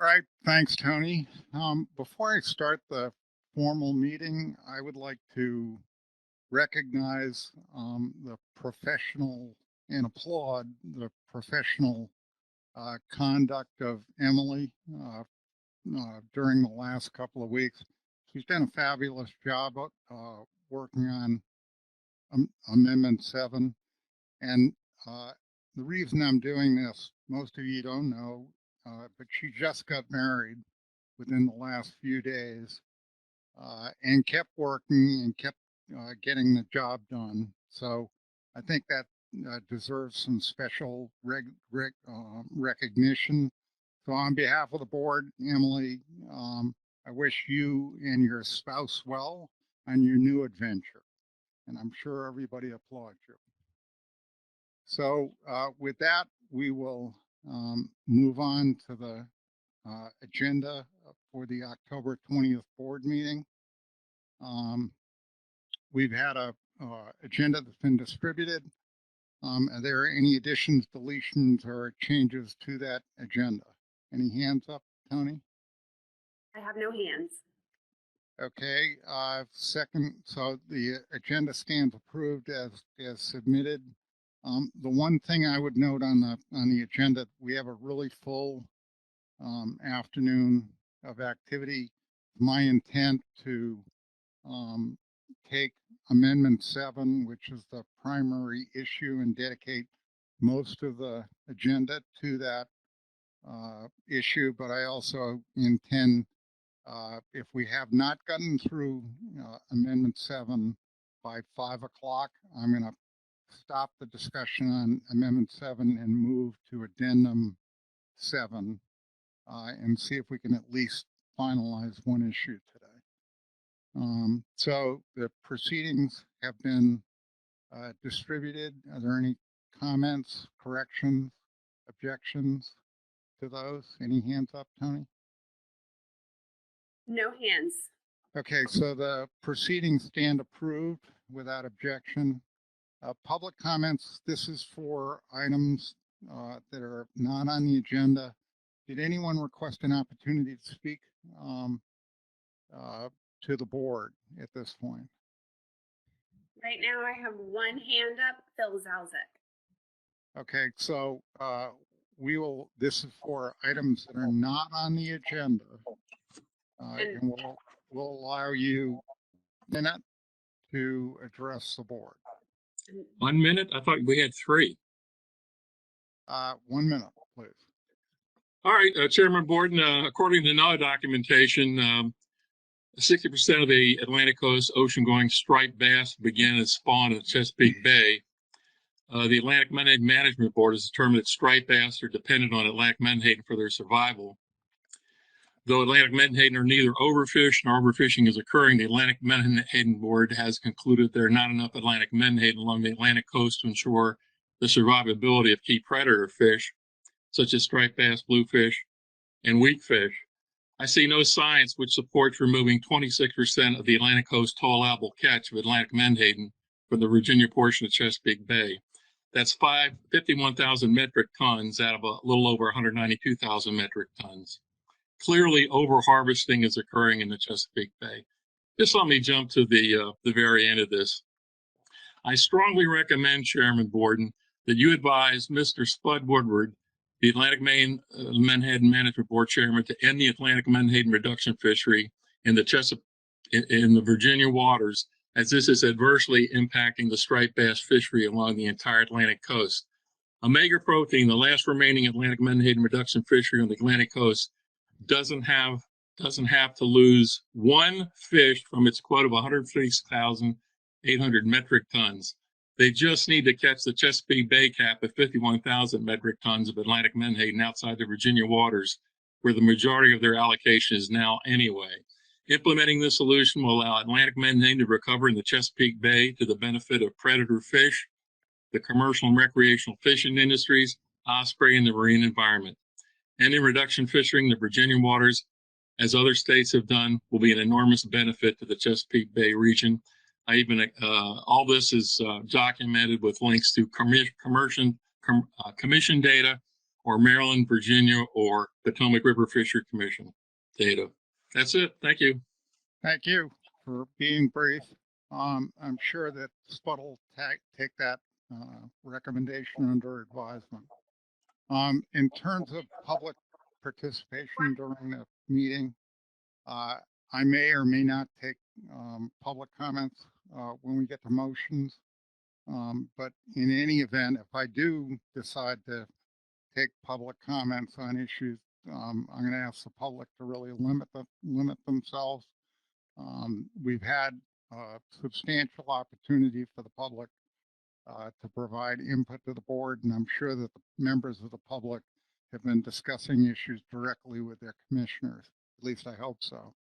right, thanks, Tony. Before I start the formal meeting, I would like to recognize the professional and applaud the professional conduct of Emily during the last couple of weeks. She's done a fabulous job working on Amendment 7. And the reason I'm doing this, most of you don't know, but she just got married within the last few days and kept working and kept getting the job done. So I think that deserves some special recognition. So on behalf of the board, Emily, I wish you and your spouse well on your new adventure. And I'm sure everybody applauds you. So with that, we will move on to the agenda for the October 20th board meeting. We've had a agenda that's been distributed. Are there any additions, deletions, or changes to that agenda? Any hands up, Tony? I have no hands. Okay, second, so the agenda stands approved as submitted. The one thing I would note on the agenda, we have a really full afternoon of activity. My intent to take Amendment 7, which is the primary issue, and dedicate most of the agenda to that issue. But I also intend, if we have not gotten through Amendment 7 by 5 o'clock, I'm going to stop the discussion on Amendment 7 and move to Addendum 7 and see if we can at least finalize one issue today. So the proceedings have been distributed. Are there any comments, corrections, objections to those? Any hands up, Tony? No hands. Okay, so the proceedings stand approved without objection. Public comments, this is for items that are not on the agenda. Did anyone request an opportunity to speak to the board at this point? Right now I have one hand up, Phil Zalzek. Okay, so this is for items that are not on the agenda. And we'll allow you a minute to address the board. 1 minute? I thought we had 3. 1 minute, please. All right, Chairman Borden, according to NOAA documentation, 60% of the Atlantic coast ocean-going striped bass begin and spawn in Chesapeake Bay. The Atlantic Menhaden Management Board has determined that striped bass are dependent on Atlantic menhaden for their survival. Though Atlantic menhaden are neither overfished nor overfishing is occurring, the Atlantic Menhaden Board has concluded there are not enough Atlantic menhaden along the Atlantic coast to ensure the survivability of key predator fish, such as striped bass, bluefish, and weakfish. I see no science which supports removing 26% of the Atlantic coast total allowable catch of Atlantic menhaden from the Virginia portion of Chesapeake Bay. That's 51,000 metric tons out of a little over 192,000 metric tons. Clearly, over-harvesting is occurring in the Chesapeake Bay. Just let me jump to the very end of this. I strongly recommend, Chairman Borden, that you advise Mr. Spud Woodward, the Atlantic Menhaden Management Board Chairman, to end the Atlantic menhaden reduction fishery in the Virginia waters, as this is adversely impacting the striped bass fishery along the entire Atlantic coast. Omega protein, the last remaining Atlantic menhaden reduction fishery on the Atlantic coast, doesn't have to lose one fish from its quota of 156,800 metric tons. They just need to catch the Chesapeake Bay cap at 51,000 metric tons of Atlantic menhaden outside the Virginia waters, where the majority of their allocation is now anyway. Implementing this solution will allow Atlantic menhaden to recover in the Chesapeake Bay to the benefit of predator fish, the commercial and recreational fishing industries, osprey, and the marine environment. Ending reduction fishing in the Virginia waters, as other states have done, will be an enormous benefit to the Chesapeake Bay region. All this is documented with links to commission data or Maryland, Virginia, or Potomac River Fishery Commission data. That's it. Thank you. Thank you for being brief. I'm sure that Spud will take that recommendation under advisement. In terms of public participation during the meeting, I may or may not take public comments when we get to motions. But in any event, if I do decide to take public comments on issues, I'm going to ask the public to really limit themselves. We've had substantial opportunity for the public to provide input to the board, and I'm sure that the members of the public have been discussing issues directly with their commissioners. At least I hope so.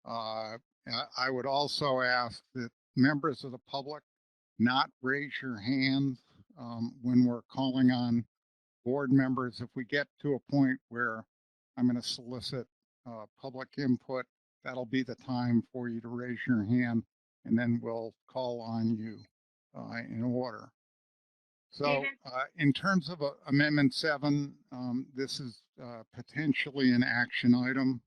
I would also ask that members of the public not raise your hands when we're calling on board members. If we get to a point where I'm going to solicit public input, that'll be the time for you to raise your hand, and then we'll call on you in order. So in terms of Amendment 7, this is potentially an action item.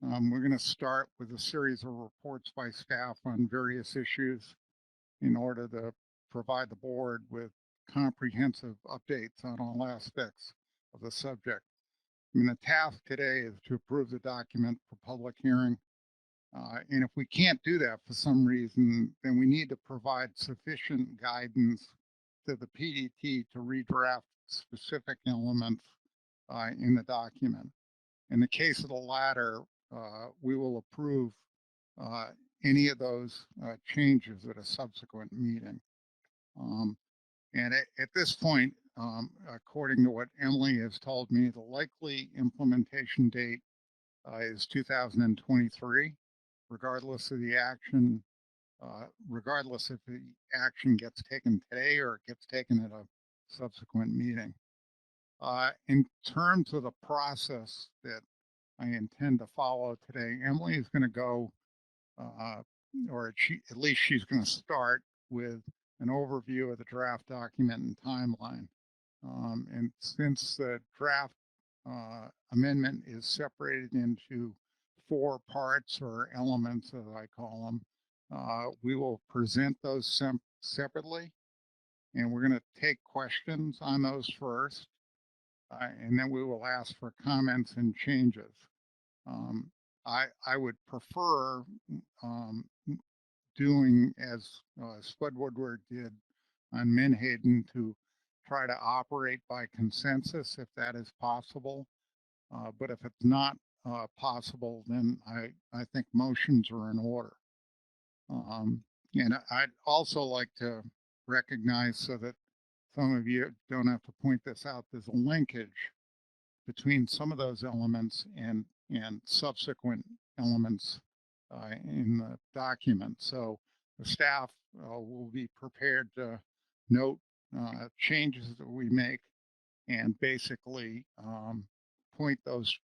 We're going to start with a series of reports by staff on various issues in order to provide the board with comprehensive updates on all aspects of the subject. I mean, the task today is to approve the document for public hearing. And if we can't do that for some reason, then we need to provide sufficient guidance to the PDT to redraft specific elements in the document. In the case of the latter, we will approve any of those changes at a subsequent meeting. And at this point, according to what Emily has told me, the likely implementation date is 2023, regardless of the action, regardless if the action gets taken today or it gets taken at a subsequent meeting. In terms of the process that I intend to follow today, Emily is going to go, or at least she's going to start with an overview of the draft document and timeline. And since the draft amendment is separated into 4 parts or elements, as I call them, we will present those separately, and we're going to take questions on those first, and then we will ask for comments and changes. I would prefer doing as Spud Woodward did on Menhaden, to try to operate by consensus if that is possible. But if it's not possible, then I think motions are in order. And I'd also like to recognize, so that some of you don't have to point this out, there's a linkage between some of those elements and subsequent elements in the document. So the staff will be prepared to note changes that we make, and basically point those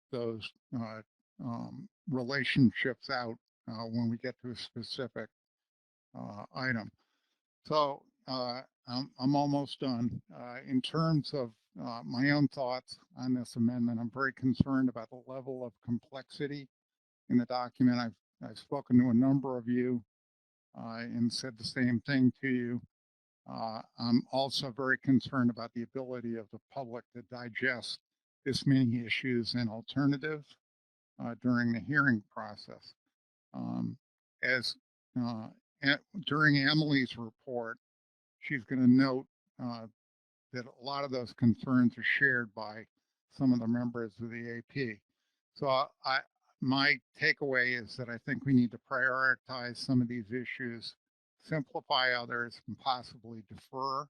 relationships out when we get to a specific item. So I'm almost done. In terms of my own thoughts on this amendment, I'm very concerned about the level of complexity in the document. I've spoken to a number of you and said the same thing to you. I'm also very concerned about the ability of the public to digest this many issues and alternatives during the hearing process. During Emily's report, she's going to note that a lot of those concerns are shared by some of the members of the AP. So my takeaway is that I think we need to prioritize some of these issues, simplify others, and possibly defer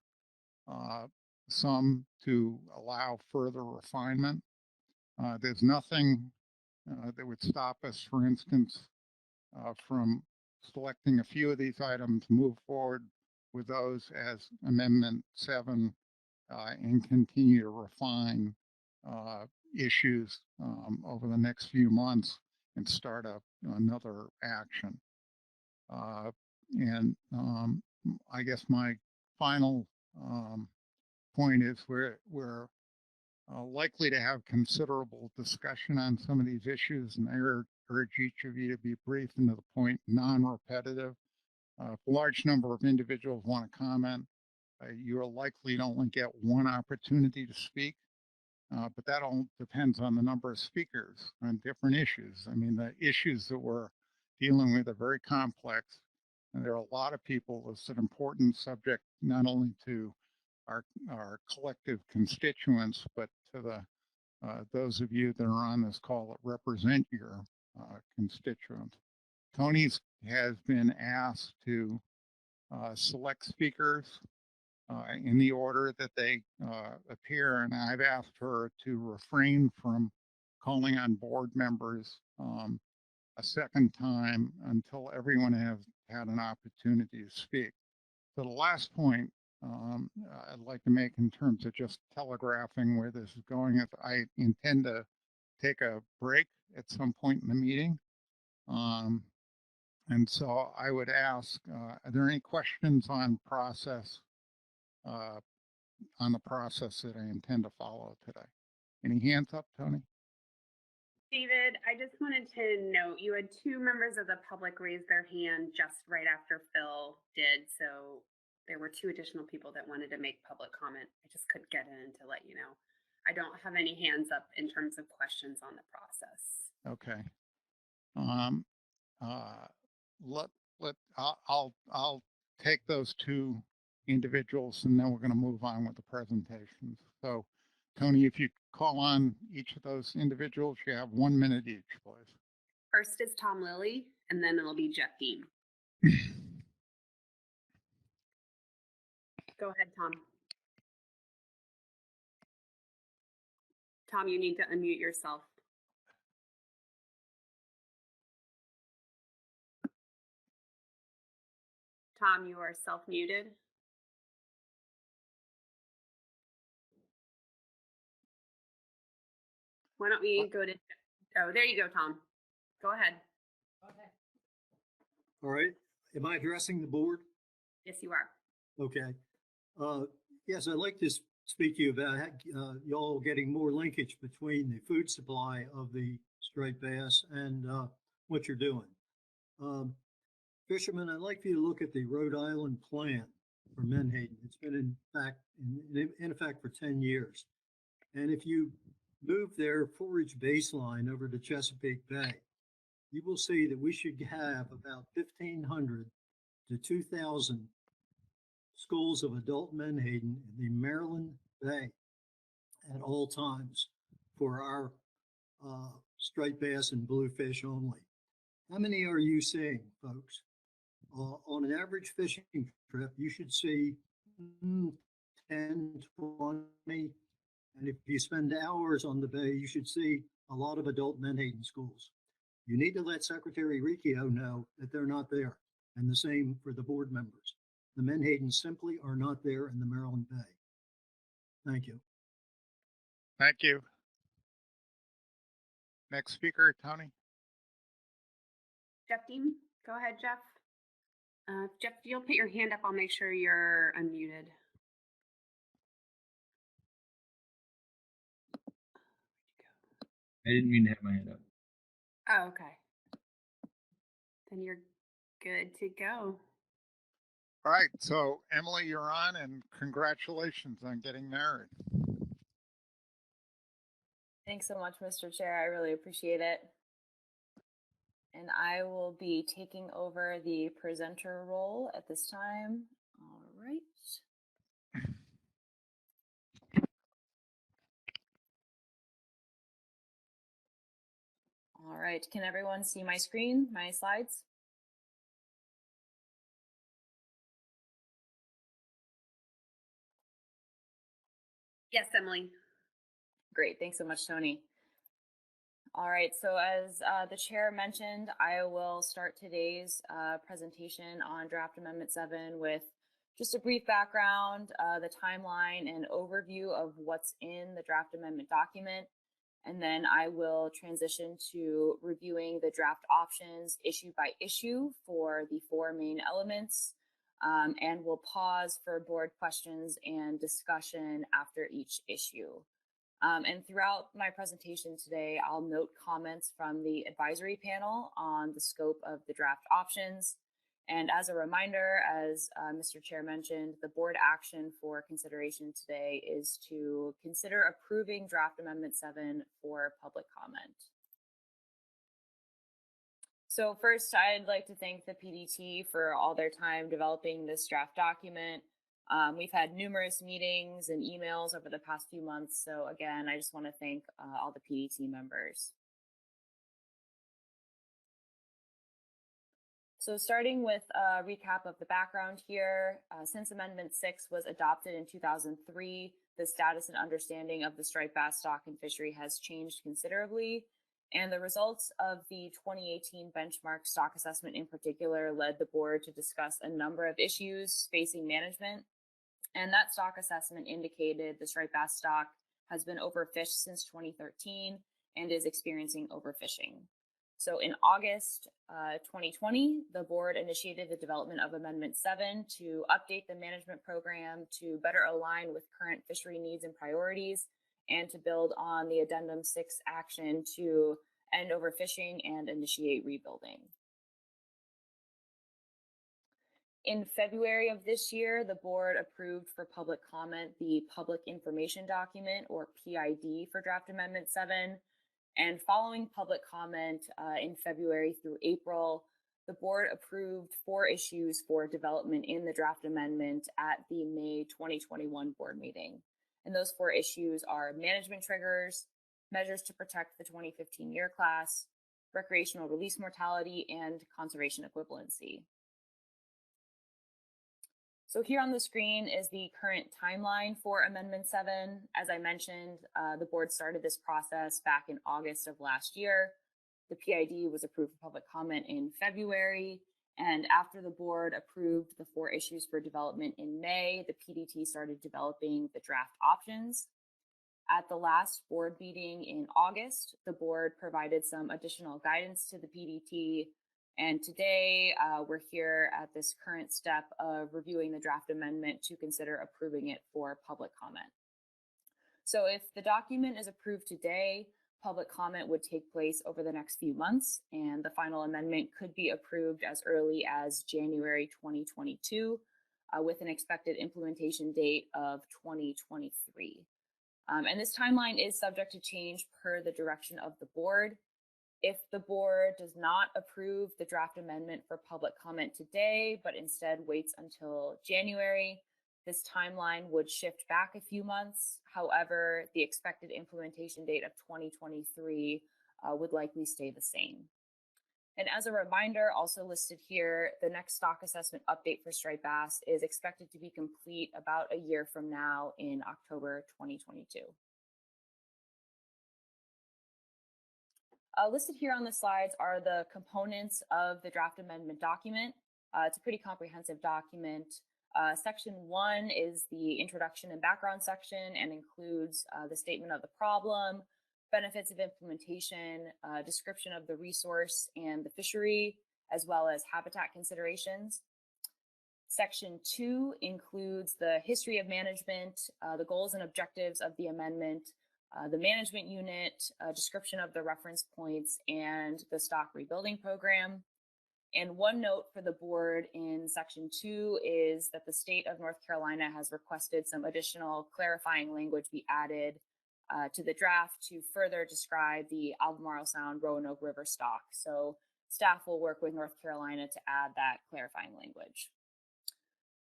some to allow further refinement. There's nothing that would stop us, for instance, from selecting a few of these items, move forward with those as Amendment 7, and continue to refine issues over the next few months and start another action. And I guess my final point is we're likely to have considerable discussion on some of these issues, and I urge each of you to be brief and to the point, non-repetitive. If a large number of individuals want to comment, you are likely to only get one opportunity to speak, but that all depends on the number of speakers on different issues. I mean, the issues that we're dealing with are very complex, and there are a lot of people. It's an important subject, not only to our collective constituents, but to the those of you that are on this call that represent your constituents. Tony has been asked to select speakers in the order that they appear, and I've asked her to refrain from calling on board members a second time until everyone has had an opportunity to speak. So the last point I'd like to make in terms of just telegraphing where this is going is I intend to take a break at some point in the meeting. And so I would ask, are there any questions on the process that I intend to follow today? Any hands up, Tony? David, I just wanted to note you had two members of the public raise their hand just right after Phil did. So there were two additional people that wanted to make public comment. I just couldn't get in to let you know. I don't have any hands up in terms of questions on the process. Okay. I'll take those two individuals, and then we're going to move on with the presentations. So, Tony, if you call on each of those individuals, you have 1 minute each, please. First is Tom Lilly, and then it'll be Jeff Dean. Go ahead, Tom. Tom, you need to unmute yourself. Tom, you are self-muted. Why don't we go to, oh, there you go, Tom. Go ahead. Okay. All right. Am I addressing the board? Yes, you are. Okay. Yes, I'd like to speak to you about y'all getting more linkage between the food supply of the striped bass and what you're doing. Fishermen, I'd like for you to look at the Rhode Island plan for Menhaden. It's been in effect for 10 years. And if you move their forage baseline over to Chesapeake Bay, you will see that we should have about 1,500 to 2,000 schools of adult menhaden in the Maryland Bay at all times for our striped bass and bluefish only. How many are you seeing, folks? On an average fishing trip, you should see 10, 20, and if you spend hours on the bay, you should see a lot of adult menhaden schools. You need to let Secretary Riccio know that they're not there, and the same for the board members. The menhaden simply are not there in the Maryland Bay. Thank you. Thank you. Next speaker, Tony. Jeff Dean, go ahead, Jeff. Jeff, if you'll put your hand up, I'll make sure you're unmuted. I didn't mean to have my hand up. Oh, okay. Then you're good to go. All right, so Emily, you're on, and congratulations on getting married. Thanks so much, Mr. Chair. I really appreciate it. And I will be taking over the presenter role at this time. All right. All right, can everyone see my screen, my slides? Yes, Emily. Great, thanks so much, Tony. All right, so as the chair mentioned, I will start today's presentation on Draft Amendment 7 with just a brief background, the timeline and overview of what's in the draft amendment document. And then I will transition to reviewing the draft options issue by issue for the 4 main elements. and we'll pause for board questions and discussion after each issue. And throughout my presentation today, I'll note comments from the advisory panel on the scope of the draft options. And as a reminder, as Mr. Chair mentioned, the board action for consideration today is to consider approving draft amendment 7 for public comment. So first, I'd like to thank the PDT for all their time developing this draft document. We've had numerous meetings and emails over the past few months. So again, I just want to thank all the PDT members. So starting with a recap of the background here, since Amendment 6 was adopted in 2003, the status and understanding of the striped bass stock and fishery has changed considerably. And the results of the 2018 benchmark stock assessment in particular led the board to discuss a number of issues facing management. And that stock assessment indicated the striped bass stock has been overfished since 2013 and is experiencing overfishing. So in August 2020, the board initiated the development of Amendment 7 to update the management program to better align with current fishery needs and priorities, and to build on the Addendum 6 action to end overfishing and initiate rebuilding. In February of this year, the board approved for public comment the Public Information Document, or PID, for Draft Amendment 7. And following public comment in February through April, the board approved 4 issues for development in the draft amendment at the May 2021 board meeting. And those 4 issues are management triggers, measures to protect the 2015 year class, recreational release mortality, and conservation equivalency. So here on the screen is the current timeline for Amendment 7. As I mentioned, the board started this process back in August of last year. The PID was approved for public comment in February, and after the board approved the 4 issues for development in May, the PDT started developing the draft options. At the last board meeting in August, the board provided some additional guidance to the PDT. And today, we're here at this current step of reviewing the draft amendment to consider approving it for public comment. So if the document is approved today, public comment would take place over the next few months, and the final amendment could be approved as early as January 2022, with an expected implementation date of 2023. And this timeline is subject to change per the direction of the board. If the board does not approve the draft amendment for public comment today, but instead waits until January, this timeline would shift back a few months. However, the expected implementation date of 2023 would likely stay the same. And as a reminder, also listed here, the next stock assessment update for striped bass is expected to be complete about a year from now in October 2022. Listed here on the slides are the components of the draft amendment document. It's a pretty comprehensive document. Section 1 is the introduction and background section and includes the statement of the problem, benefits of implementation, description of the resource and the fishery, as well as habitat considerations. Section 2 includes the history of management, the goals and objectives of the amendment, the management unit, a description of the reference points, and the stock rebuilding program. And one note for the board in Section 2 is that the state of North Carolina has requested some additional clarifying language be added to the draft to further describe the Albemarle Sound Roanoke River stock. So staff will work with North Carolina to add that clarifying language.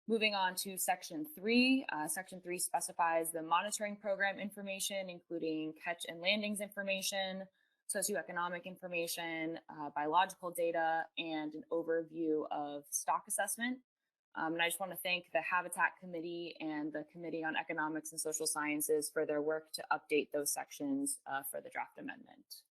Moving on to Section 3. Section 3 specifies the monitoring program information, including catch and landings information, socioeconomic information, biological data, and an overview of stock assessment. And I just want to thank the Habitat Committee and the Committee on Economics and Social Sciences for their work to update those sections for the draft amendment.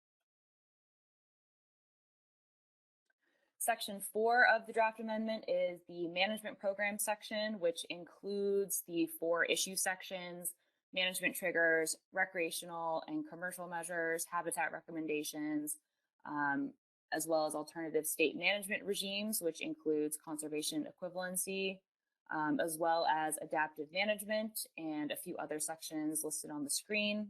Section 4 of the draft amendment is the management program section, which includes the 4 issue sections: management triggers, recreational and commercial measures, habitat recommendations, as well as alternative state management regimes, which includes conservation equivalency, as well as adaptive management and a few other sections listed on the screen.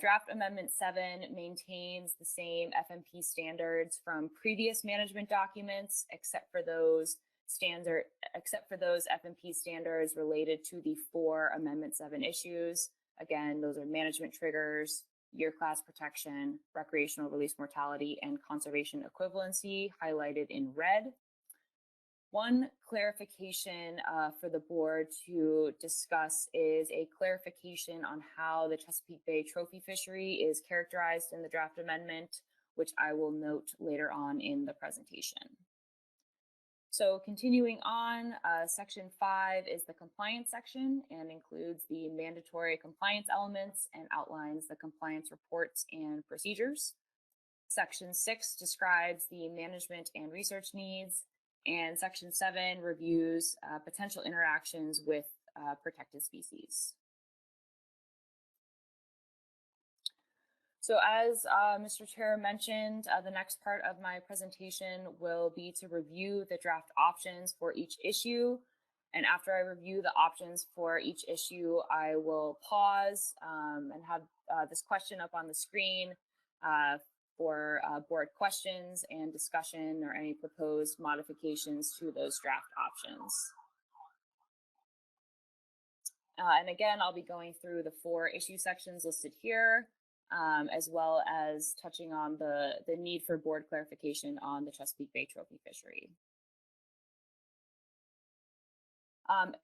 Draft Amendment 7 maintains the same FMP standards from previous management documents, except for those FMP standards related to the 4 Amendment 7 issues. Again, those are management triggers, year class protection, recreational release mortality, and conservation equivalency, highlighted in red. One clarification for the board to discuss is a clarification on how the Chesapeake Bay trophy fishery is characterized in the draft amendment, which I will note later on in the presentation. So continuing on, section 5 is the compliance section and includes the mandatory compliance elements and outlines the compliance reports and procedures. Section 6 describes the management and research needs, and section 7 reviews potential interactions with protected species. So as Mr. Chair mentioned, the next part of my presentation will be to review the draft options for each issue. And after I review the options for each issue, I will pause and have this question up on the screen for board questions and discussion or any proposed modifications to those draft options. And again, I'll be going through the 4 issue sections listed here, as well as touching on the need for board clarification on the Chesapeake Bay trophy fishery.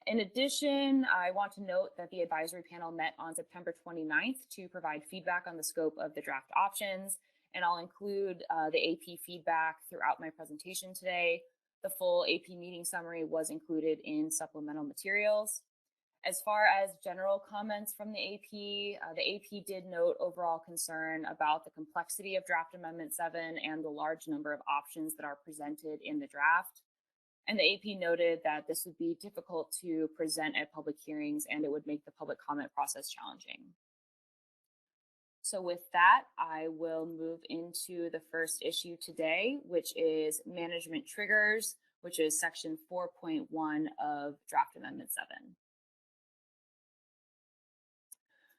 In addition, I want to note that the advisory panel met on September 29th to provide feedback on the scope of the draft options, and I'll include the AP feedback throughout my presentation today. The full AP meeting summary was included in supplemental materials. As far as general comments from the AP did note overall concern about the complexity of Draft Amendment 7 and the large number of options that are presented in the draft. And the AP noted that this would be difficult to present at public hearings and it would make the public comment process challenging. So with that, I will move into the first issue today, which is management triggers, which is section 4.1 of Draft Amendment 7.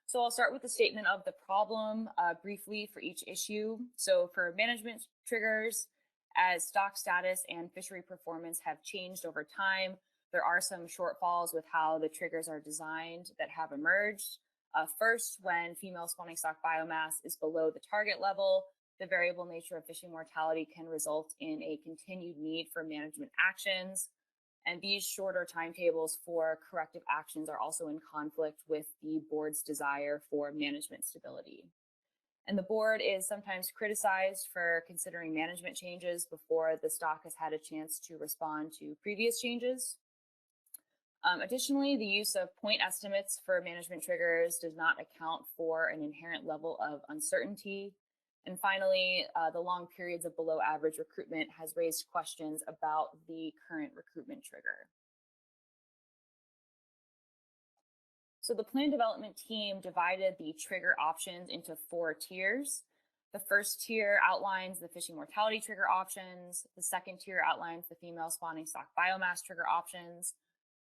So I'll start with the statement of the problem briefly for each issue. So for management triggers, as stock status and fishery performance have changed over time, there are some shortfalls with how the triggers are designed that have emerged. First, when female spawning stock biomass is below the target level, the variable nature of fishing mortality can result in a continued need for management actions. And these shorter timetables for corrective actions are also in conflict with the board's desire for management stability. And the board is sometimes criticized for considering management changes before the stock has had a chance to respond to previous changes. Additionally, the use of point estimates for management triggers does not account for an inherent level of uncertainty. And finally, the long periods of below average recruitment has raised questions about the current recruitment trigger. So the plan development team divided the trigger options into 4 tiers. The first tier outlines the fishing mortality trigger options. The second tier outlines the female spawning stock biomass trigger options.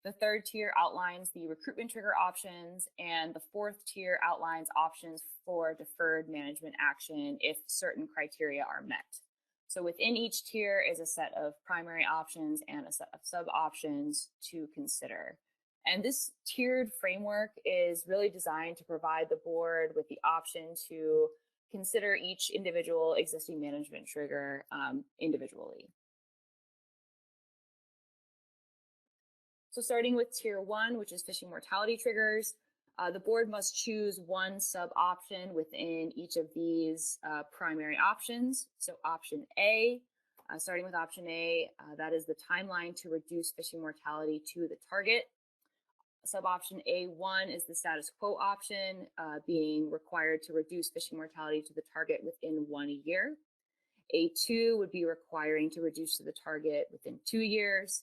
The third tier outlines the recruitment trigger options, and the fourth tier outlines options for deferred management action if certain criteria are met. So within each tier is a set of primary options and a set of sub-options to consider. And this tiered framework is really designed to provide the board with the option to consider each individual existing management trigger individually. So starting with tier 1, which is fishing mortality triggers, the board must choose one sub-option within each of these primary options. So option A, starting with option A, that is the timeline to reduce fishing mortality to the target. Sub-option A1 is the status quo option, being required to reduce fishing mortality to the target within 1 year. A2 would be requiring to reduce to the target within 2 years.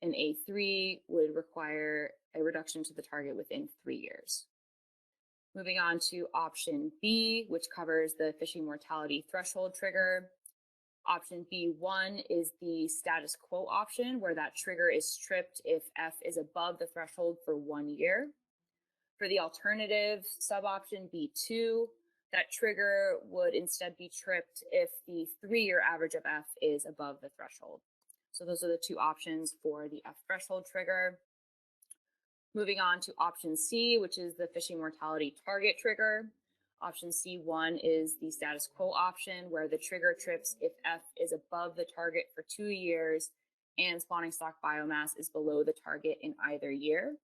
And A3 would require a reduction to the target within 3 years. Moving on to option B, which covers the fishing mortality threshold trigger. Option B1 is the status quo option, where that trigger is tripped if F is above the threshold for 1 year. For the alternative sub-option B2, that trigger would instead be tripped if the 3-year average of F is above the threshold. So those are the two options for the F threshold trigger. Moving on to option C, which is the fishing mortality target trigger. Option C1 is the status quo option, where the trigger trips if F is above the target for 2 years and spawning stock biomass is below the target in either year.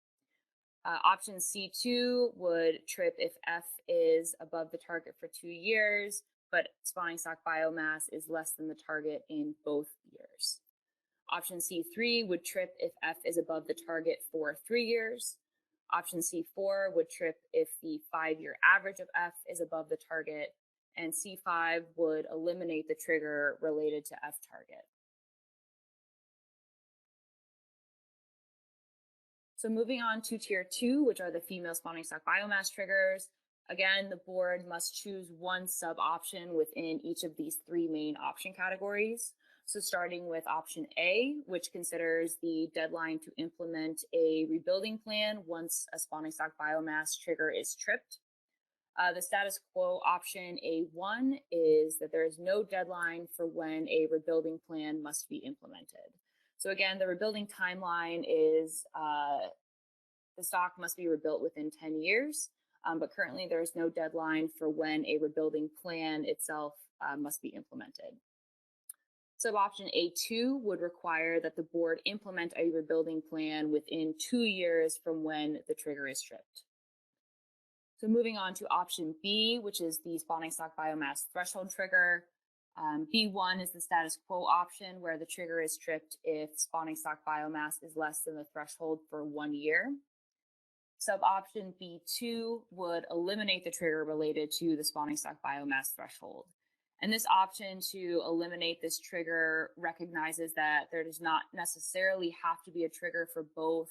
Option C2 would trip if F is above the target for 2 years, but spawning stock biomass is less than the target in both years. Option C3 would trip if F is above the target for 3 years. Option C4 would trip if the 5-year average of F is above the target, and C5 would eliminate the trigger related to F target. So moving on to tier 2, which are the female spawning stock biomass triggers. Again, the board must choose one sub option within each of these 3 main option categories. So starting with option A, which considers the deadline to implement a rebuilding plan once a spawning stock biomass trigger is tripped. The status quo option A1 is that there is no deadline for when a rebuilding plan must be implemented. So again, the rebuilding timeline is the stock must be rebuilt within 10 years, but currently there is no deadline for when a rebuilding plan itself must be implemented. Sub-option A2 would require that the board implement a rebuilding plan within 2 years from when the trigger is tripped. So moving on to option B, which is the spawning stock biomass threshold trigger. B1 is the status quo option, where the trigger is tripped if spawning stock biomass is less than the threshold for 1 year. Sub-option B2 would eliminate the trigger related to the spawning stock biomass threshold. And this option to eliminate this trigger recognizes that there does not necessarily have to be a trigger for both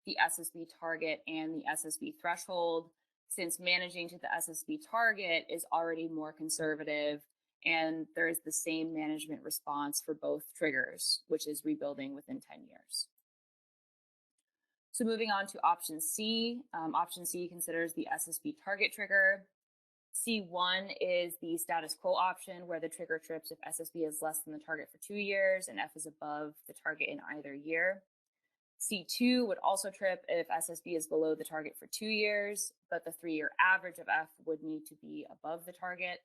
the SSB target and the SSB threshold, since managing to the SSB target is already more conservative, and there is the same management response for both triggers, which is rebuilding within 10 years. So moving on to option C. Option C considers the SSB target trigger. C1 is the status quo option, where the trigger trips if SSB is less than the target for 2 years and F is above the target in either year. C2 would also trip if SSB is below the target for 2 years, but the 3-year average of F would need to be above the target.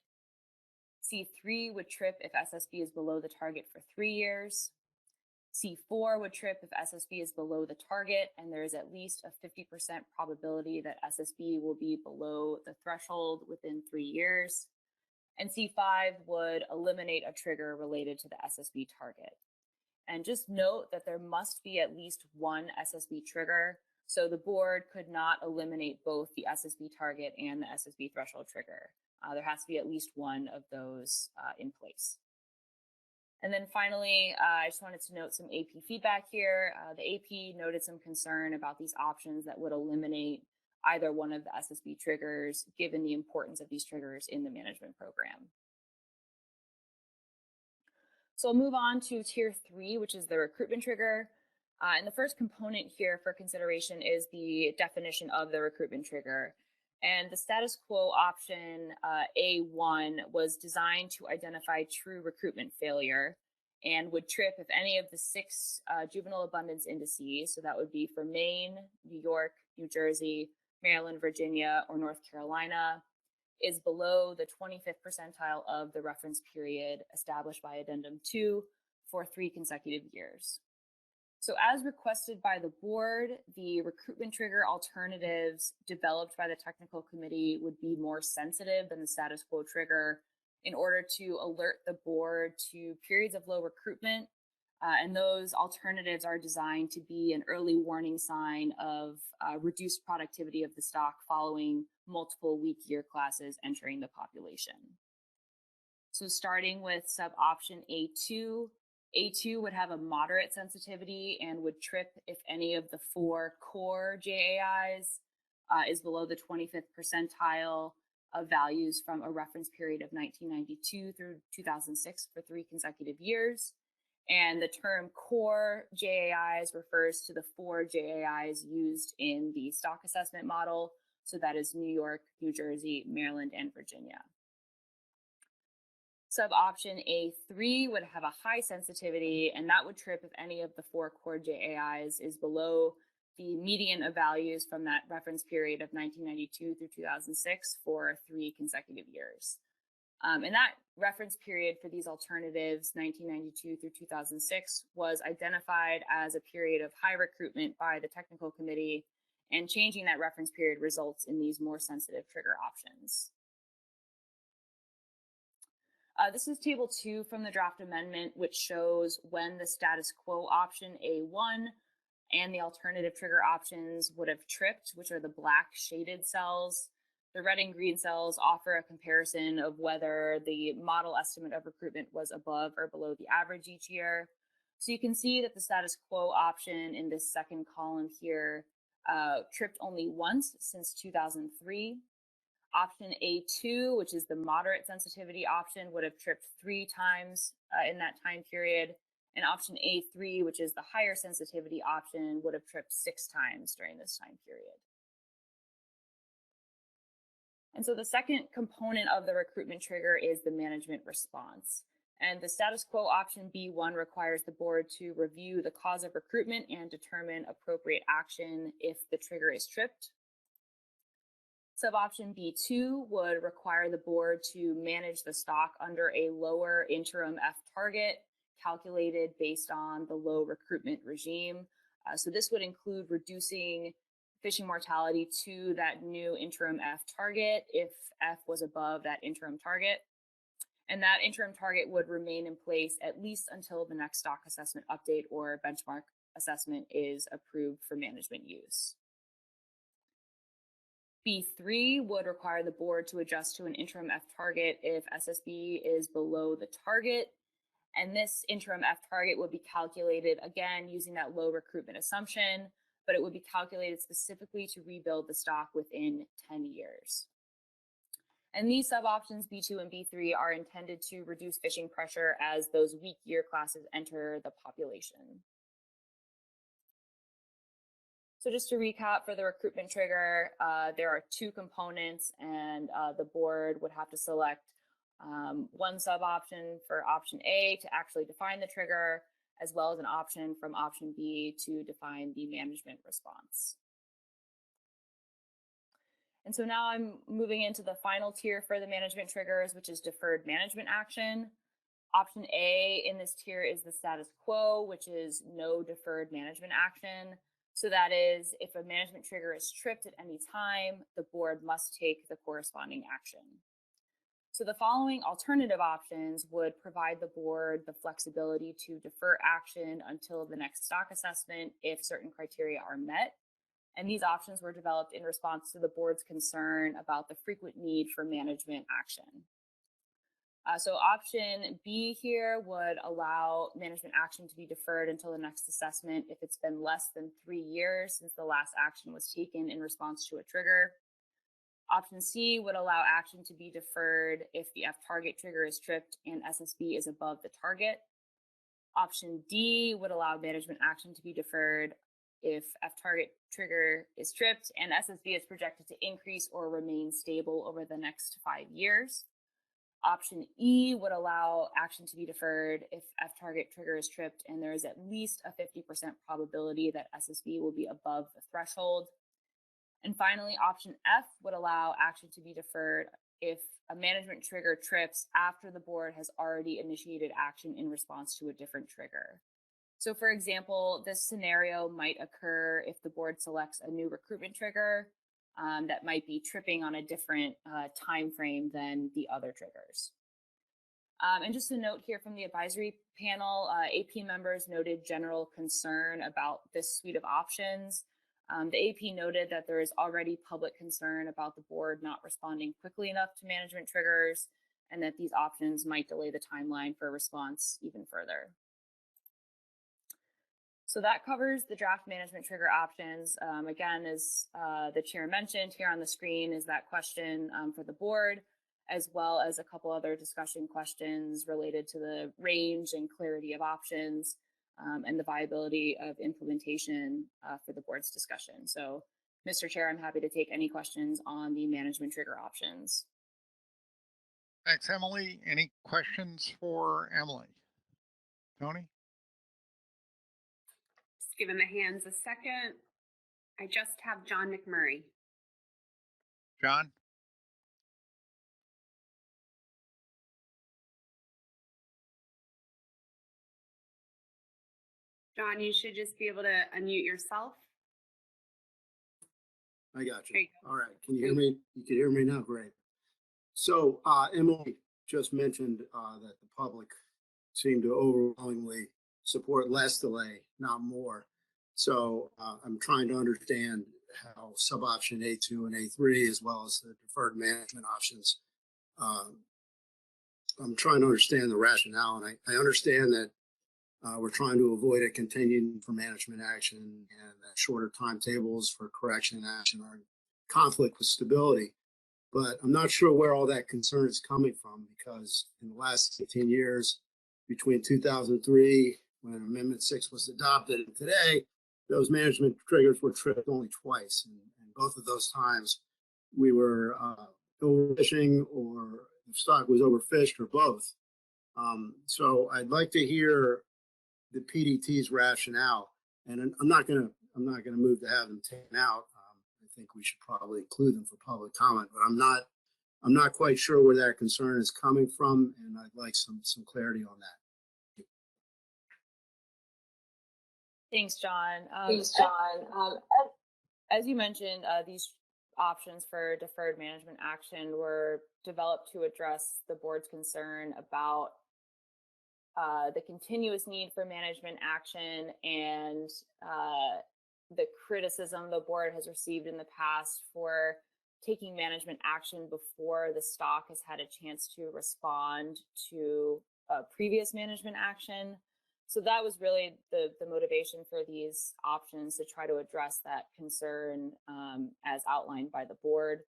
C3 would trip if SSB is below the target for 3 years. C4 would trip if SSB is below the target and there is at least a 50% probability that SSB will be below the threshold within 3 years. And C5 would eliminate a trigger related to the SSB target. And just note that there must be at least one SSB trigger, so the board could not eliminate both the SSB target and the SSB threshold trigger. There has to be at least one of those in place. And then finally, I just wanted to note some AP feedback here. The AP noted some concern about these options that would eliminate either one of the SSB triggers, given the importance of these triggers in the management program. So I'll move on to tier 3, which is the recruitment trigger. And the first component here for consideration is the definition of the recruitment trigger. And the status quo option A1 was designed to identify true recruitment failure and would trip if any of the 6 juvenile abundance indices, so that would be for Maine, New York, New Jersey, Maryland, Virginia, or North Carolina, is below the 25th percentile of the reference period established by Addendum 2 for 3 consecutive years. So as requested by the board, the recruitment trigger alternatives developed by the technical committee would be more sensitive than the status quo trigger in order to alert the board to periods of low recruitment. And those alternatives are designed to be an early warning sign of reduced productivity of the stock following multiple weak year classes entering the population. So starting with sub-option A2, A2 would have a moderate sensitivity and would trip if any of the 4 core JAIs is below the 25th percentile of values from a reference period of 1992 through 2006 for 3 consecutive years. And the term core JAIs refers to the 4 JAIs used in the stock assessment model. So that is New York, New Jersey, Maryland, and Virginia. Sub-option A3 would have a high sensitivity, and that would trip if any of the 4 core JAIs is below the median of values from that reference period of 1992 through 2006 for 3 consecutive years. And that reference period for these alternatives, 1992 through 2006, was identified as a period of high recruitment by the technical committee, and changing that reference period results in these more sensitive trigger options. This is table 2 from the draft amendment, which shows when the status quo option A1 and the alternative trigger options would have tripped, which are the black shaded cells. The red and green cells offer a comparison of whether the model estimate of recruitment was above or below the average each year. So you can see that the status quo option in this second column here tripped only once since 2003. Option A2, which is the moderate sensitivity option, would have tripped 3 times in that time period. And option A3, which is the higher sensitivity option, would have tripped 6 times during this time period. And so the second component of the recruitment trigger is the management response. And the status quo option B1 requires the board to review the cause of recruitment and determine appropriate action if the trigger is tripped. Sub-option B2 would require the board to manage the stock under a lower interim F target calculated based on the low recruitment regime. So this would include reducing fishing mortality to that new interim F target if F was above that interim target. And that interim target would remain in place at least until the next stock assessment update or benchmark assessment is approved for management use. B3 would require the board to adjust to an interim F target if SSB is below the target. And this interim F target would be calculated again using that low recruitment assumption, but it would be calculated specifically to rebuild the stock within 10 years. And these sub-options B2 and B3 are intended to reduce fishing pressure as those weak year classes enter the population. So just to recap for the recruitment trigger, there are 2 components, and the board would have to select one sub-option for option A to actually define the trigger, as well as an option from option B to define the management response. And so now I'm moving into the final tier for the management triggers, which is deferred management action. Option A in this tier is the status quo, which is no deferred management action. So that is, if a management trigger is tripped at any time, the board must take the corresponding action. So the following alternative options would provide the board the flexibility to defer action until the next stock assessment if certain criteria are met. And these options were developed in response to the board's concern about the frequent need for management action. So option B here would allow management action to be deferred until the next assessment if it's been less than 3 years since the last action was taken in response to a trigger. Option C would allow action to be deferred if the F target trigger is tripped and SSB is above the target. Option D would allow management action to be deferred if F target trigger is tripped and SSB is projected to increase or remain stable over the next 5 years. Option E would allow action to be deferred if F target trigger is tripped and there is at least a 50% probability that SSB will be above the threshold. And finally, option F would allow action to be deferred if a management trigger trips after the board has already initiated action in response to a different trigger. So for example, this scenario might occur if the board selects a new recruitment trigger that might be tripping on a different time frame than the other triggers. And just a note here from the advisory panel, AP members noted general concern about this suite of options. The AP noted that there is already public concern about the board not responding quickly enough to management triggers, and that these options might delay the timeline for a response even further. So that covers the draft management trigger options. Again, as the chair mentioned here on the screen is that question for the board, as well as a couple other discussion questions related to the range and clarity of options and the viability of implementation for the board's discussion. So, Mr. Chair, I'm happy to take any questions on the management trigger options. Thanks, Emily. Any questions for Emily? Tony? Just giving the hands a second. I just have John McMurray. John? John, you should just be able to unmute yourself. I got There you. you go. All right. Can you hear me? You can hear me now? Great. So Emily just mentioned that the public seemed to overwhelmingly support less delay, not more. So I'm trying to understand how sub-option A2 and A3, as well as the deferred management options, I'm trying to understand the rationale. And I understand that we're trying to avoid a continuing for management action, and that shorter timetables for correction and action are in conflict with stability. But I'm not sure where all that concern is coming from, because in the last 15 years, between 2003, when Amendment 6 was adopted, and today, those management triggers were tripped only twice. And both of those times, we were overfishing, or the stock was overfished, or both. So I'd like to hear the PDT's rationale, and I'm not gonna move to have them taken out. I think we should probably include them for public comment, but I'm not quite sure where that concern is coming from, and I'd like some clarity on that. Thanks, John. As you mentioned, these options for deferred management action were developed to address the board's concern about the continuous need for management action and the criticism the board has received in the past for taking management action before the stock has had a chance to respond to previous management action. So that was really the motivation for these options, to try to address that concern as outlined by the board.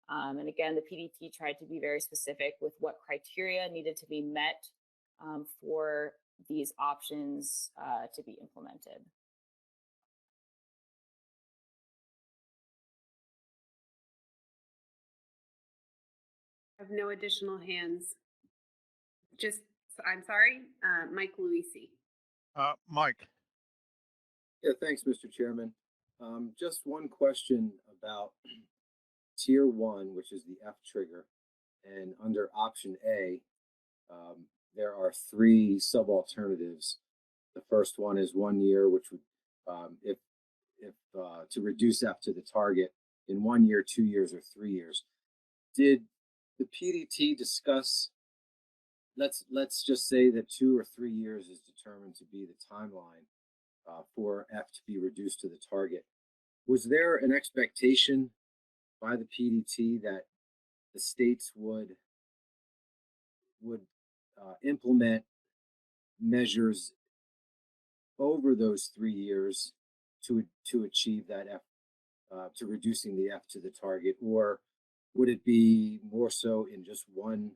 And again, the PDT tried to be very specific with what criteria needed to be met for these options to be implemented. I have no additional hands. I'm sorry, Mike Luisi. Mike? Yeah, thanks, Mr. Chairman. Just one question about Tier 1, which is the F trigger, and under option A, there are 3 sub-alternatives. The first one is 1 year, which would, if to reduce F to the target in 1 year, 2 years, or 3 years. Did the PDT discuss, let's just say that 2 or 3 years is determined to be the timeline for F to be reduced to the target. Was there an expectation by the PDT that the states would implement measures over those 3 years to achieve that F, to reducing the F to the target, or would it be more so in just one?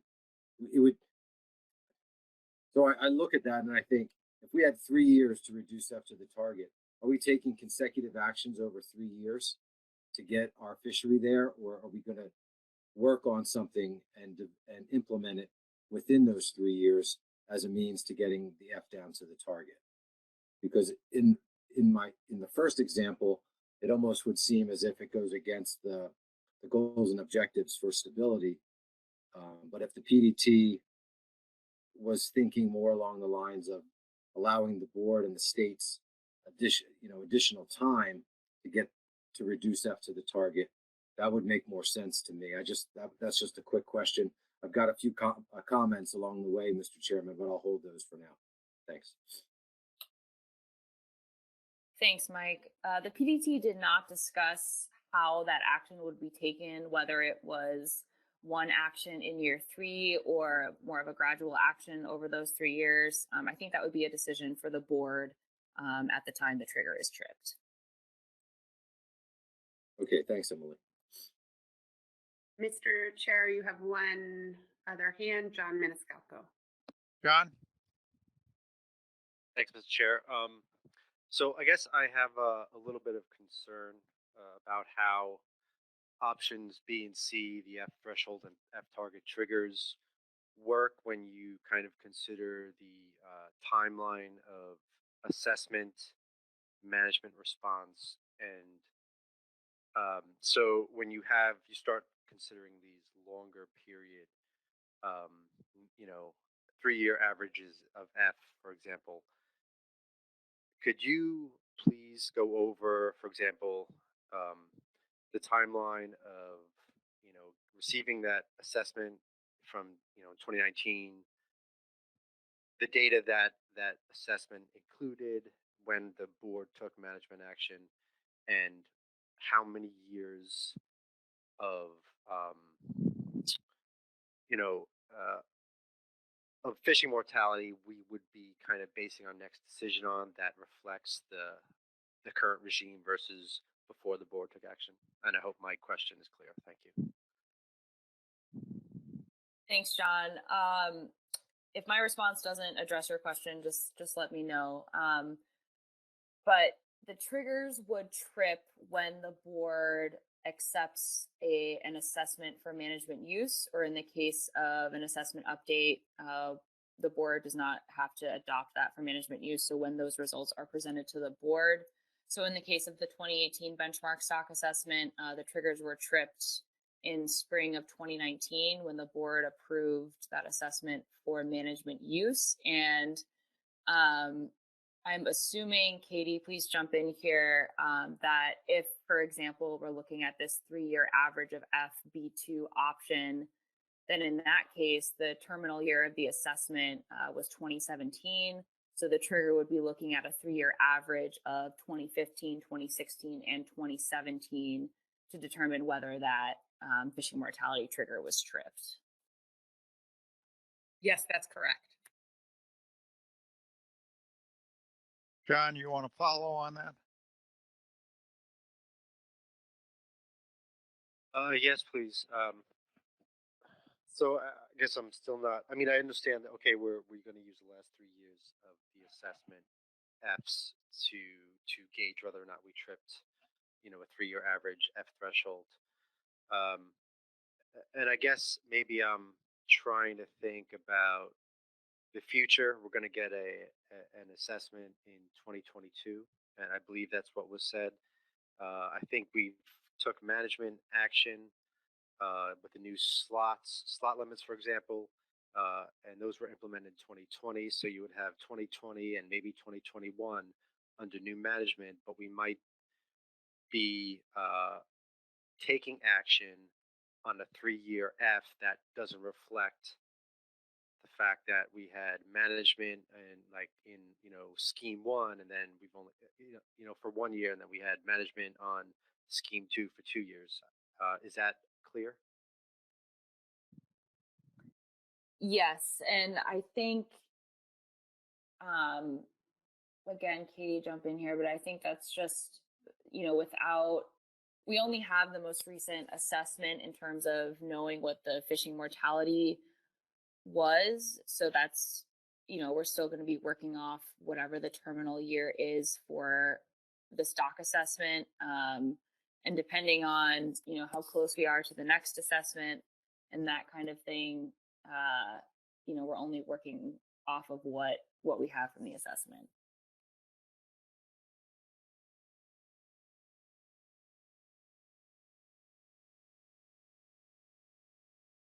It would. So I look at that and I think, if we had 3 years to reduce F to the target, are we taking consecutive actions over 3 years to get our fishery there, or are we going to work on something and implement it within those 3 years as a means to getting the F down to the target? Because in the first example, it almost would seem as if it goes against the goals and objectives for stability. But if the PDT was thinking more along the lines of allowing the board and the states additional time to reduce F to the target, that would make more sense to me. That's just a quick question. I've got a few comments along the way, Mr. Chairman, but I'll hold those for now. Thanks. Thanks, Mike. The PDT did not discuss how that action would be taken, whether it was one action in year 3 or more of a gradual action over those 3 years. I think that would be a decision for the board at the time the trigger is tripped. Okay, thanks, Emily. Mr. Chair, you have one other hand, John Maniscalco. John? Thanks, Mr. Chair. So I guess I have a little bit of concern about how options B and C, the F threshold and F target triggers, work when you kind of consider the timeline of assessment, management response, and so when you start considering these longer period, um, 3-year averages of F, for example, could you please go over, for example, the timeline of, receiving that assessment from, 2019, the data that that assessment included when the board took management action, and how many years of, you know, of fishing mortality we would be kind of basing our next decision on that reflects the current regime versus before the board took action. And I hope my question is clear. Thank you. Thanks, John. If my response doesn't address your question, just let me know. But the triggers would trip when the board accepts an assessment for management use, or in the case of an assessment update, the board does not have to adopt that for management use. So when those results are presented to the board. So in the case of the 2018 benchmark stock assessment, the triggers were tripped in spring of 2019 when the board approved that assessment for management use. And I'm assuming, Katie, please jump in here, that if, for example, we're looking at this 3-year average of FB2 option, then in that case, the terminal year of the assessment was 2017. So the trigger would be looking at a 3-year average of 2015, 2016, and 2017 to determine whether that fishing mortality trigger was tripped. Yes, that's correct. John, you want to follow on that? Yes, please. So I guess I'm still not. I mean, I understand that. Okay, we're going to use the last 3 years of the assessment Fs to gauge whether or not we tripped, a 3-year average F threshold. And I guess maybe I'm trying to think about the future. We're going to get an assessment in 2022, and I believe that's what was said. I think we took management action with the new slot limits, for example, and those were implemented in 2020. So you would have 2020 and maybe 2021 under new management, but we might be taking action on a 3-year F that doesn't reflect the fact that we had management and like in scheme 1, and then we've only for 1 year, and then we had management on scheme 2 for 2 years. Is that clear? Yes, and I think, again, Katie, jump in here, but I think that's just, we only have the most recent assessment in terms of knowing what the fishing mortality was. So that's, we're still going to be working off whatever the terminal year is for the stock assessment. And depending on, how close we are to the next assessment and that kind of thing, we're only working off of what we have from the assessment.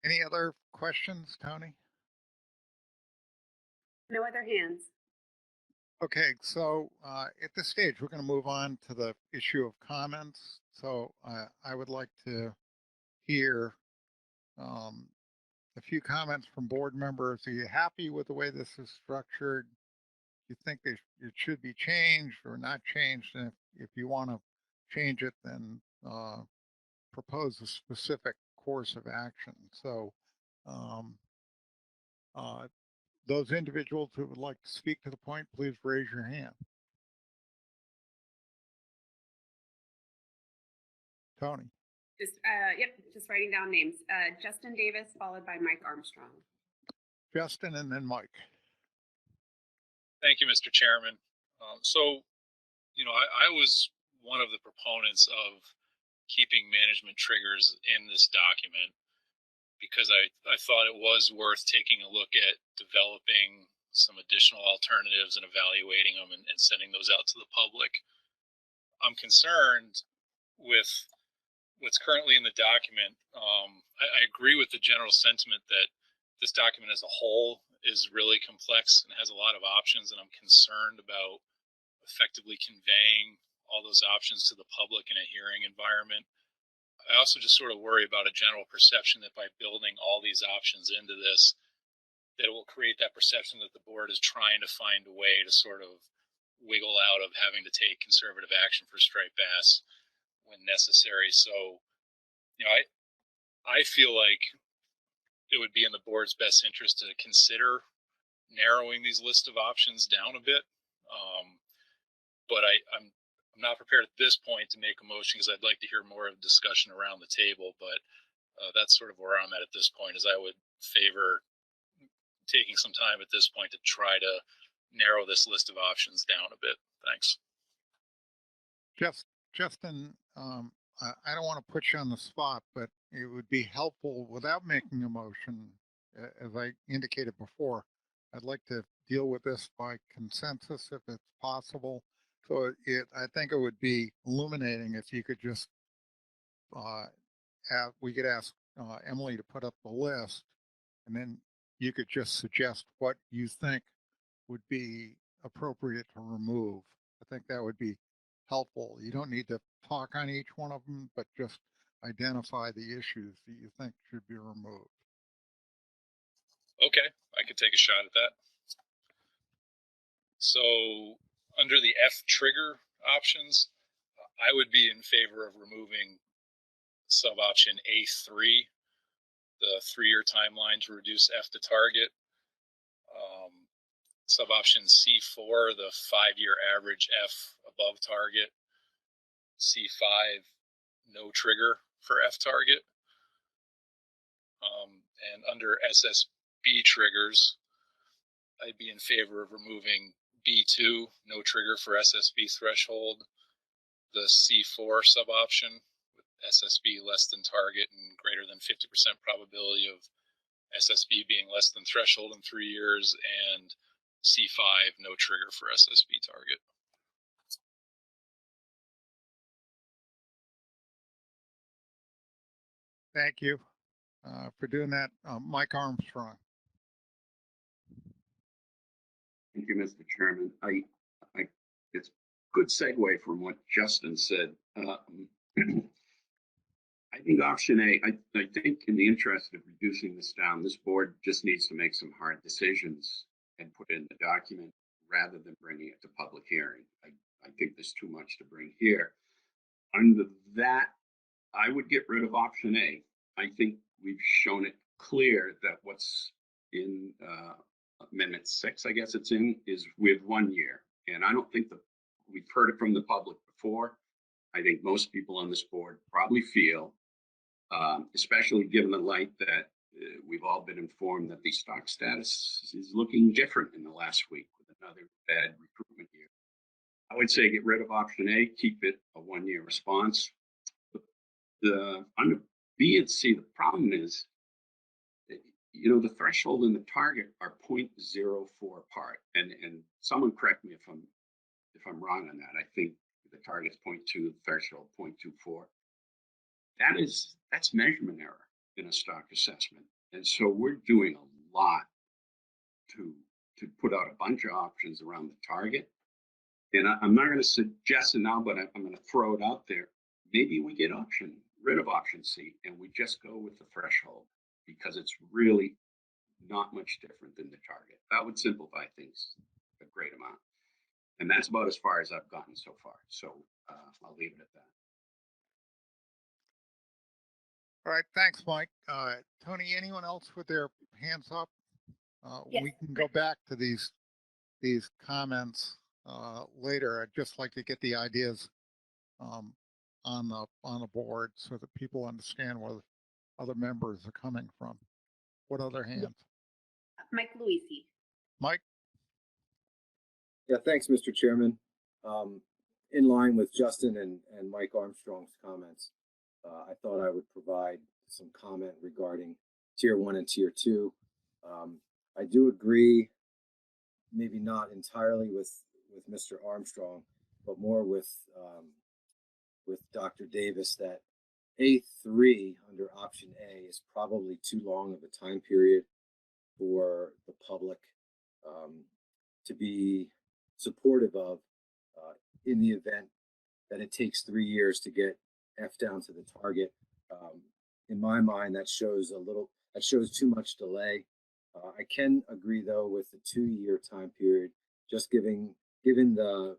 Any other questions, Tony? No other hands. Okay, so at this stage, we're going to move on to the issue of comments. So I would like to hear a few comments from board members. Are you happy with the way this is structured? Do you think it should be changed or not changed? And if you want to change it, then propose a specific course of action. So those individuals who would like to speak to the point, please raise your hand. Tony, Just writing down names. Justin Davis, followed by Mike Armstrong. Justin, and then Mike. Thank you, Mr. Chairman. I was one of the proponents of keeping management triggers in this document because I thought it was worth taking a look at developing some additional alternatives and evaluating them and sending those out to the public. I'm concerned with what's currently in the document. I agree with the general sentiment that this document as a whole is really complex and has a lot of options, and I'm concerned about effectively conveying all those options to the public in a hearing environment. I also just sort of worry about a general perception that by building all these options into this, that it will create that perception that the board is trying to find a way to sort of wiggle out of having to take conservative action for striped bass when necessary. So, I feel like it would be in the board's best interest to consider narrowing these list of options down a bit. But I'm not prepared at this point to make a motion because I'd like to hear more of discussion around the table. But that's sort of where I'm at this point, is I would favor taking some time at this point to try to narrow this list of options down a bit. Thanks. Justin, I don't want to put you on the spot, but it would be helpful without making a motion, as I indicated before. I'd like to deal with this by consensus if it's possible. So I think it would be illuminating if you could just, we could ask Emily to put up the list, and then you could just suggest what you think would be appropriate to remove. I think that would be helpful. You don't need to talk on each one of them, but just identify the issues that you think should be removed. Okay, I could take a shot at that. So under the F trigger options, I would be in favor of removing sub option A3, the 3-year timeline to reduce F to target. Sub option C4, the 5-year average F above target. C5, no trigger for F target. And under SSB triggers, I'd be in favor of removing B2, no trigger for SSB threshold, the C4 sub option with SSB less than target and greater than 50% probability of SSB being less than threshold in 3 years, and C5, no trigger for SSB target. Thank you for doing that. Mike Armstrong. Thank you, Mr. Chairman. It's a good segue from what Justin said. I think option A, I think in the interest of reducing this down, this board just needs to make some hard decisions and put in the document rather than bringing it to public hearing. I think there's too much to bring here. Under that, I would get rid of option A. I think we've shown it clear that what's in Amendment 6, I guess it's in, is with 1 year. And I don't think we've heard it from the public before. I think most people on this board probably feel, especially given the light that we've all been informed that the stock status is looking different in the last week with another bad recruitment year. I would say get rid of option A, keep it a 1-year response. Under B and C, the problem is, the threshold and the target are 0.04 apart. And someone correct me if I'm wrong on that. I think the target's 0.2, the threshold 0.24. That's measurement error in a stock assessment. And so we're doing a lot to put out a bunch of options around the target. And I'm not going to suggest it now, but I'm going to throw it out there. Maybe we get rid of option C and we just go with the threshold, because it's really not much different than the target. That would simplify things a great amount. And that's about as far as I've gotten so far. So I'll leave it at that. All right, thanks, Mike. Tony, anyone else with their hands up? Yes. We can go back to these comments later. I'd just like to get the ideas on the board so that people understand where other members are coming from. What other hands? Mike Luisi. Mike? Yeah, thanks, Mr. Chairman. In line with Justin and Mike Armstrong's comments, I thought I would provide some comment regarding Tier 1 and Tier 2. I do agree, maybe not entirely with Mr. Armstrong, but more with Dr. Davis, that A3 under option A is probably too long of a time period for the public to be supportive of in the event that it takes 3 years to get F down to the target. In my mind, that shows too much delay. I can agree though with the 2-year time period, just given the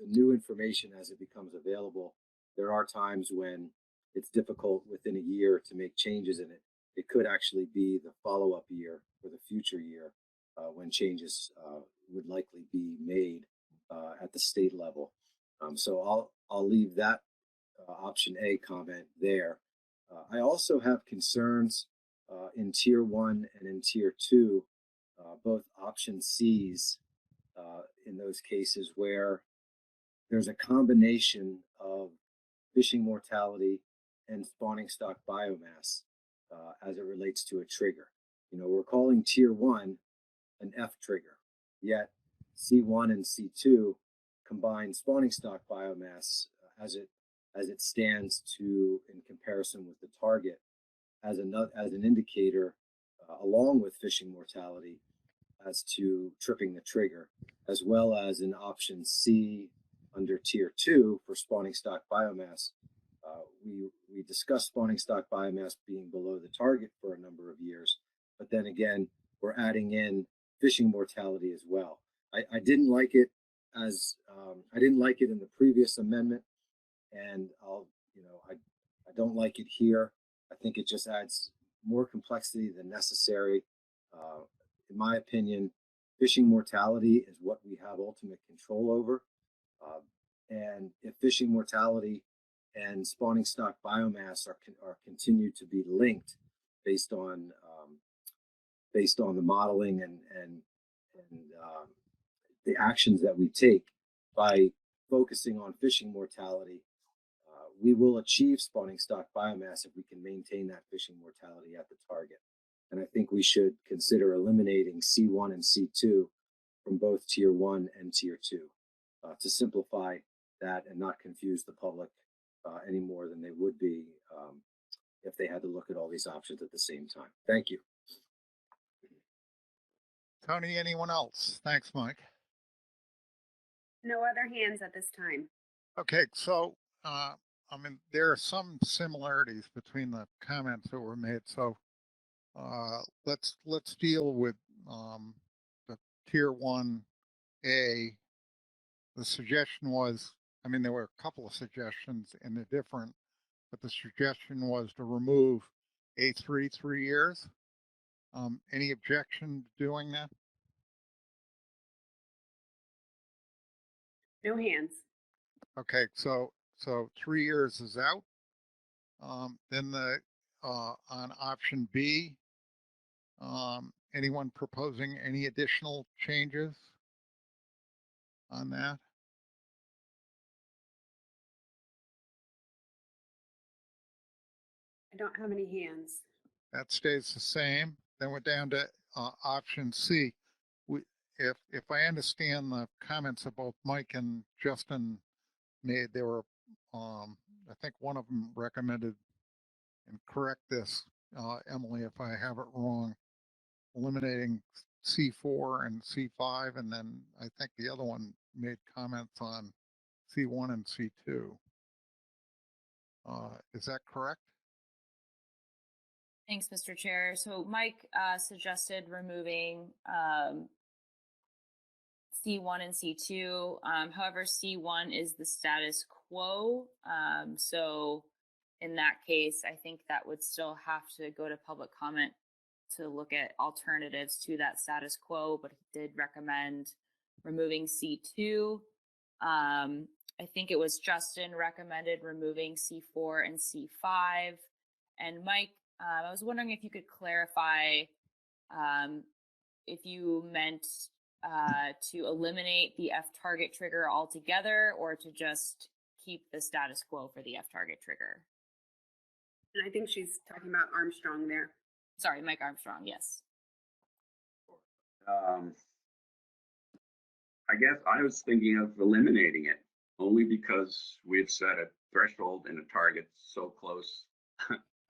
new information as it becomes available. There are times when it's difficult within a year to make changes in it. It could actually be the follow-up year or the future year when changes would likely be made at the state level. So I'll leave that option A comment there. I also have concerns in Tier 1 and in Tier 2, both option C's in those cases where there's a combination of fishing mortality and spawning stock biomass as it relates to a trigger. We're calling Tier 1 an F trigger, yet C1 and C2 combine spawning stock biomass as it stands to in comparison with the target as an indicator along with fishing mortality as to tripping the trigger, as well as in option C under Tier 2 for spawning stock biomass. We discussed spawning stock biomass being below the target for a number of years, but then again, we're adding in fishing mortality as well. I didn't like it I didn't like it in the previous amendment, and I don't like it here. I think it just adds more complexity than necessary. In my opinion, fishing mortality is what we have ultimate control over. And if fishing mortality and spawning stock biomass are continued to be linked based on the modeling and the actions that we take by focusing on fishing mortality, we will achieve spawning stock biomass if we can maintain that fishing mortality at the target. And I think we should consider eliminating C1 and C2 from both Tier 1 and Tier 2 to simplify that and not confuse the public any more than they would be if they had to look at all these options at the same time. Thank you. Tony, anyone else? Thanks, Mike. No other hands at this time. Okay, so there are some similarities between the comments that were made. So let's deal with the Tier 1A. The suggestion was, there were a couple of suggestions and they're different, but the suggestion was to remove A3 3 years. Any objection to doing that? No hands. Okay, so 3 years is out. Then on option B, anyone proposing any additional changes on that? I don't have any hands. That stays the same. Then we're down to option C. If I understand the comments that both Mike and Justin made, there were, I think one of them recommended, and correct this, Emily, if I have it wrong, eliminating C4 and C5, and then I think the other one made comments on C1 and C2. Is that correct? Thanks, Mr. Chair. So Mike suggested removing C1 and C2. However, C1 is the status quo. So in that case, I think that would still have to go to public comment to look at alternatives to that status quo, but he did recommend removing C2. I think it was Justin recommended removing C4 and C5. And Mike, I was wondering if you could clarify if you meant to eliminate the F target trigger altogether or to just keep the status quo for the F target trigger. And I think she's talking about Armstrong there. Sorry, Mike Armstrong, yes. I guess I was thinking of eliminating it only because we've set a threshold and a target so close.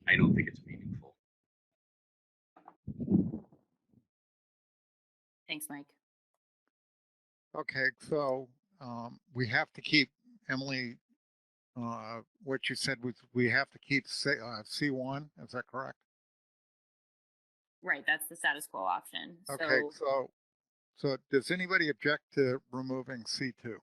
I don't think it's meaningful. Thanks, Mike. Okay, so we have to keep, Emily, what you said was we have to keep C1, is that correct? Right, that's the status quo option. Okay, so does anybody object to removing C2?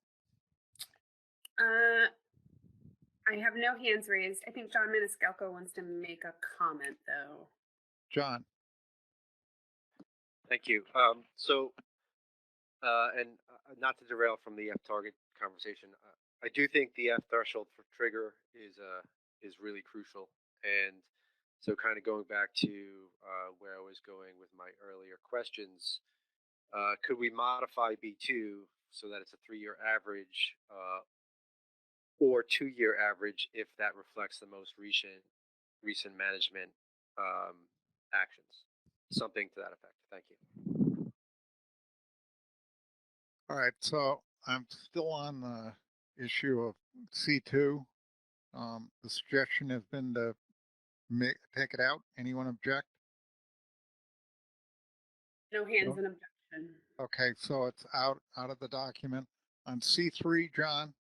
I have no hands raised. I think John Maniscalco wants to make a comment though. John? Thank you. Not to derail from the F target conversation, I do think the F threshold for trigger is really crucial. And so kind of going back to where I was going with my earlier questions, could we modify B2 so that it's a 3-year average or 2-year average if that reflects the most recent management actions? Something to that effect. Thank you. All right, so I'm still on the issue of C2. The suggestion has been to take it out. Anyone object? No hands in objection. Okay, so it's out of the document. On C3, John,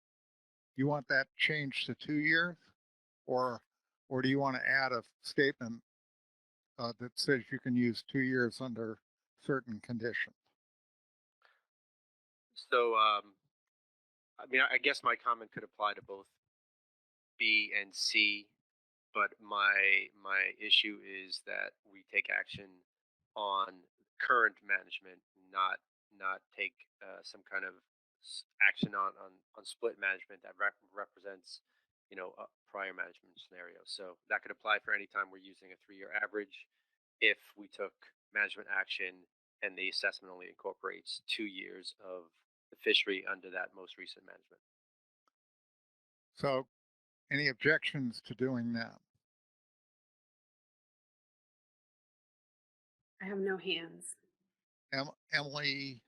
you want that changed to 2 years? Or do you want to add a statement that says you can use 2 years under certain conditions? So, I mean, I guess my comment could apply to both B and C, but my issue is that we take action on current management, not take some kind of action on split management that represents, a prior management scenario. So that could apply for any time we're using a 3-year average. If we took management action and the assessment only incorporates 2 years of the fishery under that most recent management. So any objections to doing that? I have no hands. Emily,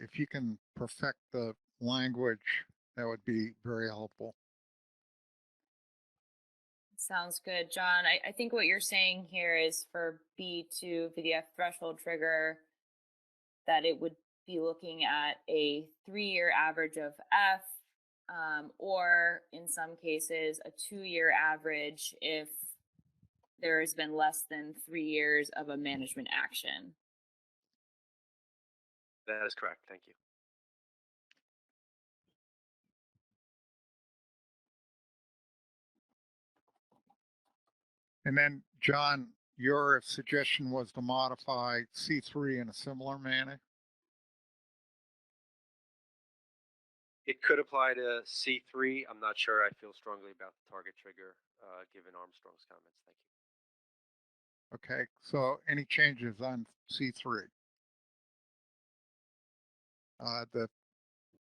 if you can perfect the language, that would be very helpful. Sounds good, John. I think what you're saying here is for B2, for the F threshold trigger, that it would be looking at a 3-year average of F, or in some cases, a 2-year average if there has been less than 3 years of a management action. That is correct. Thank you. And then, John, your suggestion was to modify C3 in a similar manner? It could apply to C3. I'm not sure I feel strongly about the target trigger, given Armstrong's comments. Thank you. Okay, so any changes on C3?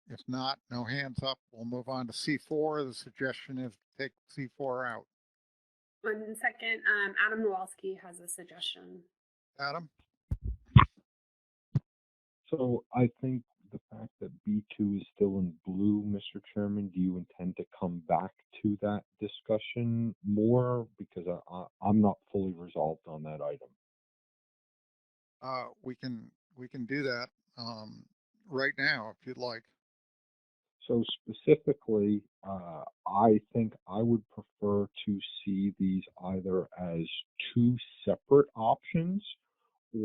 If not, no hands up. We'll move on to C4. The suggestion is to take C4 out. 1 second. Adam Nowalski has a suggestion. Adam? So I think the fact that B2 is still in blue, Mr. Chairman, do you intend to come back to that discussion more? Because I'm not fully resolved on that item. We can do that right now if you'd like. So specifically, I think I would prefer to see these either as 2 separate options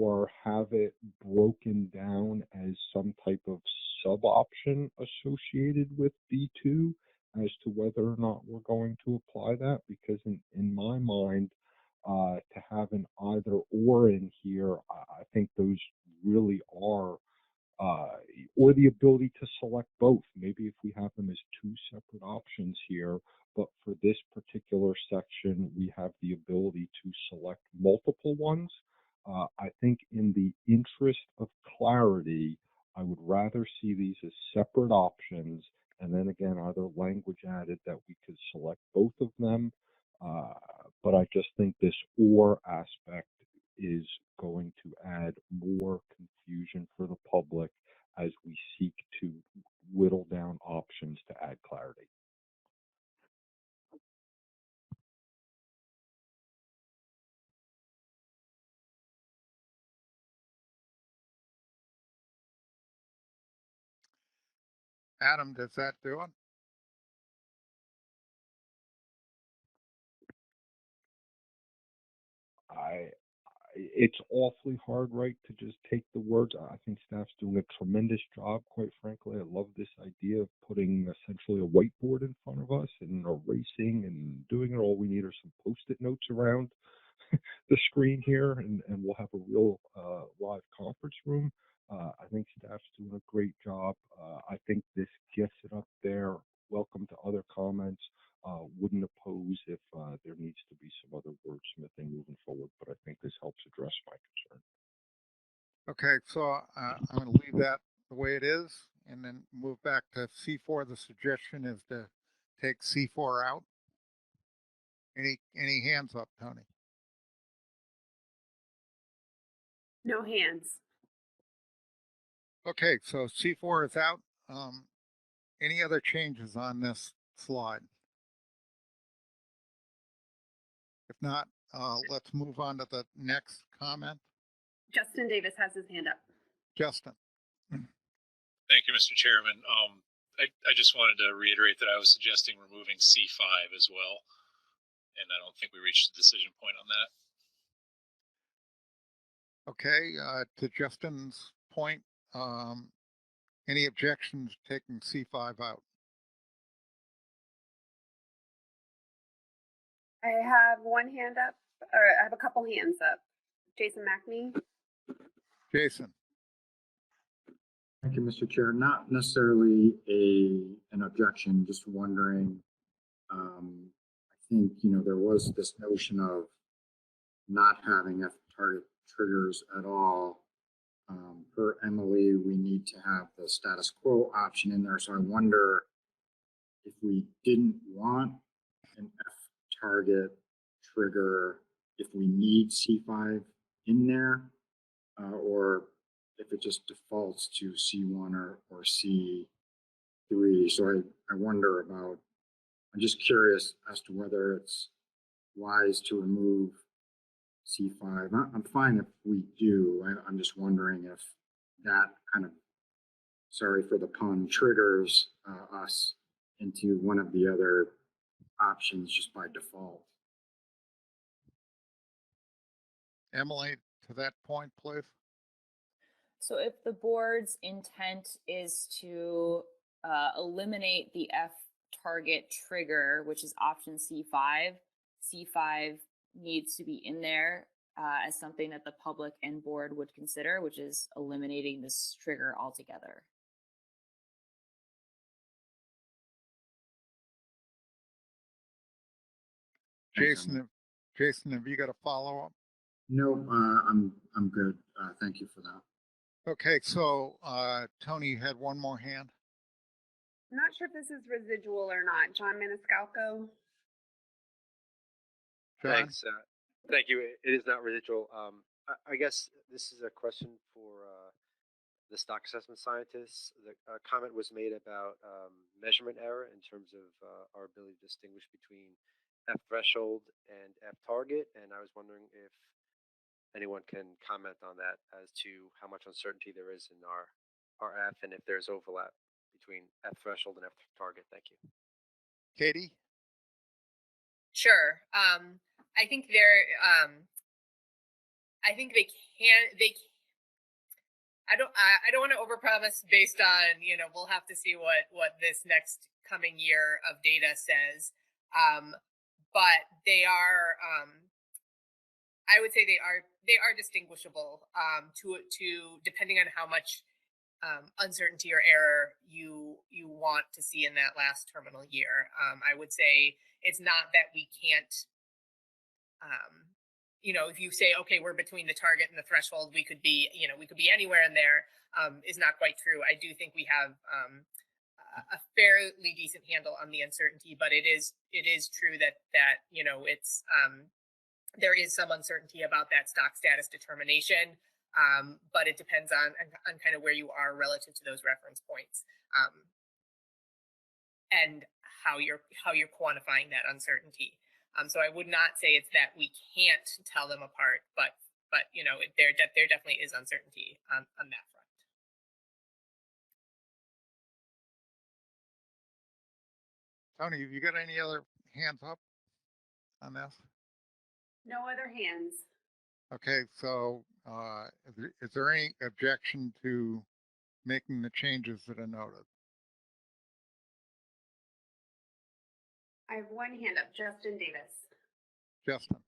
or have it broken down as some type of sub-option associated with B2 as to whether or not we're going to apply that. Because in my mind, to have an either or in here, I think those really are or the ability to select both. Maybe if we have them as two separate options here, but for this particular section, we have the ability to select multiple ones. I think in the interest of clarity, I would rather see these as separate options, and then again, either language added that we could select both of them. But I just think this or aspect is going to add more confusion for the public as we seek to whittle down options to add clarity. Adam, does that do it? It's awfully hard, right, to just take the words. I think staff's doing a tremendous job, quite frankly. I love this idea of putting essentially a whiteboard in front of us and erasing and doing it. All we need are some Post-it notes around the screen here, and we'll have a real live conference room. I think staff's doing a great job. I think this gets it up there. Welcome to other comments. Wouldn't oppose if there needs to be some other wordsmithing moving forward, but I think this helps address my concern. Okay, so I'm going to leave that the way it is and then move back to C4. The suggestion is to take C4 out. Any hands up, Tony? No hands. Okay, so C4 is out. Any other changes on this slide? If not, let's move on to the next comment. Justin Davis has his hand up. Justin. Thank you, Mr. Chairman. I just wanted to reiterate that I was suggesting removing C5 as well, and I don't think we reached a decision point on that. Okay, to Justin's point, any objections to taking C5 out? I have one hand up, or I have a couple hands up. Jason McNee. Jason. Thank you, Mr. Chair. Not necessarily an objection, just wondering, I think, there was this notion of not having F-target triggers at all. Per Emily, we need to have the status quo option in there. So I wonder if we didn't want an F-target trigger, if we need C5 in there, or if it just defaults to C1 or C3. So I wonder about, I'm just curious as to whether it's wise to remove C5. I'm fine if we do. I'm just wondering if that kind of, sorry for the pun, triggers us into one of the other options just by default. Emily, to that point, please. So if the board's intent is to eliminate the F target trigger, which is option C5, C5 needs to be in there as something that the public and board would consider, which is eliminating this trigger altogether. Jason, have you got a follow-up? No, I'm good. Thank you for that. Okay, so Tony, you had one more hand. I'm not sure if this is residual or not. John Maniscalco. John? Thanks. Thank you. It is not residual. I guess this is a question for the stock assessment scientists. The comment was made about measurement error in terms of our ability to distinguish between F threshold and F target. And I was wondering if anyone can comment on that as to how much uncertainty there is in our F and if there's overlap between F threshold and F target. Thank you. Katie? Sure. I think I don't want to overpromise based on, we'll have to see what this next coming year of data says. But they are, I would say they are distinguishable to depending on how much uncertainty or error you want to see in that last terminal year. I would say it's not that we can't, if you say, okay, we're between the target and the threshold, we could be anywhere in there, is not quite true. I do think we have a fairly decent handle on the uncertainty, but it is true that it's there is some uncertainty about that stock status determination. But it depends on kind of where you are relative to those reference points, and how you're quantifying that uncertainty. So I would not say it's that we can't tell them apart, but there definitely is uncertainty on that front. Tony, have you got any other hands up on this? No other hands. Okay, so is there any objection to making the changes that are noted? I have one hand up, Justin Davis. Justin.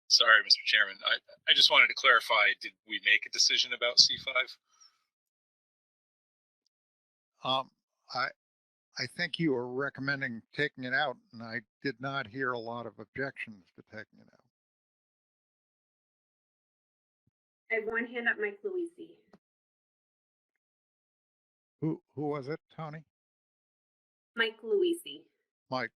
Sorry, Mr. Chairman. I just wanted to clarify, did we make a decision about C5? I think you were recommending taking it out, and I did not hear a lot of objections to taking it out. I have one hand up, Mike Luisi. Who was it, Tony? Mike Luisi. Mike.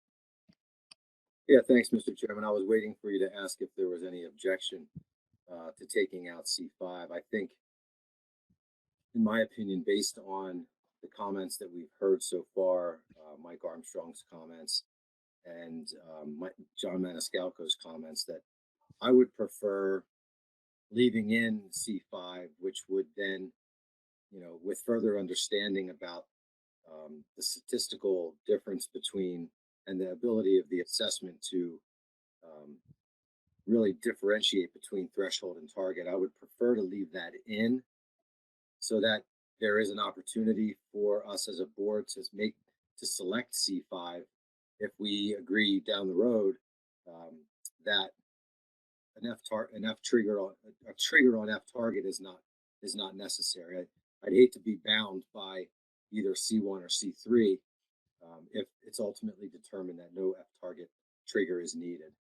Yeah, thanks, Mr. Chairman. I was waiting for you to ask if there was any objection to taking out C5. I think, in my opinion, based on the comments that we've heard so far, Mike Armstrong's comments and John Maniscalco's comments, that I would prefer leaving in C5, which would then, with further understanding about the statistical difference between and the ability of the assessment to really differentiate between threshold and target, I would prefer to leave that in so that there is an opportunity for us as a board to select C5 if we agree down the road that a trigger on F target is not necessary. I'd hate to be bound by either C1 or C3 if it's ultimately determined that no F target trigger is needed.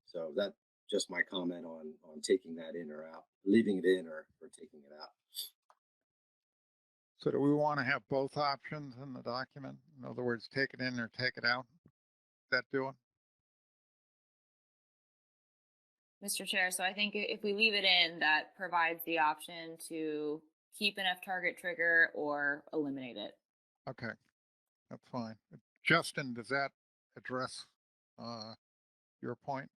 So that's just my comment on taking that in or out, leaving it in or taking it out. So do we want to have both options in the document? In other words, take it in or take it out? Is that doing? Mr. Chair, so I think if we leave it in, that provides the option to keep an F target trigger or eliminate it. Okay, that's fine. Justin, does that address your point?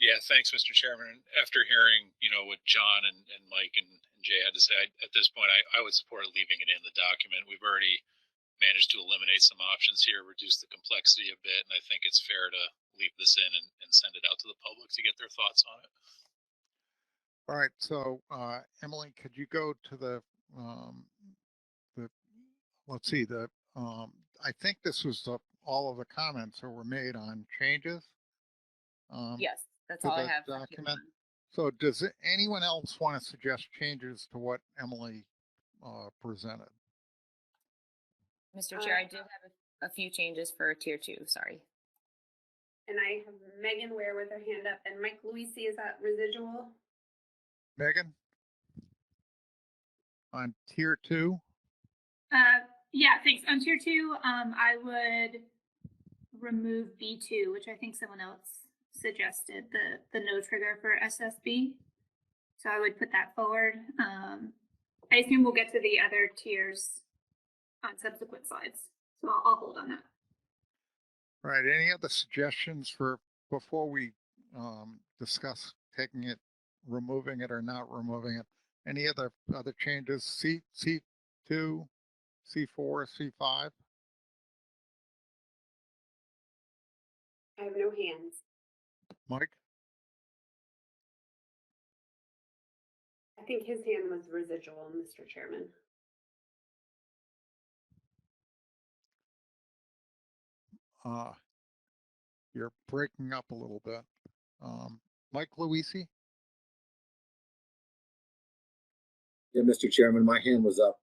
Yeah, thanks, Mr. Chairman. After hearing, what John and Mike and Jay had to say, at this point, I would support leaving it in the document. We've already managed to eliminate some options here, reduce the complexity a bit, and I think it's fair to leave this in and send it out to the public to get their thoughts on it. All right, so Emily, could you go to let's see, I think this was all of the comments that were made on changes. Yes, that's all I have. Document. So does anyone else want to suggest changes to what Emily presented? Mr. Chair, I did have a few changes for tier 2, sorry. And I have Megan Ware with her hand up, and Mike Luisi, is that residual? Megan? On tier 2? Yeah, thanks. On tier 2, I would remove B2, which I think someone else suggested, the no trigger for SSB. So I would put that forward. I assume we'll get to the other tiers on subsequent slides. So I'll hold on that. All right, any other suggestions before we discuss taking it, removing it or not removing it? Any other changes? C2, C4, C5? I have no hands. Mike? I think his hand was residual, Mr. Chairman. You're breaking up a little bit. Mike Luisi? Yeah, Mr. Chairman, my hand was up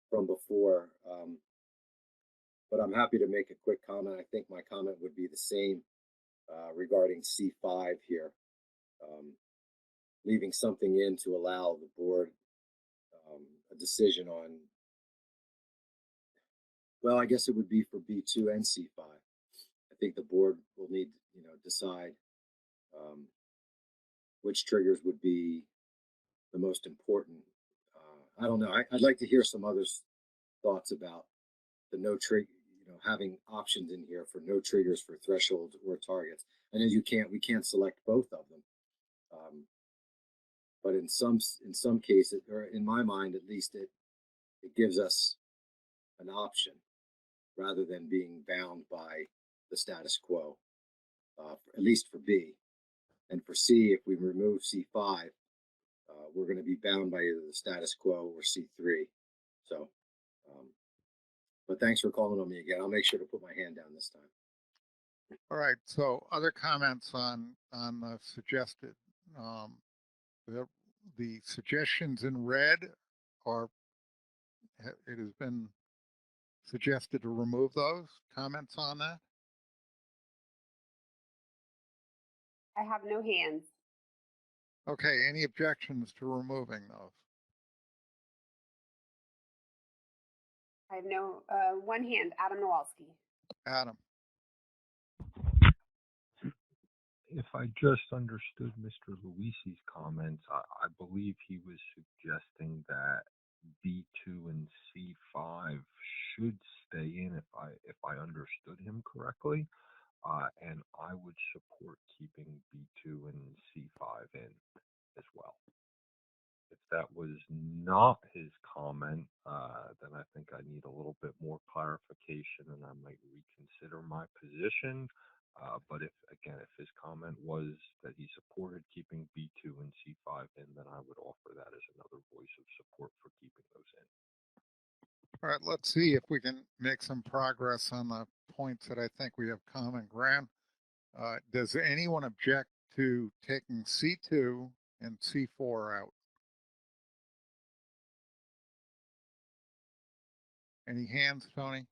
from before, but I'm happy to make a quick comment. I think my comment would be the same regarding C5 here. Leaving something in to allow the board a decision on, well, I guess it would be for B2 and C5. I think the board will need, decide which triggers would be the most important. I don't know. I'd like to hear some others' thoughts about the no trigger, having options in here for no triggers for thresholds or targets. I know we can't select both of them. But in some cases, or in my mind at least, it gives us an option rather than being bound by the status quo, at least for B. And for C, if we remove C5, we're going to be bound by either the status quo or C3. So, but thanks for calling on me again. I'll make sure to put my hand down this time. All right, so other comments on the suggested, the suggestions in red are, it has been suggested to remove those. Comments on that? I have no hands. Okay, any objections to removing those? I have no, one hand, Adam Nowalski. Adam? If I just understood Mr. Luisi's comments, I believe he was suggesting that B2 and C5 should stay in if I understood him correctly. And I would support keeping B2 and C5 in as well. If that was not his comment, then I think I need a little bit more clarification and I might reconsider my position. But if his comment was that he supported keeping B2 and C5 in, then I would offer that as another voice of support for keeping those in. All right, let's see if we can make some progress on the points that I think we have common ground. Does anyone object to taking C2 and C4 out? Any hands, Tony?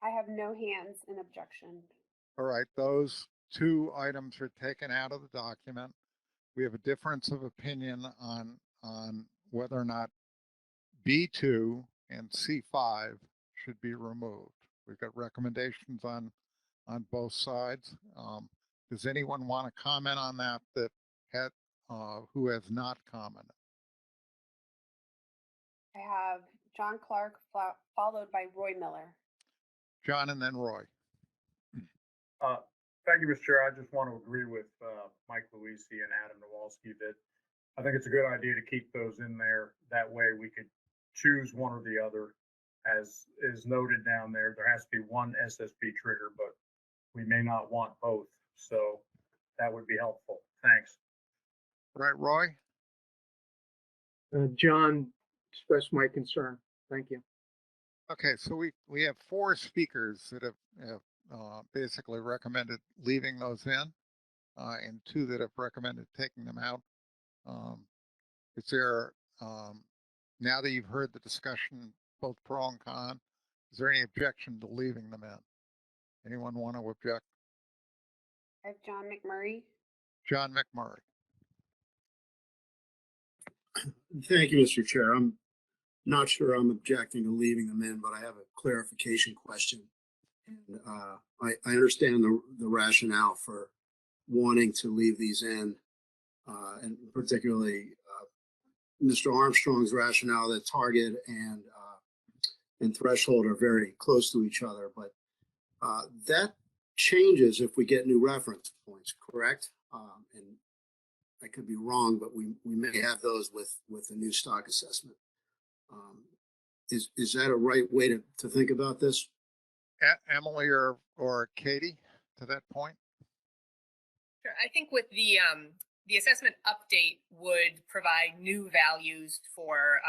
I have no hands in objection. All right, those two items are taken out of the document. We have a difference of opinion on whether or not B2 and C5 should be removed. We've got recommendations on both sides. Does anyone want to comment on that who has not commented? I have John Clark followed by Roy Miller. John and then Roy. Thank you, Mr. Chair. I just want to agree with Mike Luisi and Adam Nowalski that I think it's a good idea to keep those in there. That way we could choose one or the other. As is noted down there, there has to be one SSB trigger, but we may not want both. So that would be helpful. Thanks. Right, Roy? John expressed my concern. Thank you. Okay, so we have 4 speakers that have basically recommended leaving those in, and 2 that have recommended taking them out. Is there, now that you've heard the discussion, both pro and con, is there any objection to leaving them in? Anyone want to object? I have John McMurray. John McMurray. Thank you, Mr. Chair. I'm not sure I'm objecting to leaving them in, but I have a clarification question. And I understand the rationale for wanting to leave these in, and particularly Mr. Armstrong's rationale that target and threshold are very close to each other, but that changes if we get new reference points, correct? And I could be wrong, but we may have those with the new stock assessment. Is that a right way to think about this? Emily or Katie, to that point? Sure. I think with the assessment update would provide new values for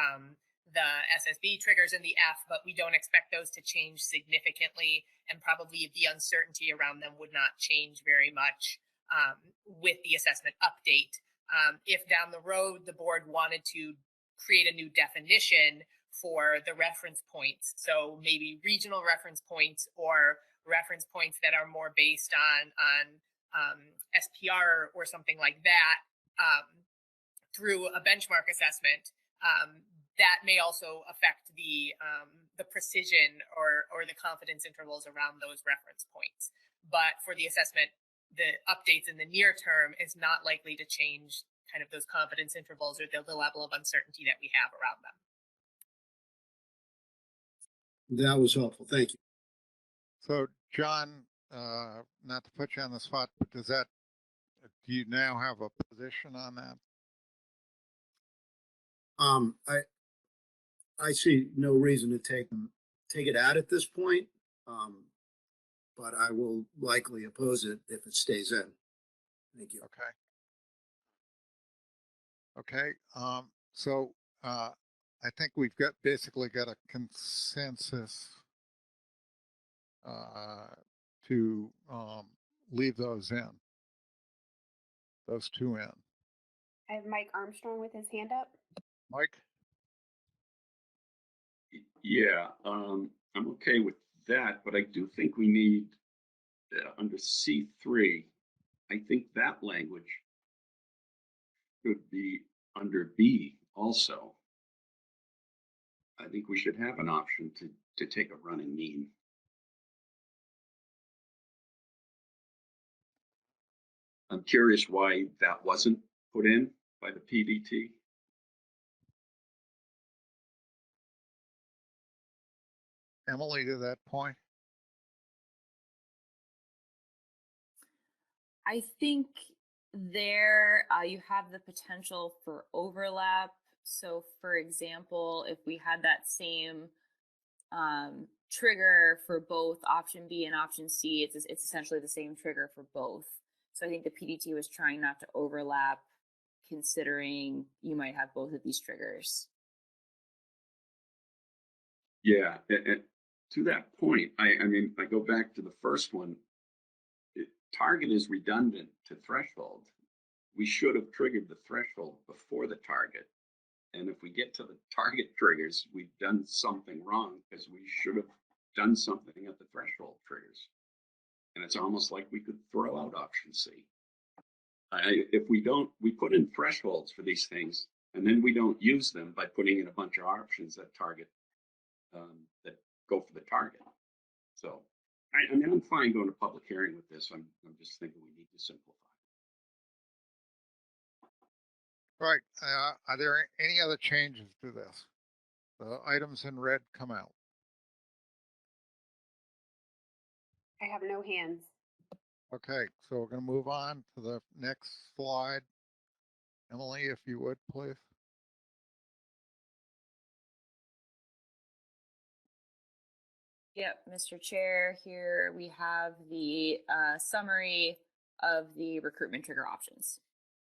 the SSB triggers and the F, but we don't expect those to change significantly, and probably the uncertainty around them would not change very much with the assessment update. If down the road the board wanted to create a new definition for the reference points. So maybe regional reference points or reference points that are more based on SPR or something like that through a benchmark assessment. That may also affect the precision or the confidence intervals around those reference points. But for the assessment, the updates in the near term is not likely to change kind of those confidence intervals or the level of uncertainty that we have around them. That was helpful. Thank you. So, John, not to put you on the spot, but do you now have a position on that? I see no reason to take it out at this point, but I will likely oppose it if it stays in. Thank you. Okay. So I think we've basically got a consensus to leave those in, those two in. I have Mike Armstrong with his hand up. Mike? Yeah, I'm okay with that, but I do think we need, under C3, I think that language should be under B also. I think we should have an option to take a running mean. I'm curious why that wasn't put in by the PBT. Emily, to that point? I think there you have the potential for overlap. So for example, if we had that same trigger for both option B and option C, it's essentially the same trigger for both. So I think the PDT was trying not to overlap, considering you might have both of these triggers. Yeah, and to that point, I mean, I go back to the first one. Target is redundant to threshold. We should have triggered the threshold before the target. And if we get to the target triggers, we've done something wrong because we should have done something at the threshold triggers. And it's almost like we could throw out option C. If we don't, we put in thresholds for these things, and then we don't use them by putting in a bunch of options that target, that go for the target. So, I mean, I'm fine going to public hearing with this. I'm just thinking we need to simplify. Right. Are there any other changes to this? The items in red come out. I have no hands. Okay, so we're going to move on to the next slide. Emily, if you would, please. Yep, Mr. Chair, here we have the summary of the recruitment trigger options.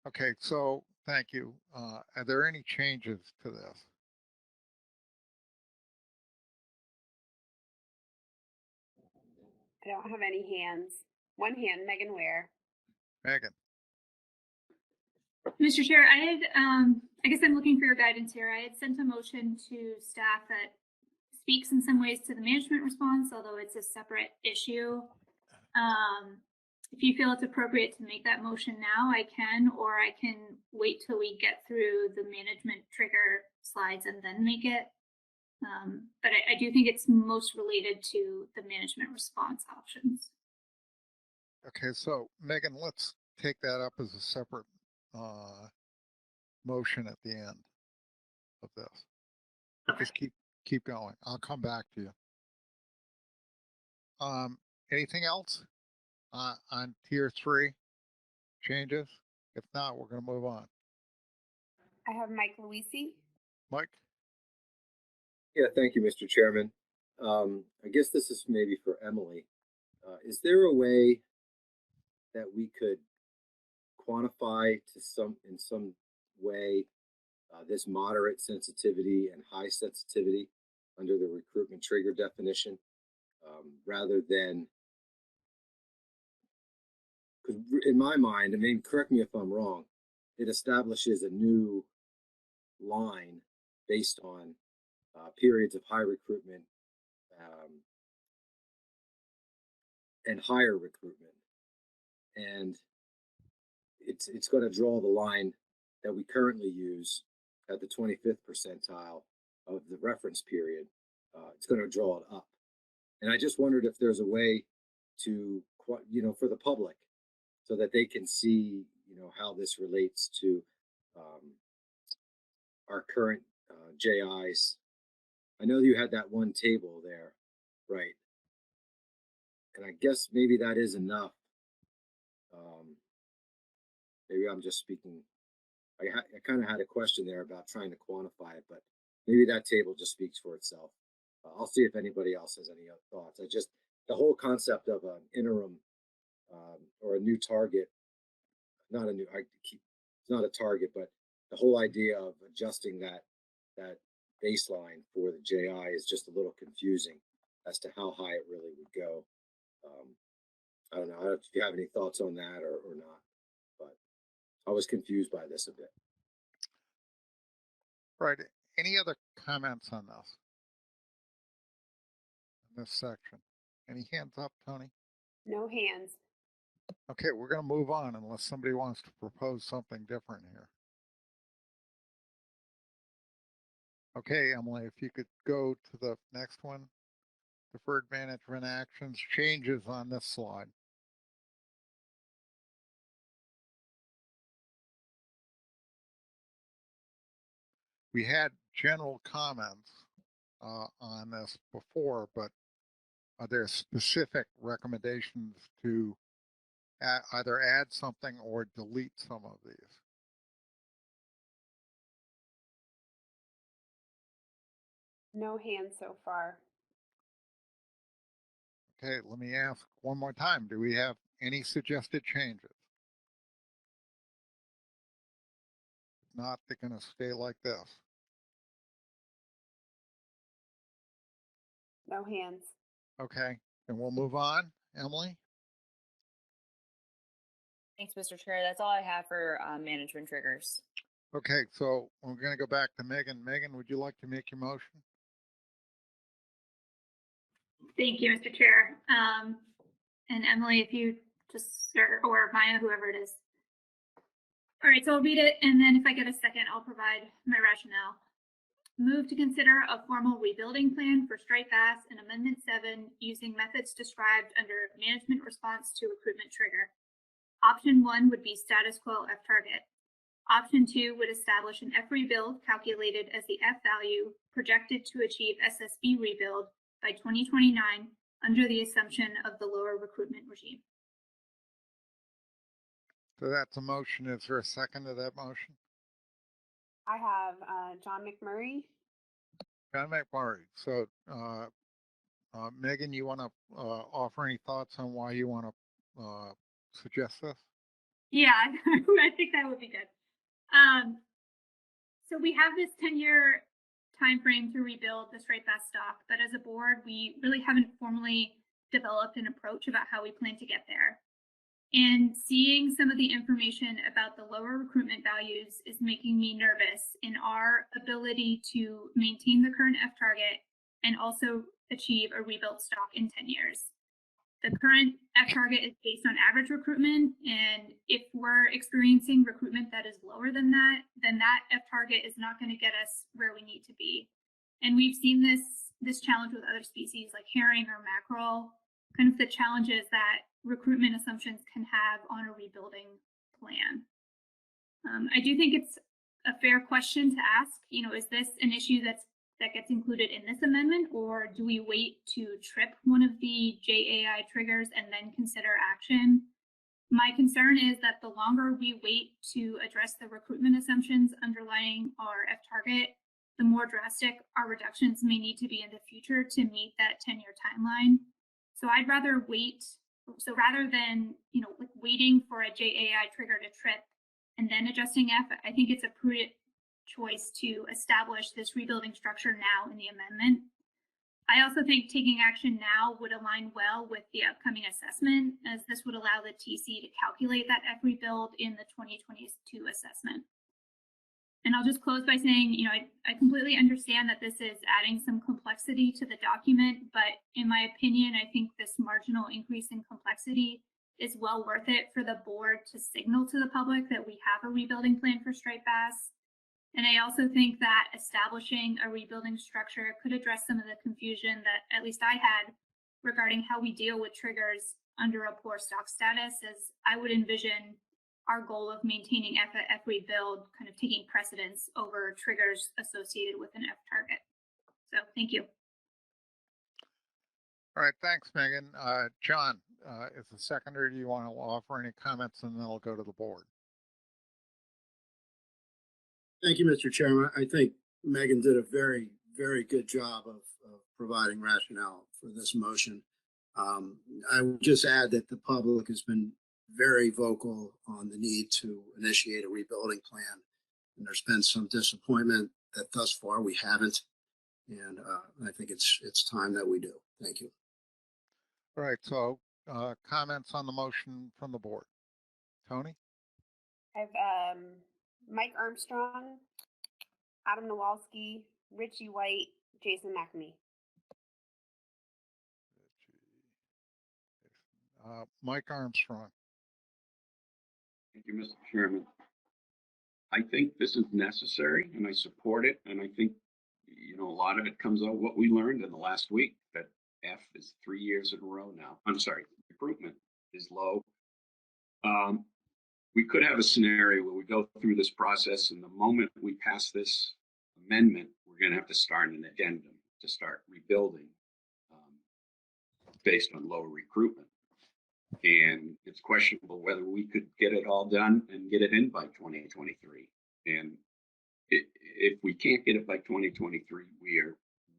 Okay, so thank you. Are there any changes to this? I don't have any hands. One hand, Megan Ware. Megan. Mr. Chair, I guess I'm looking for your guidance here. I had sent a motion to staff that speaks in some ways to the management response, although it's a separate issue. If you feel it's appropriate to make that motion now, I can, or I can wait till we get through the management trigger slides and then make it. But I do think it's most related to the management response options. Okay, so Megan, let's take that up as a separate motion at the end of this. Okay. Just keep going. I'll come back to you. Anything else on tier 3 changes? If not, we're going to move on. I have Mike Luisi. Mike? Yeah, thank you, Mr. Chairman. I guess this is maybe for Emily. Is there a way that we could quantify in some way this moderate sensitivity and high sensitivity under the recruitment trigger definition, rather than, because in my mind, I mean, correct me if I'm wrong, it establishes a new line based on periods of high recruitment and higher recruitment. And it's going to draw the line that we currently use at the 25th percentile of the reference period. It's going to draw it up. And I just wondered if there's a way to, for the public, so that they can see, how this relates to our current JIs. I know you had that one table there, right? And I guess maybe that is enough. Maybe I'm just speaking. I kind of had a question there about trying to quantify it, but maybe that table just speaks for itself. I'll see if anybody else has any other thoughts. The whole concept of an interim or a new target, it's not a target, but the whole idea of adjusting that baseline for the JI is just a little confusing as to how high it really would go. I don't know if you have any thoughts on that or not, but I was confused by this a bit. Right. Any other comments on this? In this section? Any hands up, Tony? No hands. Okay, we're going to move on unless somebody wants to propose something different here. Okay, Emily, if you could go to the next one. Deferred management actions, changes on this slide. We had general comments on this before, but are there specific recommendations to either add something or delete some of these? No hands so far. Okay, let me ask one more time. Do we have any suggested changes? If not, they're going to stay like this. No hands. Okay, and we'll move on. Emily? Thanks, Mr. Chair. That's all I have for management triggers. Okay, so we're going to go back to Megan. Megan, would you like to make your motion? Thank you, Mr. Chair. And Emily, if you just, or Maya, whoever it is. All right, so I'll read it, and then if I get a second, I'll provide my rationale. Move to consider a formal rebuilding plan for striped bass in Amendment 7 using methods described under Management Response to Recruitment Trigger. Option 1 would be status quo F target. Option 2 would establish an F rebuild calculated as the F value projected to achieve SSB rebuild by 2029 under the assumption of the lower recruitment regime. So that's a motion. Is there a second to that motion? I have John McMurray. John McMurray. So Megan, you want to offer any thoughts on why you want to suggest this? Yeah, I think that would be good. So we have this 10-year time frame to rebuild the striped bass stock, but as a board, we really haven't formally developed an approach about how we plan to get there. And seeing some of the information about the lower recruitment values is making me nervous in our ability to maintain the current F target and also achieve a rebuilt stock in 10 years. The current F target is based on average recruitment, and if we're experiencing recruitment that is lower than that, then that F target is not going to get us where we need to be. And we've seen this challenge with other species like herring or mackerel, kind of the challenges that recruitment assumptions can have on a rebuilding plan. I do think it's a fair question to ask, is this an issue that gets included in this amendment, or do we wait to trip one of the JAI triggers and then consider action? My concern is that the longer we wait to address the recruitment assumptions underlying our F target, the more drastic our reductions may need to be in the future to meet that 10-year timeline. So I'd rather wait. So rather than, waiting for a JAI trigger to trip and then adjusting F, I think it's a prudent choice to establish this rebuilding structure now in the amendment. I also think taking action now would align well with the upcoming assessment, as this would allow the TC to calculate that F rebuild in the 2022 assessment. And I'll just close by saying, I completely understand that this is adding some complexity to the document, but in my opinion, I think this marginal increase in complexity is well worth it for the board to signal to the public that we have a rebuilding plan for striped bass. And I also think that establishing a rebuilding structure could address some of the confusion that at least I had regarding how we deal with triggers under a poor stock status, as I would envision our goal of maintaining F rebuild kind of taking precedence over triggers associated with an F target. So thank you. All right, thanks, Megan. John, as the seconder, do you want to offer any comments, and then I'll go to the board? Thank you, Mr. Chairman. I think Megan did a very, very good job of providing rationale for this motion. I would just add that the public has been very vocal on the need to initiate a rebuilding plan. And there's been some disappointment that thus far we haven't. And I think it's time that we do. Thank you. All right, so comments on the motion from the board. Tony? I have Mike Armstrong, Adam Nowalski, Richie White, Jason McNamee. Mike Armstrong. Thank you, Mr. Chairman. I think this is necessary and I support it. And I think, a lot of it comes out what we learned in the last week, that F is 3 years in a row now. I'm sorry, recruitment is low. We could have a scenario where we go through this process, and the moment we pass this amendment, we're going to have to start an addendum to start rebuilding based on lower recruitment. And it's questionable whether we could get it all done and get it in by 2023. And if we can't get it by 2023, we are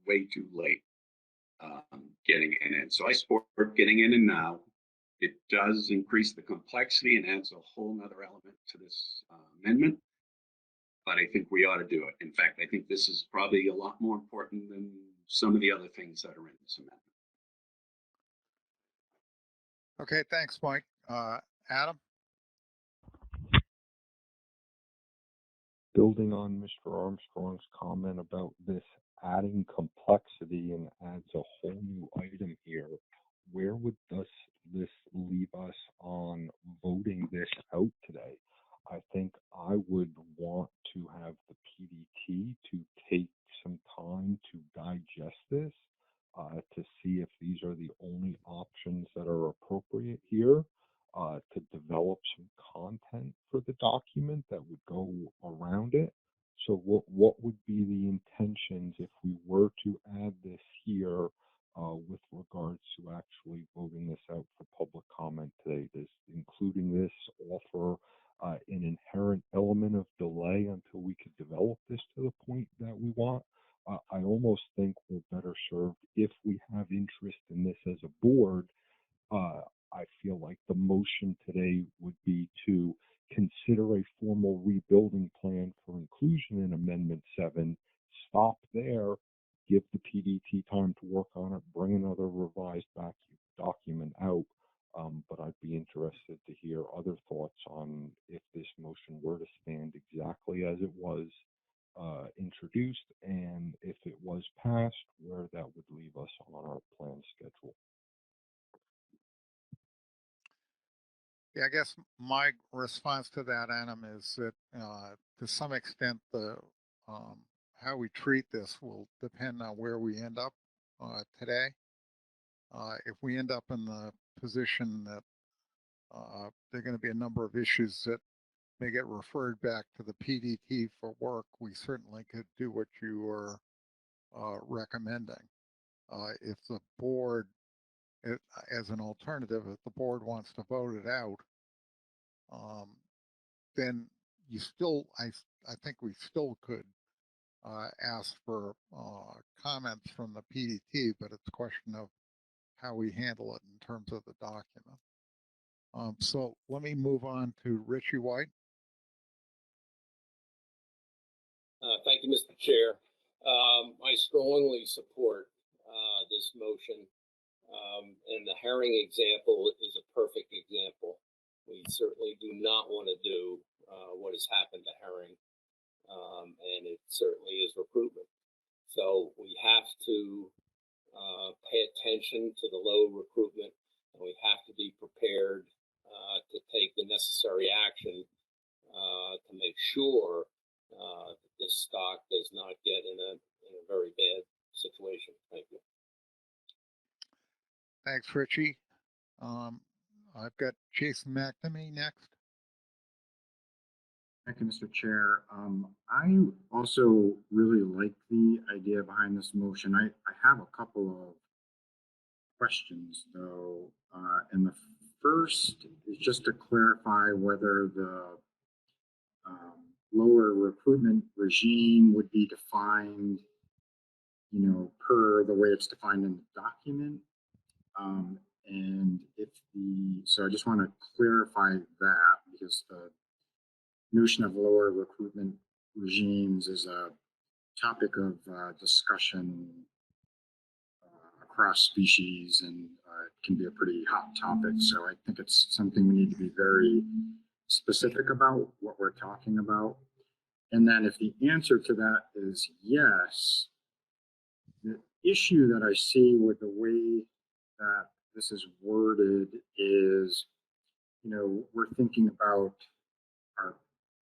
way too late getting it in. So I support getting it in now. It does increase the complexity and adds a whole nother element to this amendment. But I think we ought to do it. In fact, I think this is probably a lot more important than some of the other things that are in this amendment. Okay, thanks, Mike. Adam? Building on Mr. Armstrong's comment about this adding complexity and adds a whole new item here, where would this leave us on voting this out today? I think I would want to have the PDT to take some time to digest this, to see if these are the only options that are appropriate here, to develop some content for the document that would go around it. So what would be the intentions if we were to add this here with regards to actually voting this out for public comment today? Does including this offer an inherent element of delay until we could develop this to the point that we want? I almost think we're better served if we have interest in this as a board. I feel like the motion today would be to consider a formal rebuilding plan for inclusion in Amendment 7, stop there, give the PDT time to work on it, bring another revised document out. But I'd be interested to hear other thoughts on if this motion were to stand exactly as it was introduced, and if it was passed, where that would leave us on our plan schedule. Yeah, I guess my response to that, Adam, is that to some extent the how we treat this will depend on where we end up today. If we end up in the position that there are going to be a number of issues that may get referred back to the PDT for work, we certainly could do what you are recommending. If the board, as an alternative, if the board wants to vote it out, then you still, I think we still could ask for comments from the PDT, but it's a question of how we handle it in terms of the document. So let me move on to Richie White. Thank you, Mr. Chair. I strongly support this motion, and the herring example is a perfect example. We certainly do not want to do what has happened to herring. and it certainly is recruitment. So we have to pay attention to the low recruitment, and we have to be prepared to take the necessary action to make sure that this stock does not get in a very bad situation. Thank you. Thanks, Richie. I've got Jason McNamee next. Thank you, Mr. Chair. I also really like the idea behind this motion. I have a couple of questions, though. And the first is just to clarify whether the lower recruitment regime would be defined, per the way it's defined in the document. And so I just want to clarify that, because the notion of lower recruitment regimes is a topic of discussion across species, and it can be a pretty hot topic. So I think it's something we need to be very specific about what we're talking about. And then if the answer to that is yes, the issue that I see with the way that this is worded is, we're thinking about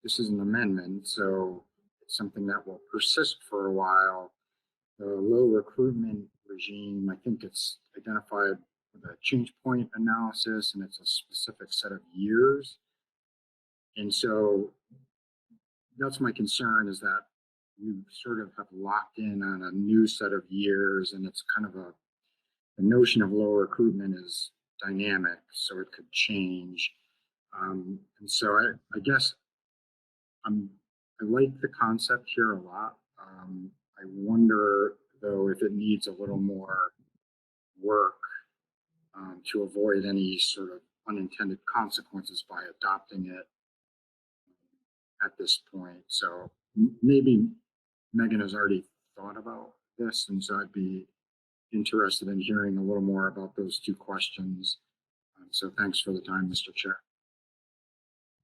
this is an amendment, so it's something that will persist for a while. The low recruitment regime, I think it's identified with a change point analysis, and it's a specific set of years. And so that's my concern, is that you sort of have locked in on a new set of years, and it's kind of the notion of low recruitment is dynamic, so it could change. And so I guess I like the concept here a lot. I wonder, though, if it needs a little more work to avoid any sort of unintended consequences by adopting it at this point. So maybe Megan has already thought about this, and so I'd be interested in hearing a little more about those two questions. So thanks for the time, Mr. Chair.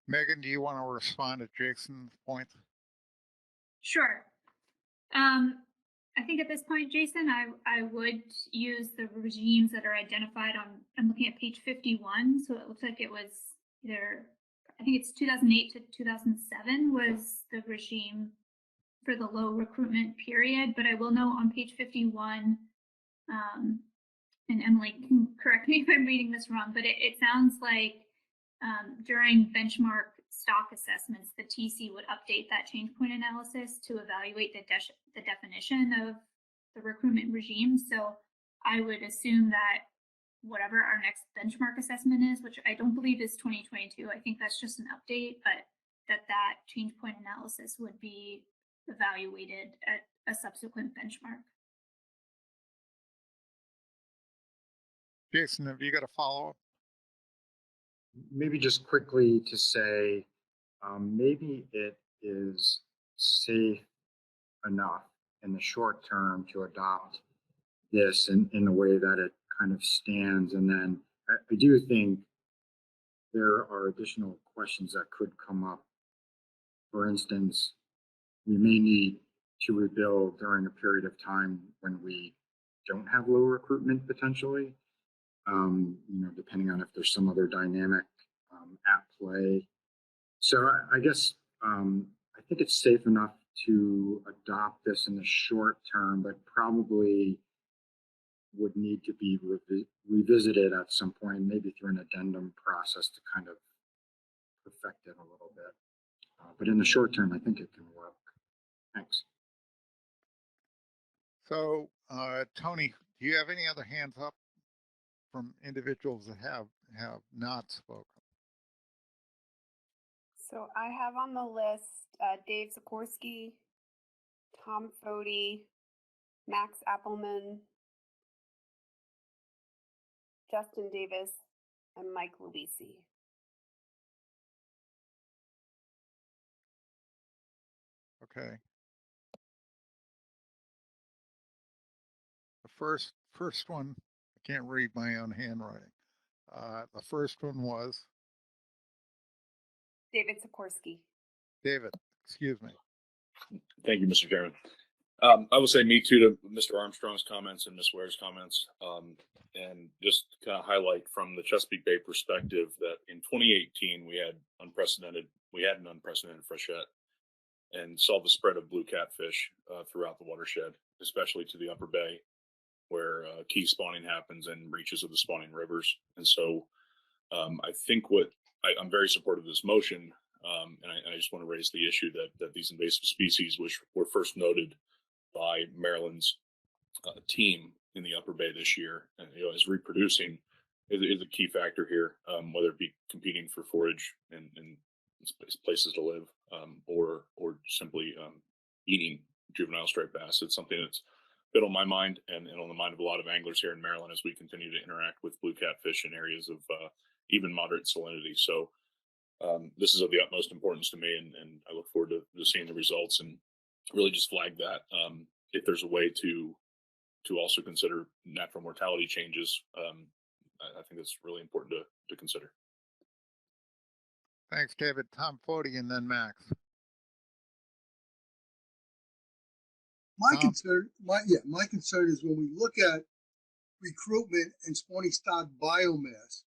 Megan, do you want to respond to Jason's point? Sure. I think at this point, Jason, I would use the regimes that are identified I'm looking at page 51. So it looks like it was either, I think it's 2008 to 2007 was the regime for the low recruitment period. But I will note on page 51, and Emily can correct me if I'm reading this wrong, but it sounds like during benchmark stock assessments, the TC would update that change point analysis to evaluate the definition of the recruitment regime. So I would assume that whatever our next benchmark assessment is, which I don't believe is 2022, I think that's just an update, but that change point analysis would be evaluated at a subsequent benchmark. Jason, have you got a follow-up? Maybe just quickly to say, maybe it is safe enough in the short term to adopt this in the way that it kind of stands. And then I do think there are additional questions that could come up. For instance, we may need to rebuild during a period of time when we don't have low recruitment potentially, depending on if there's some other dynamic at play. So I guess I think it's safe enough to adopt this in the short term, but probably would need to be revisited at some point, maybe through an addendum process to kind of perfect it a little bit. But in the short term, I think it can work. Thanks. So, Tony, do you have any other hands up from individuals that have not spoken? So I have on the list Dave Sikorsky, Tom Fody, Max Appelman, Justin Davis, and Mike Luisi. Okay. The first one, I can't read my own handwriting. The first one was David Sikorsky. David, excuse me. Thank you, Mr. Chairman. I will say me too to Mr. Armstrong's comments and Ms. Ware's comments, and just kind of highlight from the Chesapeake Bay perspective that in 2018 we had an unprecedented freshet and saw the spread of blue catfish throughout the watershed, especially to the upper bay where key spawning happens and reaches of the spawning rivers. And so I think I'm very supportive of this motion, and I just want to raise the issue that these invasive species, which were first noted by Maryland's team in the Upper Bay this year, and is reproducing, is a key factor here, whether it be competing for forage and places to live, or simply eating juvenile striped bass. It's something that's been on my mind and on the mind of a lot of anglers here in Maryland as we continue to interact with blue catfish in areas of even moderate salinity. So this is of the utmost importance to me, and I look forward to seeing the results and really just flag that if there's a way to also consider natural mortality changes, I think that's really important to consider. Thanks, David. Tom Foti and then Max. My concern is when we look at recruitment and spawning stock biomass,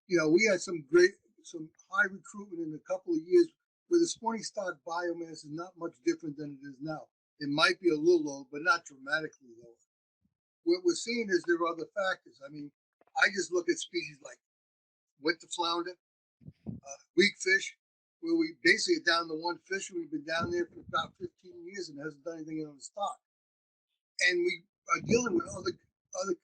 we had some high recruitment in a couple of years where the spawning stock biomass is not much different than it is now. It might be a little low, but not dramatically lower. What we're seeing is there are other factors. I mean, I just look at species like winter flounder, weak fish, where we basically are down to one fish, and we've been down there for about 15 years and hasn't done anything on the stock. And we are dealing with other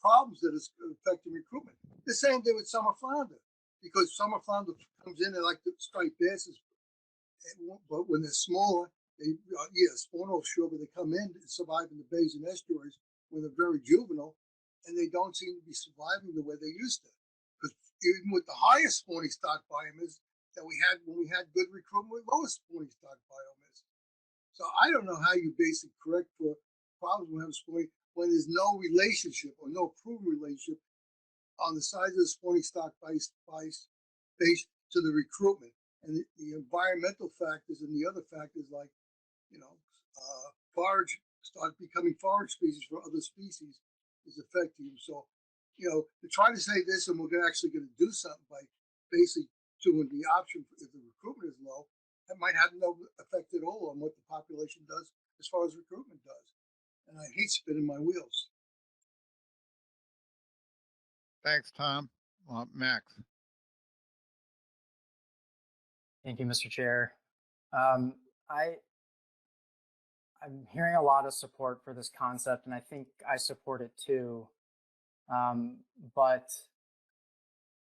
problems that is affecting recruitment. The same thing with summer flounder, because summer flounder comes in and like the striped basses, but when they're smaller, they spawn offshore, but they come in and survive in the bays and estuaries when they're very juvenile, and they don't seem to be surviving the way they used to. Because even with the highest spawning stock biomass that we had when we had good recruitment, with lowest spawning stock biomass. So I don't know how you basically correct for problems we have spawning when there's no relationship or no proven relationship on the size of the spawning stock base to the recruitment, and the environmental factors and the other factors like forage start becoming forage species for other species is affecting them. So, to try to say this and we're actually going to do something by basically doing the option if the recruitment is low, that might have no effect at all on what the population does as far as recruitment does. And I hate spinning my wheels. Thanks, Tom. Max. Thank you, Mr. Chair. I'm hearing a lot of support for this concept, and I think I support it too. But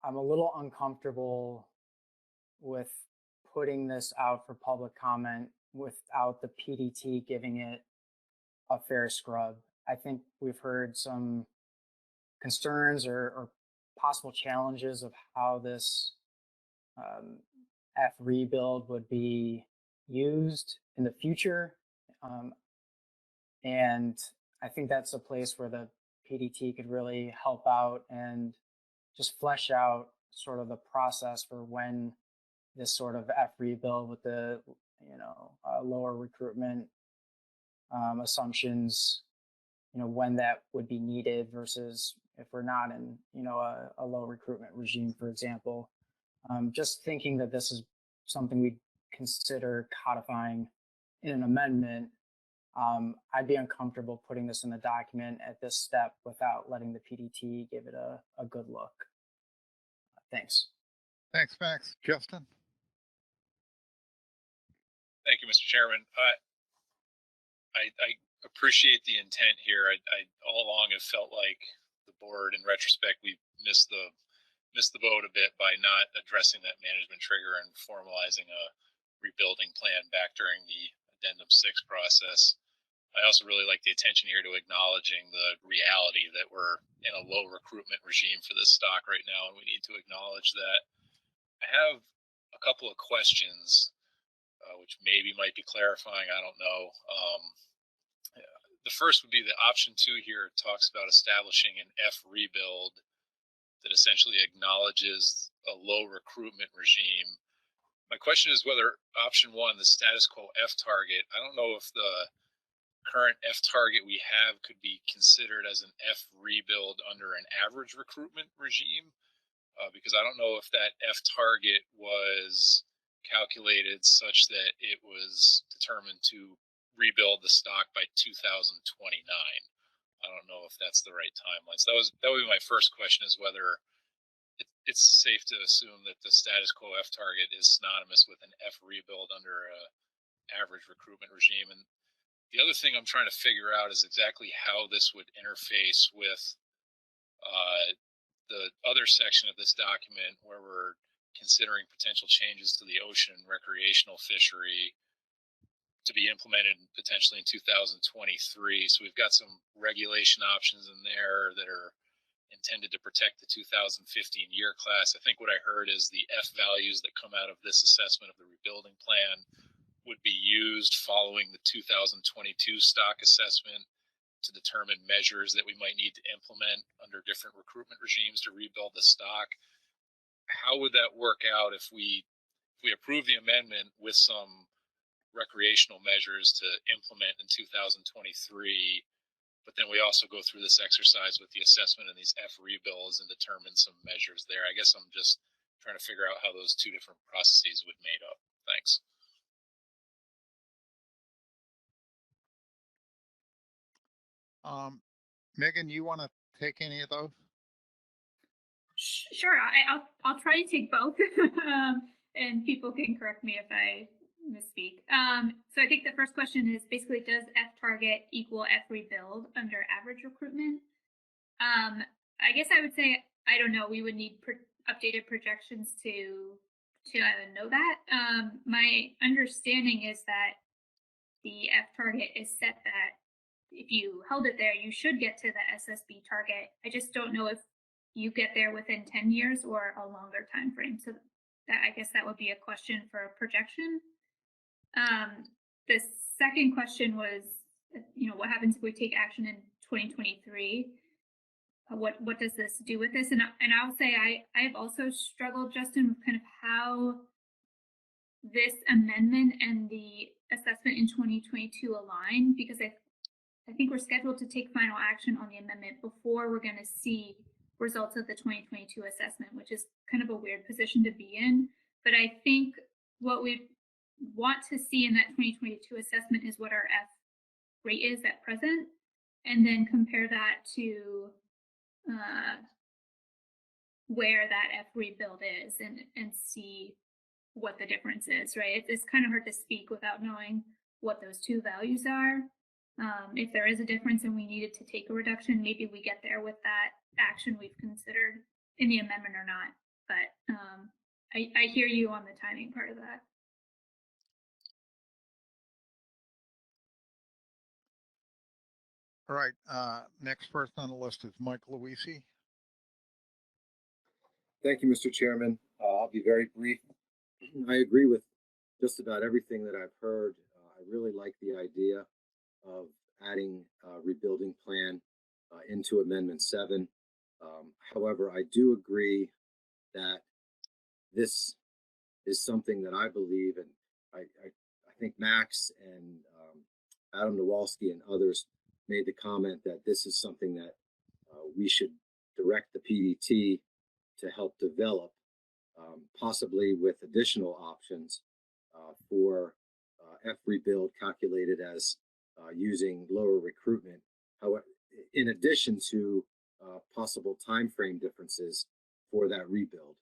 I'm a little uncomfortable with putting this out for public comment without the PDT giving it a fair scrub. I think we've heard some concerns or possible challenges of how this F rebuild would be used in the future. And I think that's a place where the PDT could really help out and just flesh out sort of the process for when this sort of F rebuild with the lower recruitment assumptions, when that would be needed versus if we're not in a low recruitment regime, for example. Just thinking that this is something we'd consider codifying in an amendment, I'd be uncomfortable putting this in the document at this step without letting the PDT give it a good look. Thanks. Thanks, Max. Justin? Thank you, Mr. Chairman. I appreciate the intent here. I all along have felt like the board, in retrospect, we missed the boat a bit by not addressing that management trigger and formalizing a rebuilding plan back during the Addendum 6 process. I also really like the attention here to acknowledging the reality that we're in a low recruitment regime for this stock right now, and we need to acknowledge that. I have a couple of questions, which maybe might be clarifying. I don't know. The first would be the option 2 here talks about establishing an F rebuild that essentially acknowledges a low recruitment regime. My question is whether option one, the status quo F target, I don't know if the current F target we have could be considered as an F rebuild under an average recruitment regime, because I don't know if that F target was calculated such that it was determined to rebuild the stock by 2029. I don't know if that's the right timeline. So that would be my first question, is whether it's safe to assume that the status quo F target is synonymous with an F rebuild under a average recruitment regime. And the other thing I'm trying to figure out is exactly how this would interface with the other section of this document where we're considering potential changes to the ocean recreational fishery to be implemented potentially in 2023. So we've got some regulation options in there that are intended to protect the 2015 year class. I think what I heard is the F values that come out of this assessment of the rebuilding plan would be used following the 2022 stock assessment to determine measures that we might need to implement under different recruitment regimes to rebuild the stock. How would that work out if we approve the amendment with some recreational measures to implement in 2023, but then we also go through this exercise with the assessment of these F rebuilds and determine some measures there? I guess I'm just trying to figure out how those two different processes would made up. Thanks. Megan, you want to take any of those? Sure, I'll try to take both, and people can correct me if I misspeak. So I think the first question is basically, does F target equal F rebuild under average recruitment? I guess I would say, I don't know, we would need updated projections to know that. My understanding is that the F target is set that if you held it there, you should get to the SSB target. I just don't know if you get there within 10 years or a longer time frame. So that, I guess that would be a question for a projection. The second question was, what happens if we take action in 2023? What does this do with this? And I'll say I've also struggled, Justin, with kind of how this amendment and the assessment in 2022 align, because I think we're scheduled to take final action on the amendment before we're going to see results of the 2022 assessment, which is kind of a weird position to be in. But I think what we want to see in that 2022 assessment is what our F rate is at present, and then compare that to where that F rebuild is, and see what the difference is, right? It's kind of hard to speak without knowing what those two values are. If there is a difference and we needed to take a reduction, maybe we get there with that action we've considered in the amendment or not. But I hear you on the timing part of that. All right, next person on the list is Mike Luisi. Thank you, Mr. Chairman. I'll be very brief. I agree with just about everything that I've heard. I really like the idea of adding a rebuilding plan into Amendment 7. However, I do agree that this is something that I believe, and I think Max and Adam Nowalski and others made the comment that this is something that we should direct the PDT to help develop, possibly with additional options for F rebuild calculated as using lower recruitment. However, in addition to possible time frame differences for that rebuild.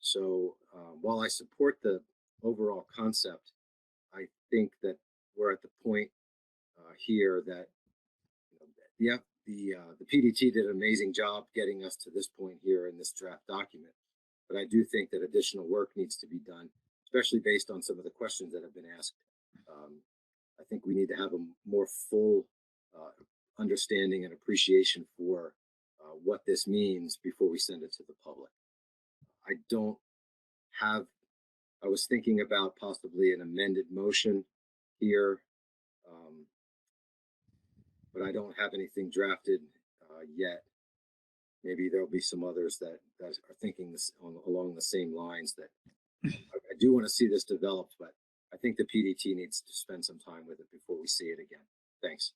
So while I support the overall concept, I think that we're at the point here that the PDT did an amazing job getting us to this point here in this draft document. But I do think that additional work needs to be done, especially based on some of the questions that have been asked. I think we need to have a more full understanding and appreciation for what this means before we send it to the public. I was thinking about possibly an amended motion here, but I don't have anything drafted yet. Maybe there'll be some others that are thinking this along the same lines. That I do want to see this developed, but I think the PDT needs to spend some time with it before we see it again. Thanks.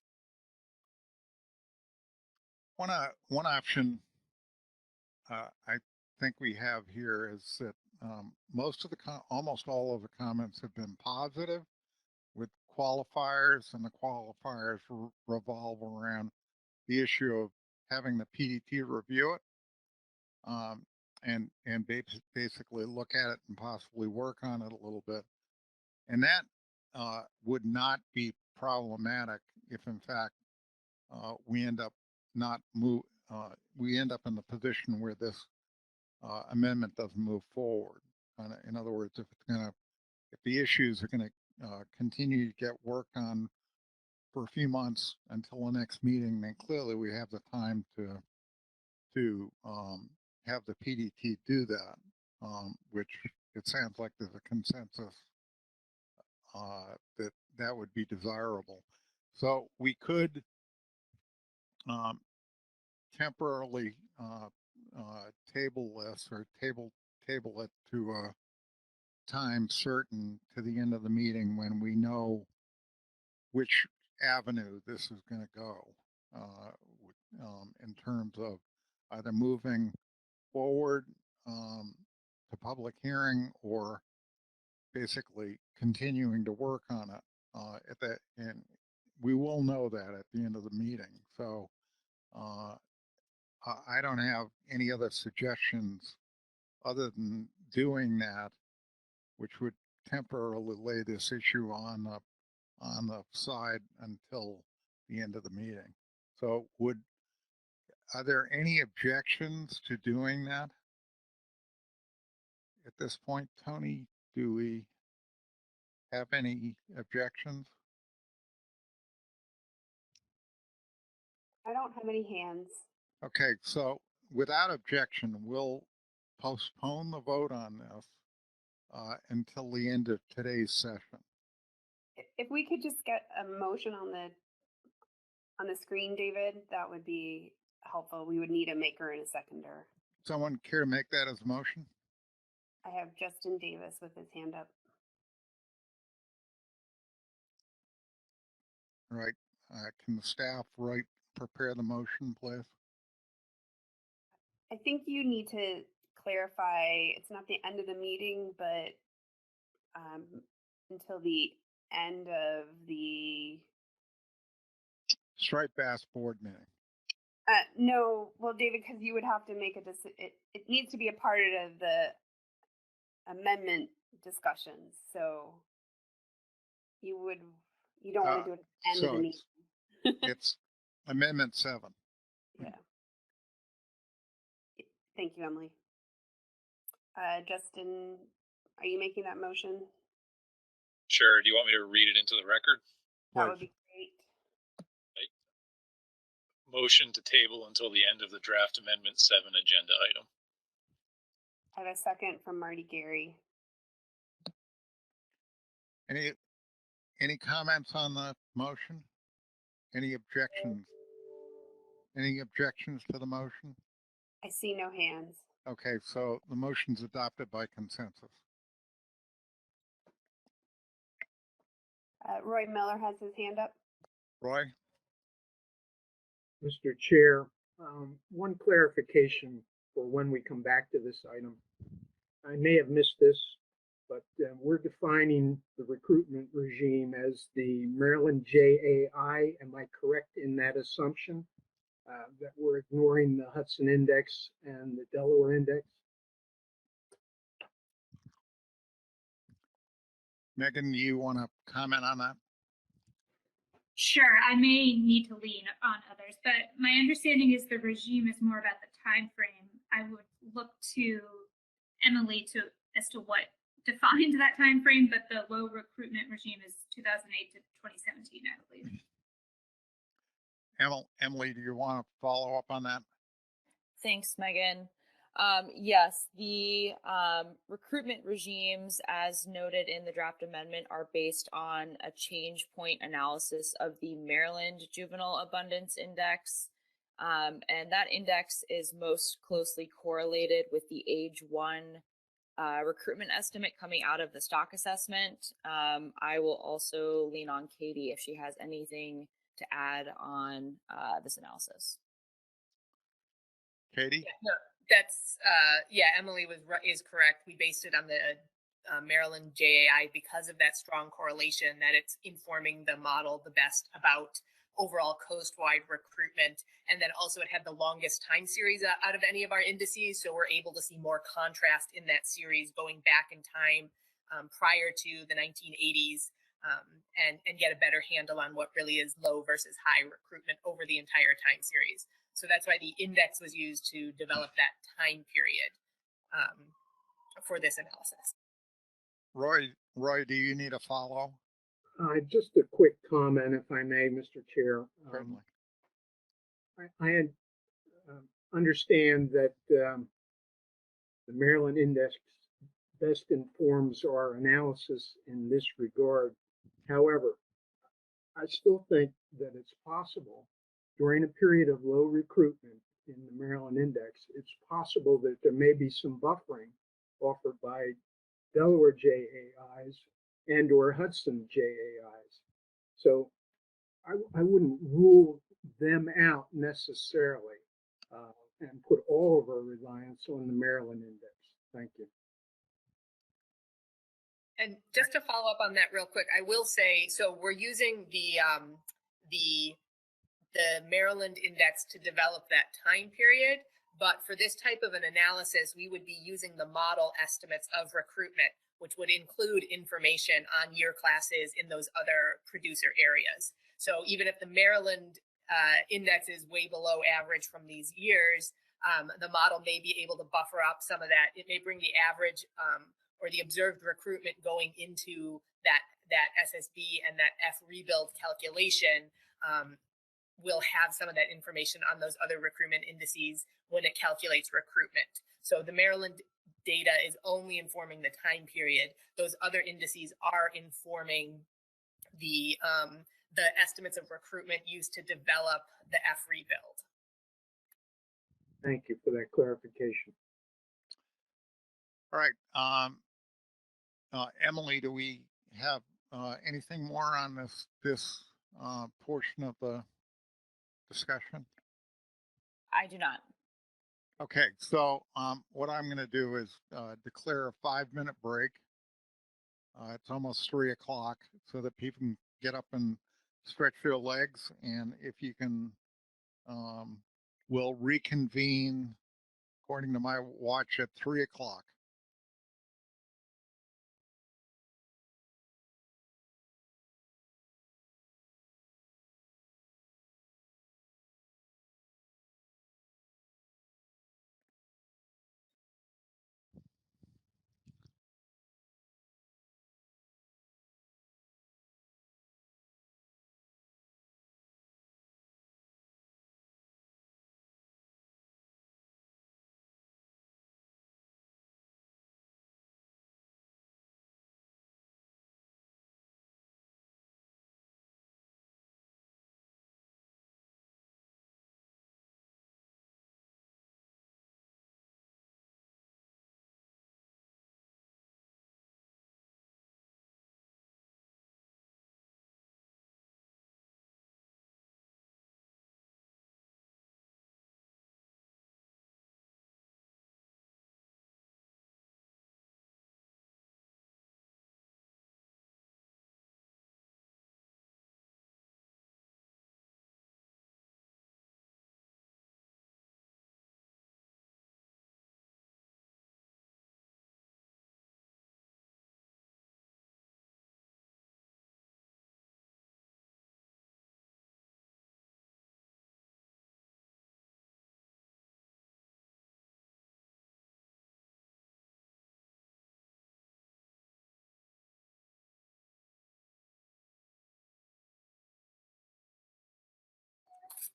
One option I think we have here is that almost all of the comments have been positive with qualifiers, and the qualifiers revolve around the issue of having the PDT review it and basically look at it and possibly work on it a little bit. And that would not be problematic if, in fact, we end up we end up in the position where this amendment doesn't move forward. In other words, if the issues are going to continue to get worked on for a few months until the next meeting, then clearly we have the time to have the PDT do that, which it sounds like there's a consensus that would be desirable. So we could temporarily table this or table it to a time certain to the end of the meeting when we know which avenue this is going to go in terms of either moving forward to public hearing or basically continuing to work on it and we will know that at the end of the meeting. So I don't have any other suggestions other than doing that, which would temporarily lay this issue on the side until the end of the meeting. So are there any objections to doing that at this point? Tony, do we have any objections? I don't have any hands. Okay, so without objection, we'll postpone the vote on this until the end of today's session. If we could just get a motion on the screen, David, that would be helpful. We would need a maker and a seconder. Someone care to make that as a motion? I have Justin Davis with his hand up. All right. Can the staff prepare the motion, please? I think you need to clarify, it's not the end of the meeting, but until the end of the Striped Bass Board meeting. no, well, David, because you would have to make a decision. It needs to be a part of the amendment discussions. So you don't want to do it at the end of the meeting. It's Amendment 7. Yeah. Thank you, Emily. Justin, are you making that motion? Sure. Do you want me to read it into the record? That would be great. Motion to table until the end of the draft Amendment 7 agenda item. I have a second from Marty Gary. Any comments on the motion? Any objections? Any objections to the motion? I see no hands. Okay, so the motion's adopted by consensus. Roy Miller has his hand up. Roy? Mr. Chair, one clarification for when we come back to this item. I may have missed this, but we're defining the recruitment regime as the Maryland JAI. Am I correct in that assumption? That we're ignoring the Hudson Index and the Delaware Index? Megan, do you want to comment on that? Sure, I may need to lean on others, but my understanding is the regime is more about the time frame. I would look to Emily as to what defined that time frame, but the low recruitment regime is 2008 to 2017, I believe. Emily, do you want to follow up on that? Thanks, Megan. Yes, the recruitment regimes, as noted in the draft amendment, are based on a change point analysis of the Maryland Juvenile Abundance Index. And that index is most closely correlated with the age 1 recruitment estimate coming out of the stock assessment. I will also lean on Katie if she has anything to add on this analysis. Katie? Yeah, no, that's yeah, Emily is correct. We based it on the Maryland JAI because of that strong correlation that it's informing the model the best about overall coast-wide recruitment. And then also it had the longest time series out of any of our indices. So we're able to see more contrast in that series going back in time prior to the 1980s and get a better handle on what really is low versus high recruitment over the entire time series. So that's why the index was used to develop that time period for this analysis. Roy, do you need a follow? Just a quick comment, if I may, Mr. Chair. Certainly. I understand that the Maryland Index best informs our analysis in this regard. However, I still think that it's possible during a period of low recruitment in the Maryland Index, it's possible that there may be some buffering offered by Delaware JAIs and or Hudson JAIs. So I wouldn't rule them out necessarily and put all of our reliance on the Maryland Index. Thank you. And just to follow up on that real quick, I will say, so we're using the Maryland Index to develop that time period. But for this type of an analysis, we would be using the model estimates of recruitment, which would include information on year classes in those other producer areas. So even if the Maryland index is way below average from these years, the model may be able to buffer up some of that. It may bring the average or the observed recruitment going into that SSB and that F rebuild calculation will have some of that information on those other recruitment indices when it calculates recruitment. So the Maryland data is only informing the time period. Those other indices are informing the estimates of recruitment used to develop the F rebuild. Thank you for that clarification. All right. Emily, do we have anything more on this portion of the discussion? I do not. Okay, so what I'm going to do is declare a 5-minute break. It's almost 3 o'clock, so that people can get up and stretch their legs. And if you can, we'll reconvene according to my watch at 3 o'clock.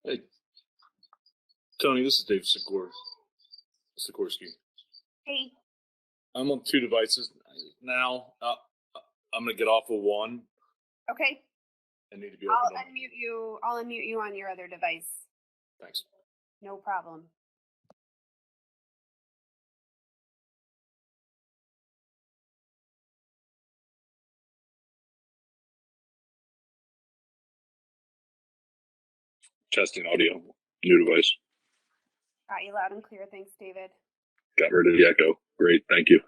Hey, Tony, this is Dave Sikorsky. Hey. I'm on 2 devices now. I'm gonna get off of one. Okay. I need to be I'll open. unmute you. I'll unmute you on your other device. Thanks. No problem. Testing audio. New device. Got you loud and clear. Thanks, David. Got rid of the echo. Great. Thank you.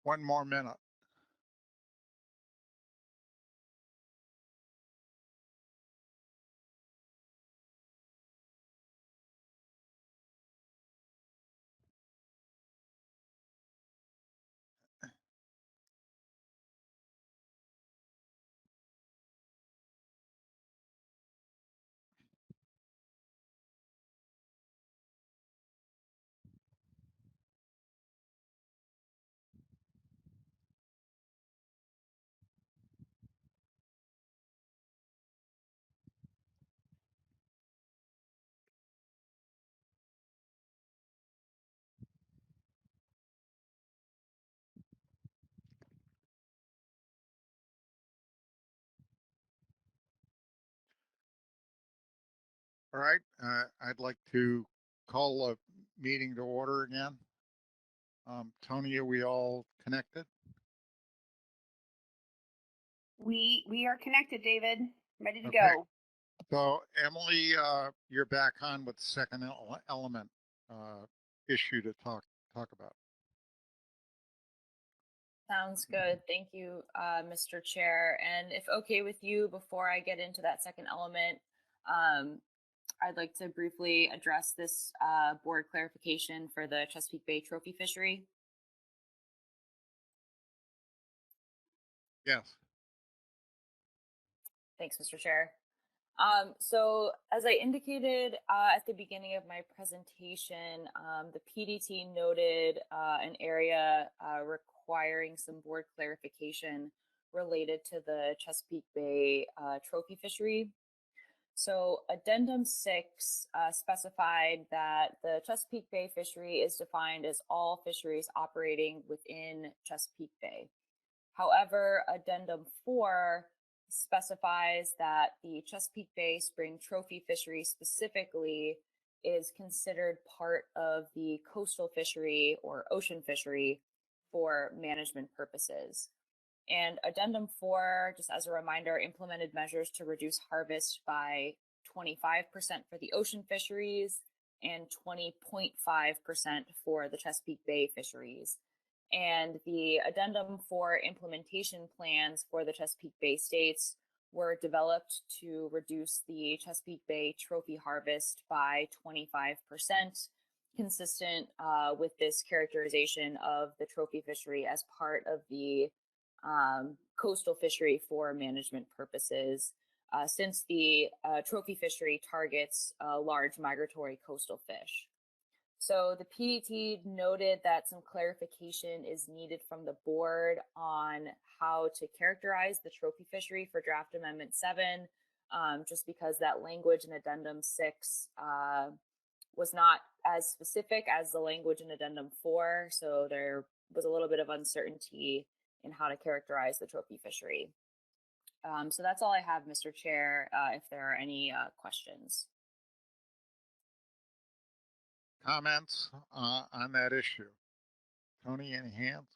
One more minute. All right, I'd like to call a meeting to order again. Tony, are we all connected? We are connected, David. Ready to Okay. go. So Emily, you're back on with the second element issue to talk about. Sounds good. Thank you, Mr. Chair. And if okay with you, before I get into that second element, I'd like to briefly address this board clarification for the Chesapeake Bay trophy fishery. Yes. Thanks, Mr. Chair. So as I indicated at the beginning of my presentation, the PDT noted an area requiring some board clarification related to the Chesapeake Bay trophy fishery. So Addendum 6 specified that the Chesapeake Bay fishery is defined as all fisheries operating within Chesapeake Bay. However, Addendum 4 specifies that the Chesapeake Bay spring trophy fishery specifically is considered part of the coastal fishery or ocean fishery for management purposes. And Addendum 4, just as a reminder, implemented measures to reduce harvest by 25% for the ocean fisheries and 20.5% for the Chesapeake Bay fisheries. And the Addendum 4 implementation plans for the Chesapeake Bay states were developed to reduce the Chesapeake Bay trophy harvest by 25%, consistent with this characterization of the trophy fishery as part of the coastal fishery for management purposes, since the trophy fishery targets large migratory coastal fish. So the PDT noted that some clarification is needed from the board on how to characterize the trophy fishery for draft amendment 7, just because that language in Addendum 6 was not as specific as the language in Addendum 4. So there was a little bit of uncertainty in how to characterize the trophy fishery. So that's all I have, Mr. Chair, if there are any questions. Comments on that issue? Tony, any hands?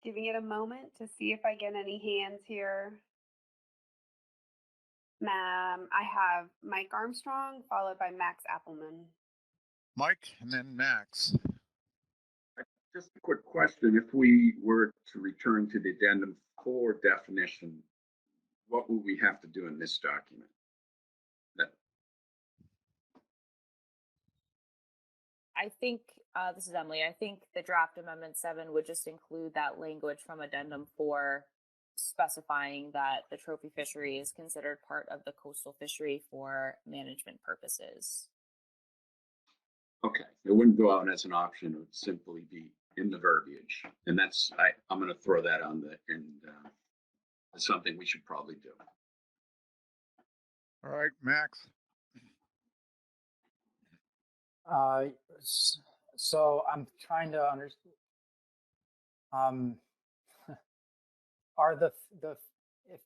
Giving it a moment to see if I get any hands here. Ma'am, I have Mike Armstrong followed by Max Appleman. Mike and then Max. Just a quick question. If we were to return to the Addendum 4 definition, what would we have to do in this document? I think This is Emily. I think the draft amendment 7 would just include that language from addendum 4 specifying that the trophy fishery is considered part of the coastal fishery for management purposes. Okay, it wouldn't go out as an option, it would simply be in the verbiage. And that's, I'm gonna throw that on it's something we should probably do. All right, Max. So I'm trying to understand. Are the if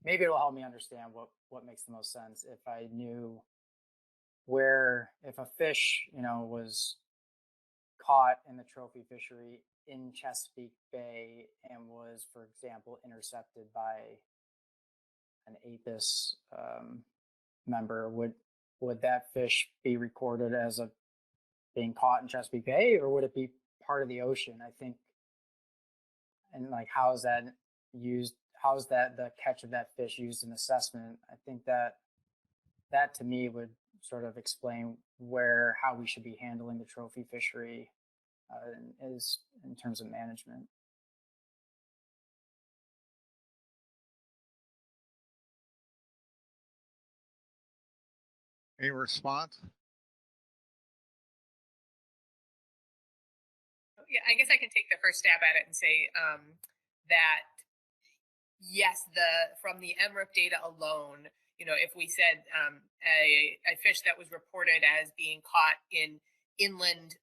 maybe it'll help me understand what makes the most sense if I knew where if a fish was caught in the trophy fishery in Chesapeake Bay and was, for example, intercepted by an APIS member, would that fish be recorded as being caught in Chesapeake Bay, or would it be part of the ocean? I think, and like, how is that used? How is that the catch of that fish used in assessment? I think that to me would sort of explain how we should be handling the trophy fishery is in terms of management. Any response? Yeah, I guess I can take the first stab at it and say that yes, from the MRIP data alone, if we said a fish that was reported as being caught in inland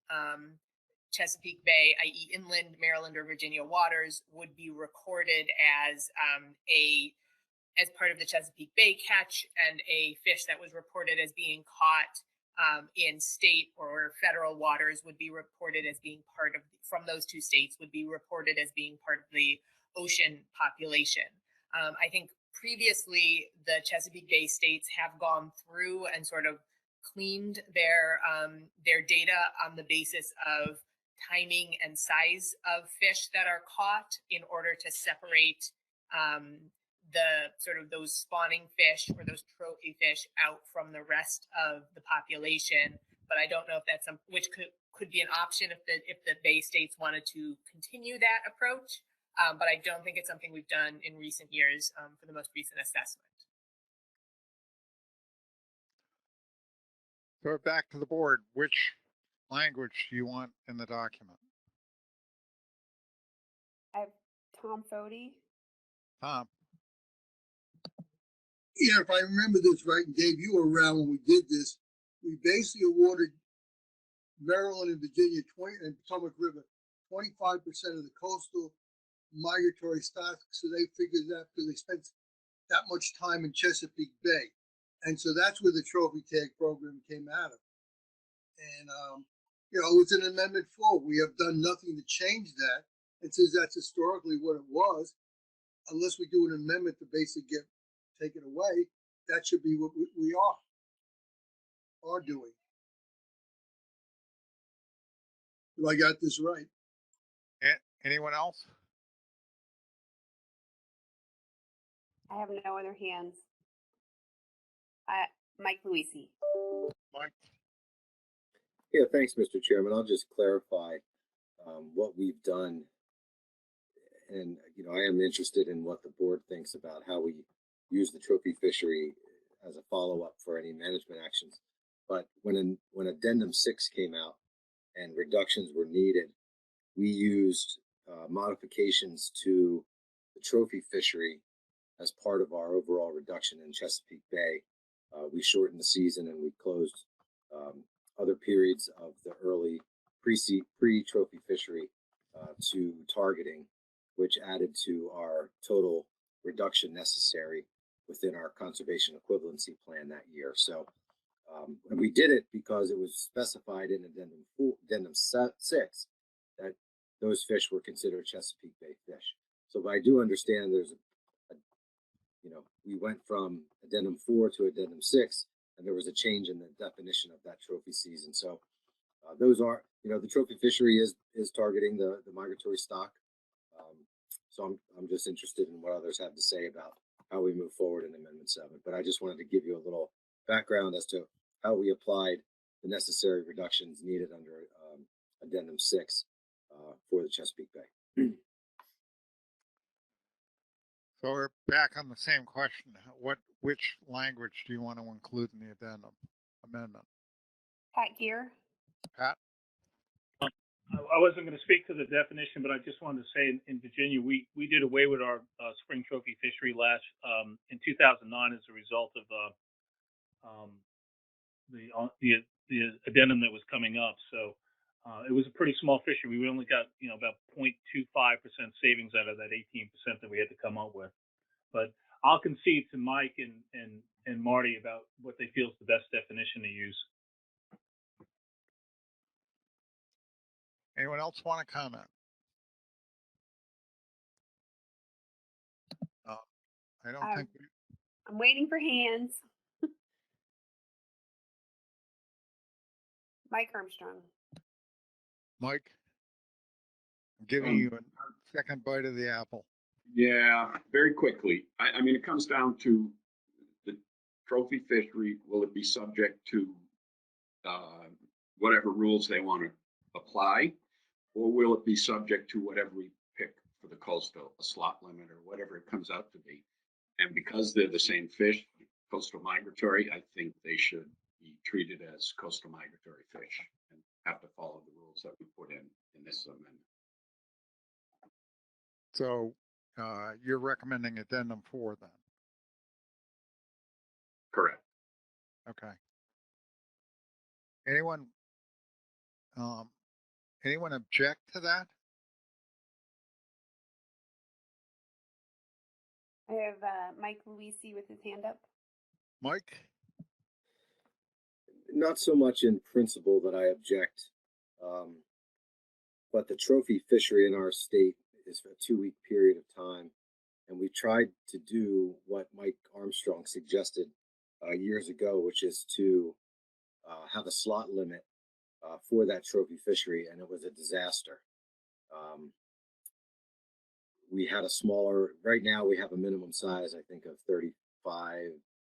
Chesapeake Bay, i.e. inland Maryland or Virginia waters, would be recorded as part of the Chesapeake Bay catch, and a fish that was reported as being caught in state or federal waters would be reported as being from those two states would be reported as being part of the ocean population. I think previously the Chesapeake Bay states have gone through and sort of cleaned their data on the basis of timing and size of fish that are caught in order to separate the sort of those spawning fish or those trophy fish out from the rest of the population. But I don't know if that's which could be an option if the Bay states wanted to continue that approach. But I don't think it's something we've done in recent years for the most recent assessment. So back to the board, which language do you want in the document? I have Tom Fody. Tom. Yeah, if I remember this right, and Dave, you were around when we did this, we basically awarded Maryland and Virginia and Potomac River 25% of the coastal migratory stock. So they figured that because they spent that much time in Chesapeake Bay. And so that's where the trophy tag program came out of. And, it was an amendment 4. We have done nothing to change that. And since that's historically what it was, unless we do an amendment to basically take it away, that should be what we are doing. Do I got this right? Anyone else? I have no other hands. Mike Luisi. Mike. Yeah, thanks, Mr. Chairman. I'll just clarify what we've done. And, I am interested in what the board thinks about how we use the trophy fishery as a follow-up for any management actions. But when Addendum 6 came out and reductions were needed, we used modifications to the trophy fishery as part of our overall reduction in Chesapeake Bay. We shortened the season and we closed other periods of the early pre-trophy fishery to targeting, which added to our total reduction necessary within our conservation equivalency plan that year. So and we did it because it was specified in Addendum 6 that those fish were considered Chesapeake Bay fish. So I do understand there's we went from Addendum 4 to Addendum 6, and there was a change in the definition of that trophy season. So those are, the trophy fishery is targeting the migratory stock. So I'm just interested in what others have to say about how we move forward in Amendment 7. But I just wanted to give you a little background as to how we applied the necessary reductions needed under Addendum 6 for the Chesapeake Bay. So we're back on the same question. Which language do you want to include in the addendum amendment? Pat Gear. Pat? I wasn't going to speak to the definition, but I just wanted to say in Virginia, we did away with our spring trophy fishery last in 2009 as a result of the addendum that was coming up. So it was a pretty small fishery. We only got about 0.25% savings out of that 18% that we had to come up with. But I'll concede to Mike and Marty about what they feel is the best definition to use. Anyone else want to comment? I don't think. I'm waiting for hands. Mike Armstrong. Mike, I'm giving you a second bite of the apple. Yeah, very quickly. I mean, it comes down to the trophy fishery. Will it be subject to whatever rules they want to apply? Or will it be subject to whatever we pick for the coastal, a slot limit or whatever it comes out to be? And because they're the same fish, coastal migratory, I think they should be treated as coastal migratory fish and have to follow the rules that we put in this amendment. So you're recommending addendum 4 then? Correct. Okay. Anyone object to that? I have Mike Luisi with his hand up. Mike? Not so much in principle that I object, but the trophy fishery in our state is for a 2-week period of time. And we tried to do what Mike Armstrong suggested years ago, which is to have a slot limit for that trophy fishery, and it was a disaster. We had a smaller, right now we have a minimum size, I think, of 35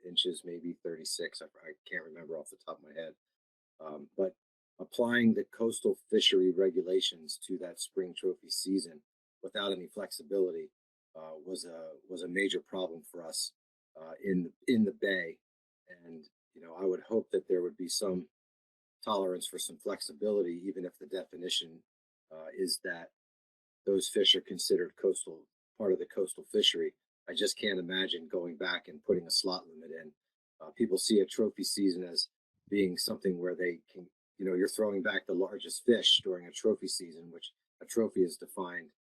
inches, maybe 36. I can't remember off the top of my head. But applying the coastal fishery regulations to that spring trophy season without any flexibility was a major problem for us in the bay. And I would hope that there would be some tolerance for some flexibility, even if the definition is that those fish are considered part of the coastal fishery. I just can't imagine going back and putting a slot limit in. People see a trophy season as being something where they can, you're throwing back the largest fish during a trophy season, which a trophy is defined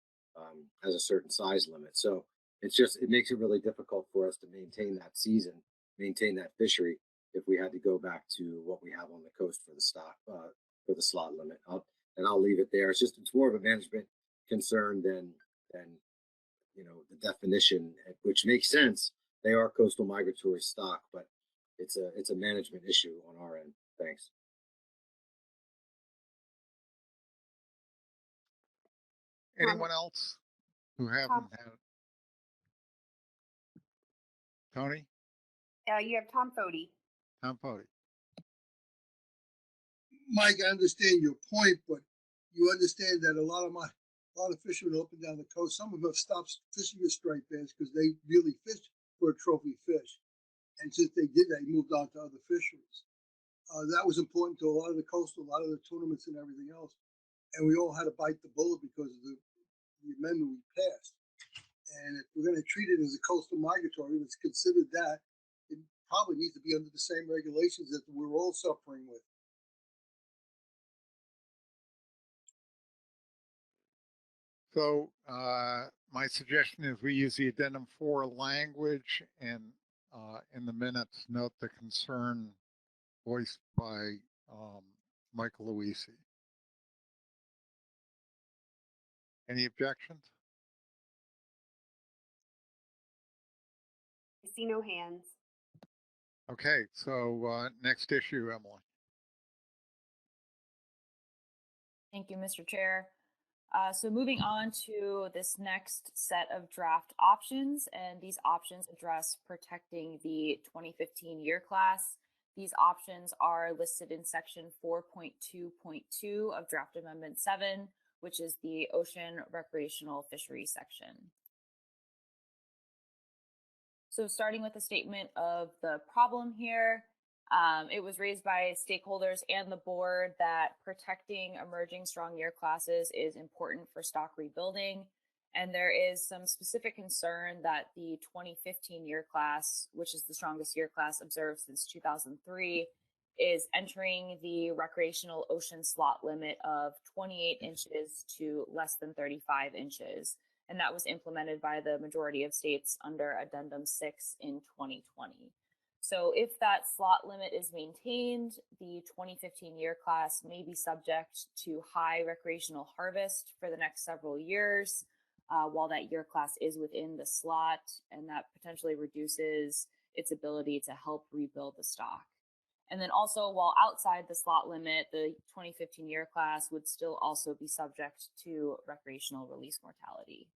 as a certain size limit. So it makes it really difficult for us to maintain that season, maintain that fishery, if we had to go back to what we have on the coast for the slot limit. I'll leave it there. It's more of a management concern than the definition, which makes sense. They are coastal migratory stock, but it's a management issue on our end. Thanks. Anyone else who haven't had it? Tony? You have Tom Fody. Tom Fody. Mike, I understand your point, but you understand that a lot of fishermen up and down the coast, some of them have stopped fishing with striped bass because they really fish for a trophy fish. And since they did that, they moved on to other fisheries. That was important to a lot of the coastal, a lot of the tournaments and everything else. And we all had to bite the bullet because of the amendment we passed. And if we're going to treat it as a coastal migratory, if it's considered that, it probably needs to be under the same regulations that we're all suffering with. So my suggestion is we use the addendum 4 language and in the minutes note the concern voiced by Michael Luisi. Any objections? I see no hands. Okay, so next issue, Emily. Thank you, Mr. Chair. So moving on to this next set of draft options, and these options address protecting the 2015 year class, These options are listed in section 4.2.2 of Draft Amendment 7, which is the Ocean Recreational Fishery section. So starting with the statement of the problem here, it was raised by stakeholders and the board that protecting emerging strong year classes is important for stock rebuilding. And there is some specific concern that the 2015 year class, which is the strongest year class observed since 2003, is entering the recreational ocean slot limit of 28 inches to less than 35 inches. And that was implemented by the majority of states under Addendum 6 in 2020. So if that slot limit is maintained, the 2015 year class may be subject to high recreational harvest for the next several years, while that year class is within the slot, and that potentially reduces its ability to help rebuild the stock. And then also, while outside the slot limit, the 2015 year class would still also be subject to recreational release mortality.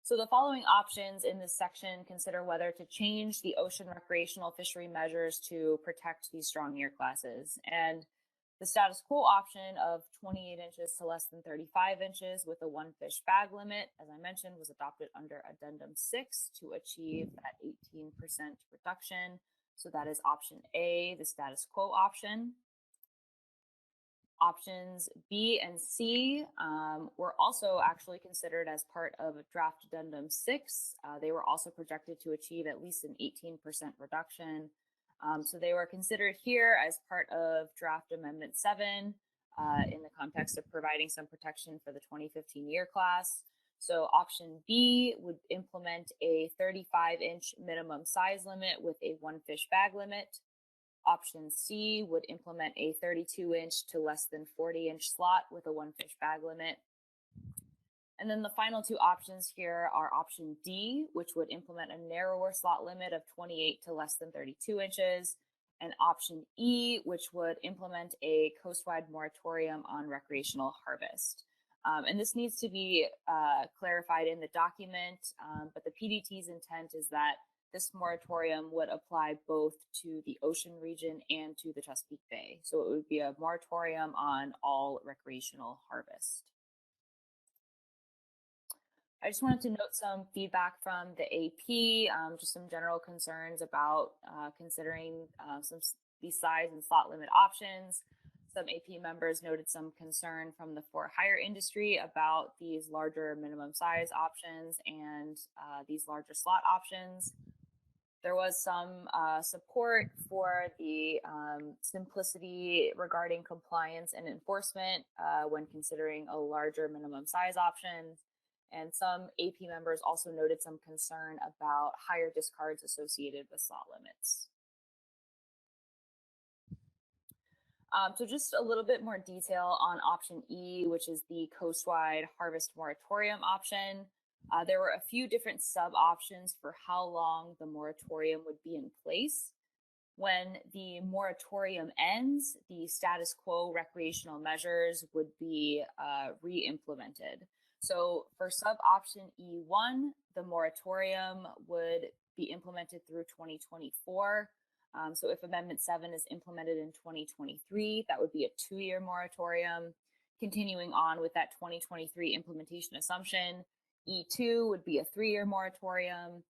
So the following options in this section consider whether to change the ocean recreational fishery measures to protect these strong year classes. And the status quo option of 28 inches to less than 35 inches with a one fish bag limit, as I mentioned, was adopted under Addendum 6 to achieve that 18% reduction. So that is option A, the status quo option. Options B and C were also actually considered as part of Draft Addendum 6. They were also projected to achieve at least an 18% reduction. So they were considered here as part of Draft Amendment 7 in the context of providing some protection for the 2015 year class. So option B would implement a 35-inch minimum size limit with a one fish bag limit. Option C would implement a 32-inch to less than 40-inch slot with a one fish bag limit. And then the final two options here are option D, which would implement a narrower slot limit of 28 to less than 32 inches, and option E, which would implement a coastwide moratorium on recreational harvest. And this needs to be clarified in the document, but the PDT's intent is that this moratorium would apply both to the ocean region and to the Chesapeake Bay. So it would be a moratorium on all recreational harvest. I just wanted to note some feedback from the AP, just some general concerns about considering these size and slot limit options. Some AP members noted some concern from the for-hire industry about these larger minimum size options and these larger slot options. There was some support for the simplicity regarding compliance and enforcement when considering a larger minimum size option. And some AP members also noted some concern about higher discards associated with slot limits. So just a little bit more detail on option E, which is the coastwide harvest moratorium option. There were a few different sub-options for how long the moratorium would be in place. When the moratorium ends, the status quo recreational measures would be re-implemented. So for sub-option E1, the moratorium would be implemented through 2024. So if Amendment 7 is implemented in 2023, that would be a 2-year moratorium. Continuing on with that 2023 implementation assumption, E2 would be a 3-year moratorium,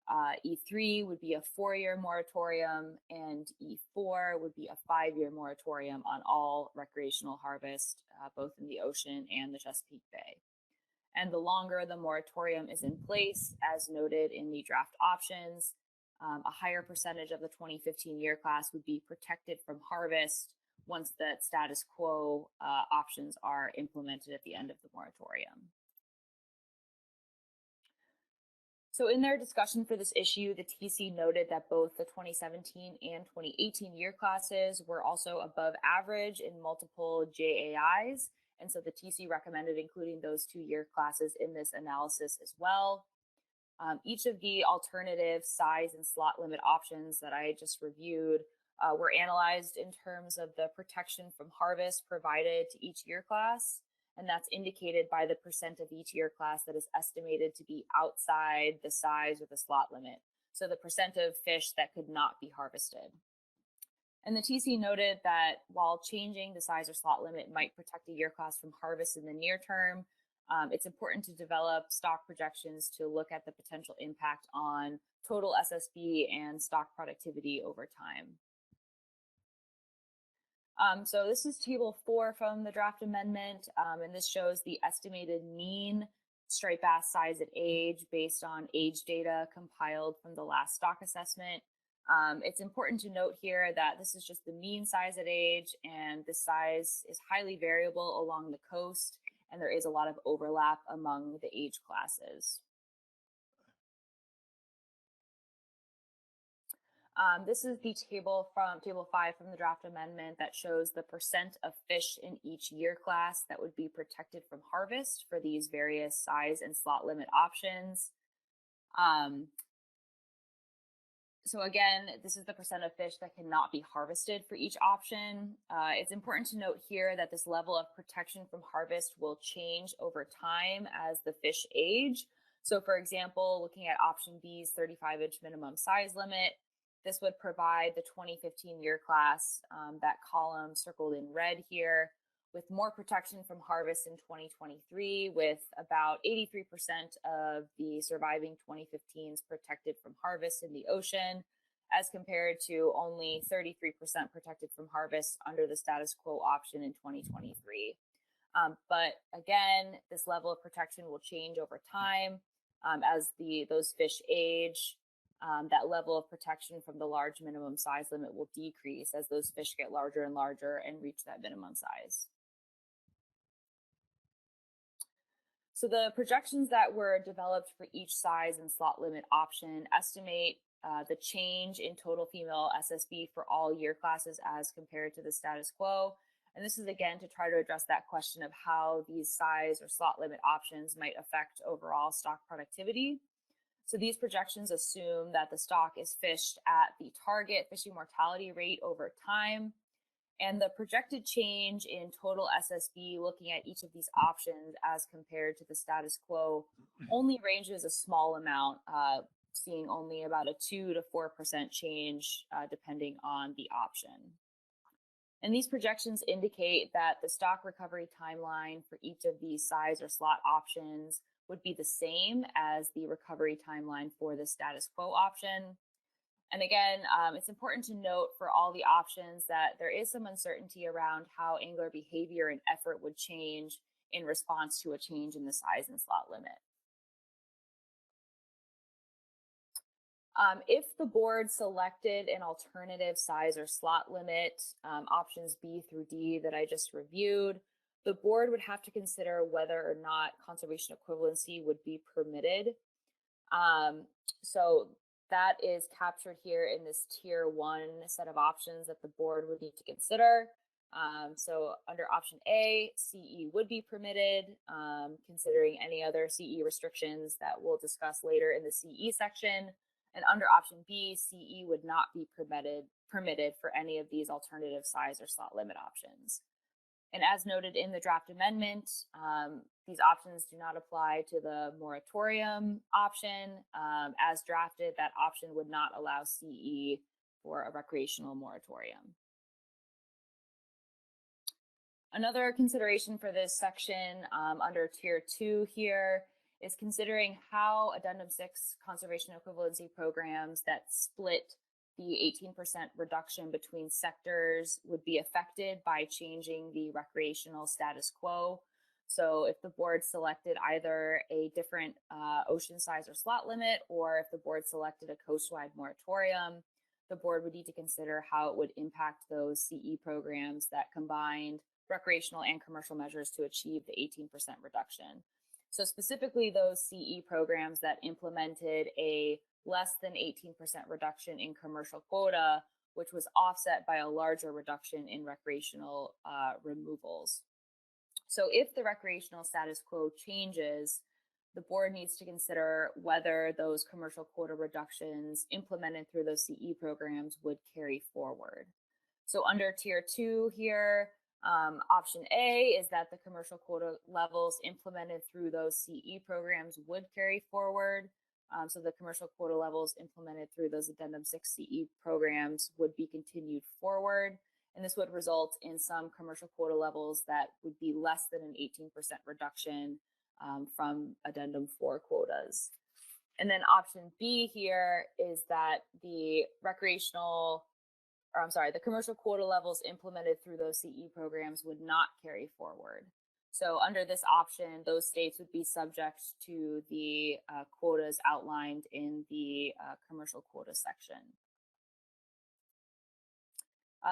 E3 would be a 4-year moratorium, and E4 would be a 5-year moratorium on all recreational harvest, both in the ocean and the Chesapeake Bay. And the longer the moratorium is in place, as noted in the draft options, a higher percentage of the 2015 year class would be protected from harvest once the status quo options are implemented at the end of the moratorium. So in their discussion for this issue, the TC noted that both the 2017 and 2018 year classes were also above average in multiple JAIs. And so the TC recommended including those 2 year classes in this analysis as well. Each of the alternative size and slot limit options that I just reviewed were analyzed in terms of the protection from harvest provided to each year class. And that's indicated by the percent of each year class that is estimated to be outside the size or the slot limit. so the percent of fish that could not be harvested. And the TC noted that while changing the size or slot limit might protect a year class from harvest in the near term, it's important to develop stock projections to look at the potential impact on total SSB and stock productivity over time. So this is table 4 from the draft amendment, and this shows the estimated mean striped bass size at age based on age data compiled from the last stock assessment. It's important to note here that this is just the mean size at age, and the size is highly variable along the coast, and there is a lot of overlap among the age classes. This is the table 5 from the draft amendment that shows the percent of fish in each year class that would be protected from harvest for these various size and slot limit options. So again, this is the percent of fish that cannot be harvested for each option. It's important to note here that this level of protection from harvest will change over time as the fish age. So for example, looking at option B's 35-inch minimum size limit, this would provide the 2015 year class, that column circled in red here, with more protection from harvest in 2023, with about 83% of the surviving 2015s protected from harvest in the ocean, as compared to only 33% protected from harvest under the status quo option in 2023. But again, this level of protection will change over time as those fish age. That level of protection from the large minimum size limit will decrease as those fish get larger and larger and reach that minimum size. So the projections that were developed for each size and slot limit option estimate the change in total female SSB for all year classes as compared to the status quo. And this is again to try to address that question of how these size or slot limit options might affect overall stock productivity. So these projections assume that the stock is fished at the target fishing mortality rate over time. And the projected change in total SSB looking at each of these options as compared to the status quo only ranges a small amount, seeing only about a 2 to 4% change depending on the option. And these projections indicate that the stock recovery timeline for each of these size or slot options would be the same as the recovery timeline for the status quo option. And again, it's important to note for all the options that there is some uncertainty around how angler behavior and effort would change in response to a change in the size and slot limit. If the board selected an alternative size or slot limit, options B through D that I just reviewed, the board would have to consider whether or not conservation equivalency would be permitted. So that is captured here in this tier 1 set of options that the board would need to consider. So under option A, CE would be permitted, considering any other CE restrictions that we'll discuss later in the CE section. And under option B, CE would not be permitted for any of these alternative size or slot limit options. And as noted in the draft amendment, these options do not apply to the moratorium option. As drafted, that option would not allow CE for a recreational moratorium. Another consideration for this section under tier 2 here is considering how Addendum 6 conservation equivalency programs that split the 18% reduction between sectors would be affected by changing the recreational status quo. So if the board selected either a different ocean size or slot limit, or if the board selected a coastwide moratorium, the board would need to consider how it would impact those CE programs that combined recreational and commercial measures to achieve the 18% reduction. So specifically those CE programs that implemented a less than 18% reduction in commercial quota, which was offset by a larger reduction in recreational removals. So if the recreational status quo changes, the board needs to consider whether those commercial quota reductions implemented through those CE programs would carry forward. So under tier 2 here, option A is that the commercial quota levels implemented through those CE programs would carry forward. So the commercial quota levels implemented through those Addendum 6 CE programs would be continued forward. And this would result in some commercial quota levels that would be less than an 18% reduction from Addendum 4 quotas. And then option B here is that the the commercial quota levels implemented through those CE programs would not carry forward. So under this option, those states would be subject to the quotas outlined in the commercial quota section.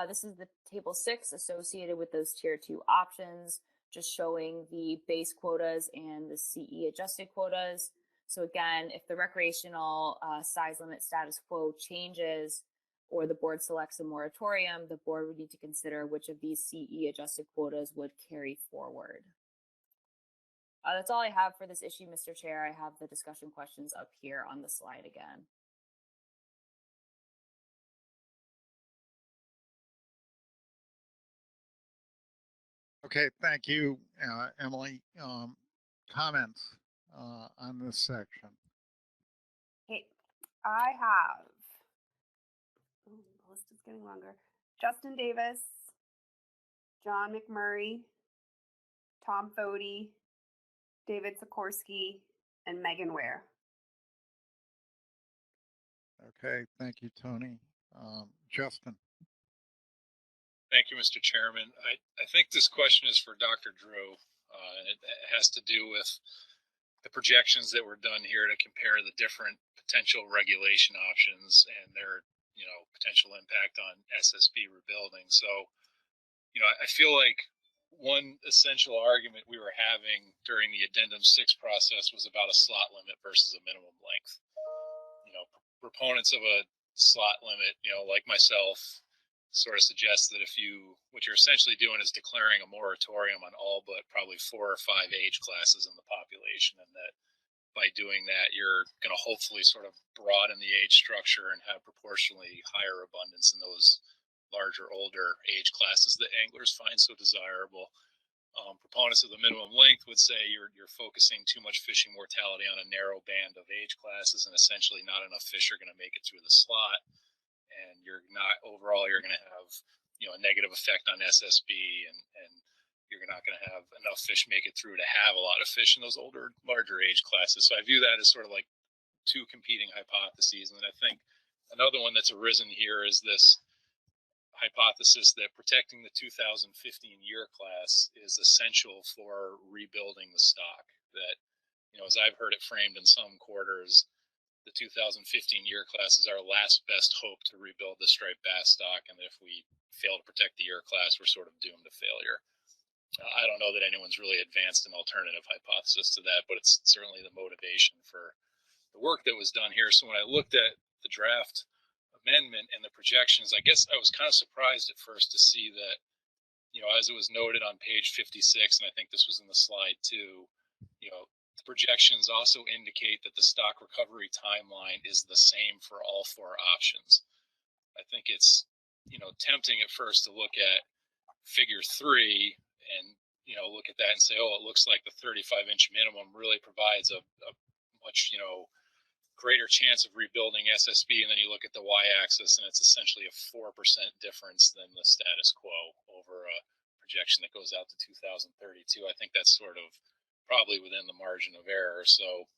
This is the table 6 associated with those tier 2 options, just showing the base quotas and the CE adjusted quotas. So again, if the recreational size limit status quo changes or the board selects a moratorium, the board would need to consider which of these CE adjusted quotas would carry forward. That's all I have for this issue, Mr. Chair. I have the discussion questions up here on the slide again. Okay, thank you, Emily. Comments on this section? Okay, I have, the list is getting longer. Justin Davis, John McMurray, Tom Fody, David Sikorsky, and Megan Ware. Okay, thank you, Tony. Justin. Thank you, Mr. Chairman. I think this question is for Dr. Drew, and it has to do with the projections that were done here to compare the different potential regulation options and their, potential impact on SSB rebuilding. So, I feel like one essential argument we were having during the Addendum 6 process was about a slot limit versus a minimum length. Proponents of a slot limit, like myself, sort of suggests that what you're essentially doing is declaring a moratorium on all but probably 4 or 5 age classes in the population, and that by doing that, you're going to hopefully sort of broaden the age structure and have proportionally higher abundance in those larger, older age classes that anglers find so desirable. Proponents of the minimum length would say you're focusing too much fishing mortality on a narrow band of age classes, and essentially not enough fish are going to make it through the slot. And you're going to have, a negative effect on SSB, and you're not going to have enough fish make it through to have a lot of fish in those older, larger age classes. So I view that as sort of like two competing hypotheses. And then I think another one that's arisen here is this hypothesis that protecting the 2015 year class is essential for rebuilding the stock. That, as I've heard it framed in some quarters, the 2015 year class is our last best hope to rebuild the striped bass stock, and if we fail to protect the year class, we're sort of doomed to failure. I don't know that anyone's really advanced an alternative hypothesis to that, but it's certainly the motivation for the work that was done here. So when I looked at the draft amendment and the projections, I guess I was kind of surprised at first to see that, as it was noted on page 56, and I think this was in the slide too, the projections also indicate that the stock recovery timeline is the same for all 4 options. I think it's, tempting at first to look at figure 3 and, look at that and say, oh, it looks like the 35-inch minimum really provides a much, greater chance of rebuilding SSB. And then you look at the y-axis and it's essentially a 4% difference than the status quo over a projection that goes out to 2032. I think that's sort of probably within the margin of error. So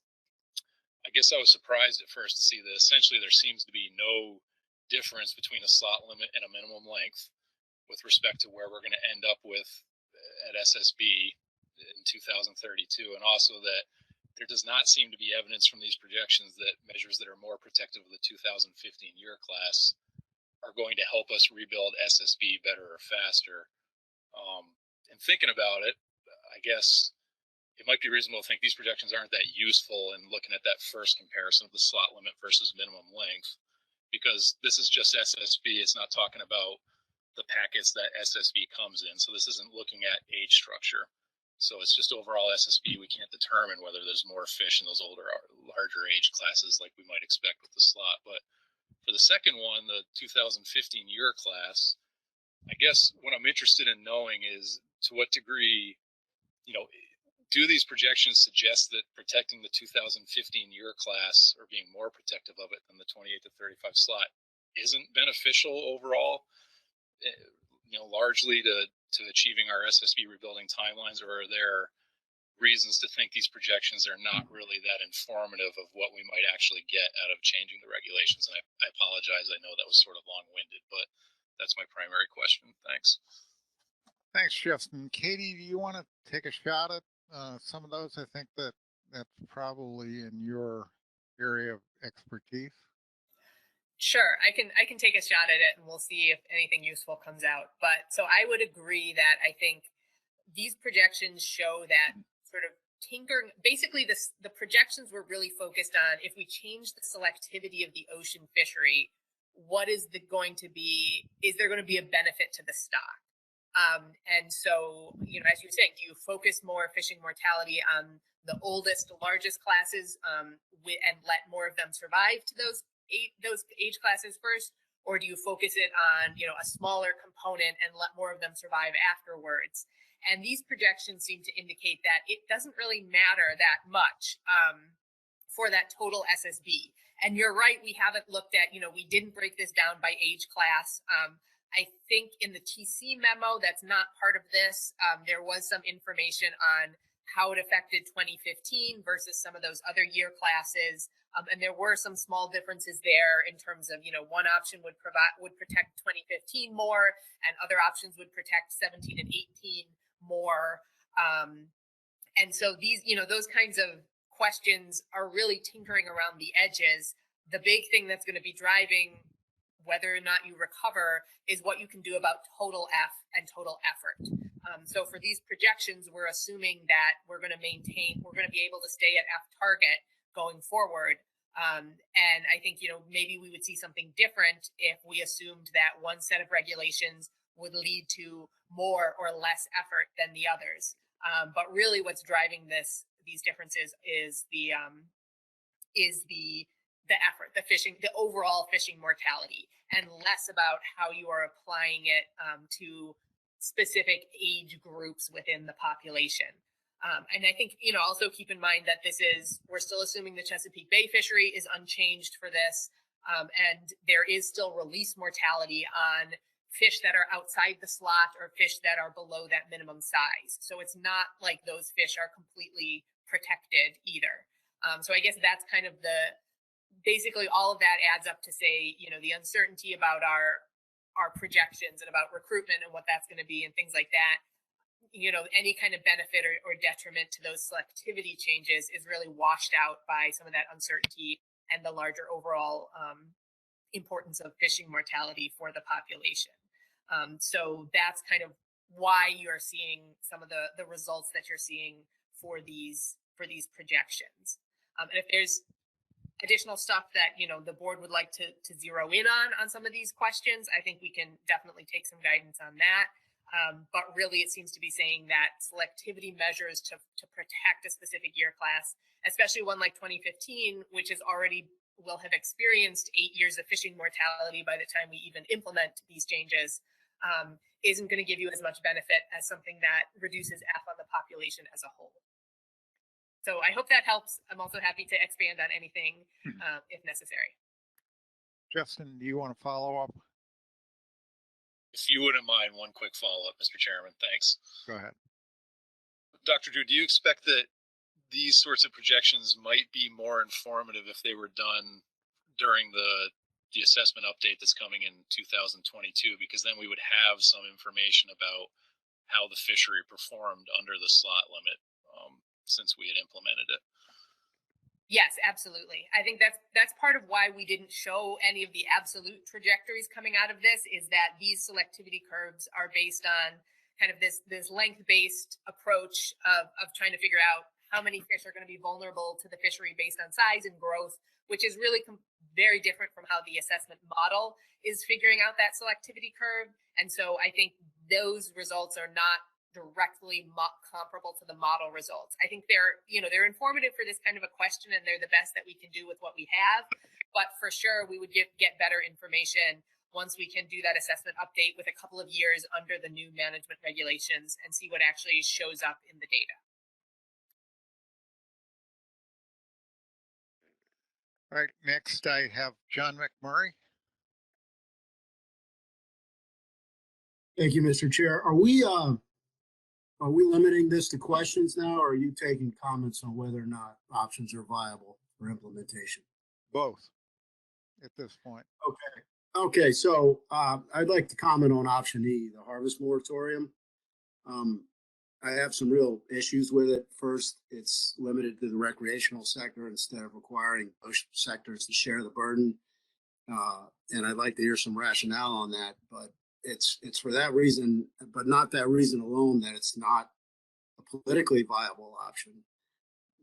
I guess I was surprised at first to see that essentially there seems to be no difference between a slot limit and a minimum length with respect to where we're going to end up with at SSB in 2032. And also that there does not seem to be evidence from these projections that measures that are more protective of the 2015 year class are going to help us rebuild SSB better or faster. And thinking about it, I guess it might be reasonable to think these projections aren't that useful in looking at that first comparison of the slot limit versus minimum length, because this is just SSB. It's not talking about the packets that SSB comes in. So this isn't looking at age structure. So it's just overall SSB. We can't determine whether there's more fish in those older, larger age classes like we might expect with the slot. But for the second one, the 2015 year class, I guess what I'm interested in knowing is to what degree, do these projections suggest that protecting the 2015 year class or being more protective of it than the 28 to 35 slot isn't beneficial overall, largely to achieving our SSB rebuilding timelines, or are there reasons to think these projections are not really that informative of what we might actually get out of changing the regulations? And I apologize, I know that was sort of long-winded, but that's my primary question. Thanks. Thanks, Justin. Katie, do you want to take a shot at some of those? I think that's probably in your area of expertise. Sure, I can take a shot at it, and we'll see if anything useful comes out. But so I would agree that I think these projections show that sort of tinkering. Basically, the projections were really focused on if we change the selectivity of the ocean fishery, what is going to be? Is there going to be a benefit to the stock? And so, as you were saying, do you focus more fishing mortality on the oldest, largest classes, and let more of them survive to those age classes first, or do you focus it on a smaller component and let more of them survive afterwards? And these projections seem to indicate that it doesn't really matter that much for that total SSB. And you're right, we haven't looked at, we didn't break this down by age class. I think in the TC memo, that's not part of this. There was some information on how it affected 2015 versus some of those other year classes. And there were some small differences there in terms of, one option would protect 2015 more, and other options would protect 17 and 18 more. And so these, those kinds of questions are really tinkering around the edges. The big thing that's going to be driving whether or not you recover is what you can do about total F and total effort. So for these projections, we're assuming that we're going to be able to stay at F target going forward. And I think, maybe we would see something different if we assumed that one set of regulations would lead to more or less effort than the others. But really what's driving these differences is the effort, the overall fishing mortality, and less about how you are applying it to specific age groups within the population. And I think, also keep in mind that we're still assuming the Chesapeake Bay fishery is unchanged for this. And there is still release mortality on fish that are outside the slot or fish that are below that minimum size. So it's not like those fish are completely protected either. So I guess that's kind of basically all of that adds up to say, the uncertainty about our projections and about recruitment and what that's going to be and things like that. Any kind of benefit or detriment to those selectivity changes is really washed out by some of that uncertainty and the larger overall importance of fishing mortality for the population. So that's kind of why you're seeing some of the results that you're seeing for these projections. And if there's additional stuff that the board would like to zero in on some of these questions, I think we can definitely take some guidance on that. But really, it seems to be saying that selectivity measures to protect a specific year class, especially one like 2015, which will have experienced 8 years of fishing mortality by the time we even implement these changes, isn't going to give you as much benefit as something that reduces F on the population as a whole. So I hope that helps. I'm also happy to expand on anything if necessary. Justin, do you want to follow up? If you wouldn't mind, one quick follow-up, Mr. Chairman. Thanks. Go ahead. Dr. Drew, do you expect that these sorts of projections might be more informative if they were done during the assessment update that's coming in 2022? Because then we would have some information about how the fishery performed under the slot limit since we had implemented it. Yes, absolutely. I think that's part of why we didn't show any of the absolute trajectories coming out of this, is that these selectivity curves are based on kind of this length-based approach of trying to figure out how many fish are going to be vulnerable to the fishery based on size and growth, which is really very different from how the assessment model is figuring out that selectivity curve. And so I think those results are not directly comparable to the model results. I think they're informative for this kind of a question, and they're the best that we can do with what we have. But for sure, we would get better information once we can do that assessment update with a couple of years under the new management regulations and see what actually shows up in the data. All right, next I have John McMurray. Thank you, Mr. Chair. Are we limiting this to questions now, or are you taking comments on whether or not options are viable for implementation? Both at this point. Okay. Okay, so I'd like to comment on option E, the harvest moratorium. I have some real issues with it. First, it's limited to the recreational sector instead of requiring most sectors to share the burden. And I'd like to hear some rationale on that, but it's for that reason, but not that reason alone, that it's not a politically viable option.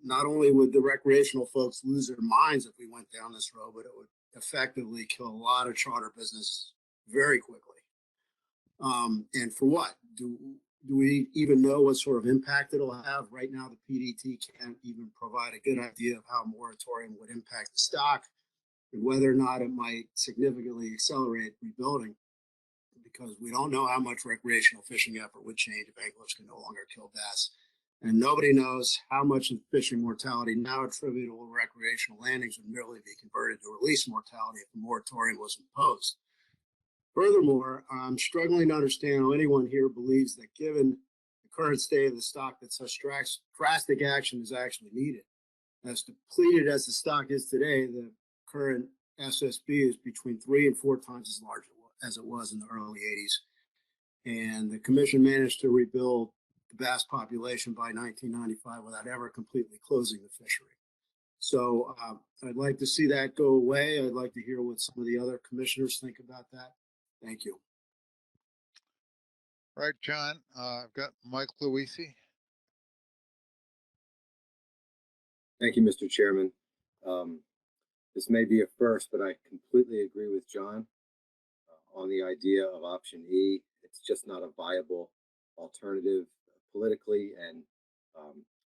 Not only would the recreational folks lose their minds if we went down this road, but it would effectively kill a lot of charter business very quickly. And for what? Do we even know what sort of impact it'll have? Right now, the PDT can't even provide a good idea of how a moratorium would impact the stock and whether or not it might significantly accelerate rebuilding, because we don't know how much recreational fishing effort would change if anglers can no longer kill bass. And nobody knows how much of fishing mortality now attributable to recreational landings would merely be converted to release mortality if the moratorium was imposed. Furthermore, I'm struggling to understand how anyone here believes that given the current state of the stock that such drastic action is actually needed. As depleted as the stock is today, the current SSB is between 3 and 4 times as large as it was in the early 80s. And the commission managed to rebuild the bass population by 1995 without ever completely closing the fishery. So I'd like to see that go away. I'd like to hear what some of the other commissioners think about that. Thank you. All right, John, I've got Mike Luisi. Thank you, Mr. Chairman. This may be a first, but I completely agree with John on the idea of option E. It's just not a viable alternative politically and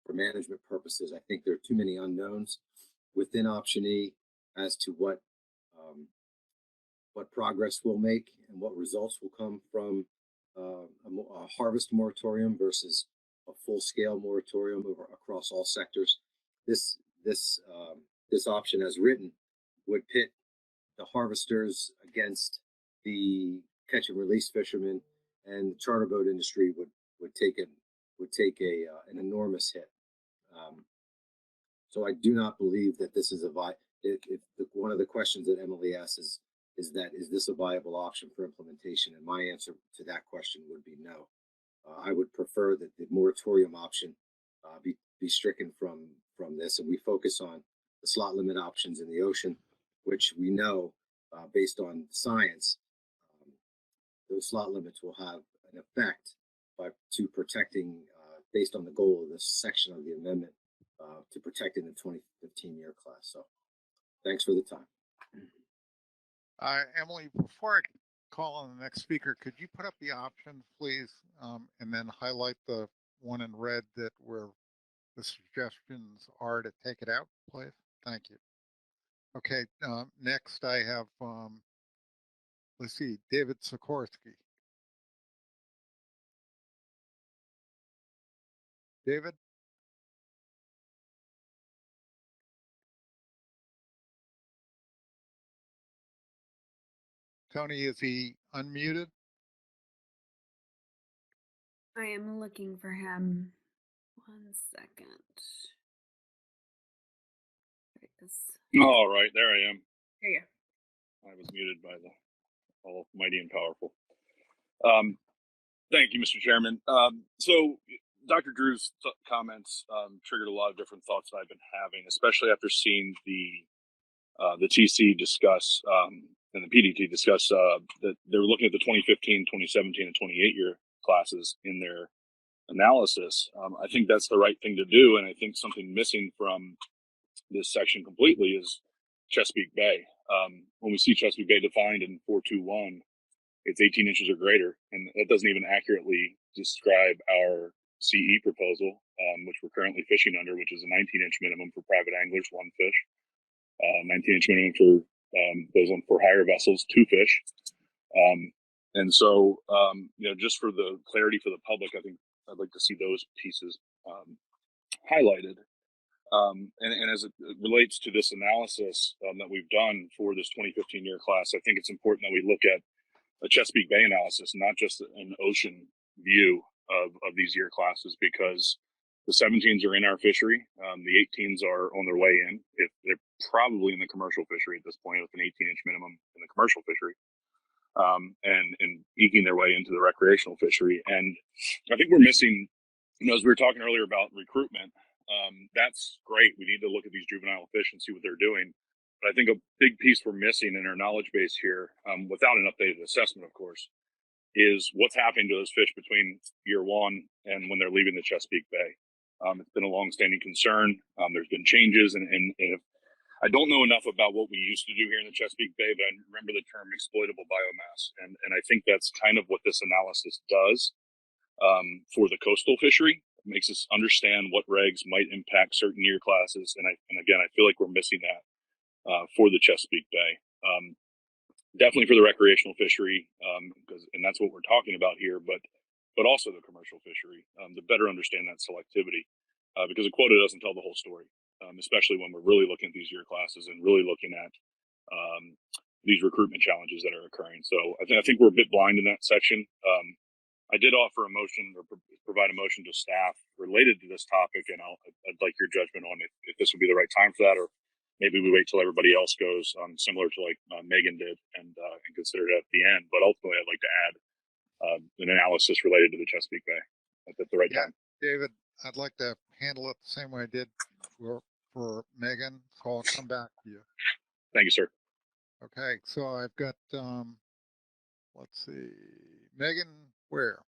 for management purposes. I think there are too many unknowns within option E as to what progress we'll make and what results will come from a harvest moratorium versus a full-scale moratorium across all sectors. This option, as written, would pit the harvesters against the catch and release fishermen, and the charter boat industry would take an enormous hit. So I do not believe that this is one of the questions that Emily asked is this a viable option for implementation? And my answer to that question would be no. I would prefer that the moratorium option be stricken from this, and we focus on the slot limit options in the ocean, which we know, based on science, those slot limits will have an effect to protecting, based on the goal of this section of the amendment, to protecting the 2015 year class. So thanks for the time. Emily, before I call on the next speaker, could you put up the options, please, and then highlight the one in red that where the suggestions are to take it out, please? Thank you. Okay, next I have, let's see, David Sikorsky. David? Tony, is he unmuted? I am looking for him. 1 second. All right, there I am. There you I was muted by the almighty and powerful. Thank you, Mr. Chairman. So Dr. Drew's comments triggered a lot of different thoughts that I've been having, especially after seeing the TC discuss and the PDT discuss that they were looking at the 2015, 2017, and 28 year classes in their analysis. I think that's the right thing to do, and I think something missing from this section completely is Chesapeake Bay. When we see Chesapeake Bay defined in 421, it's 18 inches or greater, and that doesn't even accurately describe our CE proposal, which we're currently fishing under, which is a 19-inch minimum for private anglers, 1 fish, 19-inch minimum for those on for higher vessels, 2 fish. And so, just for the clarity for the public, I think I'd like to see those pieces highlighted. And as it relates to this analysis that we've done for this 2015 year class, I think it's important that we look at a Chesapeake Bay analysis, not just an ocean view of these year classes, because the 17s are in our fishery. The 18s are on their way in. If they're probably in the commercial fishery at this point with an 18-inch minimum in the commercial fishery, and eking their way into the recreational fishery. And I think we're missing, as we were talking earlier about recruitment, that's great. We need to look at these juvenile fish and see what they're doing. But I think a big piece we're missing in our knowledge base here, without an updated assessment, of course, is what's happening to those fish between year one and when they're leaving the Chesapeake Bay. It's been a longstanding concern. There's been changes, and if, I don't know enough about what we used to do here in the Chesapeake Bay, but I remember the term exploitable biomass, and I think that's kind of what this analysis does for the coastal fishery. It makes us understand what regs might impact certain year classes, and again, I feel like we're missing that for the Chesapeake Bay. Definitely for the recreational fishery, and that's what we're talking about here, but also the commercial fishery, to better understand that selectivity, because a quota doesn't tell the whole story, especially when we're really looking at these year classes and really looking at these recruitment challenges that are occurring. So I think we're a bit blind in that section. I did offer a motion or provide a motion to staff related to this topic, and I'd like your judgment on if this would be the right time for that, or maybe we wait till everybody else goes, similar to like Megan did, and consider it at the end. But ultimately, I'd like to add an analysis related to the Chesapeake Bay at the right time. David, I'd like to handle it the same way I did for Megan, so I'll come back to you. Thank you, sir. Okay, so I've got, let's see, Megan Ware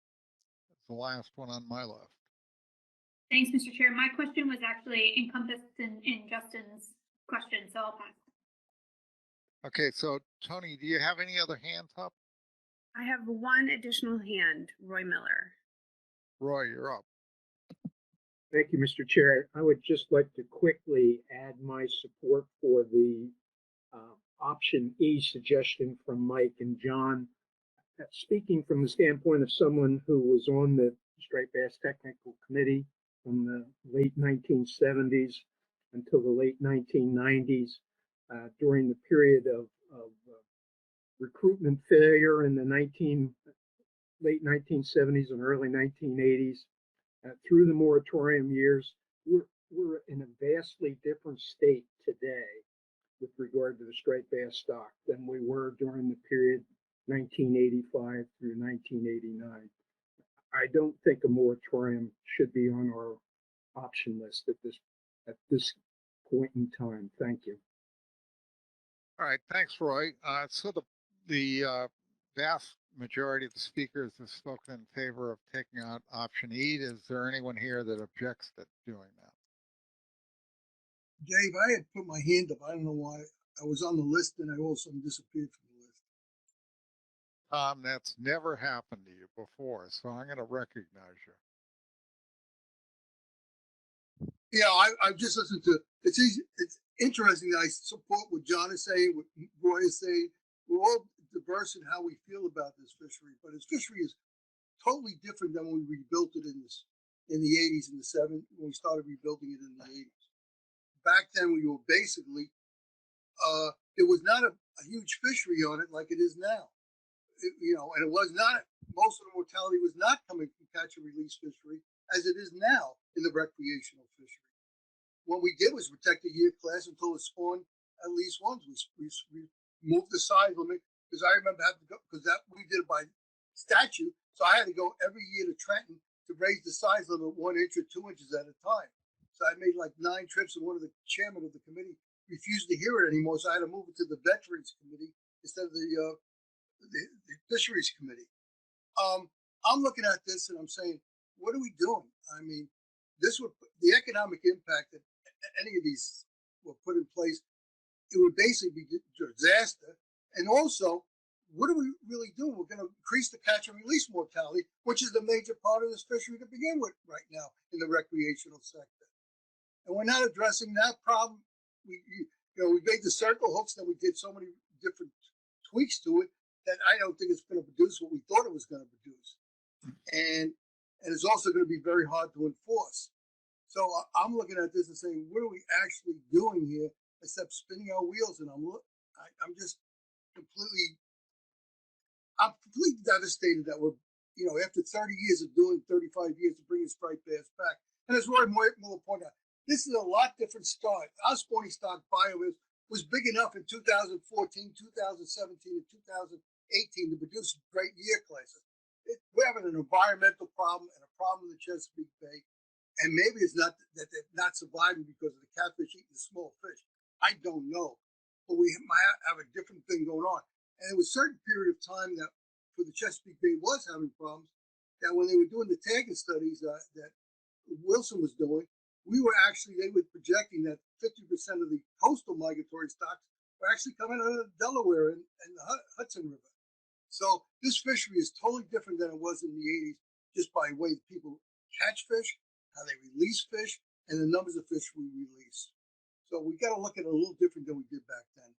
is the last one on my left. Thanks, Mr. Chair. My question was actually encompassed in Justin's question, so I'll pass. Okay, so Tony, do you have any other hands up? I have one additional hand, Roy Miller. Roy, you're up. Thank you, Mr. Chair. I would just like to quickly add my support for the option E suggestion from Mike and John. Speaking from the standpoint of someone who was on the Striped Bass Technical Committee from the late 1970s until the late 1990s, during the period of recruitment failure in the late 1970s and early 1980s, through the moratorium years, we're in a vastly different state today with regard to the striped bass stock than we were during the period 1985 through 1989. I don't think a moratorium should be on our option list at this point in time. Thank you. All right, thanks, Roy. So the vast majority of the speakers have spoken in favor of taking out option E. Is there anyone here that objects to doing that? Dave, I had put my hand up. I don't know why. I was on the list and I all of a sudden disappeared from the list. That's never happened to you before, so I'm going to recognize you. Yeah, I just listened to it's easy. It's interesting that I support what John is saying, what Roy is saying. We're all diverse in how we feel about this fishery, but this fishery is totally different than when we rebuilt it in the 80s and the 70s, when we started rebuilding it in the 80s. Back then, we were basically there was not a huge fishery on it like it is now. And it was not, most of the mortality was not coming from catch and release fishery as it is now in the recreational fishery. What we did was protect the year class until it spawned at least once. We moved the size limit, because I remember having to go, because we did it by statute, so I had to go every year to Trenton to raise the size limit 1 inch or 2 inches at a time. So I made like 9 trips, and one of the chairman of the committee refused to hear it anymore, so I had to move it to the Veterans Committee instead of the Fisheries Committee. I'm looking at this and I'm saying, what are we doing? I mean, this would, the economic impact that any of these were put in place, it would basically be a disaster. And also, what are we really doing? We're going to increase the catch and release mortality, which is the major part of this fishery to begin with right now in the recreational sector. And we're not addressing that problem. We made the circle hooks, that we did so many different tweaks to it that I don't think it's going to produce what we thought it was going to produce. And it's also going to be very hard to enforce. So I'm looking at this and saying, what are we actually doing here except spinning our wheels? And I'm just completely, I'm completely devastated that we're, after 30 years of doing 35 years of bringing striped bass back. And as Roy Moore pointed out, this is a lot different start. Our spawning stock biomass was big enough in 2014, 2017, and 2018 to produce great year classes. We're having an environmental problem and a problem in the Chesapeake Bay. And maybe it's not that they're not surviving because of the catfish eating the small fish. I don't know. But we might have a different thing going on. And there was a certain period of time that for the Chesapeake Bay was having problems, that when they were doing the tagging studies that Wilson was doing, they were projecting that 50% of the coastal migratory stocks were actually coming out of Delaware and the Hudson River. So this fishery is totally different than it was in the 80s, just by the way people catch fish, how they release fish, and the numbers of fish we release. So we got to look at it a little different than we did back then.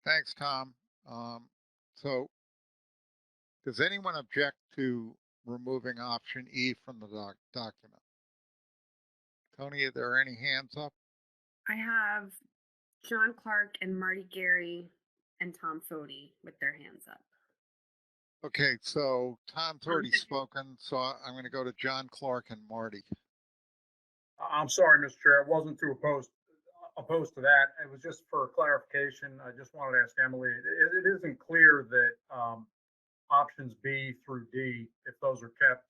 Thanks, Tom. So does anyone object to removing option E from the document? Tony, are there any hands up? I have John Clark and Marty Gary and Tom Fody with their hands up. Okay, so Tom's already spoken, so I'm going to go to John Clark and Marty. I'm sorry, Mr. Chair, I wasn't too opposed to that. It was just for clarification. I just wanted to ask Emily, it isn't clear that options B through D, if those are kept,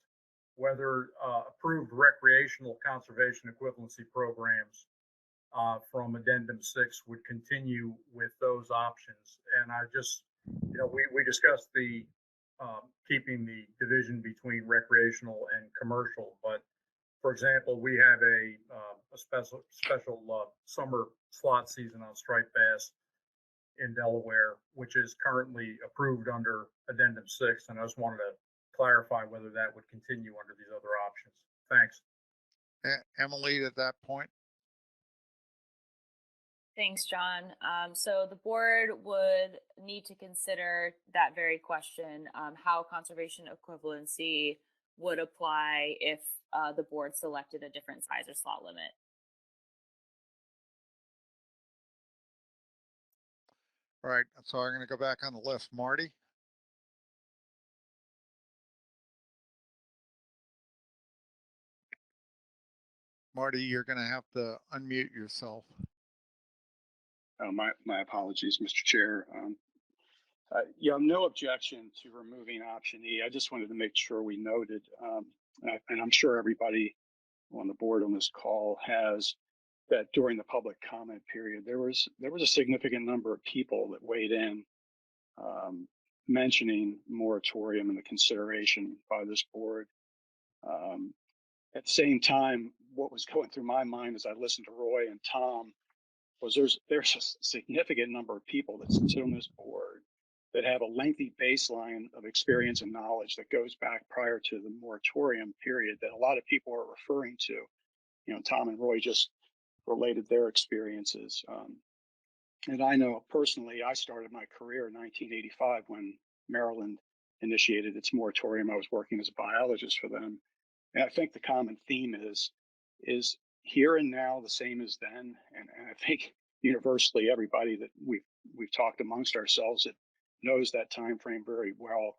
whether approved recreational conservation equivalency programs from Addendum 6 would continue with those options. And I just, we discussed the keeping the division between recreational and commercial, but for example, we have a special summer slot season on striped bass in Delaware, which is currently approved under Addendum 6, and I just wanted to clarify whether that would continue under these other options. Thanks. Emily, at that point. Thanks, John. So the board would need to consider that very question, how conservation equivalency would apply if the board selected a different size or slot limit. All right, so I'm going to go back on the list. Marty? Marty, you're going to have to unmute yourself. Oh, my apologies, Mr. Chair. Yeah, no objection to removing option E. I just wanted to make sure we noted, and I'm sure everybody on the board on this call has, that during the public comment period, there was a significant number of people that weighed in mentioning moratorium and the consideration by this board. At the same time, what was going through my mind as I listened to Roy and Tom was there's a significant number of people that sit on this board that have a lengthy baseline of experience and knowledge that goes back prior to the moratorium period that a lot of people are referring to. Tom and Roy just related their experiences. And I know personally, I started my career in 1985 when Maryland initiated its moratorium. I was working as a biologist for them. And I think the common theme is here and now the same as then. And I think universally everybody that we've talked amongst ourselves that knows that time frame very well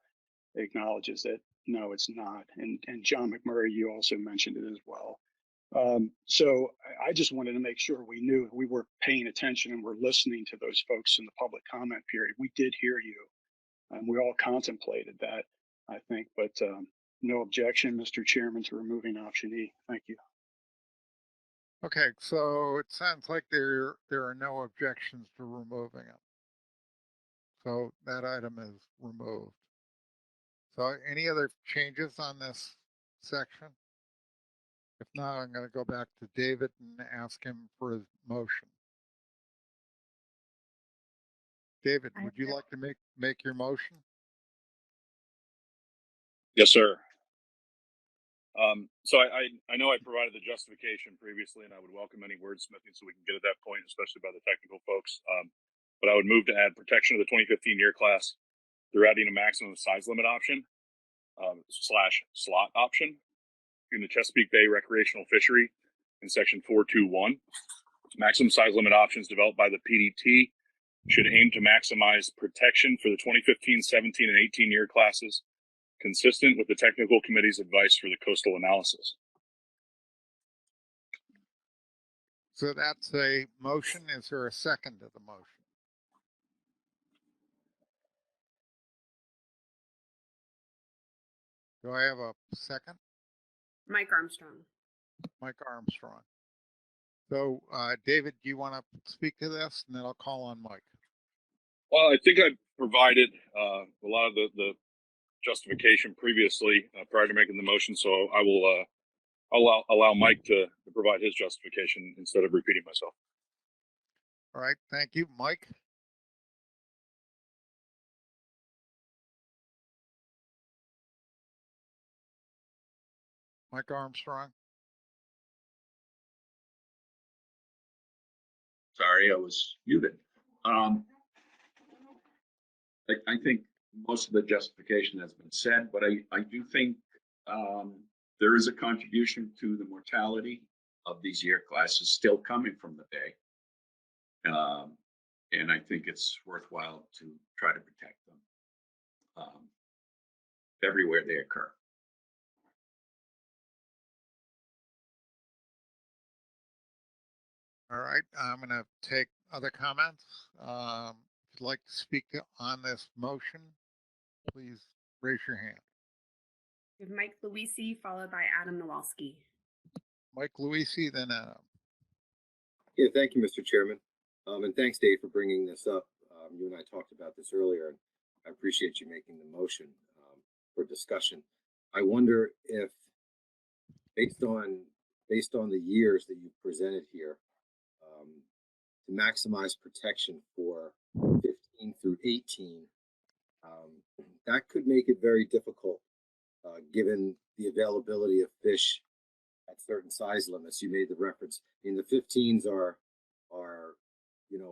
acknowledges that no, it's not. And John McMurray, you also mentioned it as well. So I just wanted to make sure we knew we were paying attention and we're listening to those folks in the public comment period. We did hear you, and we all contemplated that, I think, but no objection, Mr. Chairman, to removing option E. Thank you. Okay, so it sounds like there are no objections to removing it. So that item is removed. So any other changes on this section? If not, I'm going to go back to David and ask him for his motion. David, would you like to make your motion? Yes, sir. So I know I provided the justification previously, and I would welcome any wordsmithing so we can get at that point, especially by the technical folks. But I would move to add protection of the 2015 year class through adding a maximum size limit option / slot option in the Chesapeake Bay recreational fishery in section 421. Maximum size limit options developed by the PDT should aim to maximize protection for the 2015, 17, and 18 year classes, consistent with the technical committee's advice for the coastal analysis. So that's a motion. Is there a second to the motion? Do I have a second? Mike Armstrong. Mike Armstrong. So, David, do you want to speak to this? And then I'll call on Mike. Well, I think I provided a lot of the justification previously prior to making the motion, so I will allow Mike to provide his justification instead of repeating myself. All right, thank you, Mike. Mike Armstrong. Sorry, I was muted. I think most of the justification has been said, but I do think there is a contribution to the mortality of these year classes still coming from the bay. And I think it's worthwhile to try to protect them everywhere they occur. All right, I'm going to take other comments. If you'd like to speak on this motion, please raise your hand. We have Mike Luisi, followed by Adam Nowalski. Mike Luisi, then Adam. Yeah, thank you, Mr. Chairman. And thanks, Dave, for bringing this up. You and I talked about this earlier, and I appreciate you making the motion for discussion. I wonder if, based on the years that you presented here, to maximize protection for 15 through 18, that could make it very difficult, given the availability of fish at certain size limits. You made the reference. I mean, the 15s are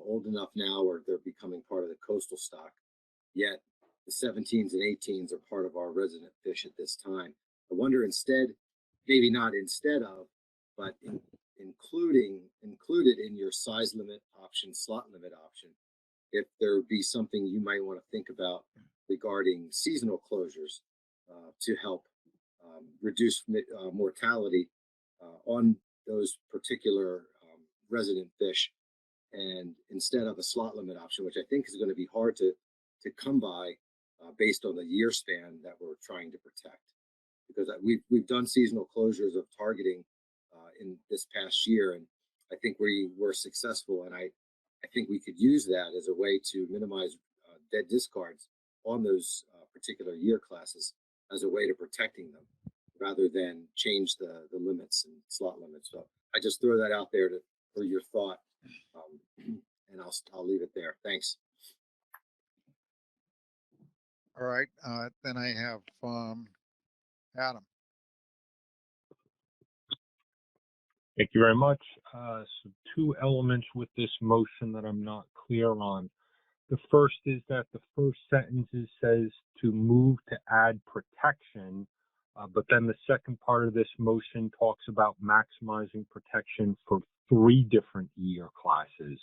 old enough now where they're becoming part of the coastal stock. Yet the 17s and 18s are part of our resident fish at this time. I wonder instead, maybe not instead of, but included in your size limit option, slot limit option, if there would be something you might want to think about regarding seasonal closures to help reduce mortality on those particular resident fish, and instead of a slot limit option, which I think is going to be hard to come by based on the year span that we're trying to protect, because we've done seasonal closures of targeting in this past year, and I think we were successful, and I think we could use that as a way to minimize dead discards on those particular year classes as a way to protecting them, rather than change the limits and slot limits. So I just throw that out there for your thought, and I'll leave it there. Thanks. All right, then I have Adam. Thank you very much. So two elements with this motion that I'm not clear on. The first is that the first sentence says to move to add protection, but then the second part of this motion talks about maximizing protection for 3 different year classes.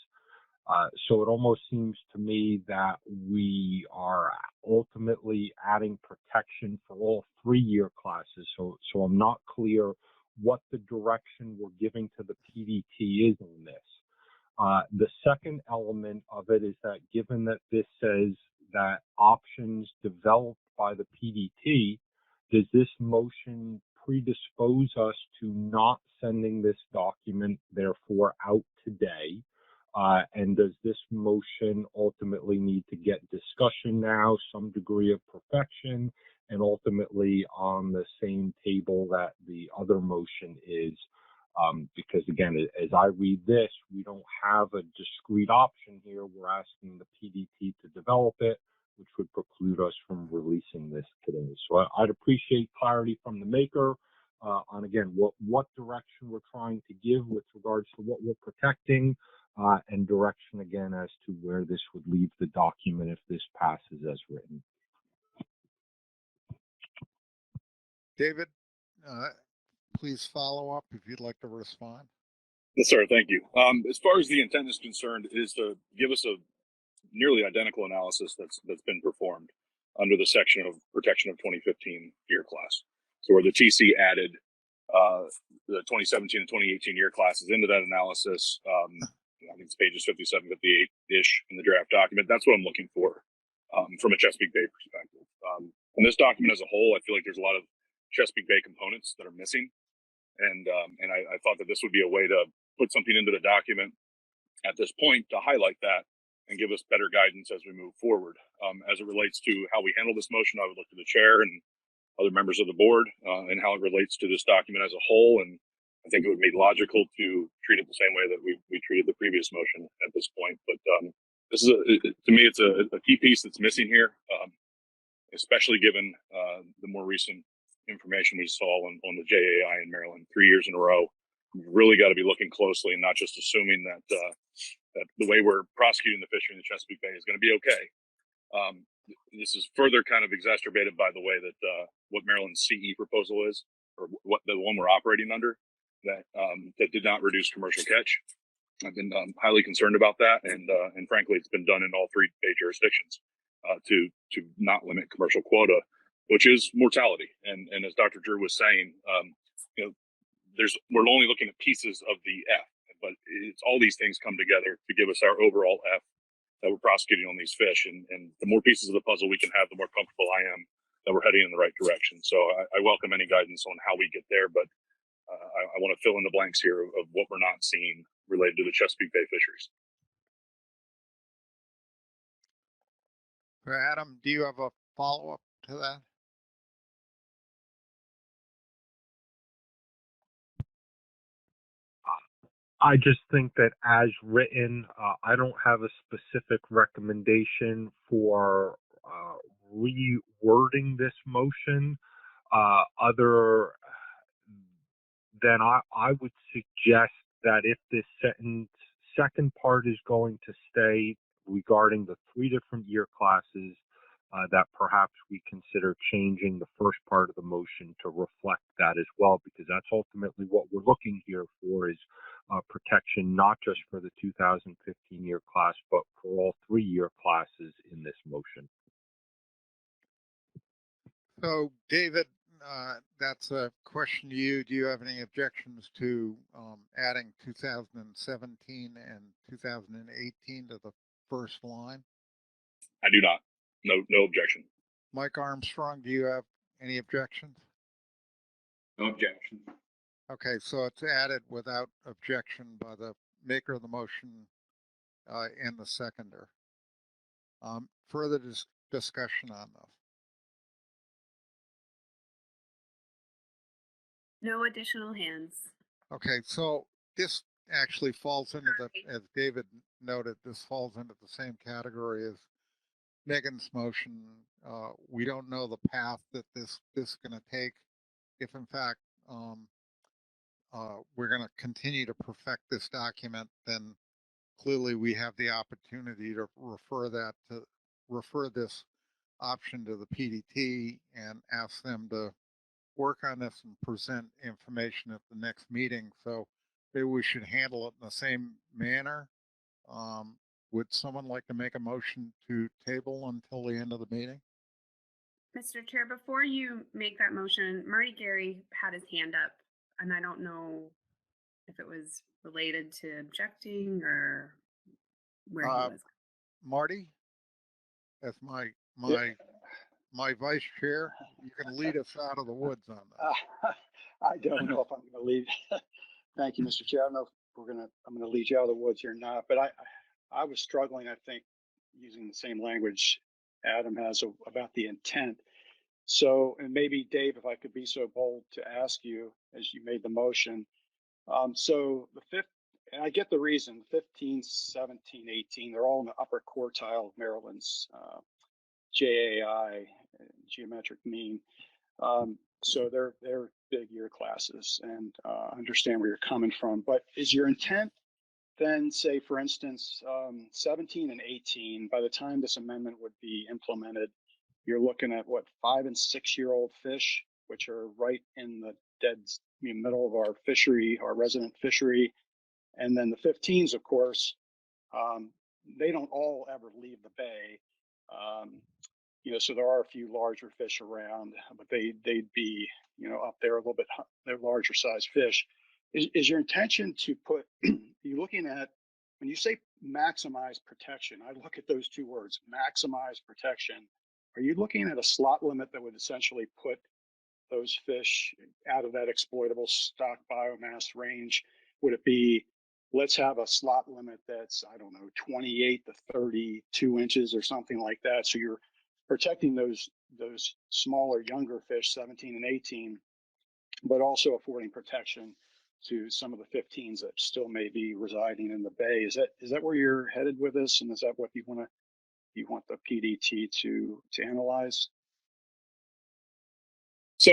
So it almost seems to me that we are ultimately adding protection for all 3 year classes. So I'm not clear what the direction we're giving to the PDT is on this. The second element of it is that given that this says that options developed by the PDT, does this motion predispose us to not sending this document, therefore, out today? And does this motion ultimately need to get discussion now, some degree of perfection, and ultimately on the same table that the other motion is? Because again, as I read this, we don't have a discrete option here. We're asking the PDT to develop it, which would preclude us from releasing this today. So I'd appreciate clarity from the maker on, again, what direction we're trying to give with regards to what we're protecting, and direction, again, as to where this would leave the document if this passes as written. please follow up if you'd like to respond. Yes, sir. Thank you. As far as the intent is concerned, is to give us a nearly identical analysis that's been performed under the section of protection of 2015 year class. So where the TC added the 2017 and 2018 year classes into that analysis, I think it's pages 57, 58-ish in the draft document. That's what I'm looking for from a Chesapeake Bay perspective. In this document as a whole, I feel like there's a lot of Chesapeake Bay components that are missing. And I thought that this would be a way to put something into the document at this point to highlight that and give us better guidance as we move forward. As it relates to how we handle this motion, I would look to the chair and other members of the board and how it relates to this document as a whole. And I think it would be logical to treat it the same way that we treated the previous motion at this point. But this is, to me, it's a key piece that's missing here, especially given the more recent information we saw on the JAI in Maryland 3 years in a row. We've really got to be looking closely and not just assuming that that the way we're prosecuting the fishery in the Chesapeake Bay is going to be okay. This is further kind of exacerbated by the way that what Maryland's CE proposal is, or what the one we're operating under, that did not reduce commercial catch. I've been highly concerned about that, and frankly, it's been done in all 3 Bay jurisdictions to not limit commercial quota, which is mortality. And as Dr. Drew was saying, we're only looking at pieces of the F, but it's all these things come together to give us our overall F that we're prosecuting on these fish. And the more pieces of the puzzle we can have, the more comfortable I am that we're heading in the right direction. So I welcome any guidance on how we get there, but I want to fill in the blanks here of what we're not seeing related to the Chesapeake Bay fisheries. Adam, do you have a follow-up to that? I just think that as written, I don't have a specific recommendation for rewording this motion other than I would suggest that if this second part is going to stay regarding the 3 different year classes, that perhaps we consider changing the first part of the motion to reflect that as well, because that's ultimately what we're looking here for, is protection not just for the 2015 year class, but for all 3 year classes in this motion. So, David, that's a question to you. Do you have any objections to adding 2017 and 2018 to the first line? I do not. No objection. Mike Armstrong, do you have any objections? No objection. Okay, so it's added without objection by the maker of the motion and the seconder. Further discussion on this? No additional hands. Okay, so this actually falls into the, as David noted, this falls into the same category as Megan's motion. We don't know the path that this is going to take. If in fact we're going to continue to perfect this document, then clearly we have the opportunity to refer this option to the PDT and ask them to work on this and present information at the next meeting. So maybe we should handle it in the same manner. Would someone like to make a motion to table until the end of the meeting? Mr. Chair, before you make that motion, Marty Gary had his hand up, and I don't know if it was related to objecting or where he was. Marty, as my vice chair, you can lead us out of the woods on this. I don't know if I'm going to lead. Thank you, Mr. Chair. I don't know if I'm going to lead you out of the woods or not, but I was struggling, I think, using the same language Adam has about the intent. So, and maybe Dave, if I could be so bold to ask you, as you made the motion. So the fifth, and I get the reason, 15, 17, 18, they're all in the upper quartile of Maryland's JAI, geometric mean. So they're big year classes, and understand where you're coming from. But is your intent then, say, for instance, 17 and 18, by the time this amendment would be implemented, you're looking at what, 5 and 6 year old fish, which are right in the middle of our fishery, our resident fishery. And then the 15s, of course, they don't all ever leave the bay. So there are a few larger fish around, but they'd be, up there a little bit, they're larger size fish. Is your intention to put, you looking at, when you say maximize protection, I look at those two words, maximize protection. Are you looking at a slot limit that would essentially put those fish out of that exploitable stock biomass range? Would it be, let's have a slot limit that's, I don't know, 28 to 32 inches or something like that? So you're protecting those smaller, younger fish, 17 and 18, but also affording protection to some of the 15s that still may be residing in the bay. Is that where you're headed with this? And is that what you want the PDT to analyze? So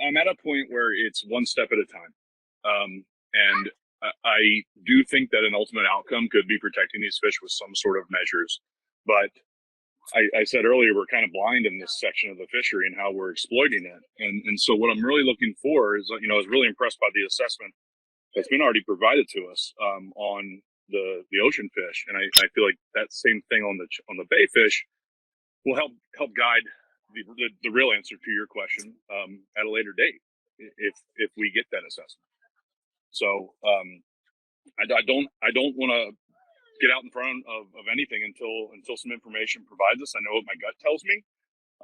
I'm at a point where it's one step at a time. And I do think that an ultimate outcome could be protecting these fish with some sort of measures. But I said earlier, we're kind of blind in this section of the fishery and how we're exploiting it. And so what I'm really looking for is, I was really impressed by the assessment that's been already provided to us on the ocean fish. And I feel like that same thing on the bay fish will help guide the real answer to your question at a later date if we get that assessment. So I don't want to get out in front of anything until some information provides us. I know what my gut tells me,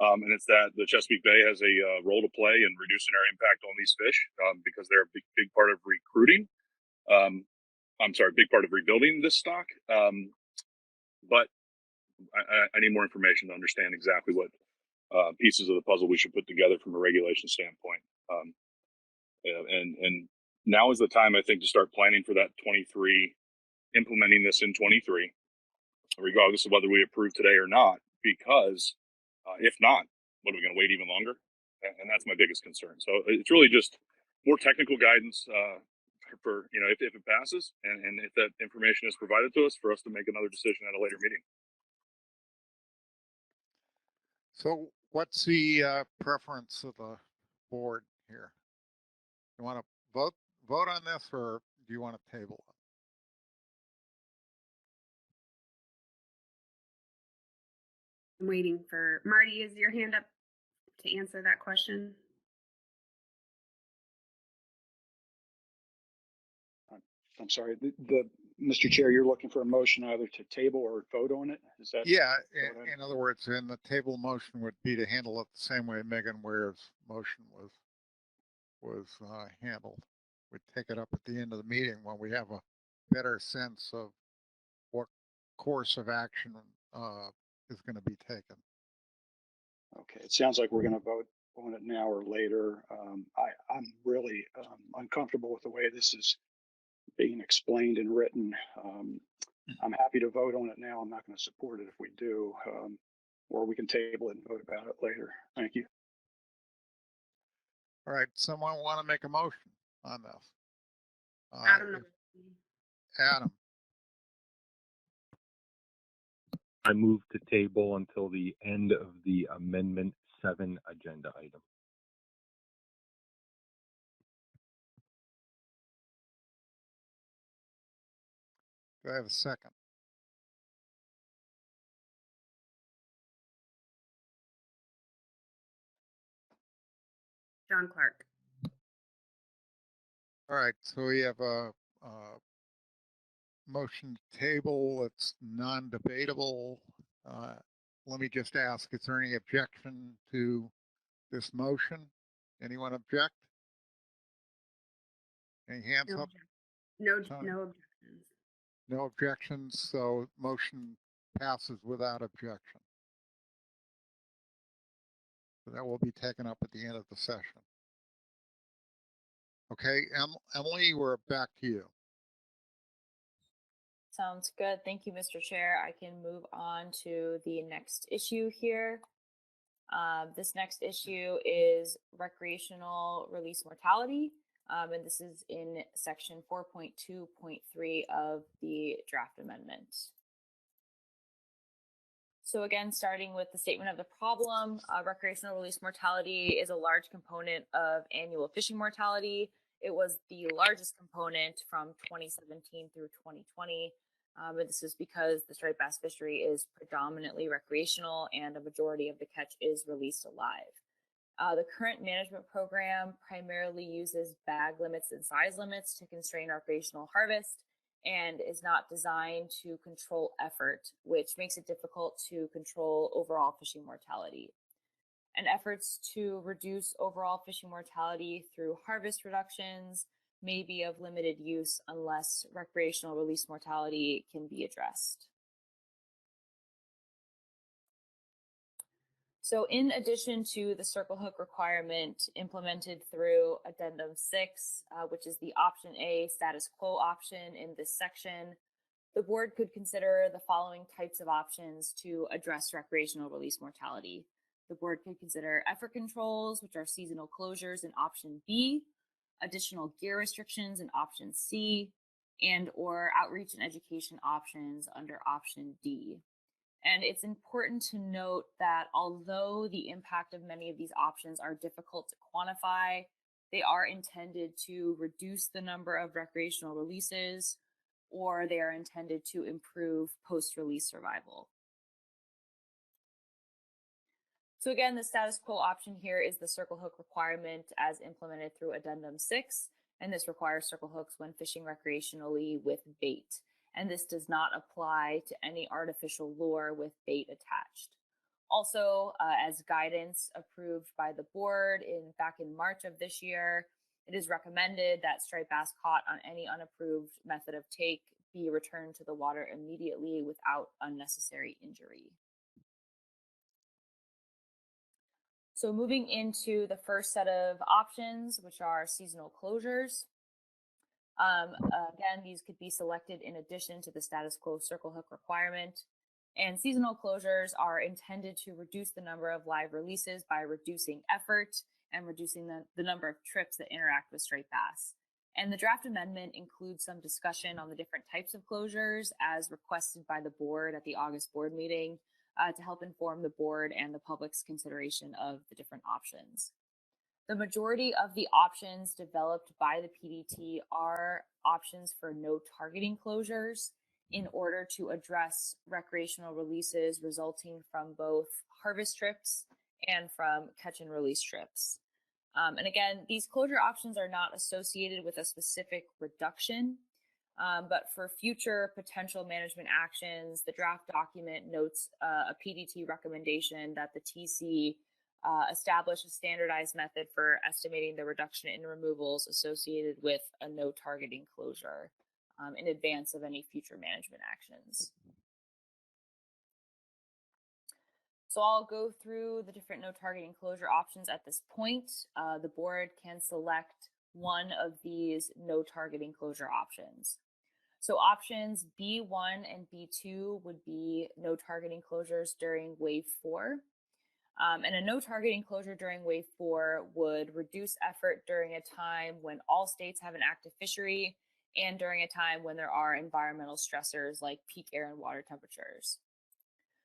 and it's that the Chesapeake Bay has a role to play in reducing our impact on these fish because they're a big part of recruiting. Big part of rebuilding this stock. But I need more information to understand exactly what pieces of the puzzle we should put together from a regulation standpoint. And now is the time, I think, to start planning for that 23, implementing this in 23, regardless of whether we approve today or not, because if not, what are we going to wait even longer? And that's my biggest concern. So it's really just more technical guidance for, if it passes and if that information is provided to us for us to make another decision at a later meeting. So what's the preference of the board here? You want to vote on this, or do you want to table it? I'm waiting for Marty. Is your hand up to answer that question? I'm sorry, the Mr. Chair, you're looking for a motion either to table or vote on it? Is that? Yeah, in other words, in the table motion would be to handle it the same way Megan Ware's motion was handled. We'd take it up at the end of the meeting when we have a better sense of what course of action is going to be taken. Okay, it sounds like we're going to vote on it now or later. I'm really uncomfortable with the way this is being explained and written. I'm happy to vote on it now. I'm not going to support it if we do, or we can table it and vote about it later. Thank you. All right, someone want to make a motion on this? Adam. I move to table until the end of the Amendment 7 agenda item. Do I have a second? John Clark. All right, so we have a motion to table. It's non-debatable. Let me just ask, is there any objection to this motion? Anyone object? Any hands up? No objections. No objections, so motion passes without objection. So that will be taken up at the end of the session. Okay, Emily, we're back to you. Sounds good. Thank you, Mr. Chair. I can move on to the next issue here. This next issue is recreational release mortality, and this is in section 4.2.3 of the draft amendment. So again, starting with the statement of the problem, recreational release mortality is a large component of annual fishing mortality. It was the largest component from 2017 through 2020. But this is because the striped bass fishery is predominantly recreational and a majority of the catch is released alive. The current management program primarily uses bag limits and size limits to constrain recreational harvest and is not designed to control effort, which makes it difficult to control overall fishing mortality. And efforts to reduce overall fishing mortality through harvest reductions may be of limited use unless recreational release mortality can be addressed. So in addition to the circle hook requirement implemented through Addendum 6, which is the option A status quo option in this section, the board could consider the following types of options to address recreational release mortality. The board could consider effort controls, which are seasonal closures in option B, additional gear restrictions in option C, and or outreach and education options under option D. And it's important to note that although the impact of many of these options are difficult to quantify, they are intended to reduce the number of recreational releases, or they are intended to improve post-release survival. So again, the status quo option here is the circle hook requirement as implemented through Addendum 6, and this requires circle hooks when fishing recreationally with bait. And this does not apply to any artificial lure with bait attached. Also, as guidance approved by the board back in March of this year, it is recommended that striped bass caught on any unapproved method of take be returned to the water immediately without unnecessary injury. So moving into the first set of options, which are seasonal closures. Again, these could be selected in addition to the status quo circle hook requirement. And seasonal closures are intended to reduce the number of live releases by reducing effort and reducing the number of trips that interact with striped bass. And the draft amendment includes some discussion on the different types of closures as requested by the board at the August board meeting to help inform the board and the public's consideration of the different options. The majority of the options developed by the PDT are options for no targeting closures in order to address recreational releases resulting from both harvest trips and from catch and release trips. And again, these closure options are not associated with a specific reduction, but for future potential management actions, the draft document notes a PDT recommendation that the TC establish a standardized method for estimating the reduction in removals associated with a no targeting closure in advance of any future management actions. So I'll go through the different no targeting closure options at this point. The board can select one of these no targeting closure options. So options B1 and B2 would be no targeting closures during wave 4. And a no targeting closure during wave 4 would reduce effort during a time when all states have an active fishery and during a time when there are environmental stressors like peak air and water temperatures.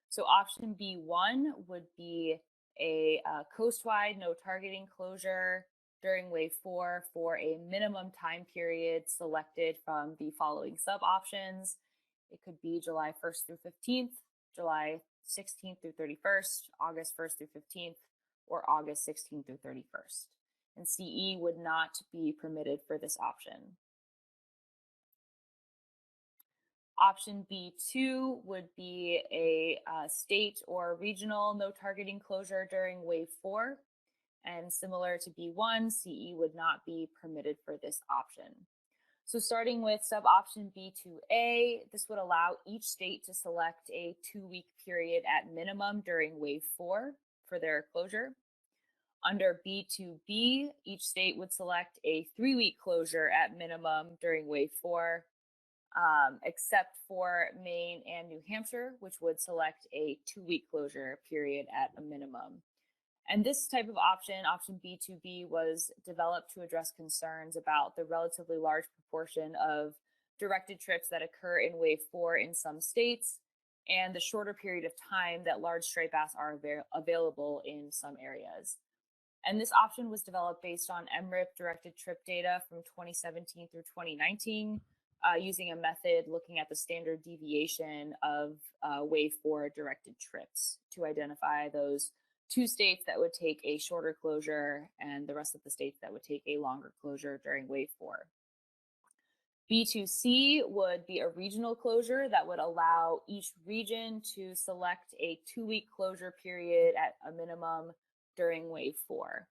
So option B1 would be a coastwide no targeting closure during wave 4 for a minimum time period selected from the following sub options. It could be July 1st through 15th, July 16th through 31st, August 1st through 15th, or August 16th through 31st. And CE would not be permitted for this option. Option B2 would be a state or regional no targeting closure during wave 4. And similar to B1, CE would not be permitted for this option. So starting with sub-option B2A, this would allow each state to select a 2-week period at minimum during wave 4 for their closure. Under B2B, each state would select a 3-week closure at minimum during wave 4, except for Maine and New Hampshire, which would select a 2-week closure period at a minimum. And this type of option, option B2B, was developed to address concerns about the relatively large proportion of directed trips that occur in wave 4 in some states and the shorter period of time that large striped bass are available in some areas. And this option was developed based on MRIP directed trip data from 2017 through 2019, using a method looking at the standard deviation of wave 4 directed trips to identify those 2 states that would take a shorter closure and the rest of the states that would take a longer closure during wave 4. B2C would be a regional closure that would allow each region to select a 2-week closure period at a minimum during wave 4.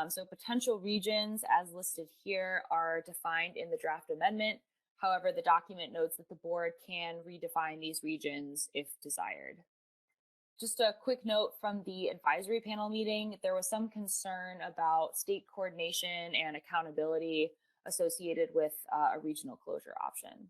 So potential regions as listed here are defined in the draft amendment. However, the document notes that the board can redefine these regions if desired. Just a quick note from the advisory panel meeting, there was some concern about state coordination and accountability associated with a regional closure option.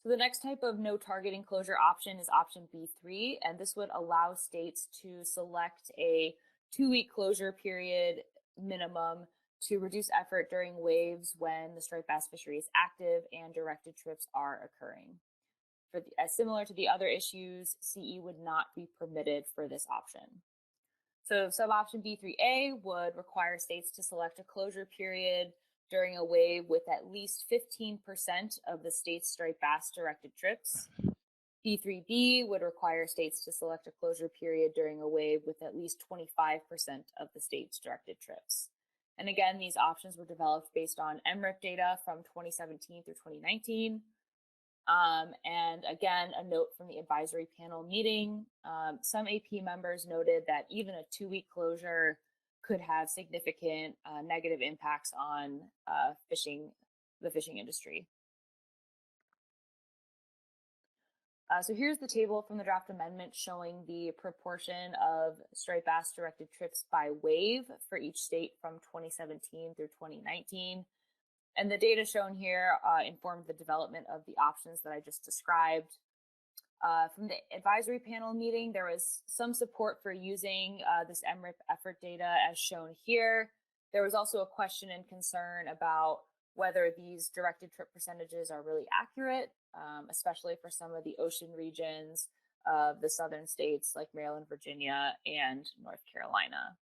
So the next type of no targeting closure option is option B3, and this would allow states to select a 2-week closure period minimum to reduce effort during waves when the striped bass fishery is active and directed trips are occurring. As similar to the other issues, CE would not be permitted for this option. So sub-option B3A would require states to select a closure period during a wave with at least 15% of the state's striped bass directed trips. B3B would require states to select a closure period during a wave with at least 25% of the state's directed trips. And again, these options were developed based on MRIP data from 2017 through 2019. And again, a note from the advisory panel meeting, some AP members noted that even a 2-week closure could have significant negative impacts on the fishing industry. So here's the table from the draft amendment showing the proportion of striped bass directed trips by wave for each state from 2017 through 2019. And the data shown here informed the development of the options that I just described. From the advisory panel meeting, there was some support for using this MRIP effort data as shown here. There was also a question and concern about whether these directed trip percentages are really accurate, especially for some of the ocean regions of the southern states like Maryland, Virginia, and North Carolina.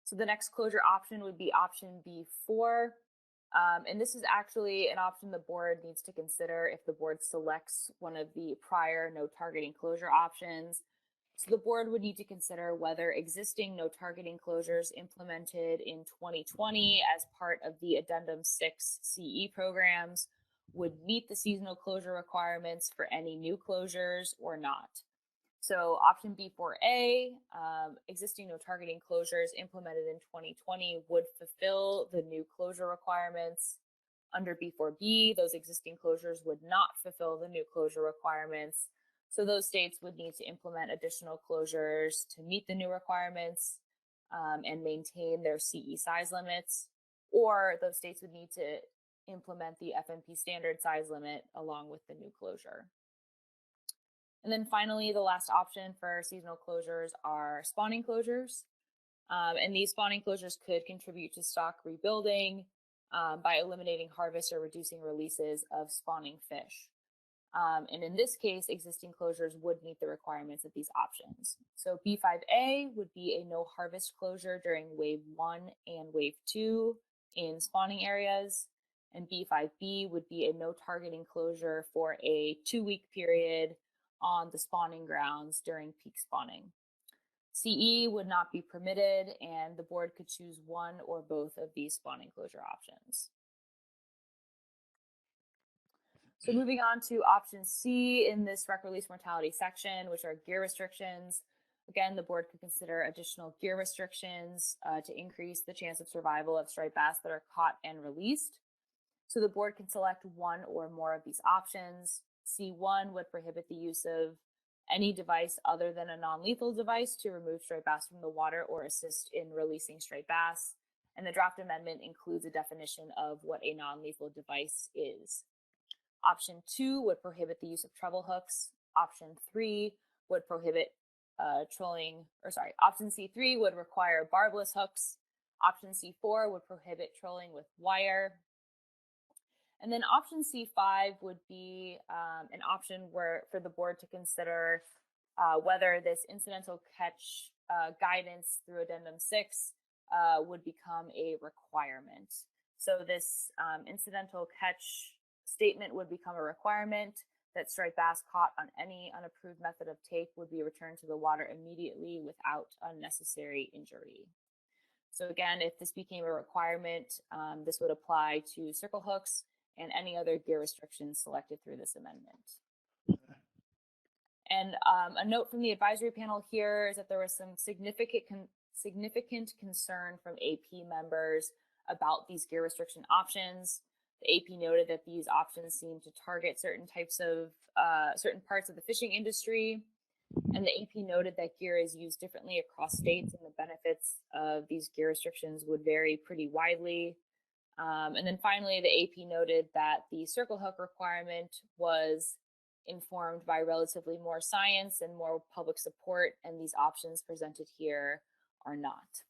So the next closure option would be option B4. And this is actually an option the board needs to consider if the board selects one of the prior no targeting closure options. So the board would need to consider whether existing no targeting closures implemented in 2020 as part of the Addendum 6 CE programs would meet the seasonal closure requirements for any new closures or not. So option B4A, existing no targeting closures implemented in 2020 would fulfill the new closure requirements. Under B4B, those existing closures would not fulfill the new closure requirements. So those states would need to implement additional closures to meet the new requirements and maintain their CE size limits, or those states would need to implement the FMP standard size limit along with the new closure. And then finally, the last option for seasonal closures are spawning closures. And these spawning closures could contribute to stock rebuilding by eliminating harvest or reducing releases of spawning fish. And in this case, existing closures would meet the requirements of these options. So B5A would be a no harvest closure during wave 1 and wave 2 in spawning areas. And B5B would be a no targeting closure for a 2-week period on the spawning grounds during peak spawning. CE would not be permitted, and the board could choose one or both of these spawning closure options. So moving on to option C in this wreck release mortality section, which are gear restrictions. Again, the board could consider additional gear restrictions to increase the chance of survival of striped bass that are caught and released. So the board can select one or more of these options. C1 would prohibit the use of any device other than a non-lethal device to remove striped bass from the water or assist in releasing striped bass. And the draft amendment includes a definition of what a non-lethal device is. Option 2 would prohibit the use of treble hooks. Option 3 would prohibit option C3 would require barbless hooks. Option C4 would prohibit trolling with wire. And then option C5 would be an option where for the board to consider whether this incidental catch guidance through Addendum 6 would become a requirement. So this incidental catch statement would become a requirement that striped bass caught on any unapproved method of take would be returned to the water immediately without unnecessary injury. So again, if this became a requirement, this would apply to circle hooks and any other gear restrictions selected through this amendment. And a note from the advisory panel here is that there was some significant concern from AP members about these gear restriction options. The AP noted that these options seem to target certain types of certain parts of the fishing industry. And the AP noted that gear is used differently across states and the benefits of these gear restrictions would vary pretty widely. And then finally, the AP noted that the circle hook requirement was informed by relatively more science and more public support, and these options presented here are not.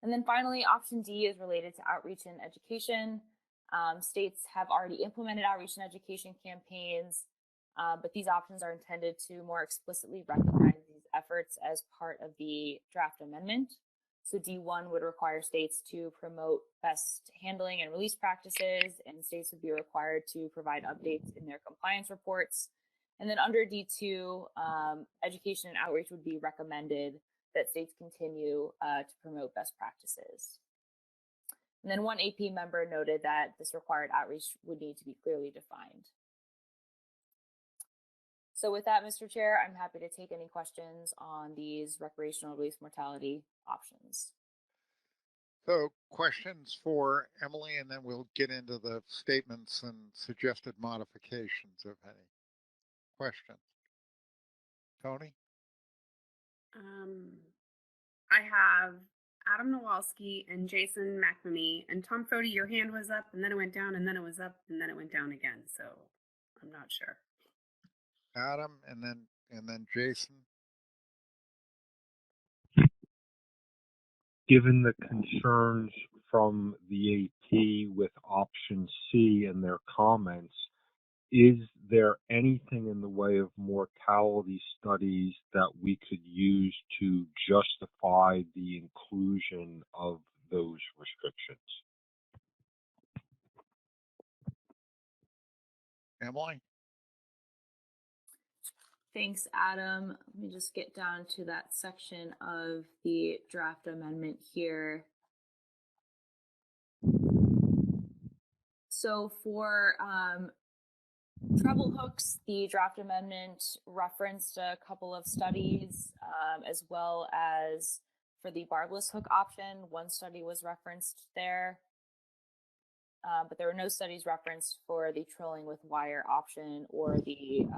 And then finally, option D is related to outreach and education. States have already implemented outreach and education campaigns, but these options are intended to more explicitly recognize these efforts as part of the draft amendment. So D1 would require states to promote best handling and release practices, and states would be required to provide updates in their compliance reports. And then under D2, education and outreach would be recommended that states continue to promote best practices. And then one AP member noted that this required outreach would need to be clearly defined. So with that, Mr. Chair, I'm happy to take any questions on these recreational release mortality options. So questions for Emily, and then we'll get into the statements and suggested modifications, if any. Questions? Tony? I have Adam Nowalski and Jason McNamee, and Tom Fody, your hand was up and then it went down and then it was up and then it went down again. So I'm not sure. Adam and then Jason. Given the concerns from the AP with option C and their comments, is there anything in the way of mortality studies that we could use to justify the inclusion of those restrictions? Emily? Thanks, Adam. Let me just get down to that section of the draft amendment here. So for treble hooks, the draft amendment referenced a couple of studies, as well as for the barbless hook option, one study was referenced there. But there were no studies referenced for the trolling with wire option or the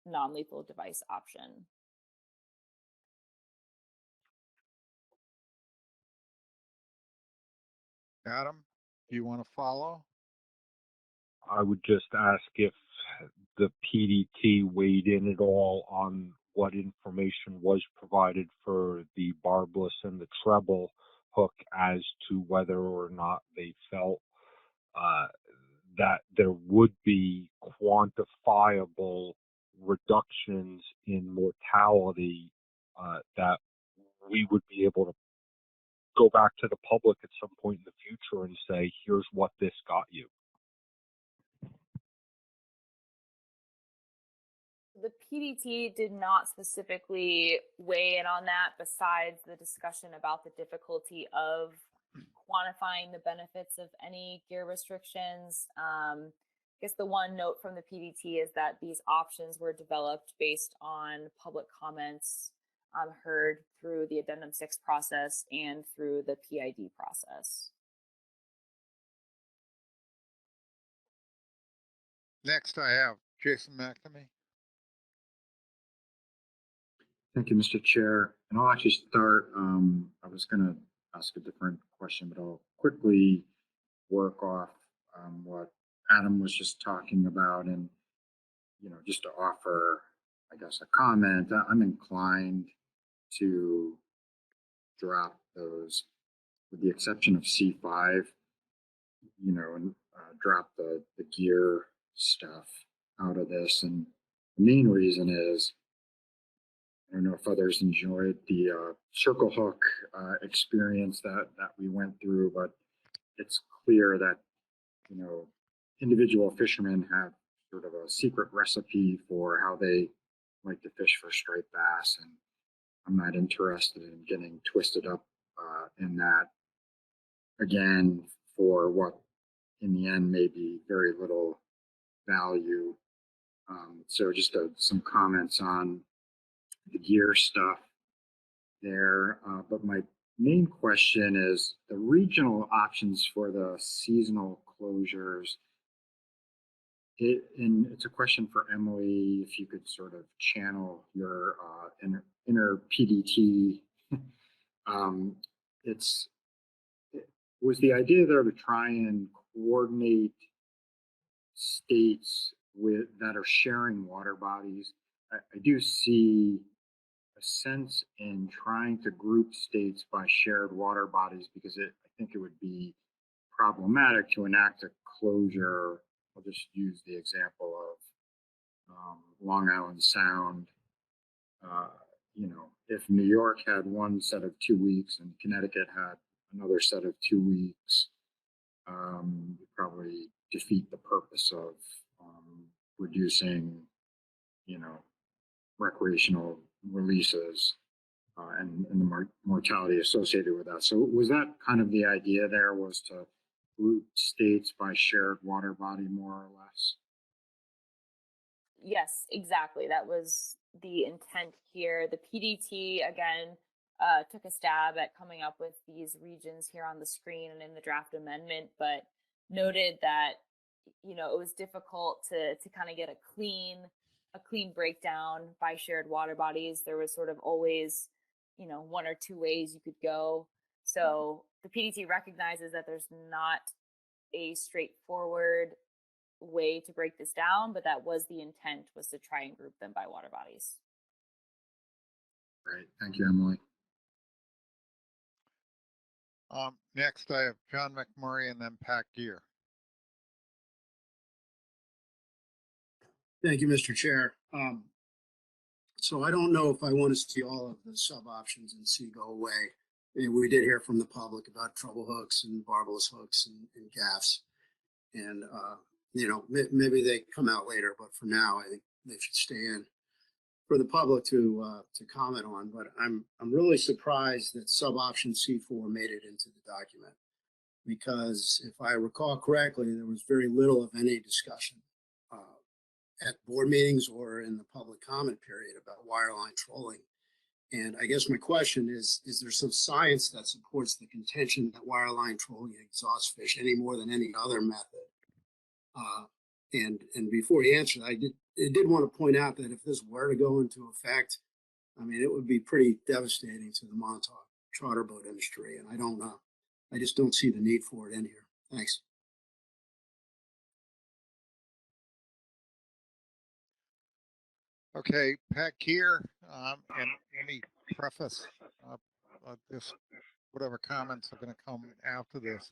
non-lethal device option. Adam, do you want to follow? I would just ask if the PDT weighed in at all on what information was provided for the barbless and the treble hook as to whether or not they felt that there would be quantifiable reductions in mortality that we would be able to go back to the public at some point in the future and say, here's what this got you. The PDT did not specifically weigh in on that, besides the discussion about the difficulty of quantifying the benefits of any gear restrictions. I guess the one note from the PDT is that these options were developed based on public comments heard through the Addendum 6 process and through the PID process. Next, I have Jason McNamee. Thank you, Mr. Chair. And I'll actually start, I was going to ask a different question, but I'll quickly work off what Adam was just talking about. And, you know, just to offer, I guess, a comment, I'm inclined to drop those with the exception of C5, and drop the gear stuff out of this. And the main reason is, I don't know if others enjoyed the circle hook experience that we went through, but it's clear that, individual fishermen have sort of a secret recipe for how they like to fish for striped bass. And I'm not interested in getting twisted up in that again for what in the end may be very little value. So just some comments on the gear stuff there. But my main question is the regional options for the seasonal closures. And it's a question for Emily, if you could sort of channel your inner PDT. Was the idea there to try and coordinate states that are sharing water bodies? I do see a sense in trying to group states by shared water bodies, because I think it would be problematic to enact a closure. I'll just use the example of Long Island Sound. If New York had one set of 2 weeks and Connecticut had another set of 2 weeks, probably defeat the purpose of reducing, recreational releases and the mortality associated with that. So was that kind of the idea there, was to group states by shared water body, more or less? Yes, exactly. That was the intent here. The PDT, again, took a stab at coming up with these regions here on the screen and in the draft amendment, but noted that, it was difficult to kind of get a clean breakdown by shared water bodies. There was sort of always, 1 or 2 ways you could go. So the PDT recognizes that there's not a straightforward way to break this down, but that was the intent, was to try and group them by water bodies. Great, thank you, Emily. Next, I have John McMurray and then Pat Gear. Thank you, Mr. Chair. So I don't know if I want to see all of the sub options in C go away. We did hear from the public about trouble hooks and barbless hooks and gaffs. And, maybe they come out later, but for now, I think they should stay in for the public to comment on. But I'm really surprised that sub option C4 made it into the document, because if I recall correctly, there was very little of any discussion at board meetings or in the public comment period about wireline trolling. And I guess my question is there some science that supports the contention that wireline trolling exhausts fish any more than any other method? And before you answer, I did want to point out that if this were to go into effect, I mean, it would be pretty devastating to the Montauk charter boat industry. And I just don't see the need for it in here. Thanks. Okay, Pat Keir, and any preface this, whatever comments are going to come after this,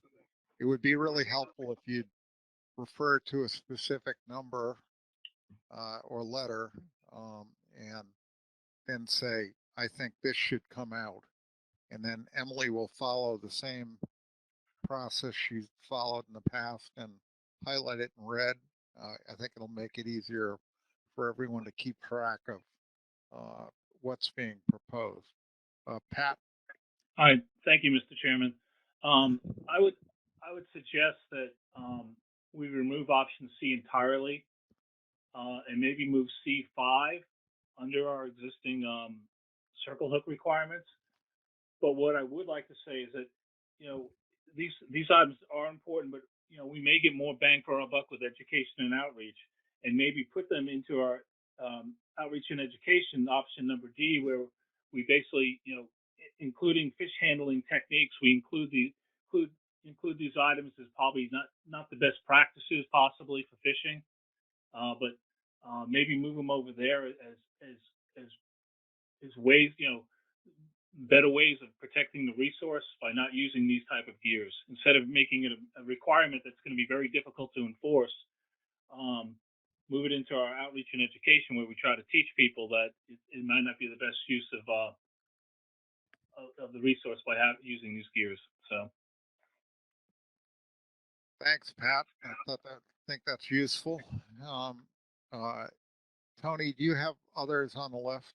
it would be really helpful if you'd refer to a specific number or letter and then say, I think this should come out. And then Emily will follow the same process she's followed in the past and highlight it in red. I think it'll make it easier for everyone to keep track of what's being proposed. Pat? All right, thank you, Mr. Chairman. I would suggest that we remove option C entirely and maybe move C5 under our existing circle hook requirements. But what I would like to say is that, these items are important, but, we may get more bang for our buck with education and outreach, and maybe put them into our outreach and education option number D, where we basically, including fish handling techniques, we include these items as probably not the best practices possibly for fishing, but maybe move them over there as ways, better ways of protecting the resource by not using these type of gears. Instead of making it a requirement that's going to be very difficult to enforce, move it into our outreach and education where we try to teach people that it might not be the best use of the resource by using these gears. So. Thanks, Pat. Think that's useful. Tony, do you have others on the list?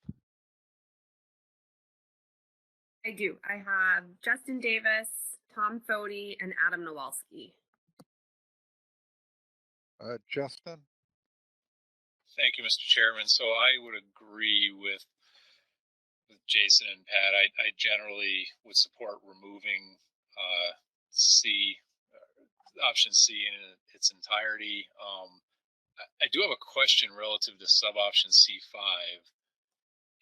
I do. I have Justin Davis, Tom Fody, and Adam Nowalski. Justin? Thank you, Mr. Chairman. So I would agree with Jason and Pat. I generally would support removing option C in its entirety. I do have a question relative to sub-option C5.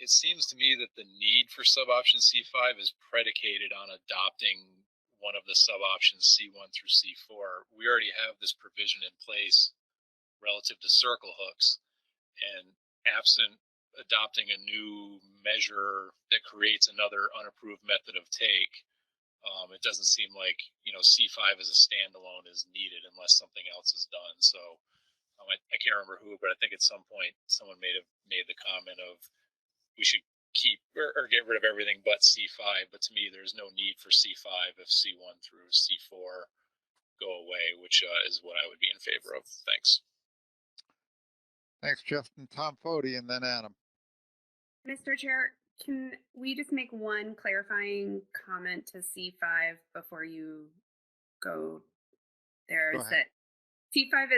It seems to me that the need for sub-option C5 is predicated on adopting one of the sub-options C1 through C4. We already have this provision in place relative to circle hooks, and absent adopting a new measure that creates another unapproved method of take, it doesn't seem like C5 as a standalone is needed unless something else is done. So I can't remember who, but I think at some point someone made the comment of we should keep or get rid of everything but C5. But to me, there's no need for C5 if C1 through C4 go away, which is what I would be in favor of. Thanks. Thanks, Justin. Tom Fody, and then Adam. Mr. Chair, can we just make one clarifying comment to C5 before you go there? Is that C5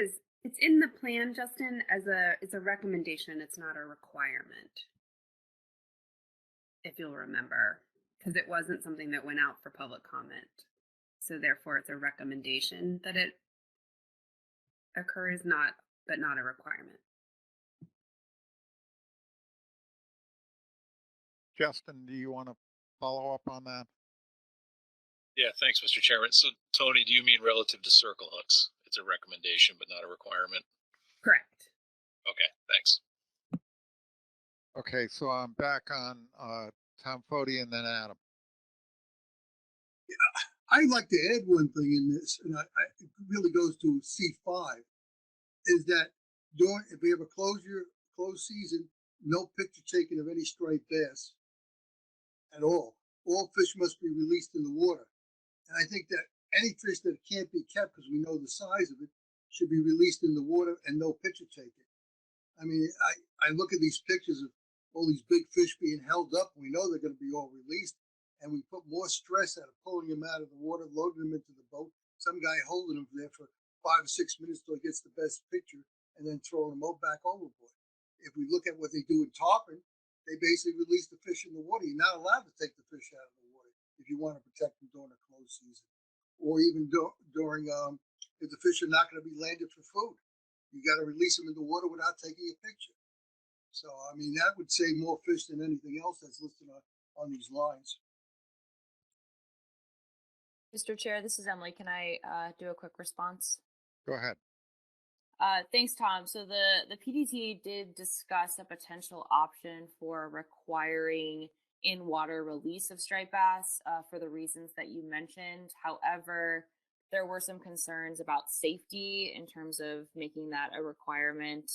it's in the plan, Justin, as it's a recommendation. It's not a requirement. If you'll remember, because it wasn't something that went out for public comment. So therefore it's a recommendation that it occurs, but not a requirement. Justin, do you want to follow up on that? Yeah, thanks, Mr. Chairman. So, Tony, do you mean relative to circle hooks? It's a recommendation, but not a requirement? Correct. Okay, thanks. Okay, so I'm back on Tom Fody and then Adam. Yeah, I'd like to add one thing in this, and it really goes to C5, is that if we have a closed season, no picture taken of any striped bass at all. All fish must be released in the water. And I think that any fish that can't be kept, because we know the size of it, should be released in the water and no picture taken. I mean, I look at these pictures of all these big fish being held up. We know they're going to be all released, and we put more stress out of pulling them out of the water, loading them into the boat, some guy holding them there for 5 or 6 minutes till he gets the best picture, and then throwing them back overboard. If we look at what they do in tarpon, they basically release the fish in the water. You're not allowed to take the fish out of the water if you want to protect them during a closed season, or even during if the fish are not going to be landed for food. You got to release them in the water without taking a picture. So, I mean, that would save more fish than anything else that's listed on these lines. Mr. Chair, this is Emily. Can I do a quick response? Go ahead. Thanks, Tom. So the PDTA did discuss a potential option for requiring in-water release of striped bass for the reasons that you mentioned. However, there were some concerns about safety in terms of making that a requirement.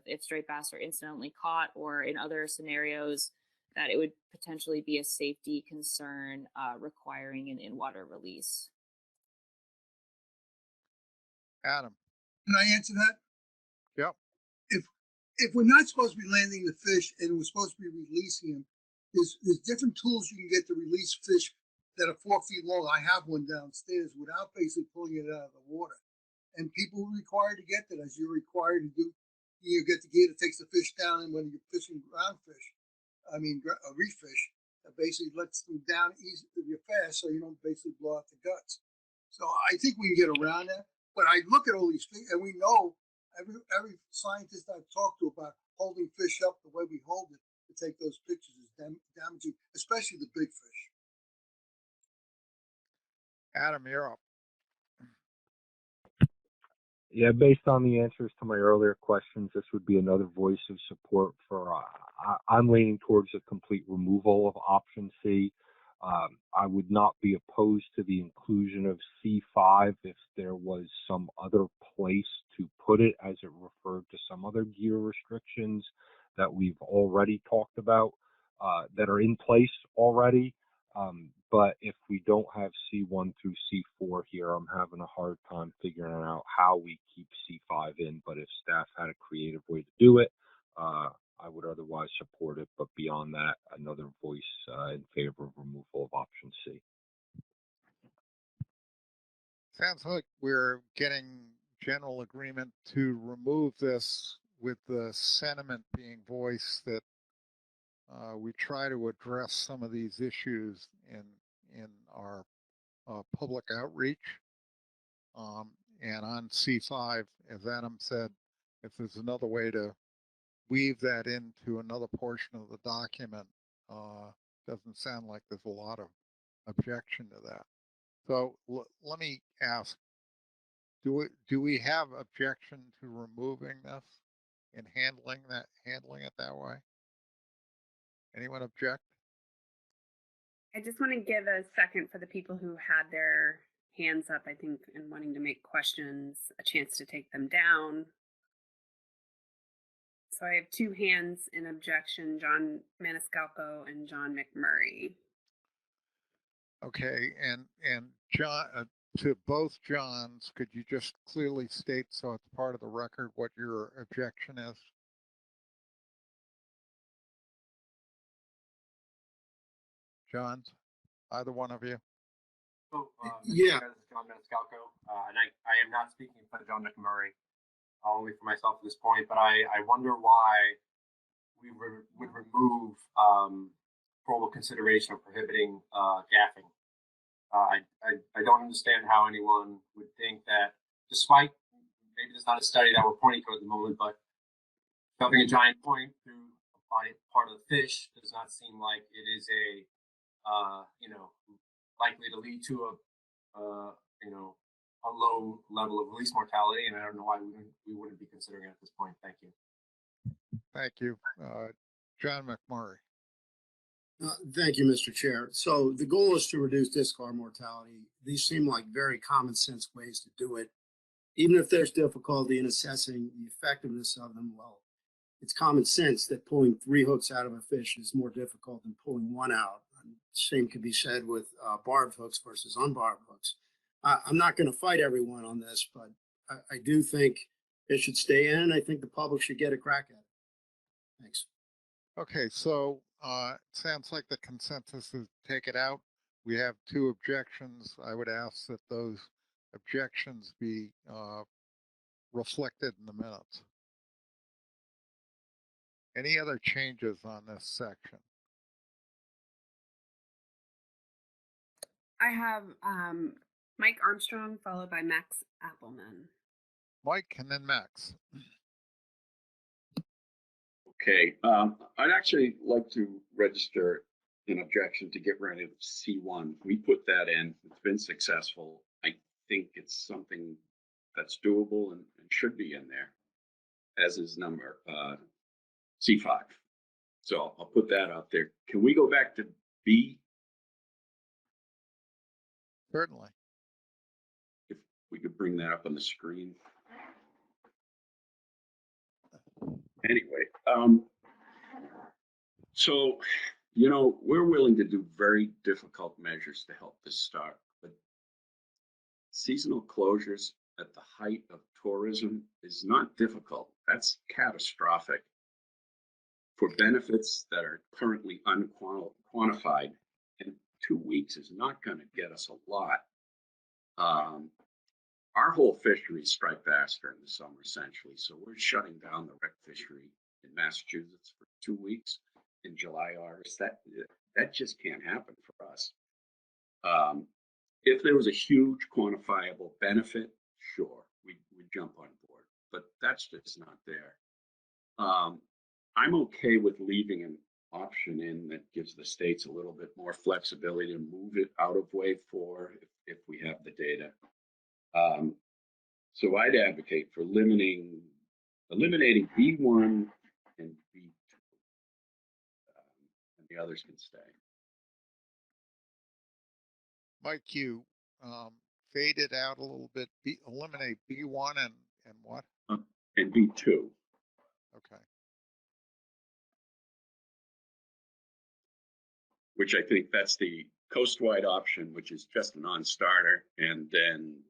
If striped bass are incidentally caught, or in other scenarios, that it would potentially be a safety concern requiring an in-water release. Adam. Can I answer that? Yep. If we're not supposed to be landing the fish and we're supposed to be releasing them, there's different tools you can get to release fish that are 4 feet long. I have one downstairs without basically pulling it out of the water. And people are required to get that, as you're required to do. You get the gear that takes the fish down, and when you're fishing reef fish, that basically lets them down easy fast, so you don't basically blow out the guts. So I think we can get around that. But I look at all these things, and we know every scientist I've talked to about holding fish up the way we hold it to take those pictures is damaging, especially the big fish. Adam, you're up. Yeah, based on the answers to my earlier questions, this would be another voice of support for, I'm leaning towards a complete removal of option C. I would not be opposed to the inclusion of C5 if there was some other place to put it, as it referred to some other gear restrictions that we've already talked about, that are in place already. But if we don't have C1 through C4 here, I'm having a hard time figuring out how we keep C5 in. But if staff had a creative way to do it, I would otherwise support it. But beyond that, another voice in favor of removal of option C. Sounds like we're getting general agreement to remove this, with the sentiment being voiced that we try to address some of these issues in our public outreach. And on C5, as Adam said, if there's another way to weave that into another portion of the document, doesn't sound like there's a lot of objection to that. So let me ask, do we have objection to removing this and handling it that way? Anyone object? I just want to give a second for the people who had their hands up, I think, and wanting to make questions, a chance to take them down. So I have two hands in objection, John Maniscalco and John McMurray. Okay, and John, to both Johns, could you just clearly state, so it's part of the record, what your objection is? Johns, either one of you? So, Yeah. This is John Maniscalco, and I am not speaking for John McMurray, only for myself at this point, but I wonder why we would remove formal consideration of prohibiting gaffing. I don't understand how anyone would think that, despite maybe there's not a study that we're pointing to at the moment, but shoving a giant point through a part of the fish does not seem like it is a likely to lead to a low level of release mortality, and I don't know why we wouldn't be considering it at this point. Thank you. Thank you. John McMurray. Thank you, Mr. Chair. So the goal is to reduce discard mortality. These seem like very common sense ways to do it. Even if there's difficulty in assessing the effectiveness of them, well, it's common sense that pulling 3 hooks out of a fish is more difficult than pulling 1 out. And same could be said with barbed hooks versus unbarbed hooks. I'm not going to fight everyone on this, but I do think it should stay in. I think the public should get a crack at it. Thanks. Okay, so it sounds like the consensus is take it out. We have 2 objections. I would ask that those objections be reflected in the minutes. Any other changes on this section? I have Mike Armstrong followed by Max Appleman. Mike and then Max. Okay, I'd actually like to register an objection to get rid of C1. We put that in, it's been successful. I think it's something that's doable and should be in there, as is number C5. So I'll put that out there. Can we go back to B? Certainly. If we could bring that up on the screen. Anyway, so, we're willing to do very difficult measures to help this start, but seasonal closures at the height of tourism is not difficult. That's catastrophic. For benefits that are currently unquantified, and 2 weeks is not going to get us a lot. Our whole fishery strike bass during the summer, essentially. So we're shutting down the wreck fishery in Massachusetts for 2 weeks in July, August. That just can't happen for us. If there was a huge quantifiable benefit, sure, we'd jump on board, but that's just not there. I'm okay with leaving an option in that gives the states a little bit more flexibility to move it out of wave 4 if we have the data. So I'd advocate for eliminating B1 and B2, and the others can stay. Mike, you faded out a little bit. Eliminate B1 and what? And B2. Okay. Which I think that's the coastwide option, which is just a non-starter, and then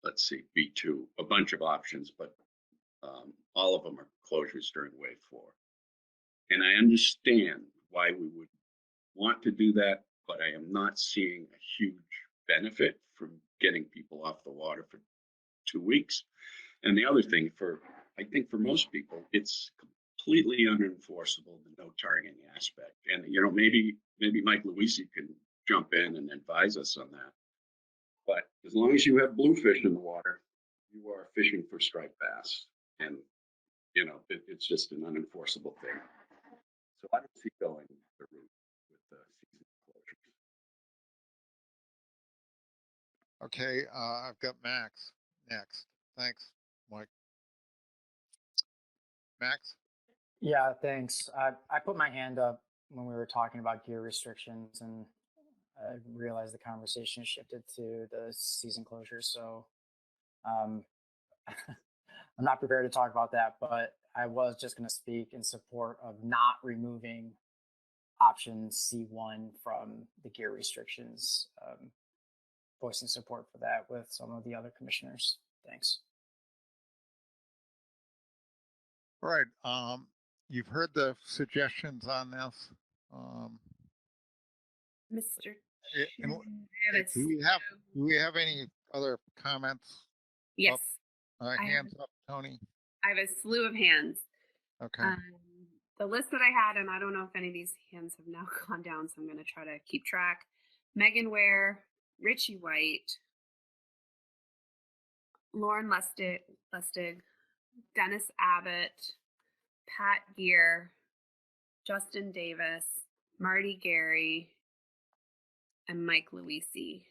let's see, B2, a bunch of options, but all of them are closures during wave 4. And I understand why we would want to do that, but I am not seeing a huge benefit from getting people off the water for 2 weeks. And the other thing, I think for most people, it's completely unenforceable, the no targeting aspect. And, maybe Mike Luisi can jump in and advise us on that. But as long as you have bluefish in the water, you are fishing for striped bass. And, it's just an unenforceable thing. So I don't see going the route with the season closures. Okay, I've got Max next. Thanks, Mike. Max? Yeah, thanks. I put my hand up when we were talking about gear restrictions, and I realized the conversation shifted to the season closures. So I'm not prepared to talk about that, but I was just going to speak in support of not removing option C1 from the gear restrictions, voicing support for that with some of the other commissioners. Thanks. All right. You've heard the suggestions on this. Mr. Do we have any other comments? Yes. Hands up, Tony. I have a slew of hands. Okay. The list that I had, and I don't know if any of these hands have now gone down, so I'm going to try to keep track. Megan Ware, Richie White, Lauren Lustig, Dennis Abbott, Pat Gear, Justin Davis, Marty Gary, and Mike Luisi.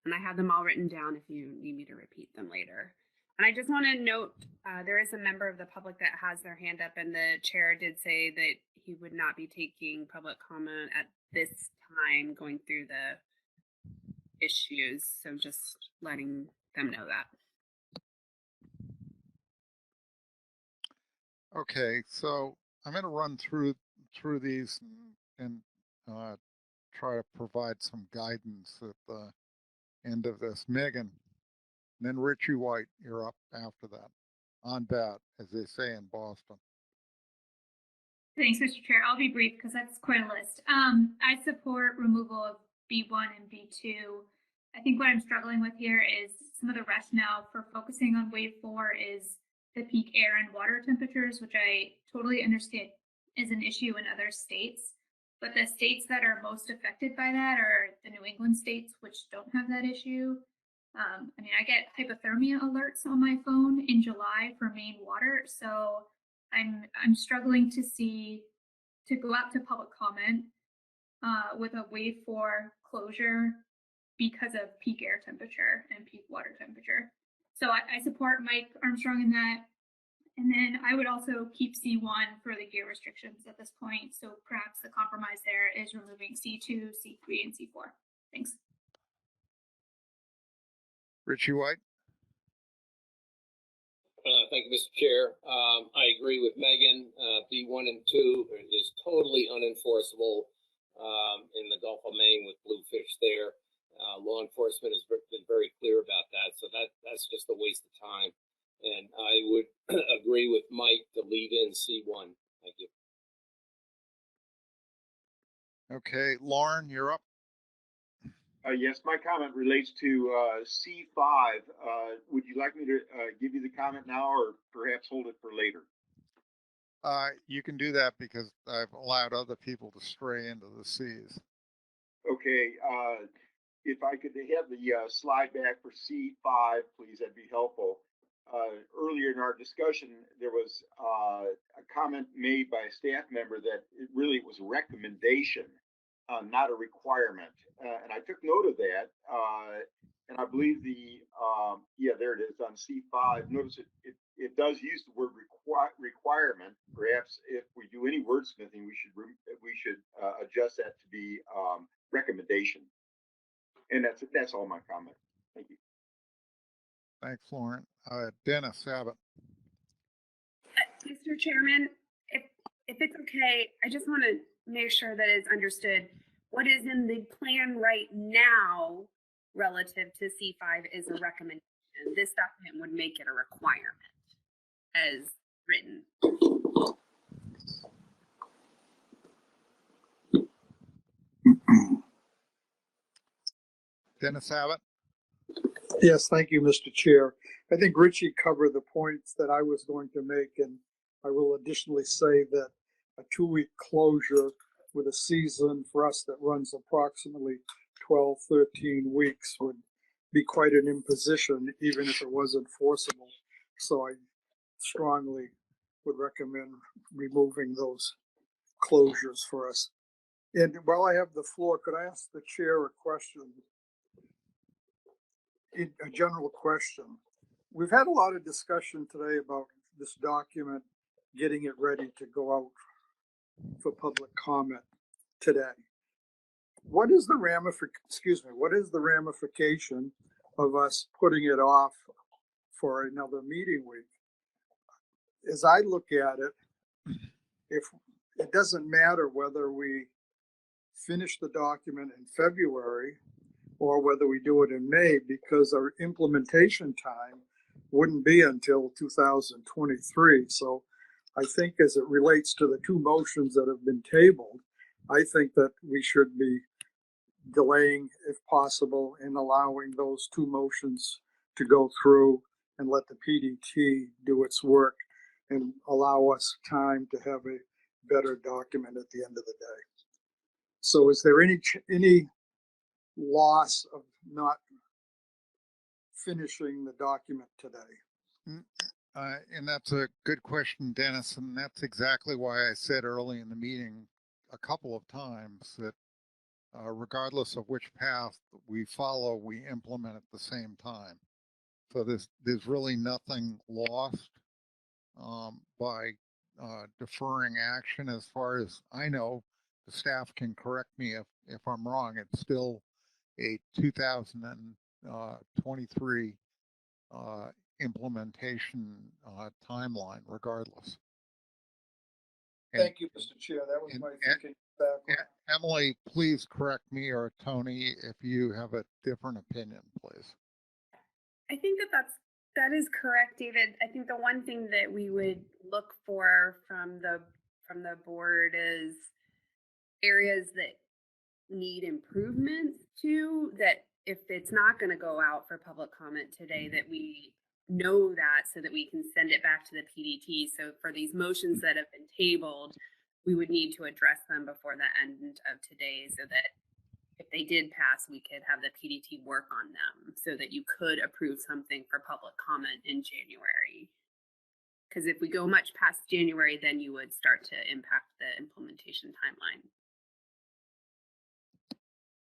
And I have them all written down if you need me to repeat them later. And I just want to note, there is a member of the public that has their hand up, and the chair did say that he would not be taking public comment at this time going through the issues. So just letting them know that. Okay, so I'm going to run through these and try to provide some guidance at the end of this. Megan, and then Richie White, you're up after that. On bat, as they say in Boston. Thanks, Mr. Chair. I'll be brief because that's quite a list. I support removal of B1 and B2. I think what I'm struggling with here is some of the rationale for focusing on wave 4 is the peak air and water temperatures, which I totally understand is an issue in other states. But the states that are most affected by that are the New England states, which don't have that issue. I get hypothermia alerts on my phone in July for Maine water, so I'm struggling to go out to public comment with a wave 4 closure because of peak air temperature and peak water temperature. So I support Mike Armstrong in that. And then I would also keep C1 for the gear restrictions at this point. So perhaps the compromise there is removing C2, C3, and C4. Thanks. Richie White. Thank you, Mr. Chair. I agree with Megan. B1 and 2 is totally unenforceable in the Gulf of Maine with bluefish there. Law enforcement has been very clear about that, so that's just a waste of time. And I would agree with Mike to leave in C1. Thank you. Okay, Lauren, you're up. Yes, my comment relates to C5. Would you like me to give you the comment now or perhaps hold it for later? You can do that because I've allowed other people to stray into the seas. Okay, if I could have the slide back for C5, please, that'd be helpful. Earlier in our discussion, there was a comment made by a staff member that it really was a recommendation not a requirement. And I took note of that. And I believe yeah, there it is on C5. Notice it does use the word requirement. Perhaps if we do any wordsmithing, we should adjust that to be recommendation. And that's all my comment. Thank you. Thanks, Lauren. Dennis Abbott. Mr. Chairman, if it's okay, I just want to make sure that it's understood. What is in the plan right now relative to C5 is a recommendation. This document would make it a requirement as written. Dennis Abbott. Yes, thank you, Mr. Chair. I think Richie covered the points that I was going to make, and I will additionally say that a 2-week closure with a season for us that runs approximately 12, 13 weeks would be quite an imposition, even if it was enforceable. So I strongly would recommend removing those closures for us. And while I have the floor, could I ask the chair a question? A general question. We've had a lot of discussion today about this document, getting it ready to go out for public comment today. What is the ramification of us putting it off for another meeting week? As I look at it, if it doesn't matter whether we finish the document in February or whether we do it in May, because our implementation time wouldn't be until 2023. So I think as it relates to the two motions that have been tabled, I think that we should be delaying, if possible, and allowing those two motions to go through and let the PDT do its work and allow us time to have a better document at the end of the day. So is there any loss of not finishing the document today? And that's a good question, Dennis. And that's exactly why I said early in the meeting a couple of times that regardless of which path we follow, we implement at the same time. So there's really nothing lost by deferring action. As far as I know, the staff can correct me if I'm wrong. It's still a 2023 implementation timeline, regardless. Thank you, Mr. Chair. That was my thinking. Emily, please correct me, or Tony, if you have a different opinion, please. I think that is correct, David. I think the one thing that we would look for from the board is areas that need improvements to, that if it's not going to go out for public comment today, that we know that so that we can send it back to the PDT. So for these motions that have been tabled, we would need to address them before the end of today so that if they did pass, we could have the PDT work on them so that you could approve something for public comment in January. Because if we go much past January, then you would start to impact the implementation timeline.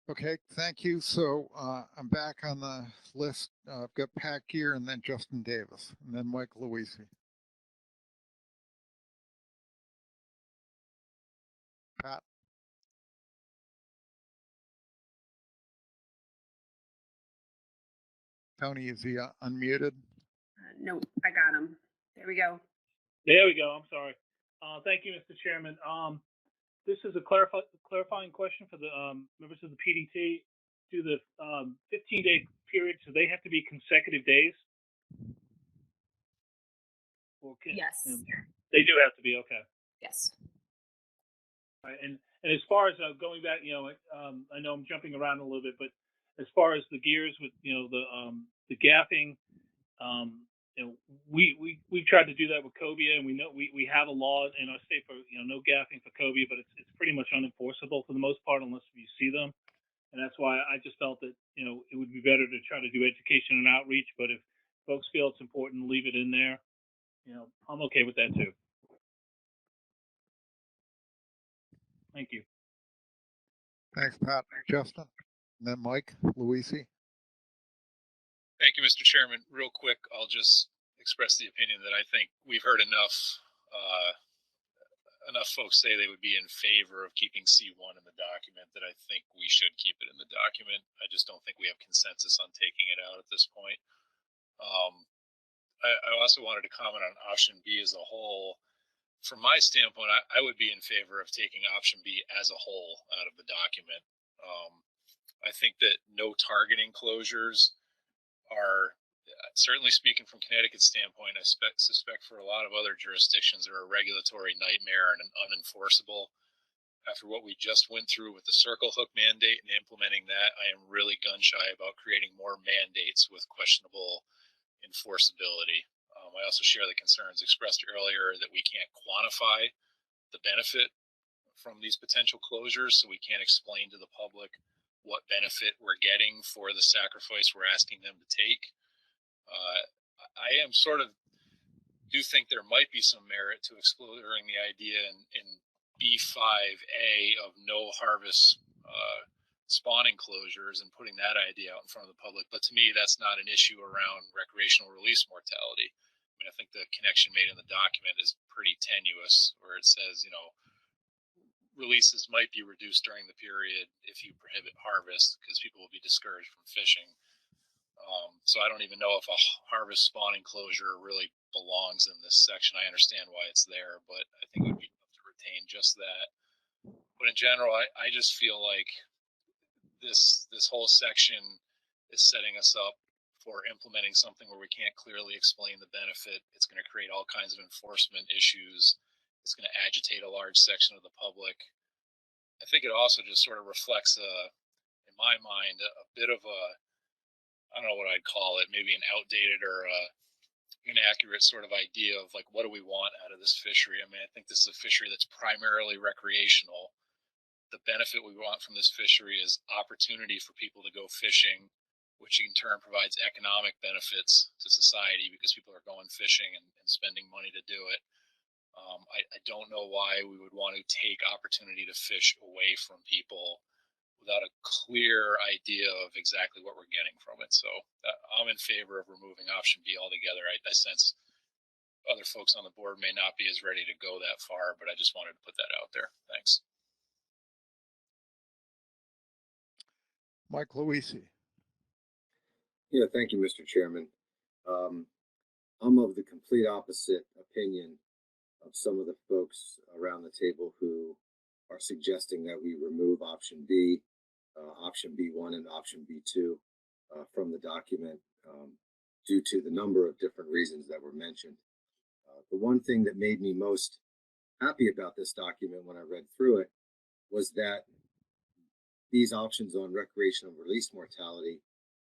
Okay, thank you. So I'm back on the list. I've got Pat Gear and then Justin Davis and then Mike Luisi. Pat. Tony, is he unmuted? No, I got him. There we go. There we go. I'm sorry. Thank you, Mr. Chairman. This is a clarifying question for the members of the PDT. Do the 15-day period, so they have to be consecutive days? Yes. They do have to be, okay. Yes. All right, and as far as going back, I know I'm jumping around a little bit, but as far as the gears with, the gaffing, we've tried to do that with cobia, and we know we have a law in our state for no gaffing for cobia, but it's pretty much unenforceable for the most part unless you see them, and that's why I just felt that it would be better to try to do education and outreach. But if folks feel it's important to leave it in there, I'm okay with that too. Thank you. Thanks, Pat. Justin, and then Mike, Luisi. Thank you, Mr. Chairman. Real quick, I'll just express the opinion that I think we've heard enough folks say they would be in favor of keeping C1 in the document that I think we should keep it in the document. I just don't think we have consensus on taking it out at this point. I also wanted to comment on option B as a whole. From my standpoint, I would be in favor of taking option B as a whole out of the document. I think that no targeting closures are, certainly speaking from Connecticut's standpoint, I suspect for a lot of other jurisdictions are a regulatory nightmare and unenforceable. After what we just went through with the circle hook mandate and implementing that, I am really gun shy about creating more mandates with questionable enforceability. I also share the concerns expressed earlier that we can't quantify the benefit from these potential closures, so we can't explain to the public what benefit we're getting for the sacrifice we're asking them to take. I am do think there might be some merit to exploring the idea in B5A of no harvest spawning closures and putting that idea out in front of the public. But to me, that's not an issue around recreational release mortality. I mean, I think the connection made in the document is pretty tenuous, where it says, releases might be reduced during the period if you prohibit harvest because people will be discouraged from fishing. So I don't even know if a harvest spawning closure really belongs in this section. I understand why it's there, but I think it would be tough to retain just that. But in general, I just feel like this whole section is setting us up for implementing something where we can't clearly explain the benefit. It's going to create all kinds of enforcement issues. It's going to agitate a large section of the public. I think it also just sort of reflects, in my mind, a bit of a, I don't know what I'd call it, maybe an outdated or inaccurate sort of idea of like, what do we want out of this fishery? I mean, I think this is a fishery that's primarily recreational. The benefit we want from this fishery is opportunity for people to go fishing, which in turn provides economic benefits to society because people are going fishing and spending money to do it. I don't know why we would want to take opportunity to fish away from people without a clear idea of exactly what we're getting from it. So I'm in favor of removing option B altogether. I sense other folks on the board may not be as ready to go that far, but I just wanted to put that out there. Thanks. Mike Luisi. Yeah, thank you, Mr. Chairman. I'm of the complete opposite opinion of some of the folks around the table who are suggesting that we remove option B, option B1 and option B2 from the document due to the number of different reasons that were mentioned. The one thing that made me most happy about this document when I read through it was that these options on recreational release mortality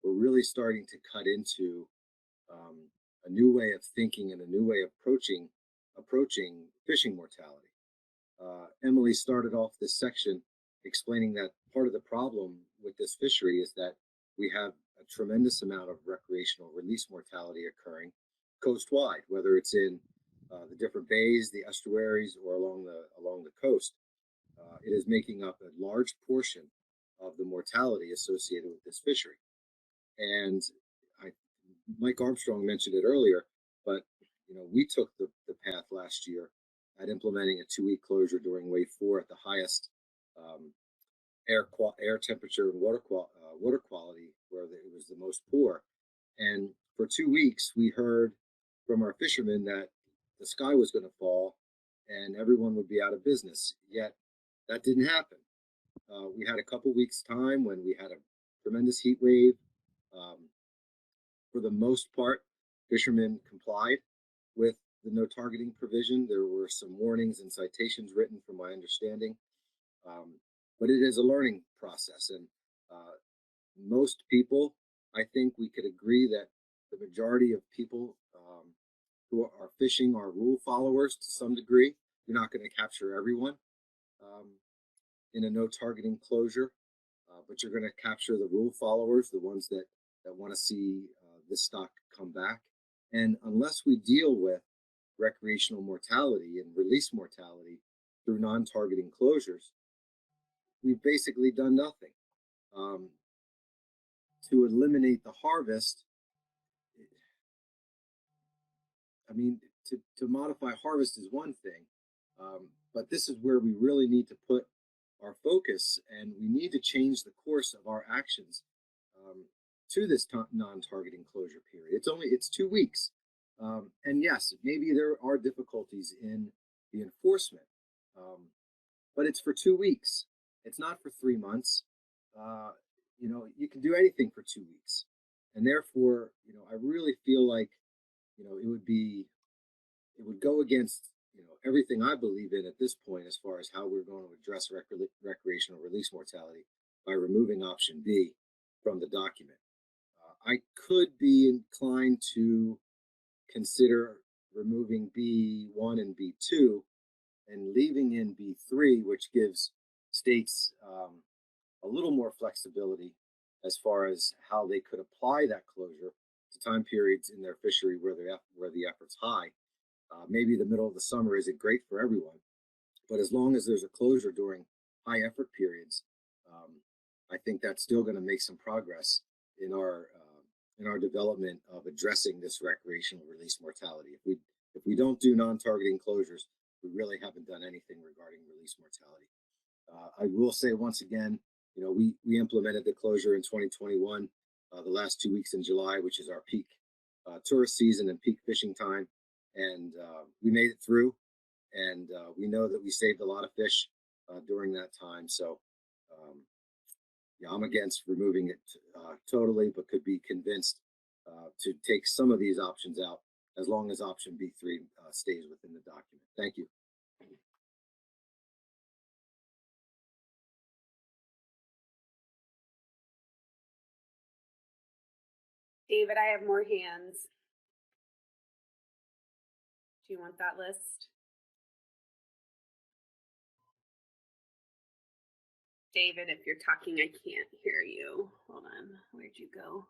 were really starting to cut into a new way of thinking and a new way of approaching fishing mortality. Emily started off this section explaining that part of the problem with this fishery is that we have a tremendous amount of recreational release mortality occurring coastwide, whether it's in the different bays, the estuaries, or along the coast. It is making up a large portion of the mortality associated with this fishery. And Mike Armstrong mentioned it earlier, but we took the path last year at implementing a 2-week closure during wave 4 at the highest air temperature and water quality, where it was the most poor. And for 2 weeks, we heard from our fishermen that the sky was going to fall and everyone would be out of business. Yet that didn't happen. We had a couple weeks time when we had a tremendous heat wave. For the most part, fishermen complied with the no targeting provision. There were some warnings and citations written from my understanding, but it is a learning process. And most people, I think we could agree that the majority of people who are fishing are rule followers to some degree. You're not going to capture everyone in a no targeting closure, but you're going to capture the rule followers, the ones that want to see this stock come back. And unless we deal with recreational mortality and release mortality through non-targeting closures, we've basically done nothing. To eliminate the harvest, I mean, to modify harvest is one thing, but this is where we really need to put our focus, and we need to change the course of our actions to this non-targeting closure period. It's 2 weeks. And yes, maybe there are difficulties in the enforcement, but it's for 2 weeks. It's not for 3 months. You know, you can do anything for 2 weeks. And therefore, you know, I really feel like, you know, it would go against, you know, everything I believe in at this point as far as how we're going to address recreational release mortality by removing option B from the document. I could be inclined to consider removing B1 and B2 and leaving in B3, which gives states a little more flexibility as far as how they could apply that closure to time periods in their fishery where the effort's high. Maybe the middle of the summer isn't great for everyone, but as long as there's a closure during high effort periods, I think that's still going to make some progress in our development of addressing this recreational release mortality. If we don't do non-targeting closures, we really haven't done anything regarding release mortality. I will say once again, you know, we implemented the closure in 2021, the last 2 weeks in July, which is our peak tourist season and peak fishing time, and we made it through. And we know that we saved a lot of fish during that time. So, yeah, I'm against removing it totally, but could be convinced to take some of these options out as long as option B3 stays within the document. Thank you. David, I have more hands. Do you want that list? David, if you're talking, I can't hear you. Hold on. Where'd you go?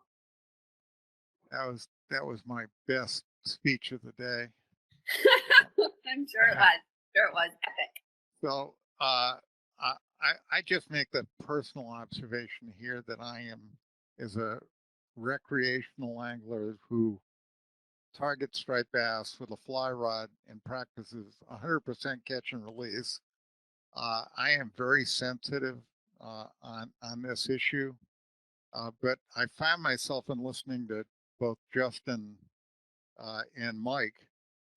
That was my best speech of the day. I'm sure it was. Sure it was epic. So I just make the personal observation here that I am, as a recreational angler who targets striped bass with a fly rod and practices 100% catch and release, I am very sensitive on this issue. But I found myself in listening to both Justin and Mike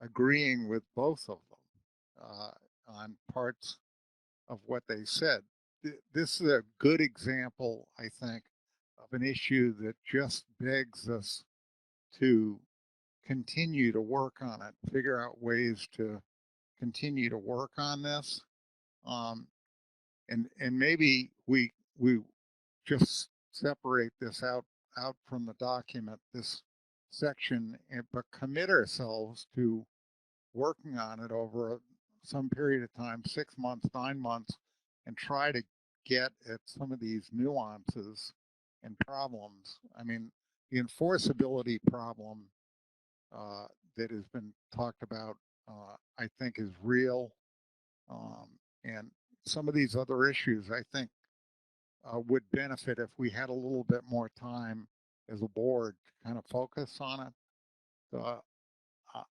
agreeing with both of them on parts of what they said. This is a good example, I think, of an issue that just begs us to continue to work on it, figure out ways to continue to work on this. And maybe we just separate this out from the document, this section, but commit ourselves to working on it over some period of time, 6 months, 9 months, and try to get at some of these nuances and problems. I mean, the enforceability problem that has been talked about, I think, is real. And some of these other issues, I think, would benefit if we had a little bit more time as a board to kind of focus on it. So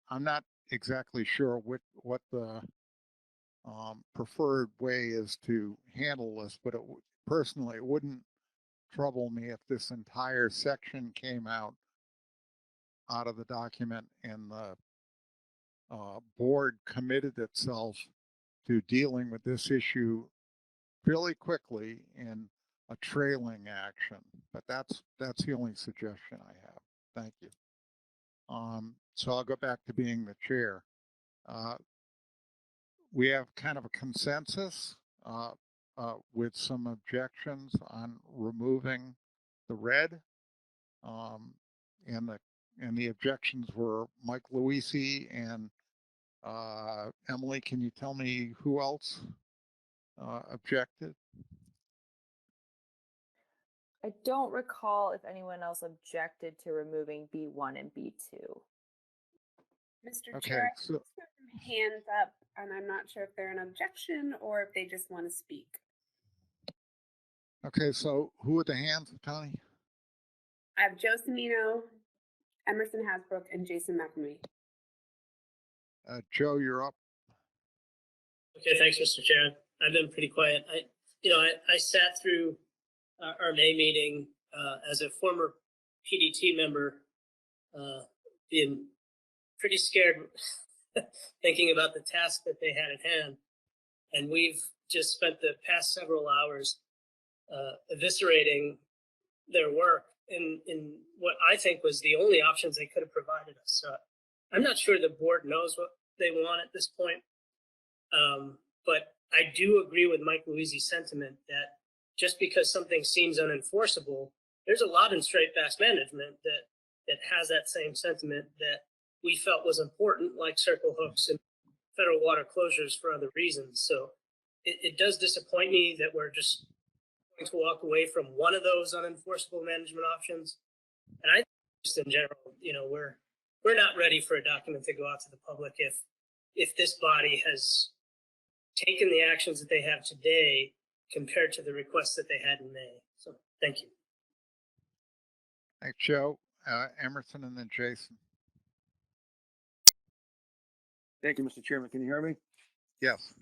I'm not exactly sure what the preferred way is to handle this, but personally, it wouldn't trouble me if this entire section came out of the document and the board committed itself to dealing with this issue fairly quickly in a trailing action. But that's the only suggestion I have. Thank you. So I'll go back to being the chair. We have kind of a consensus with some objections on removing the red. And the objections were Mike Luisi and Emily. Can you tell me who else objected? I don't recall if anyone else objected to removing B1 and B2. Mr. Okay, Chair, so hands up, and I'm not sure if they're an objection or if they just want to speak. Okay, so who are the hands, Tony? I have Joe Semino, Emerson Hasbrook, and Jason McNamee. Joe, you're up. Okay, thanks, Mr. Chair. I've been pretty quiet. I sat through our May meeting as a former PDT member, being pretty scared, thinking about the task that they had at hand. And we've just spent the past several hours eviscerating their work in what I think was the only options they could have provided us. So I'm not sure the board knows what they want at this point. But I do agree with Mike Luisi's sentiment that just because something seems unenforceable, there's a lot in straight bass management that has that same sentiment that we felt was important, like circle hooks and federal water closures for other reasons. So it does disappoint me that we're just going to walk away from one of those unenforceable management options. And I think just in general, we're not ready for a document to go out to the public if this body has taken the actions that they have today compared to the requests that they had in May. So thank you. Thanks, Joe. Emerson and then Jason. Thank you, Mr. Chairman. Can you hear me? Yes.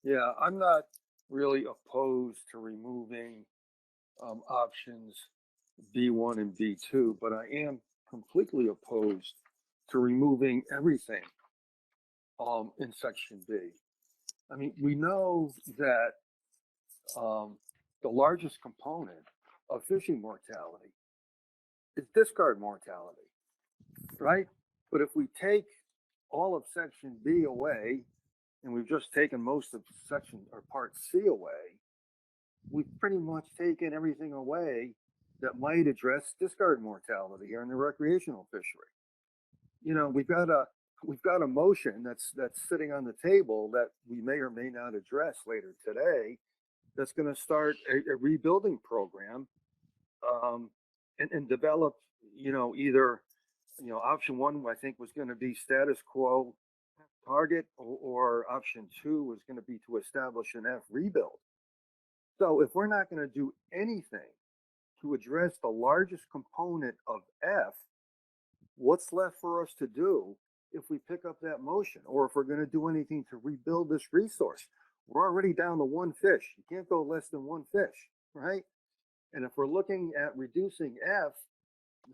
Yeah, I'm not really opposed to removing options B1 and B2, but I am completely opposed to removing everything in section B. I mean, we know that the largest component of fishing mortality is discard mortality, right? But if we take all of section B away, and we've just taken most of section or part C away, we've pretty much taken everything away that might address discard mortality here in the recreational fishery. We've got a motion that's sitting on the table that we may or may not address later today. That's going to start a rebuilding program, and develop, either, option one I think was going to be status quo target, or option two was going to be to establish an F rebuild. So if we're not going to do anything to address the largest component of F, what's left for us to do if we pick up that motion, or if we're going to do anything to rebuild this resource? We're already down to one fish. You can't go less than one fish, right? And if we're looking at reducing F,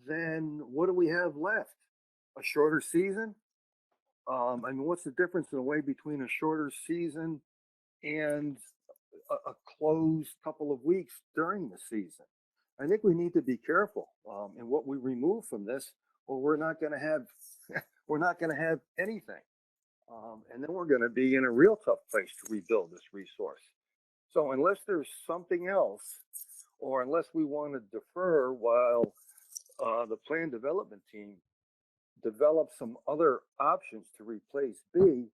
then what do we have left? A shorter season? What's the difference in a way between a shorter season and a closed couple of weeks during the season? I think we need to be careful in what we remove from this, or we're not going to have anything, and then we're going to be in a real tough place to rebuild this resource. So unless there's something else, or unless we want to defer while the plan development team develop some other options to replace B,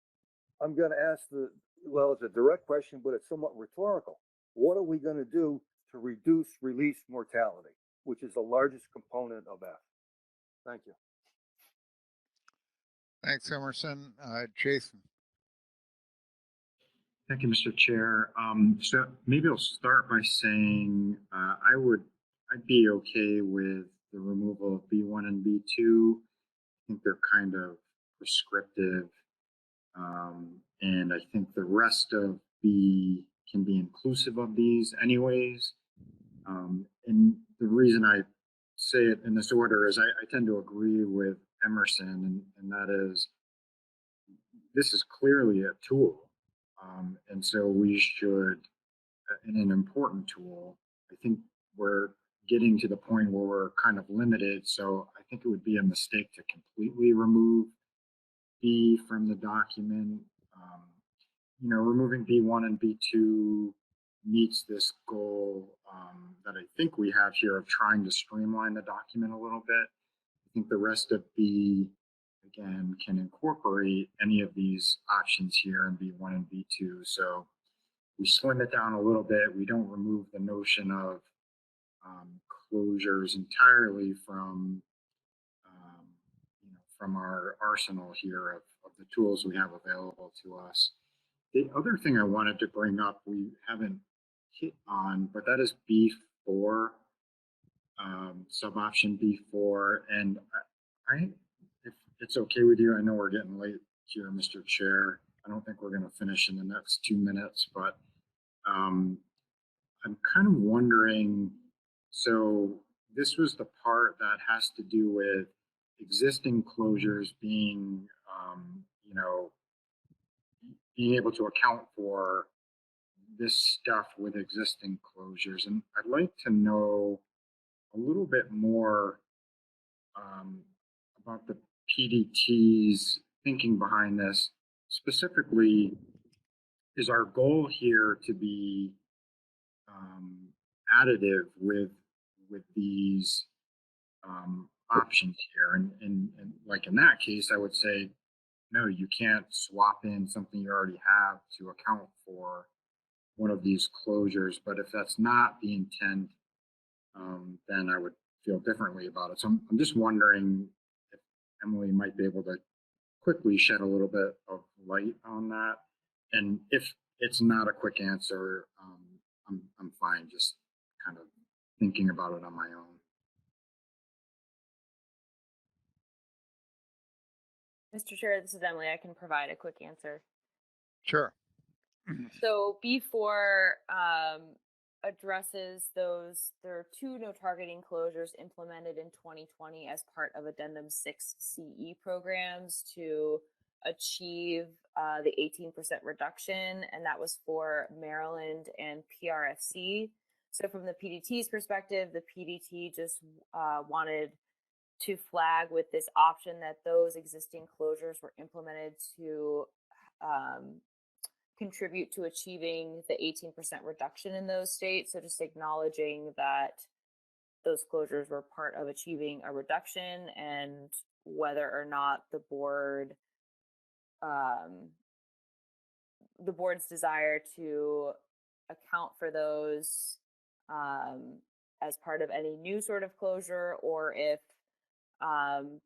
I'm going to ask it's a direct question, but it's somewhat rhetorical. What are we going to do to reduce release mortality, which is the largest component of F? Thank you. Thanks, Emerson. Jason. Thank you, Mr. Chair. So maybe I'll start by saying I'd be okay with the removal of B1 and B2. I think they're kind of prescriptive, and I think the rest of B can be inclusive of these anyways. And the reason I say it in this order is I tend to agree with Emerson, and that is, this is clearly a tool. And so we should, and an important tool, I think we're getting to the point where we're kind of limited. So I think it would be a mistake to completely remove B from the document. Removing B1 and B2 meets this goal that I think we have here of trying to streamline the document a little bit. I think the rest of B, again, can incorporate any of these options here in B1 and B2. So we slim it down a little bit. We don't remove the notion of closures entirely from our arsenal here of the tools we have available to us. The other thing I wanted to bring up, we haven't hit on, but that is B4, sub option B4. And if it's okay with you, I know we're getting late here, Mr. Chair. I don't think we're going to finish in the next 2 minutes, but I'm kind of wondering, so this was the part that has to do with existing closures being, you know, being able to account for this stuff with existing closures. And I'd like to know a little bit more about the PDT's thinking behind this. Specifically, is our goal here to be additive with these options here? And like in that case, I would say, no, you can't swap in something you already have to account for one of these closures. But if that's not the intent, then I would feel differently about it. So I'm just wondering if Emily might be able to quickly shed a little bit of light on that. And if it's not a quick answer, I'm fine just kind of thinking about it on my own. Mr. Chair, this is Emily. I can provide a quick answer. Sure. So B4 addresses those. There are 2 no targeting closures implemented in 2020 as part of Addendum 6 CE programs to achieve the 18% reduction, and that was for Maryland and PRFC. So from the PDT's perspective, the PDT just wanted to flag with this option that those existing closures were implemented to contribute to achieving the 18% reduction in those states. So just acknowledging that those closures were part of achieving a reduction, and whether or not the board, the board's desire to account for those as part of any new sort of closure, or if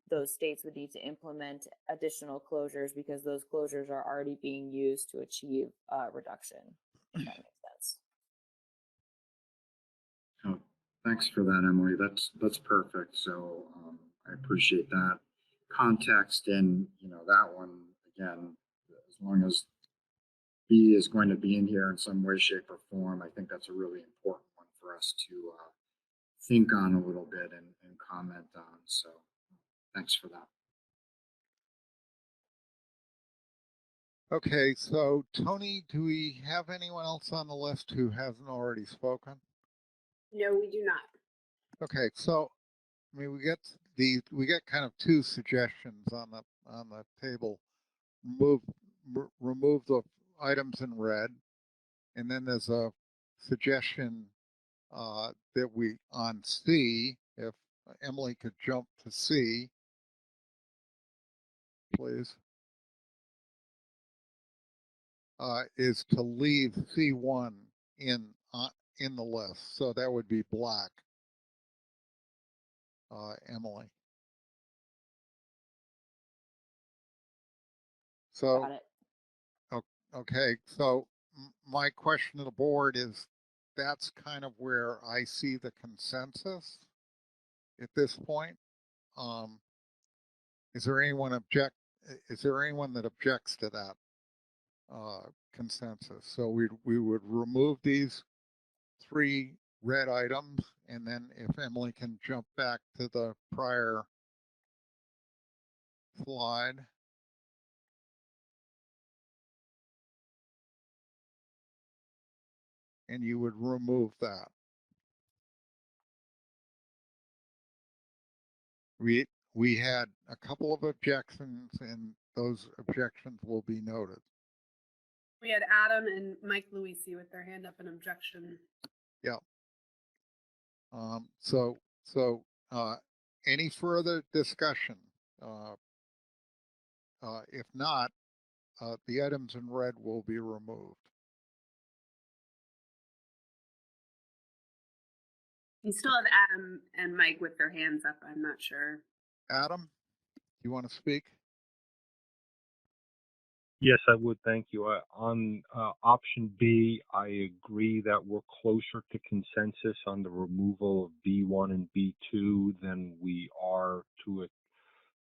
those states would need to implement additional closures because those closures are already being used to achieve a reduction, if that makes sense. Oh, thanks for that, Emily. That's perfect. So I appreciate that context. And, you know, that one, again, as long as B is going to be in here in some way, shape, or form, I think that's a really important one for us to think on a little bit and comment on. So thanks for that. Okay, so Tony, do we have anyone else on the list who hasn't already spoken? No, we do not. Okay, so I mean, we get kind of 2 suggestions on the table. Remove the items in red, and then there's a suggestion that we on C, if Emily could jump to C, please, is to leave C1 in the list. So that would be black, Emily. So, Got it. Okay, so my question to the board is, that's kind of where I see the consensus at this point. Is there anyone that objects to that consensus? So we would remove these 3 red items, and then if Emily can jump back to the prior slide. And you would remove that. We had a couple of objections, and those objections will be noted. We had Adam and Mike Luisi with their hand up in objection. Yeah. So any further discussion? If not, the items in red will be removed. You still have Adam and Mike with their hands up. I'm not sure. Adam, you want to speak? Yes, I would. Thank you. On option B, I agree that we're closer to consensus on the removal of B1 and B2 than we are to a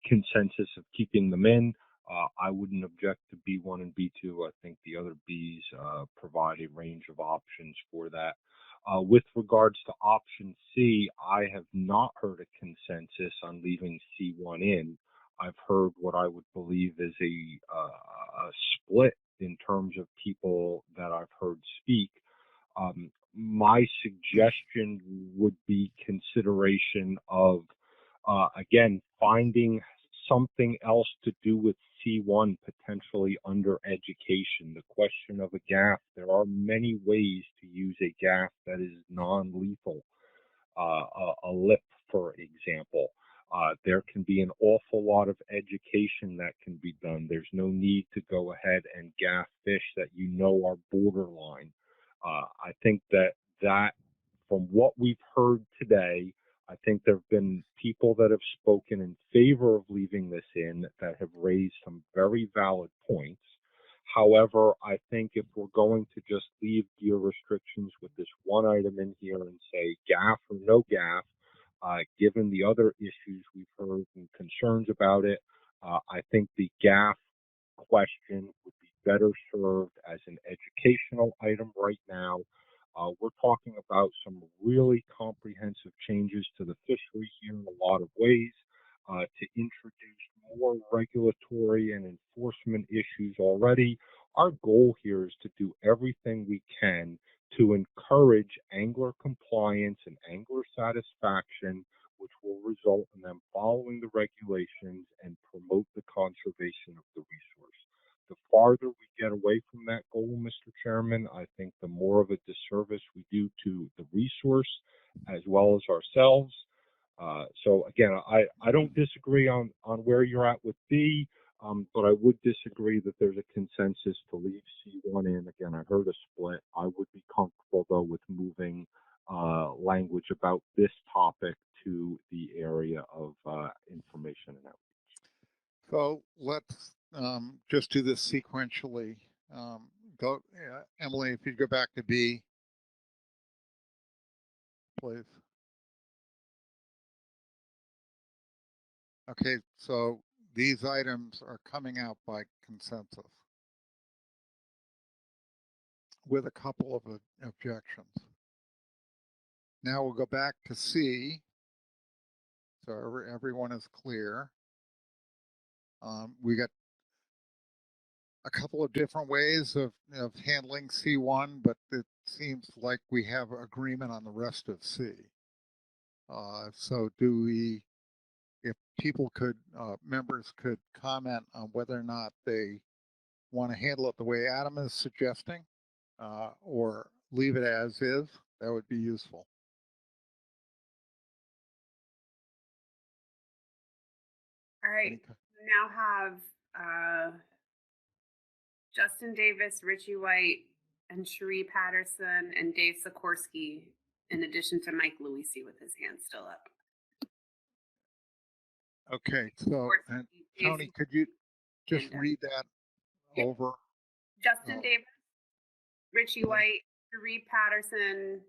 consensus of keeping them in. I wouldn't object to B1 and B2. I think the other Bs provide a range of options for that. With regards to option C, I have not heard a consensus on leaving C1 in. I've heard what I would believe is a split in terms of people that I've heard speak. My suggestion would be consideration of, again, finding something else to do with C1 potentially under education. The question of a GAF, there are many ways to use a GAF that is non-lethal. A lip, for example. There can be an awful lot of education that can be done. There's no need to go ahead and gaff fish that you know are borderline. I think that from what we've heard today, I think there have been people that have spoken in favor of leaving this in that have raised some very valid points. However, I think if we're going to just leave gear restrictions with this one item in here and say gaff or no gaff, given the other issues we've heard and concerns about it, I think the gaff question would be better served as an educational item right now. We're talking about some really comprehensive changes to the fishery here in a lot of ways, to introduce more regulatory and enforcement issues already. Our goal here is to do everything we can to encourage angler compliance and angler satisfaction, which will result in them following the regulations and promote the conservation of the resource. The farther we get away from that goal, Mr. Chairman, I think the more of a disservice we do to the resource as well as ourselves. So again, I don't disagree on where you're at with B, but I would disagree that there's a consensus to leave C1 in. Again, I heard a split. I would be comfortable though with moving language about this topic to the area of information and outreach. So let's just do this sequentially. Emily, if you go back to B, please. Okay, so these items are coming out by consensus with a couple of objections. Now we'll go back to C, so everyone is clear. We got a couple of different ways of handling C1, but it seems like we have agreement on the rest of C. So do we, if people could, members could comment on whether or not they want to handle it the way Adam is suggesting, or leave it as is, that would be useful. All right, we now have Justin Davis, Richie White, and Cherie Patterson, and Dave Sikorsky, in addition to Mike Luisi with his hand still up. Okay, so Tony, could you just read that over? Justin Davis, Richie White, Cherie Patterson,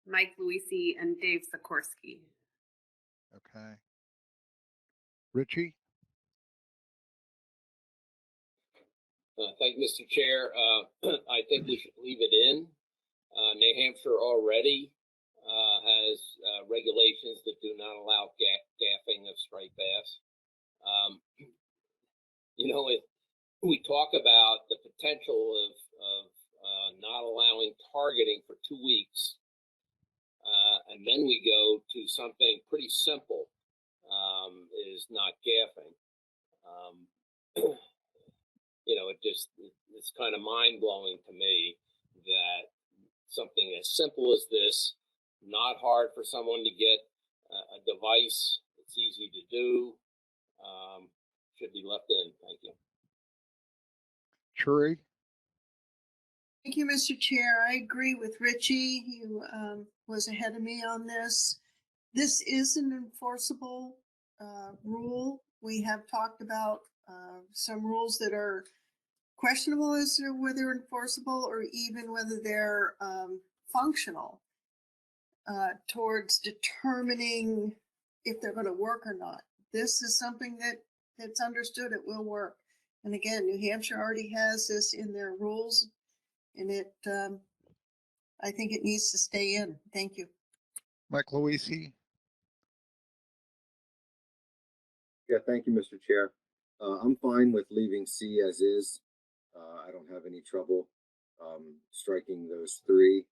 Mike Luisi, and Dave Sikorsky. Okay. Richie? Thank you, Mr. Chair. I think we should leave it in. New Hampshire already has regulations that do not allow gaffing of striped bass. You know, we talk about the potential of not allowing targeting for 2 weeks, and then we go to something pretty simple, is not gaffing. You know, it's kind of mind-blowing to me that something as simple as this, not hard for someone to get a device, it's easy to do, should be left in. Thank you. Cherie? Thank you, Mr. Chair. I agree with Richie. He was ahead of me on this. This is an enforceable rule. We have talked about some rules that are questionable as to whether enforceable or even whether they're functional towards determining if they're going to work or not. This is something that's understood it will work. And again, New Hampshire already has this in their rules, and I think it needs to stay in. Thank you. Mike Luisi. Yeah, thank you, Mr. Chair. I'm fine with leaving C as is. I don't have any trouble striking those three.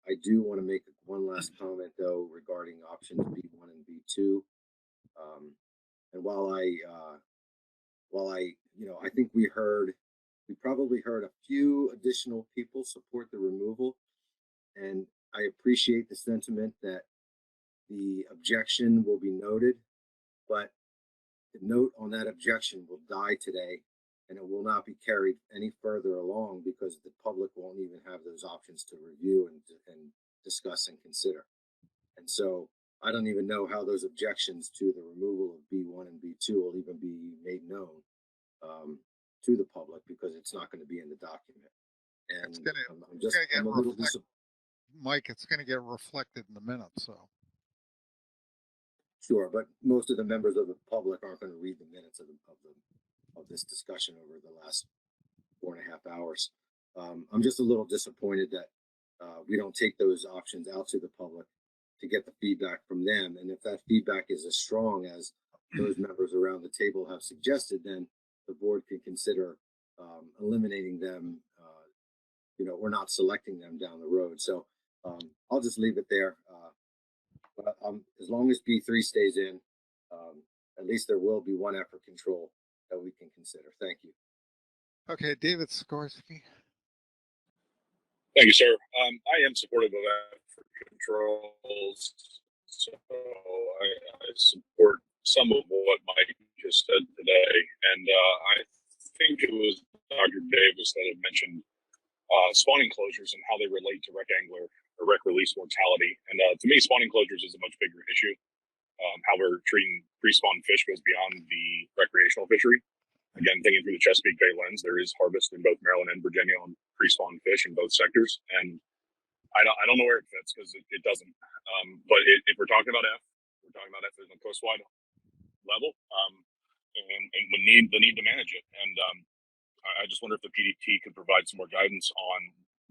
I do want to make one last comment though regarding options B1 and B2. And while I, I think we probably heard a few additional people support the removal, and I appreciate the sentiment that the objection will be noted, but the note on that objection will die today, and it will not be carried any further along because the public won't even have those options to review and discuss and consider. And so I don't even know how those objections to the removal of B1 and B2 will even be made known to the public because it's not going to be in the document. And I'm a little disappointed. Mike, it's going to get reflected in the minutes, so. Sure, but most of the members of the public aren't going to read the minutes of this discussion over the last 4.5 hours. I'm just a little disappointed that we don't take those options out to the public to get the feedback from them. And if that feedback is as strong as those members around the table have suggested, then the board can consider eliminating them, or not selecting them down the road. So I'll just leave it there. But as long as B3 stays in, at least there will be one effort control that we can consider. Thank you. Okay, David Sikorsky. Thank you, sir. I am supportive of effort controls, so I support some of what Mike just said today. And I think it was Dr. Davis that had mentioned spawning closures and how they relate to rec angler or rec release mortality. And to me, spawning closures is a much bigger issue. How we're treating pre-spawn fish goes beyond the recreational fishery. Again, thinking through the Chesapeake Bay lens, there is harvest in both Maryland and Virginia on pre-spawn fish in both sectors. And I don't know where it fits because it doesn't. But if we're talking about F, we're talking about F as a coastwide level, and we need the need to manage it. And I just wonder if the PDT could provide some more guidance on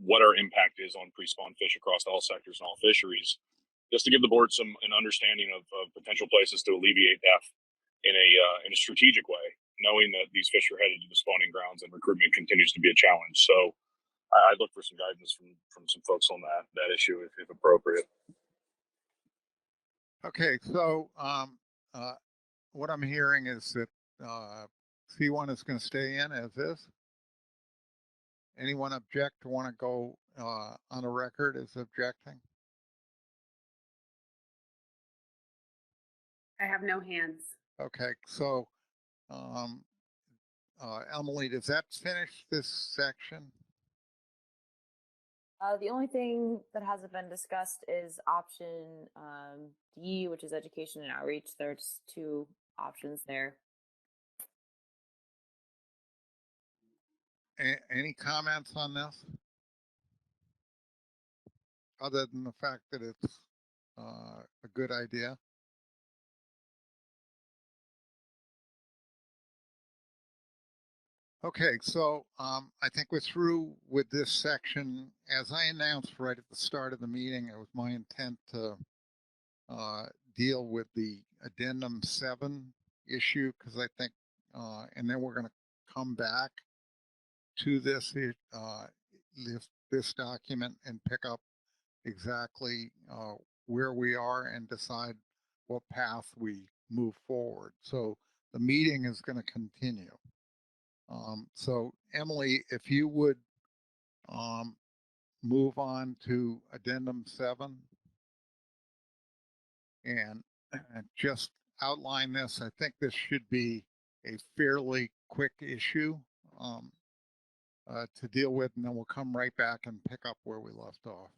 what our impact is on pre-spawn fish across all sectors and all fisheries, just to give the board an understanding of potential places to alleviate F in a strategic way, knowing that these fish are headed to the spawning grounds and recruitment continues to be a challenge. So I'd look for some guidance from some folks on that issue if appropriate. Okay, so what I'm hearing is that C1 is going to stay in as is. Anyone object to want to go on a record as objecting? I have no hands. Okay, so Emily, does that finish this section? The only thing that hasn't been discussed is option D, which is education and outreach. There's 2 options there. Any comments on this? Other than the fact that it's a good idea? Okay, so I think we're through with this section. As I announced right at the start of the meeting, it was my intent to deal with the addendum 7 issue because I think, and then we're going to come back to this document and pick up exactly where we are and decide what path we move forward. So the meeting is going to continue. So Emily, if you would move on to addendum 7 and just outline this. I think this should be a fairly quick issue to deal with, and then we'll come right back and pick up where we left off.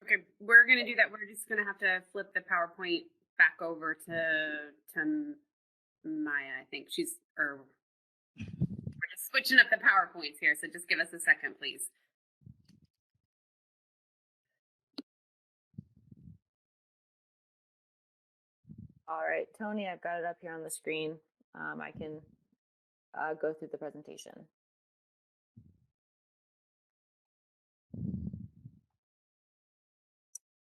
Okay, we're gonna do that. We're just gonna have to flip the PowerPoint back over to Maya. I think we're just switching up the PowerPoints here. So just give us a second, please. All right, Tony, I've got it up here on the screen. I can go through the presentation.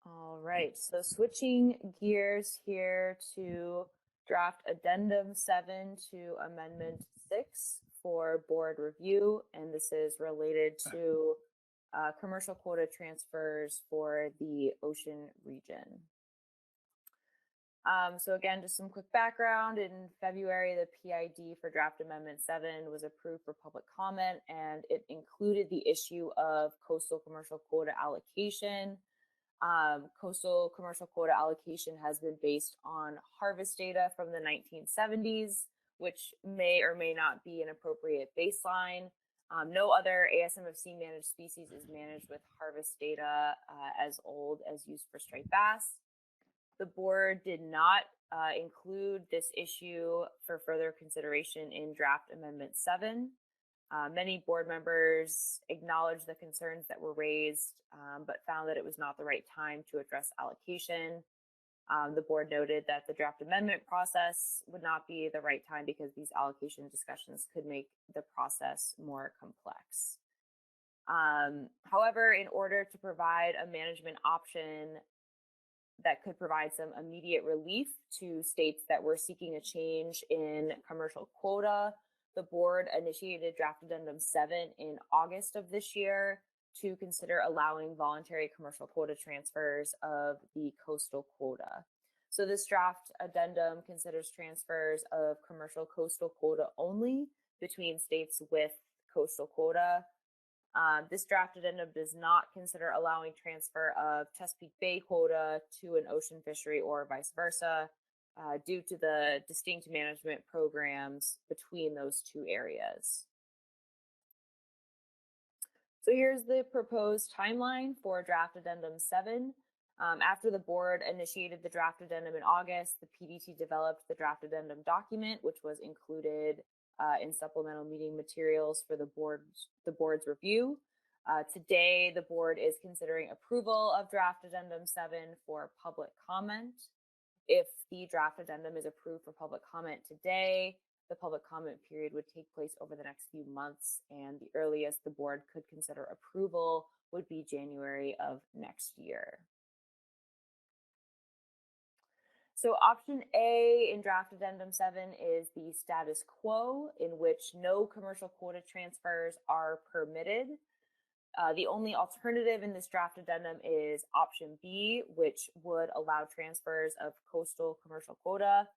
All right, so switching gears here to draft addendum 7 to amendment 6 for board review, and this is related to commercial quota transfers for the ocean region. So again, just some quick background. In February, the PID for draft amendment 7 was approved for public comment, and it included the issue of coastal commercial quota allocation. Coastal commercial quota allocation has been based on harvest data from the 1970s, which may or may not be an appropriate baseline. No other ASMFC managed species is managed with harvest data as old as used for striped bass. The board did not include this issue for further consideration in draft amendment 7. Many board members acknowledged the concerns that were raised, but found that it was not the right time to address allocation. The board noted that the draft amendment process would not be the right time because these allocation discussions could make the process more complex. However, in order to provide a management option that could provide some immediate relief to states that were seeking a change in commercial quota, the board initiated draft addendum 7 in August of this year to consider allowing voluntary commercial quota transfers of the coastal quota. So this draft addendum considers transfers of commercial coastal quota only between states with coastal quota. This draft addendum does not consider allowing transfer of Chesapeake Bay quota to an ocean fishery or vice versa, due to the distinct management programs between those two areas. So here's the proposed timeline for draft addendum 7. After the board initiated the draft addendum in August, the PDT developed the draft addendum document, which was included in supplemental meeting materials for the board's review. Today, the board is considering approval of draft addendum 7 for public comment. If the draft addendum is approved for public comment today, the public comment period would take place over the next few months, and the earliest the board could consider approval would be January of next year. So option A in draft addendum 7 is the status quo, in which no commercial quota transfers are permitted. The only alternative in this draft addendum is option B, which would allow transfers of coastal commercial quota.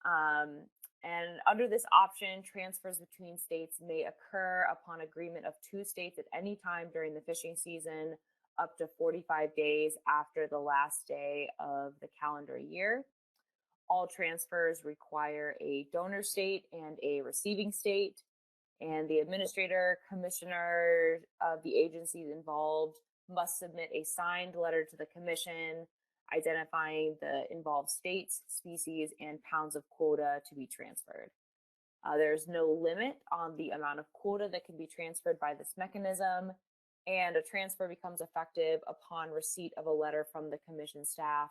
And under this option, transfers between states may occur upon agreement of two states at any time during the fishing season, up to 45 days after the last day of the calendar year. All transfers require a donor state and a receiving state, and the administrator, commissioner of the agencies involved must submit a signed letter to the commission identifying the involved states, species, and pounds of quota to be transferred. There's no limit on the amount of quota that can be transferred by this mechanism, and a transfer becomes effective upon receipt of a letter from the commission staff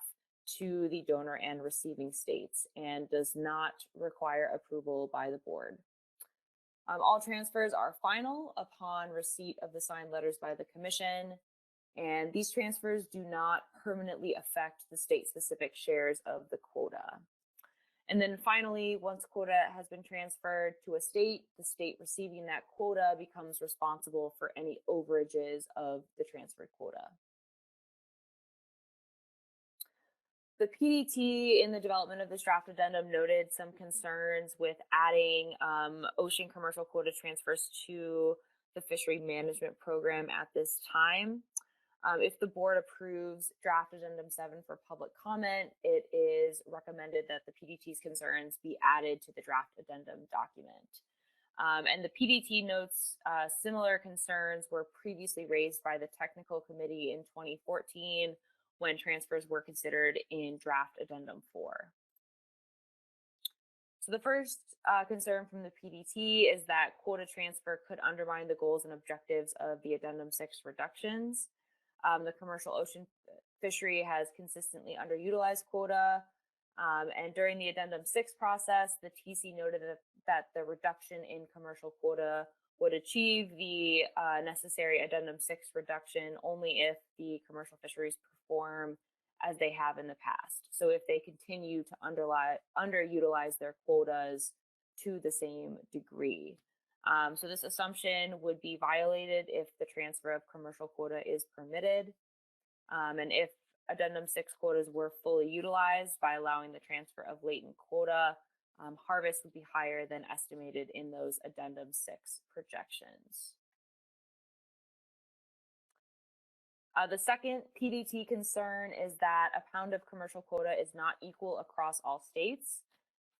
to the donor and receiving states, and does not require approval by the board. All transfers are final upon receipt of the signed letters by the commission, and these transfers do not permanently affect the state-specific shares of the quota. And then finally, once quota has been transferred to a state, the state receiving that quota becomes responsible for any overages of the transferred quota. The PDT in the development of this draft addendum noted some concerns with adding ocean commercial quota transfers to the fishery management program at this time. If the board approves draft addendum 7 for public comment, it is recommended that the PDT's concerns be added to the draft addendum document. And the PDT notes similar concerns were previously raised by the technical committee in 2014 when transfers were considered in draft addendum 4. So the first concern from the PDT is that quota transfer could undermine the goals and objectives of the addendum 6 reductions. The commercial ocean fishery has consistently underutilized quota. And during the addendum 6 process, the TC noted that the reduction in commercial quota would achieve the necessary addendum 6 reduction only if the commercial fisheries perform as they have in the past. So if they continue to underutilize their quotas to the same degree. So this assumption would be violated if the transfer of commercial quota is permitted. And if addendum 6 quotas were fully utilized by allowing the transfer of latent quota, harvest would be higher than estimated in those addendum 6 projections. The second PDT concern is that a pound of commercial quota is not equal across all states.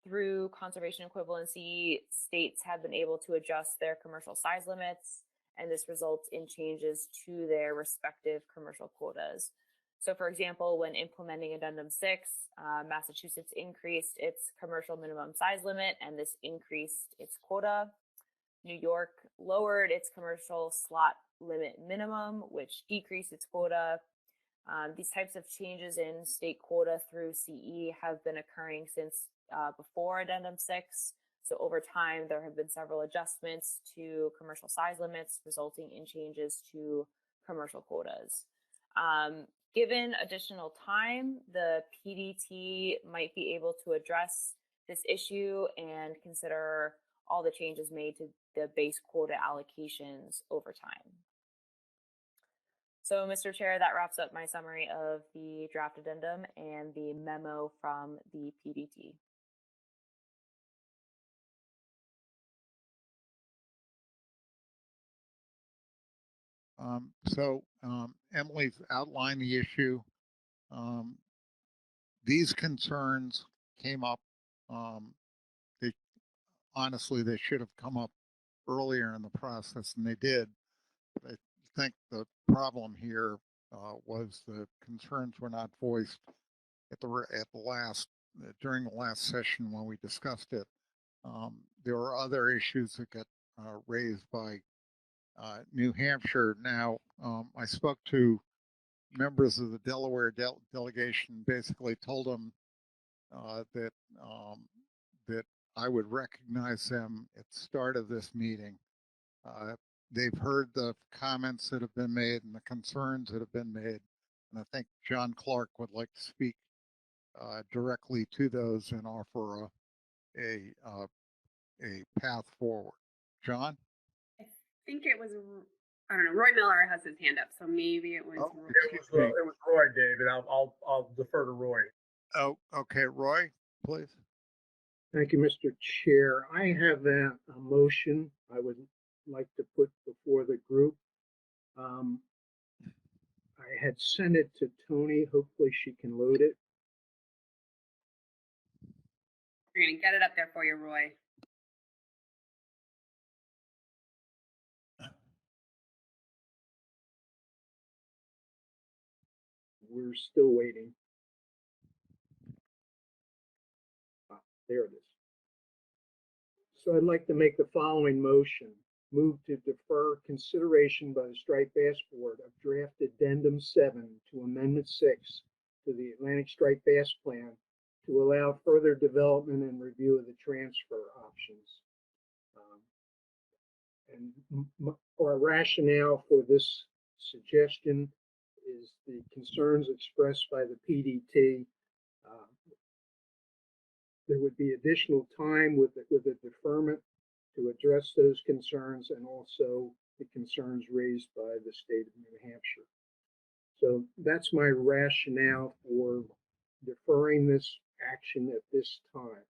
Through conservation equivalency, states have been able to adjust their commercial size limits, and this results in changes to their respective commercial quotas. So for example, when implementing addendum 6, Massachusetts increased its commercial minimum size limit, and this increased its quota. New York lowered its commercial slot limit minimum, which decreased its quota. These types of changes in state quota through CE have been occurring since before addendum 6. So over time, there have been several adjustments to commercial size limits, resulting in changes to commercial quotas. Given additional time, the PDT might be able to address this issue and consider all the changes made to the base quota allocations over time. So, Mr. Chair, that wraps up my summary of the draft addendum and the memo from the PDT. Emily's outlined the issue. These concerns came up. Honestly, they should have come up earlier in the process, and they did. But I think the problem here was the concerns were not voiced during the last session when we discussed it. There were other issues that got raised by New Hampshire. Now, I spoke to members of the Delaware delegation, basically told them that I would recognize them at the start of this meeting. They've heard the comments that have been made and the concerns that have been made, and I think John Clark would like to speak directly to those and offer a path forward. John? I think it was, I don't know, Roy Miller has his hand up, so maybe it was. Oh, it was Roy, David. I'll defer to Roy. Oh, okay, Roy, please. Thank you, Mr. Chair. I have a motion I would like to put before the group. I had sent it to Tony. Hopefully she can load it. We're going to get it up there for you, Roy. We're still waiting. There it is. So I'd like to make the following motion. Move to defer consideration by the Striped Bass Board of draft addendum 7 to amendment 6 to the Atlantic Striped Bass Plan to allow further development and review of the transfer options. Our rationale for this suggestion is the concerns expressed by the PDT. There would be additional time with a deferment to address those concerns and also the concerns raised by the state of New Hampshire. So that's my rationale for deferring this action at this time.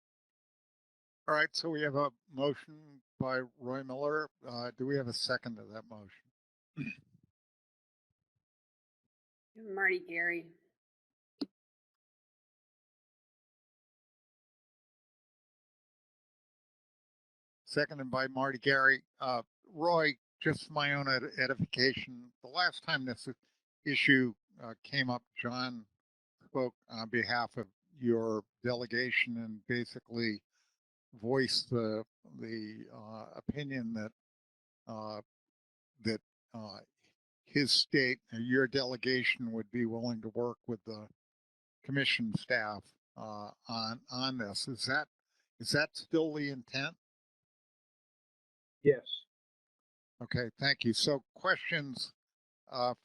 All right, so we have a motion by Roy Miller. Do we have a second to that motion? Marty Gary. seconded by Marty Gary. Roy, just for my own edification, the last time this issue came up, John spoke on behalf of your delegation and basically voiced the opinion that that his state, your delegation, would be willing to work with the commission staff on this. Is that still the intent? Yes. Okay, thank you. So questions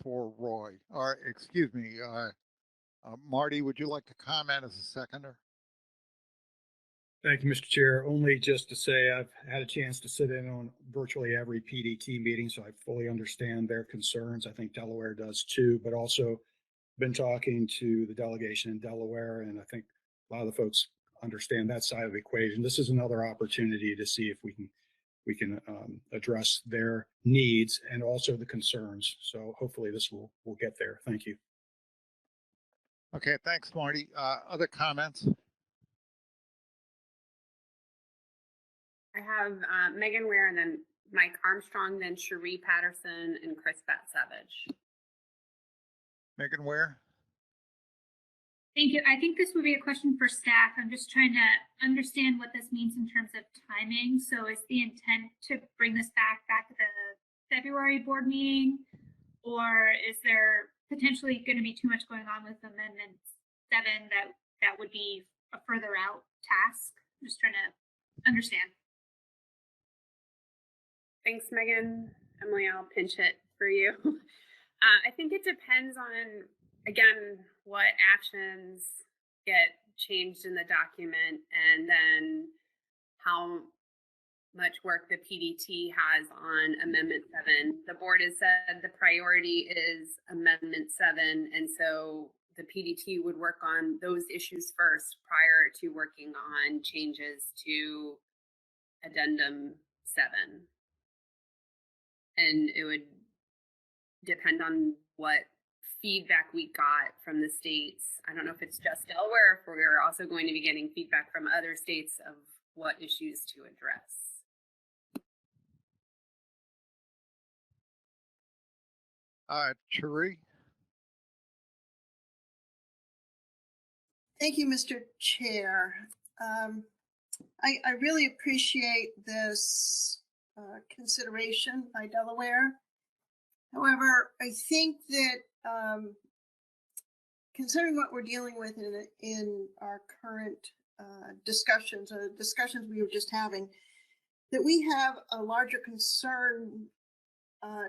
for Roy, or excuse me, Marty, would you like to comment as a seconder? Thank you, Mr. Chair. Only just to say I've had a chance to sit in on virtually every PDT meeting, so I fully understand their concerns. I think Delaware does too, but also been talking to the delegation in Delaware, and I think a lot of the folks understand that side of the equation. This is another opportunity to see if we can address their needs and also the concerns. So hopefully this will get there. Thank you. Okay, thanks, Marty. Other comments? I have Megan Ware and then Mike Armstrong, then Cherie Patterson and Chris Bat-Savage. Megan Ware? Thank you. I think this would be a question for staff. I'm just trying to understand what this means in terms of timing. So is the intent to bring this back at the February board meeting? Or is there potentially going to be too much going on with Amendment 7 that would be a further out task? I'm just trying to understand. Thanks, Megan. Emily, I'll pinch it for you. I think it depends on, again, what actions get changed in the document and then how much work the PDT has on Amendment 7. The board has said the priority is Amendment 7, and so the PDT would work on those issues first prior to working on changes to Addendum 7. And it would depend on what feedback we got from the states. I don't know if it's just Delaware, if we're also going to be getting feedback from other states of what issues to address. Cherie? Thank you, Mr. Chair. I really appreciate this consideration by Delaware. However, I think that considering what we're dealing with in our current discussions we were just having, that we have a larger concern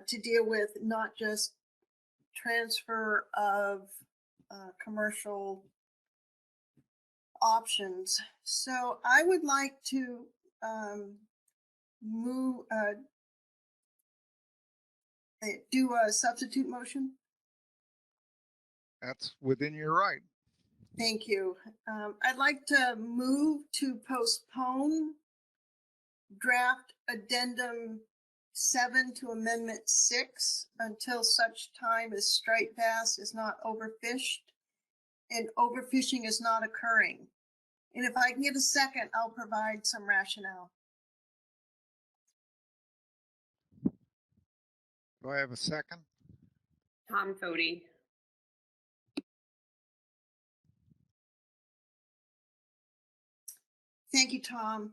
to deal with, not just transfer of commercial options. So I would like to do a substitute motion. That's within your right. Thank you. I'd like to move to postpone draft Addendum 7 to Amendment 6 until such time as striped bass is not overfished and overfishing is not occurring. And if I can get a second, I'll provide some rationale. Do I have a second? Tom Fody. Thank you, Tom.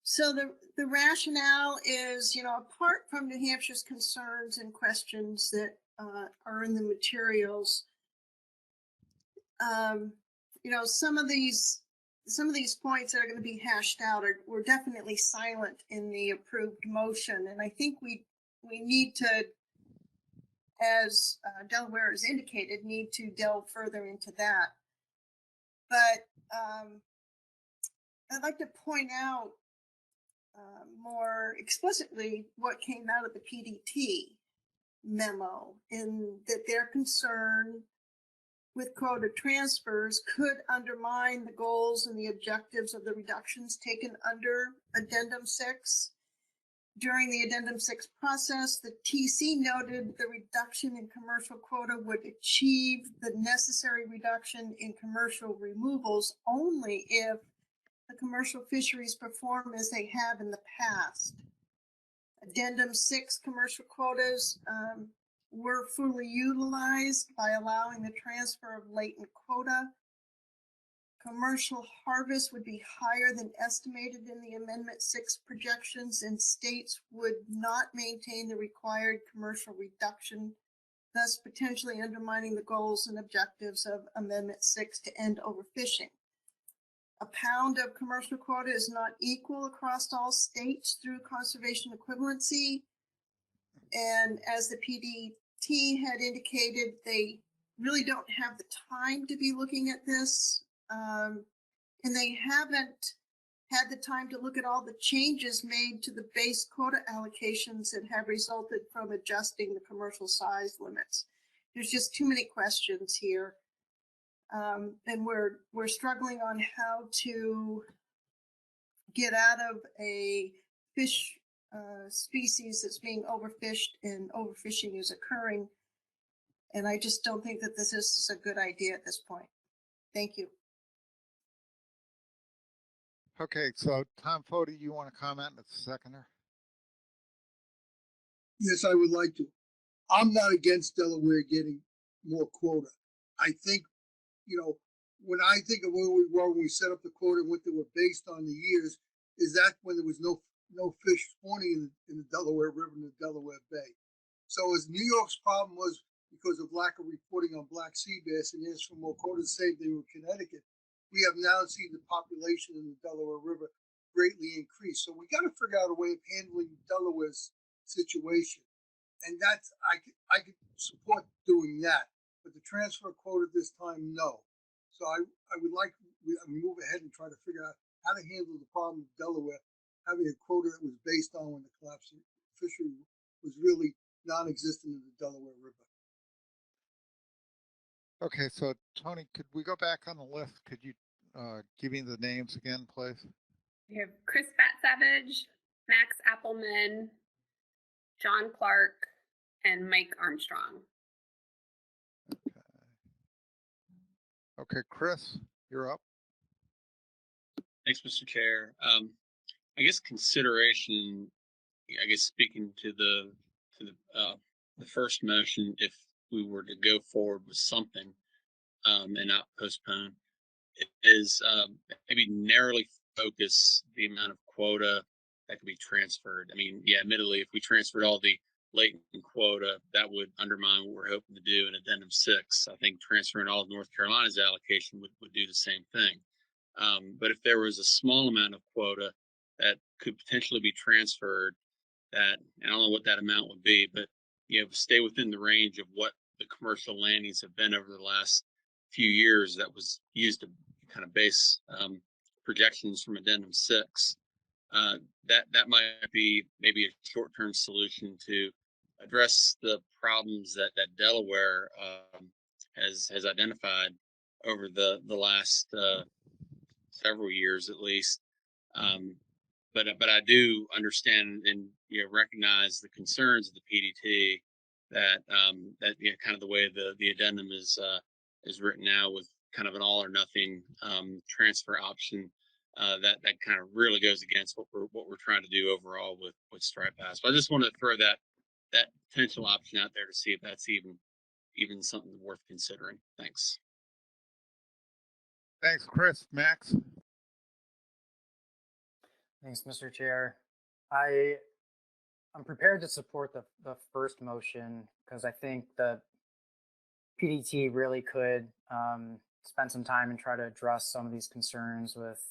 So the rationale is, apart from New Hampshire's concerns and questions that are in the materials, some of these points that are going to be hashed out were definitely silent in the approved motion, and I think we need to, as Delaware has indicated, need to delve further into that. But I'd like to point out more explicitly what came out of the PDT memo, in that their concern with quota transfers could undermine the goals and the objectives of the reductions taken under Addendum 6. During the Addendum 6 process, the TC noted the reduction in commercial quota would achieve the necessary reduction in commercial removals only if the commercial fisheries perform as they have in the past. Addendum 6 commercial quotas were fully utilized by allowing the transfer of latent quota. Commercial harvest would be higher than estimated in the Amendment 6 projections, and states would not maintain the required commercial reduction, thus potentially undermining the goals and objectives of Amendment 6 to end overfishing. A pound of commercial quota is not equal across all states through conservation equivalency. And as the PDT had indicated, they really don't have the time to be looking at this. And they haven't had the time to look at all the changes made to the base quota allocations that have resulted from adjusting the commercial size limits. There's just too many questions here. And we're struggling on how to get out of a fish species that's being overfished, and overfishing is occurring. And I just don't think that this is a good idea at this point. Thank you. Okay, so Tom Foti, you want to comment as a seconder? Yes, I would like to. I'm not against Delaware getting more quota. I think, when I think of where we were when we set up the quota and what they were based on the years, is that when there was no fish spawning in the Delaware River and the Delaware Bay. So as New York's problem was because of lack of reporting on black sea bass and asked for more quota, the same thing with Connecticut, we have now seen the population in the Delaware River greatly increase. So we got to figure out a way of handling Delaware's situation. And that's, I could support doing that, but the transfer quota this time, no. So I would like we move ahead and try to figure out how to handle the problem of Delaware having a quota that was based on when the collapse of fishery was really non-existent in the Delaware River. Okay, so Tony, could we go back on the list? Could you give me the names again, please? We have Chris Savage, Max Appleman, John Clark, and Mike Armstrong. Okay, Chris, you're up. Thanks, Mr. Chair. I guess consideration, speaking to the first motion, if we were to go forward with something and not postpone, is maybe narrowly focus the amount of quota that could be transferred. I mean, yeah, admittedly, if we transferred all the latent quota, that would undermine what we're hoping to do in Addendum 6. I think transferring all of North Carolina's allocation would do the same thing. But if there was a small amount of quota that could potentially be transferred, that, and I don't know what that amount would be, but stay within the range of what the commercial landings have been over the last few years, that was used to kind of base projections from Addendum 6. That might be maybe a short-term solution to address the problems that Delaware has identified over the last several years at least. But I do understand and recognize the concerns of the PDT that kind of the way the addendum is written now, with kind of an all or nothing transfer option, that kind of really goes against what we're trying to do overall with striped bass. But I just wanted to throw that potential option out there to see if that's even something worth considering. Thanks. Thanks, Chris. Max? Thanks, Mr. Chair. I'm prepared to support the first motion because I think the PDT really could spend some time and try to address some of these concerns with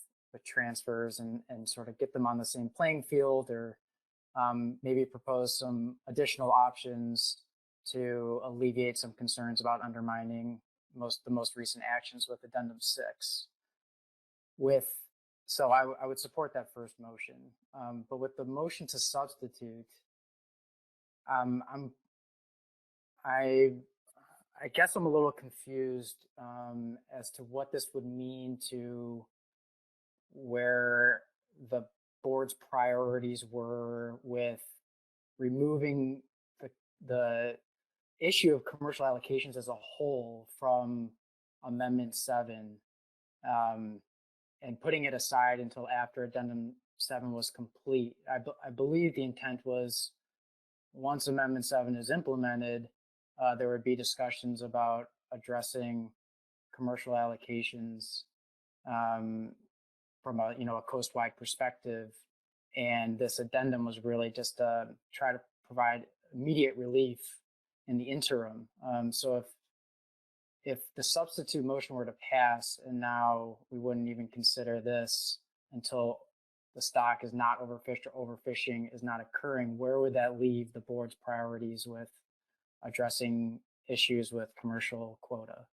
transfers and sort of get them on the same playing field, or maybe propose some additional options to alleviate some concerns about undermining the most recent actions with Addendum 6. So I would support that first motion, but with the motion to substitute, I guess I'm a little confused as to what this would mean to where the board's priorities were with removing the issue of commercial allocations as a whole from Amendment 7. and putting it aside until after Addendum 7 was complete. I believe the intent was once Amendment 7 is implemented, there would be discussions about addressing commercial allocations from a coast-wide perspective. And this addendum was really just to try to provide immediate relief in the interim. So if the substitute motion were to pass and now we wouldn't even consider this until the stock is not overfished or overfishing is not occurring, where would that leave the board's priorities with addressing issues with commercial quota?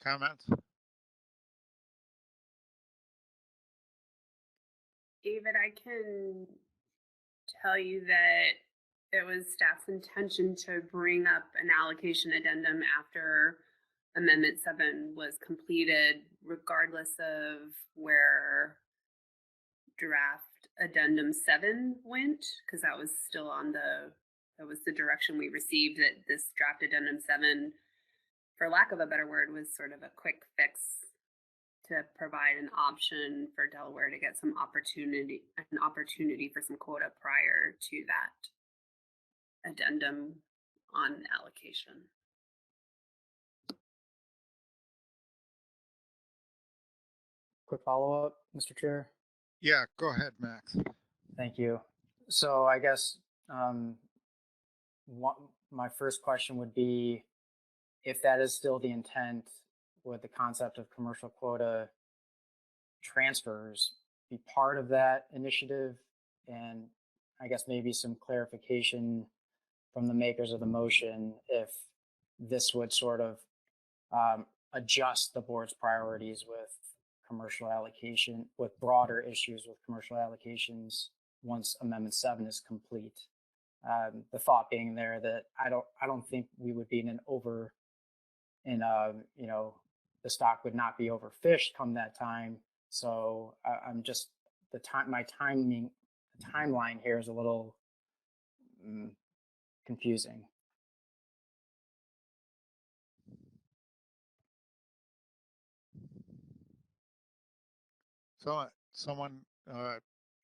Comments? David, I can tell you that it was staff's intention to bring up an allocation addendum after Amendment 7 was completed, regardless of where draft Addendum 7 went, because that was still that was the direction we received, that this draft Addendum 7, for lack of a better word, was sort of a quick fix to provide an option for Delaware to get an opportunity for some quota prior to that addendum on allocation. Quick follow-up, Mr. Chair. Yeah, go ahead, Max. Thank you. So I guess my first question would be, if that is still the intent, would the concept of commercial quota transfers be part of that initiative? And I guess maybe some clarification from the makers of the motion if this would sort of adjust the board's priorities with commercial allocation, with broader issues with commercial allocations once Amendment 7 is complete. The thought being there that I don't think we would be the stock would not be overfished come that time. So I'm just my timeline here is a little confusing. So someone,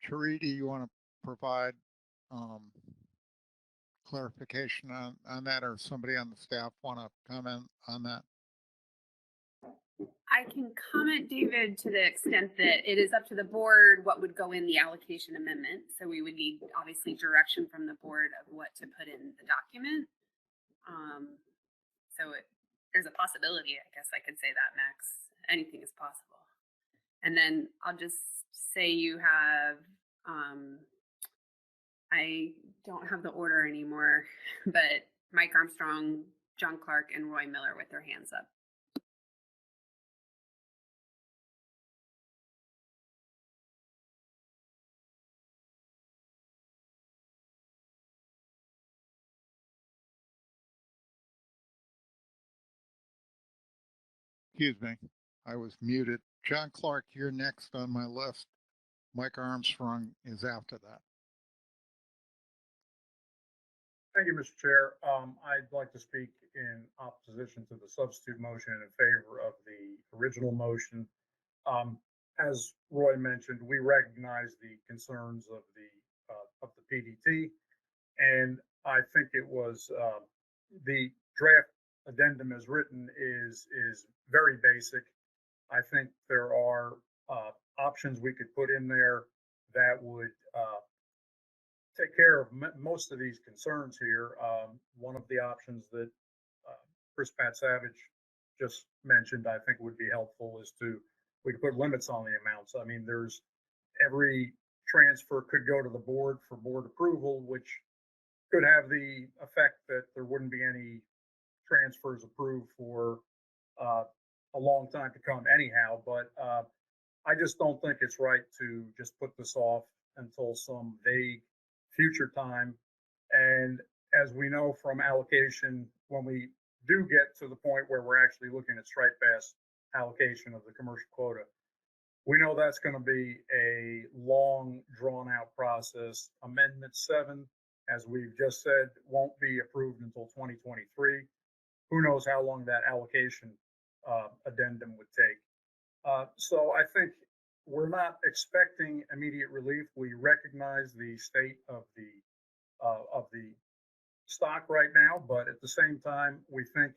Charity, you want to provide clarification on that, or somebody on the staff want to comment on that? I can comment, David, to the extent that it is up to the board what would go in the allocation amendment. So we would need, obviously, direction from the board of what to put in the document. There's a possibility, I guess I could say that, Max. Anything is possible. And then I'll just say you have, I don't have the order anymore, but Mike Armstrong, John Clark, and Roy Miller with their hands up. Excuse me, I was muted. John Clark, you're next on my list. Mike Armstrong is after that. Thank you, Mr. Chair. I'd like to speak in opposition to the substitute motion and in favor of the original motion. As Roy mentioned, we recognize the concerns of the PDT, and I think it was the draft addendum as written is very basic. I think there are options we could put in there that would take care of most of these concerns here. One of the options that Chris Pat Savage just mentioned, I think would be helpful, is we could put limits on the amounts. I mean, every transfer could go to the board for board approval, which could have the effect that there wouldn't be any transfers approved for a long time to come anyhow. But I just don't think it's right to just put this off until some vague future time. And as we know from allocation, when we do get to the point where we're actually looking at striped bass allocation of the commercial quota, we know that's going to be a long, drawn-out process. Amendment 7, as we've just said, won't be approved until 2023. who knows how long that allocation addendum would take. So I think we're not expecting immediate relief. We recognize the state of the stock right now, but at the same time, we think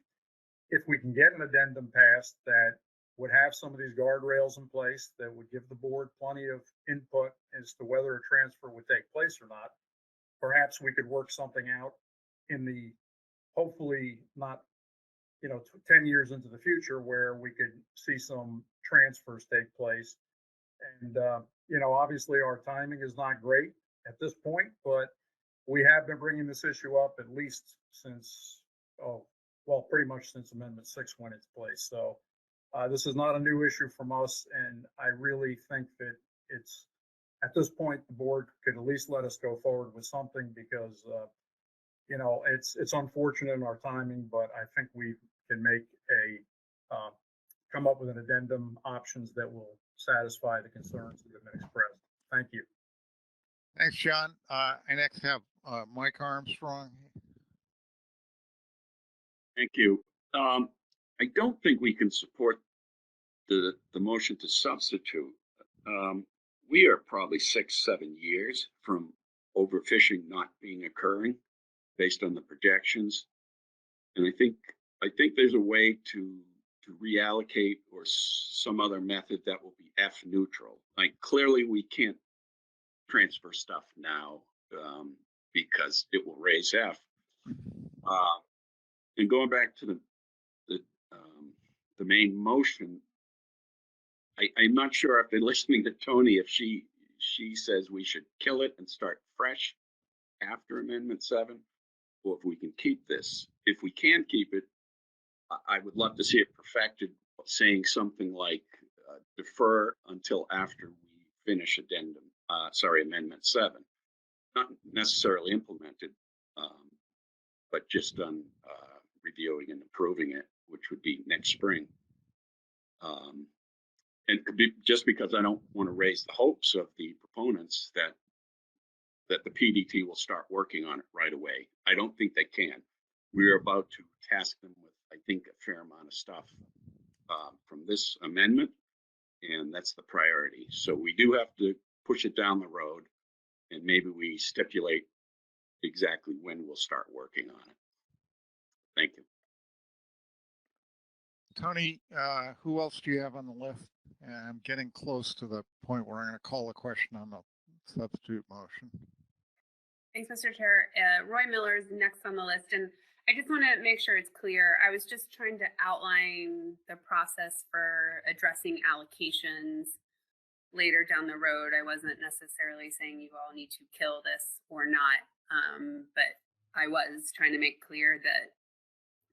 if we can get an addendum passed that would have some of these guardrails in place, that would give the board plenty of input as to whether a transfer would take place or not, perhaps we could work something out in the, hopefully not, 10 years into the future, where we could see some transfers take place. And, obviously our timing is not great at this point, but we have been bringing this issue up at least since, pretty much since Amendment 6 went into place. So this is not a new issue from us, and I really think that it's, at this point, the board could at least let us go forward with something, because it's unfortunate in our timing, but I think we can make come up with an addendum options that will satisfy the concerns that have been expressed. Thank you. Thanks, John. I next have Mike Armstrong. Thank you. I don't think we can support the motion to substitute. We are probably 6-7 years from overfishing not being occurring based on the projections. And I think there's a way to reallocate, or some other method that will be F neutral. Like, clearly we can't transfer stuff now because it will raise F. And going back to the main motion, I'm not sure if they're listening to Tony, if she says we should kill it and start fresh after Amendment 7, or if we can keep this. If we can keep it, I would love to see it perfected, saying something like defer until after we finish Amendment 7. Not necessarily implemented, but just done reviewing and approving it, which would be next spring. And just because I don't want to raise the hopes of the proponents that the PDT will start working on it right away. I don't think they can. We're about to task them with, I think, a fair amount of stuff from this amendment, and that's the priority. So we do have to push it down the road, and maybe we stipulate exactly when we'll start working on it. Thank you. Tony, who else do you have on the list? And I'm getting close to the point where I'm going to call a question on the substitute motion. Thanks, Mr. Chair. Roy Miller is next on the list, and I just want to make sure it's clear. I was just trying to outline the process for addressing allocations later down the road. I wasn't necessarily saying you all need to kill this or not, but I was trying to make clear that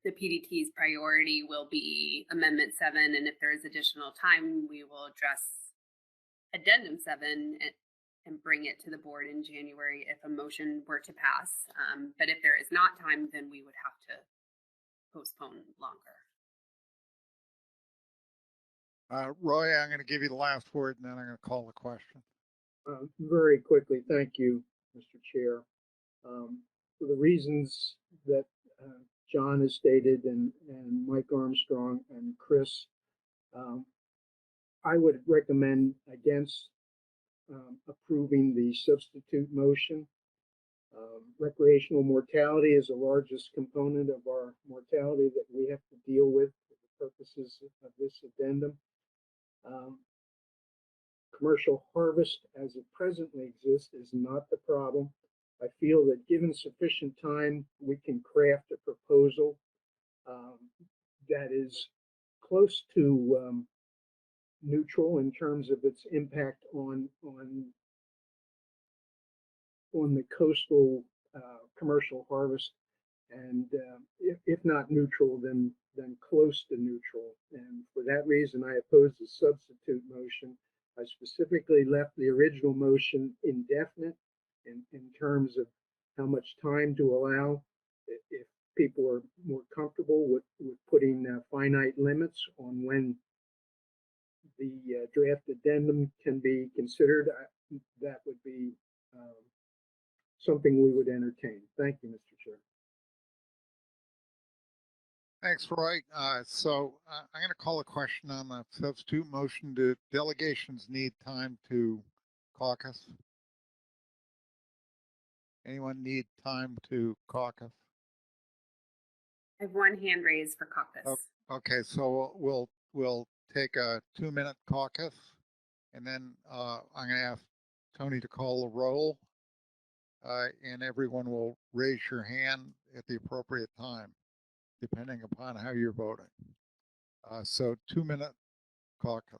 the PDT's priority will be Amendment 7, and if there is additional time, we will address Addendum 7 and bring it to the board in January if a motion were to pass. But if there is not time, then we would have to postpone longer. Roy, I'm going to give you the last word, and then I'm going to call the question. Very quickly, thank you, Mr. Chair. For the reasons that John has stated, and Mike Armstrong and Chris, I would recommend against approving the substitute motion. Recreational mortality is the largest component of our mortality that we have to deal with for the purposes of this addendum. Commercial harvest as it presently exists is not the problem. I feel that given sufficient time, we can craft a proposal that is close to neutral in terms of its impact on the coastal commercial harvest, and if not neutral, then close to neutral. And for that reason, I oppose the substitute motion. I specifically left the original motion indefinite in terms of how much time to allow. If people are more comfortable with putting finite limits on when the draft addendum can be considered, that would be something we would entertain. Thank you, Mr. Chair. Thanks, Roy. I'm going to call a question on the substitute motion. Do delegations need time to caucus? Anyone need time to caucus? I have one hand raised for caucus. Okay, so we'll take a 2-minute caucus, and then I'm going to ask Tony to call the roll, and everyone will raise your hand at the appropriate time, depending upon how you're voting. So 2-minute caucus.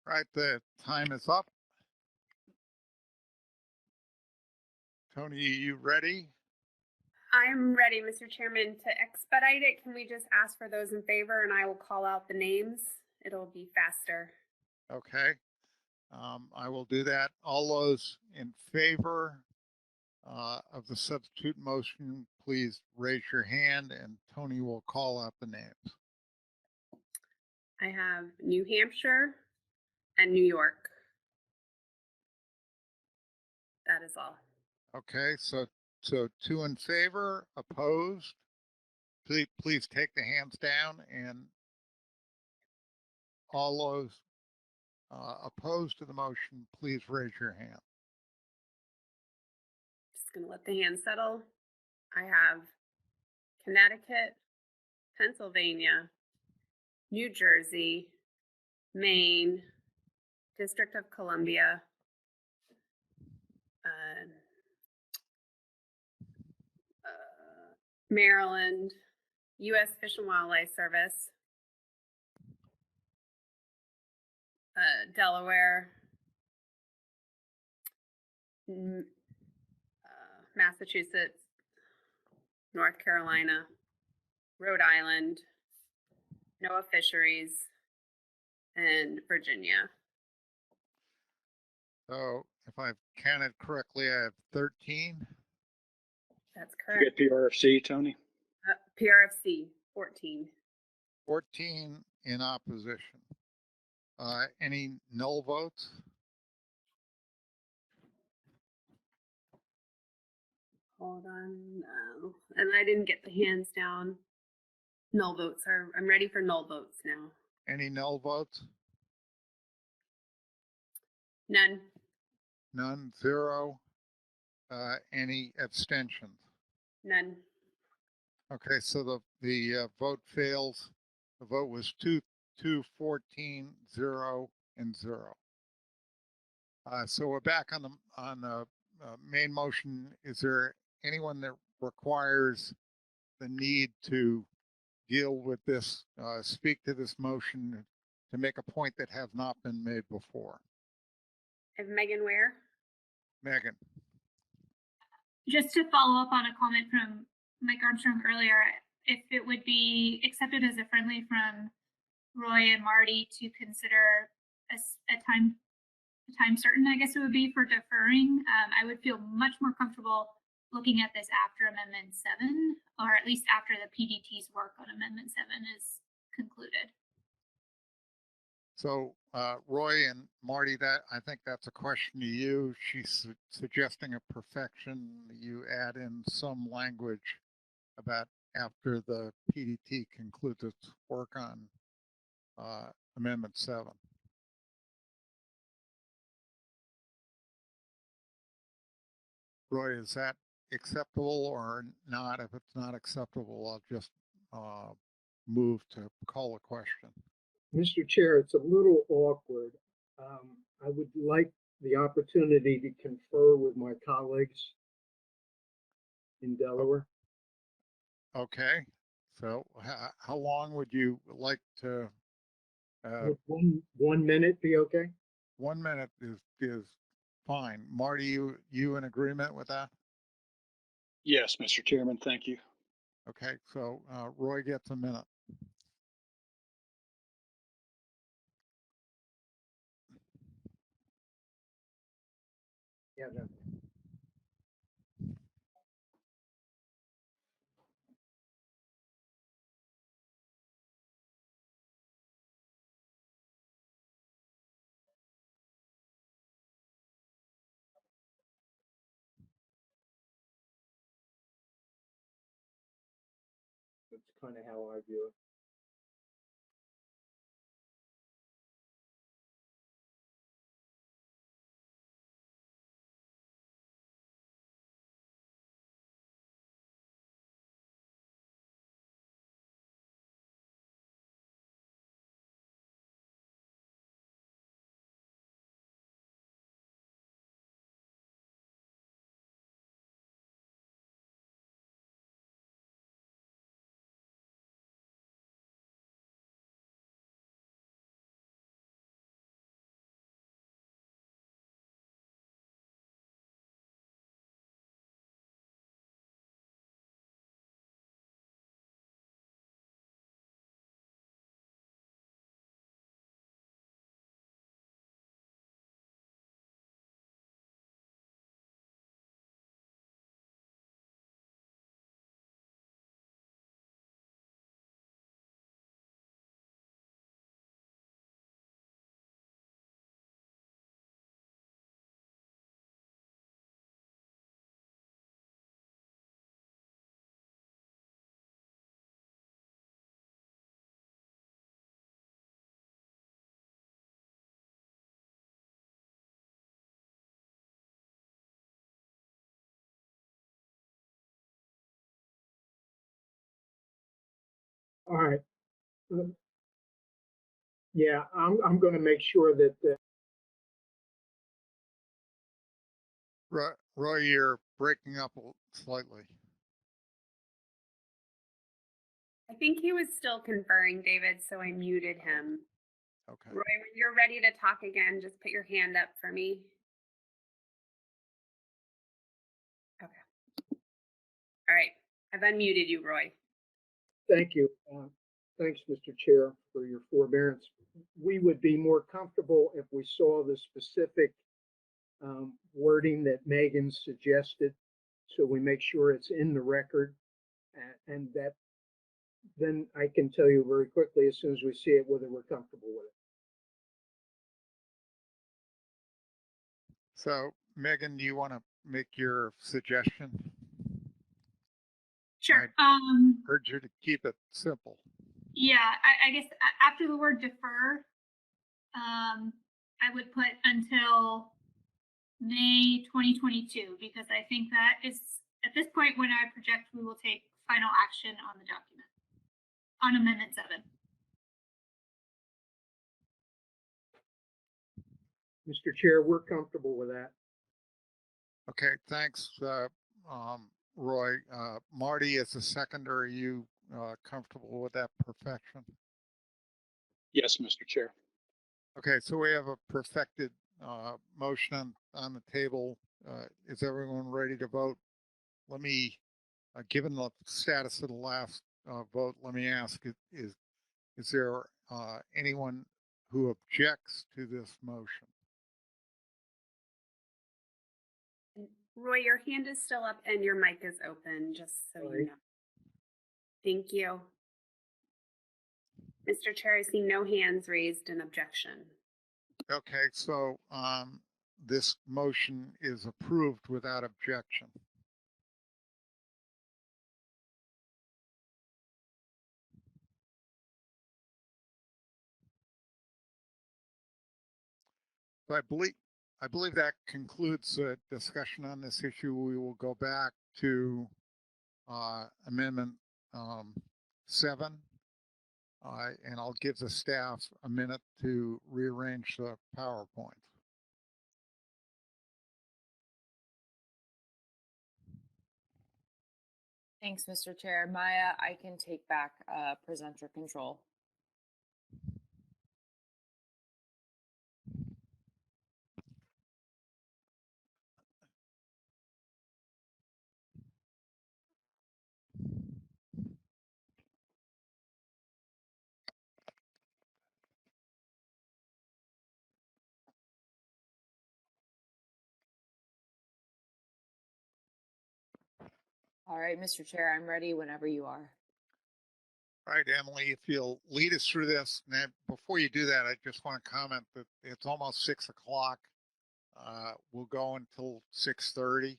Right, the time is up. Tony, you ready? I'm ready, Mr. Chairman. To expedite it, can we just ask for those in favor and I will call out the names? It'll be faster. Okay. I will do that. All those in favor of the substitute motion, please raise your hand and Tony will call out the names. I have New Hampshire and New York. That is all. Okay, so 2 in favor, opposed. Please take the hands down, and all those opposed to the motion, please raise your hand. Just gonna let the hand settle. I have Connecticut, Pennsylvania, New Jersey, Maine, District of Columbia, Maryland, U.S. Fish and Wildlife Service, Delaware, Massachusetts, North Carolina, Rhode Island, NOAA Fisheries, and Virginia. So if I've counted correctly, I have 13. That's You correct. get PRFC, Tony? PRFC, 14. 14 in opposition. Any null votes? Hold on. No. And I didn't get the hands down. Null votes are, I'm ready for null votes now. Any null votes? None. None, zero. Any abstentions? None. Okay, so the vote fails. The vote was 2-14, 0, and 0. So we're back on the main motion. Is there anyone that requires the need to deal with this, speak to this motion to make a point that has not been made before? I have Megan Ware. Megan. Just to follow up on a comment from Mike Armstrong earlier, if it would be accepted as a friendly from Roy and Marty to consider a time certain, I guess it would be, for deferring, I would feel much more comfortable looking at this after Amendment 7, or at least after the PDT's work on Amendment 7 is concluded. So Roy and Marty, I think that's a question to you. She's suggesting a perfection. You add in some language about after the PDT concludes its work on Amendment 7. Roy, is that acceptable or not? If it's not acceptable, I'll just move to call a question. Mr. Chair, it's a little awkward. I would like the opportunity to confer with my colleagues in Delaware. Okay, so how long would you like to? Would 1 minute be okay? 1 minute is fine. Marty, you in agreement with that? Yes, Mr. Chairman, thank you. Okay, so Roy gets a minute. Yeah, no. That's kind of how I view it. All right. Yeah, I'm going to make sure that Roy, you're breaking up slightly. I think he was still conferring, David, so I muted him. Okay. Roy, when you're ready to talk again, just put your hand up for me. Okay. All right. I've unmuted you, Roy. Thank you. Thanks, Mr. Chair, for your forbearance. We would be more comfortable if we saw the specific wording that Megan suggested, so we make sure it's in the record, and that then I can tell you very quickly as soon as we see it whether we're comfortable with it. So Megan, do you want to make your suggestion? Sure. Urge you to keep it simple. Yeah, I guess after the word defer, I would put until May 2022, because I think that is at this point when I project we will take final action on the document on Amendment 7. Mr. Chair, we're comfortable with that. Okay, thanks, Roy. Marty, as a seconder, are you comfortable with that perfection? Yes, Mr. Chair. Okay, so we have a perfected motion on the table. Is everyone ready to vote? Let me, given the status of the last vote, let me ask, is there anyone who objects to this motion? Roy, your hand is still up and your mic is open, just so you know. Thank you. Mr. Chair, I see no hands raised in objection. Okay, so this motion is approved without objection. So I believe that concludes the discussion on this issue. We will go back to Amendment 7, and I'll give the staff a minute to rearrange the PowerPoint. Thanks, Mr. Chair. Maya, I can take back presenter control. All right, Mr. Chair, I'm ready whenever you are. All right, Emily, if you'll lead us through this. Now, before you do that, I just want to comment that it's almost 6 o'clock. We'll go until 6:30,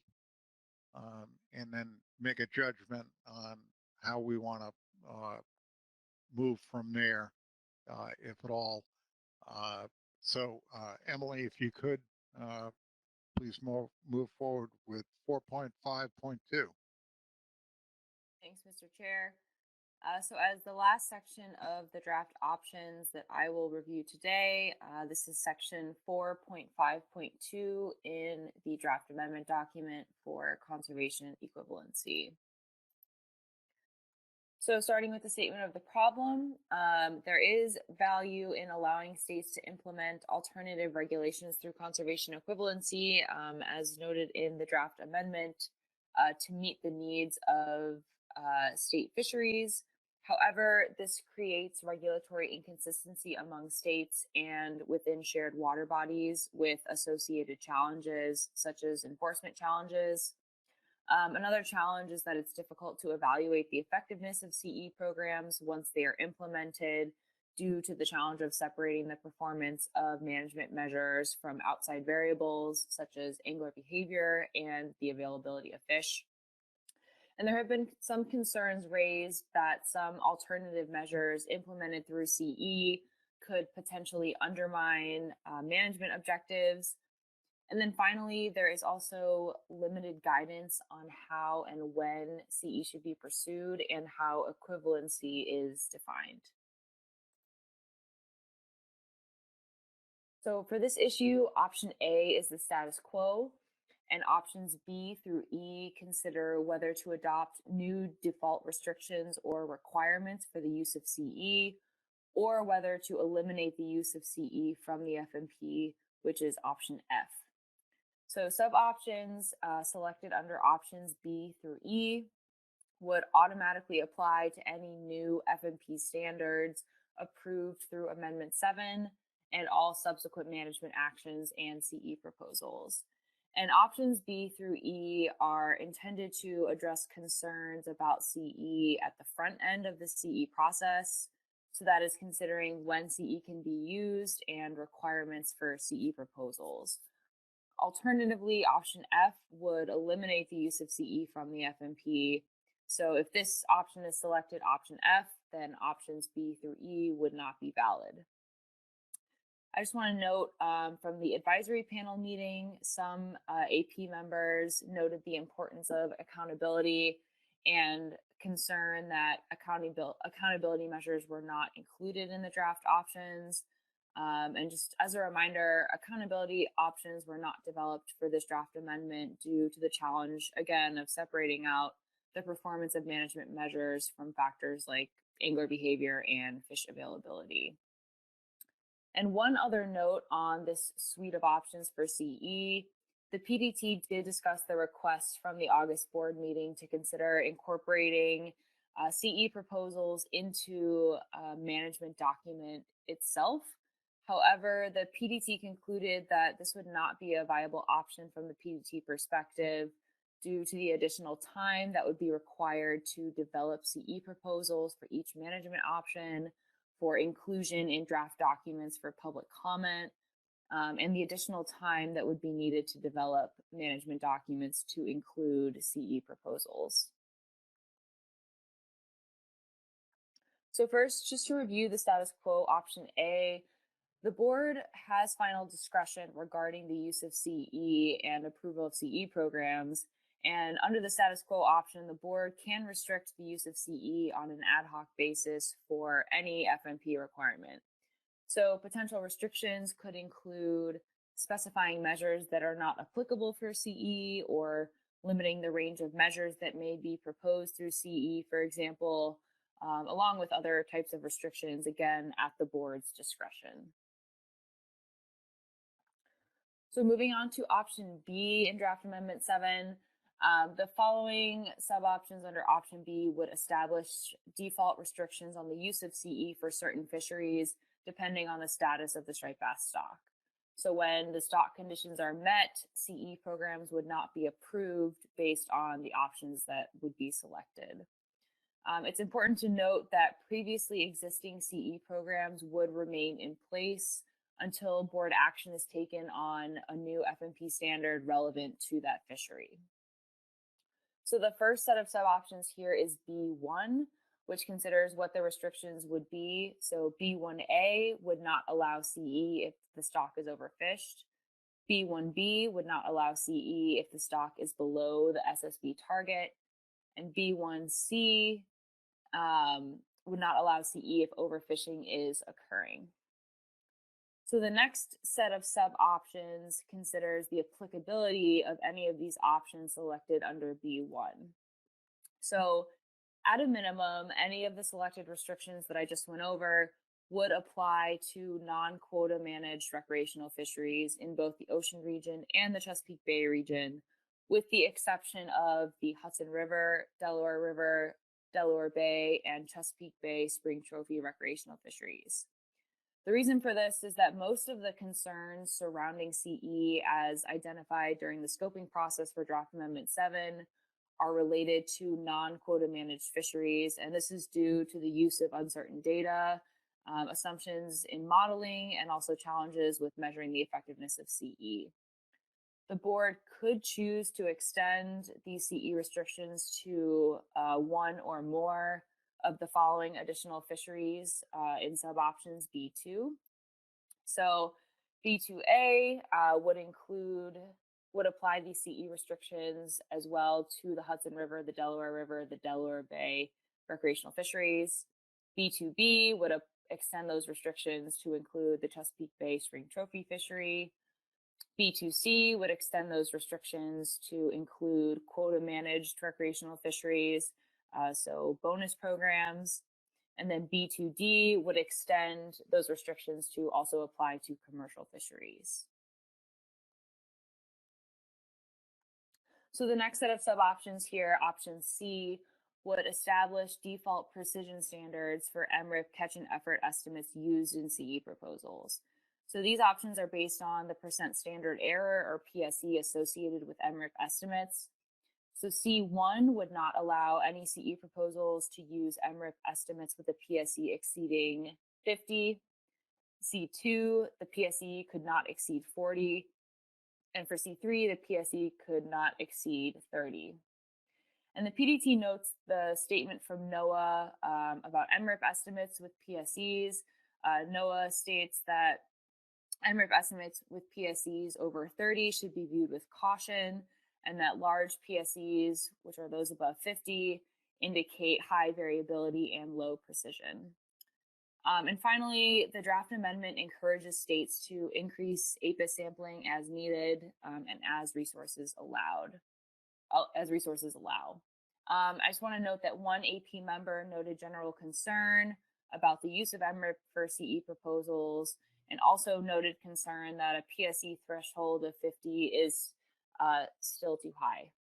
and then make a judgment on how we want to move from there, if at all. So, Emily, if you could, please move forward with 4.5.2. Thanks, Mr. Chair. So as the last section of the draft options that I will review today, this is section 4.5.2 in the draft amendment document for conservation equivalency. So starting with the statement of the problem, there is value in allowing states to implement alternative regulations through conservation equivalency, as noted in the draft amendment, to meet the needs of state fisheries. However, this creates regulatory inconsistency among states and within shared water bodies with associated challenges such as enforcement challenges. Another challenge is that it's difficult to evaluate the effectiveness of CE programs once they are implemented due to the challenge of separating the performance of management measures from outside variables such as angler behavior and the availability of fish. And there have been some concerns raised that some alternative measures implemented through CE could potentially undermine management objectives. And then finally, there is also limited guidance on how and when CE should be pursued and how equivalency is defined. So for this issue, option A is the status quo, and options B through E consider whether to adopt new default restrictions or requirements for the use of CE, or whether to eliminate the use of CE from the FMP, which is option F. So sub-options selected under options B through E would automatically apply to any new FMP standards approved through Amendment 7 and all subsequent management actions and CE proposals. And options B through E are intended to address concerns about CE at the front end of the CE process. So that is considering when CE can be used and requirements for CE proposals. Alternatively, option F would eliminate the use of CE from the FMP So if this option is selected, option F, then options B through E would not be valid. I just want to note from the advisory panel meeting, some AP members noted the importance of accountability and concern that accountability measures were not included in the draft options. And just as a reminder, accountability options were not developed for this draft amendment due to the challenge, again, of separating out the performance of management measures from factors like angler behavior and fish availability. And one other note on this suite of options for CE, the PDT did discuss the request from the August board meeting to consider incorporating CE proposals into a management document itself. However, the PDT concluded that this would not be a viable option from the PDT perspective due to the additional time that would be required to develop CE proposals for each management option, for inclusion in draft documents for public comment, and the additional time that would be needed to develop management documents to include CE proposals. So first, just to review the status quo, option A, the board has final discretion regarding the use of CE and approval of CE programs. And under the status quo option, the board can restrict the use of CE on an ad hoc basis for any FMP requirement. So potential restrictions could include specifying measures that are not applicable for CE or limiting the range of measures that may be proposed through CE, for example, along with other types of restrictions, again, at the board's discretion. So moving on to option B in draft amendment 7, the following sub-options under option B would establish default restrictions on the use of CE for certain fisheries, depending on the status of the striped bass stock. So when the stock conditions are met, CE programs would not be approved based on the options that would be selected. It's important to note that previously existing CE programs would remain in place until board action is taken on a new FMP standard relevant to that fishery. So the first set of sub-options here is B1, which considers what the restrictions would be. So B1A would not allow CE if the stock is overfished. B1B would not allow CE if the stock is below the SSB target. And B1C would not allow CE if overfishing is occurring. So the next set of sub-options considers the applicability of any of these options selected under B1. So at a minimum, any of the selected restrictions that I just went over would apply to non-quota managed recreational fisheries in both the Ocean region and the Chesapeake Bay region, with the exception of the Hudson River, Delaware Bay, and Chesapeake Bay spring trophy recreational fisheries. The reason for this is that most of the concerns surrounding CE as identified during the scoping process for Draft Amendment 7 are related to non-quota managed fisheries, and this is due to the use of uncertain data, assumptions in modeling, and also challenges with measuring the effectiveness of CE. The board could choose to extend these CE restrictions to one or more of the following additional fisheries in sub-options B2. So B2A would apply these CE restrictions as well to the Hudson River, the Delaware Bay recreational fisheries. B2B would extend those restrictions to include the Chesapeake Bay spring trophy fishery. B2C would extend those restrictions to include quota managed recreational fisheries, so bonus programs. And then B2D would extend those restrictions to also apply to commercial fisheries. So the next set of sub-options here, option C, would establish default precision standards for MRIP catch and effort estimates used in CE proposals. So these options are based on the percent standard error or PSE associated with MRIP estimates. So C1 would not allow any CE proposals to use MRIP estimates with a PSE exceeding 50. C2, the PSE could not exceed 40. And for C3, the PSE could not exceed 30. And the PDT notes the statement from NOAA about MRIP estimates with PSEs. NOAA states that MRIP estimates with PSEs over 30 should be viewed with caution, and that large PSEs, which are those above 50, indicate high variability and low precision. And finally, the draft amendment encourages states to increase APIS sampling as needed and as resources allow. I just want to note that one AP member noted general concern about the use of MRIP for CE proposals, and also noted concern that a PSE threshold of 50 is still too high.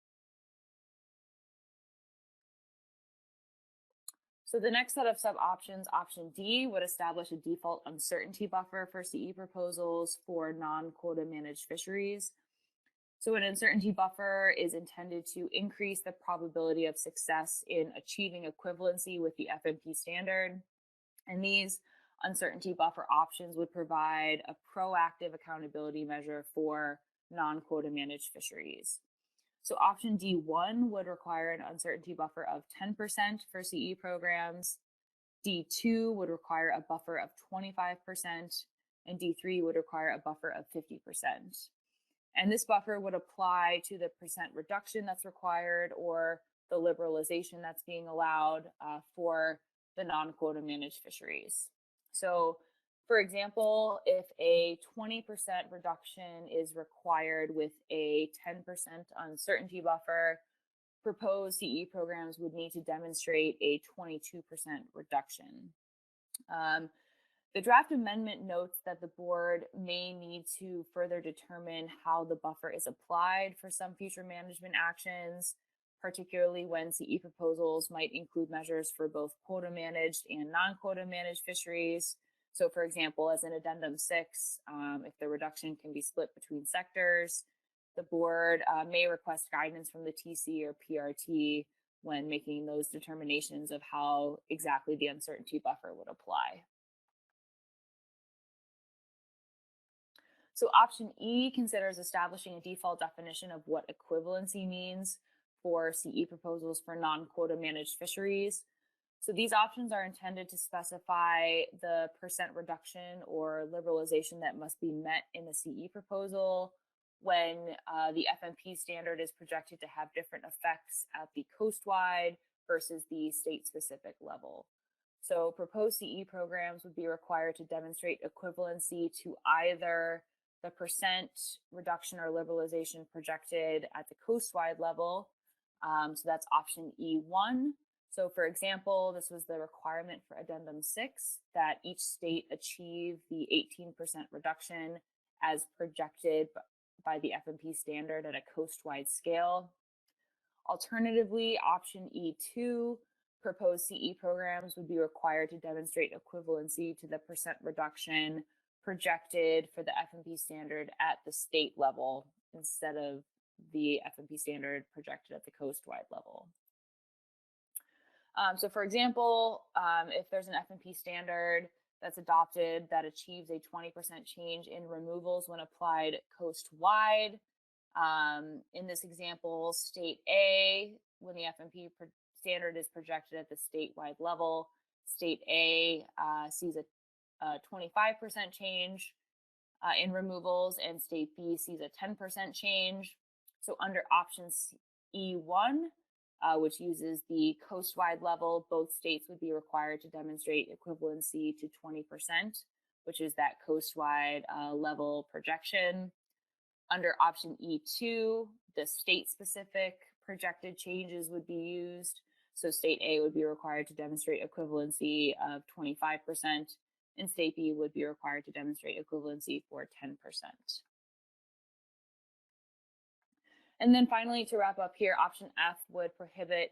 So the next set of sub-options, option D, would establish a default uncertainty buffer for CE proposals for non-quota managed fisheries. So an uncertainty buffer is intended to increase the probability of success in achieving equivalency with the FMP standard. And these uncertainty buffer options would provide a proactive accountability measure for non-quota managed fisheries. So option D1 would require an uncertainty buffer of 10% for CE programs. D2 would require a buffer of 25%, and D3 would require a buffer of 50%. And this buffer would apply to the percent reduction that's required or the liberalization that's being allowed for the non-quota managed fisheries. So, for example, if a 20% reduction is required with a 10% uncertainty buffer, proposed CE programs would need to demonstrate a 22% reduction. The draft amendment notes that the board may need to further determine how the buffer is applied for some future management actions, particularly when CE proposals might include measures for both quota managed and non-quota managed fisheries. So for example, as in addendum 6, if the reduction can be split between sectors, the board may request guidance from the TC or PRT when making those determinations of how exactly the uncertainty buffer would apply. So option E considers establishing a default definition of what equivalency means for CE proposals for non-quota managed fisheries. So these options are intended to specify the percent reduction or liberalization that must be met in the CE proposal when the FMP standard is projected to have different effects at the coastwide versus the state-specific level. So proposed CE programs would be required to demonstrate equivalency to either the percent reduction or liberalization projected at the coastwide level. So that's option E1. So for example, this was the requirement for addendum 6 that each state achieve the 18% reduction as projected by the FMP standard at a coastwide scale. Alternatively, option E2, proposed CE programs would be required to demonstrate equivalency to the percent reduction projected for the FMP standard at the state level instead of the FMP standard projected at the coastwide level. So for example, if there's an FMP standard that's adopted that achieves a 20% change in removals when applied coastwide, in this example, state A, when the FMP standard is projected at the statewide level, state A sees a 25% change in removals, and state B sees a 10% change. So under option E1, which uses the coastwide level, both states would be required to demonstrate equivalency to 20%, which is that coastwide level projection. Under option E2, the state-specific projected changes would be used. So state A would be required to demonstrate equivalency of 25%, and state B would be required to demonstrate equivalency for 10%. And then finally, to wrap up here, option F would prohibit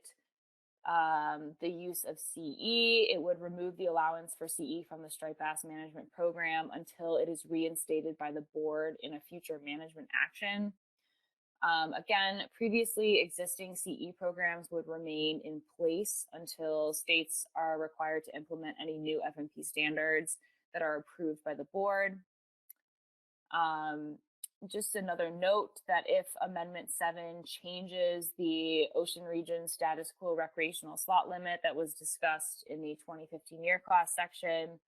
the use of CE. It would remove the allowance for CE from the striped bass management program until it is reinstated by the board in a future management action. Again, previously existing CE programs would remain in place until states are required to implement any new FMP standards that are approved by the board. just another note that if Amendment 7 changes the ocean region status quo recreational slot limit that was discussed in the 2015 year class section,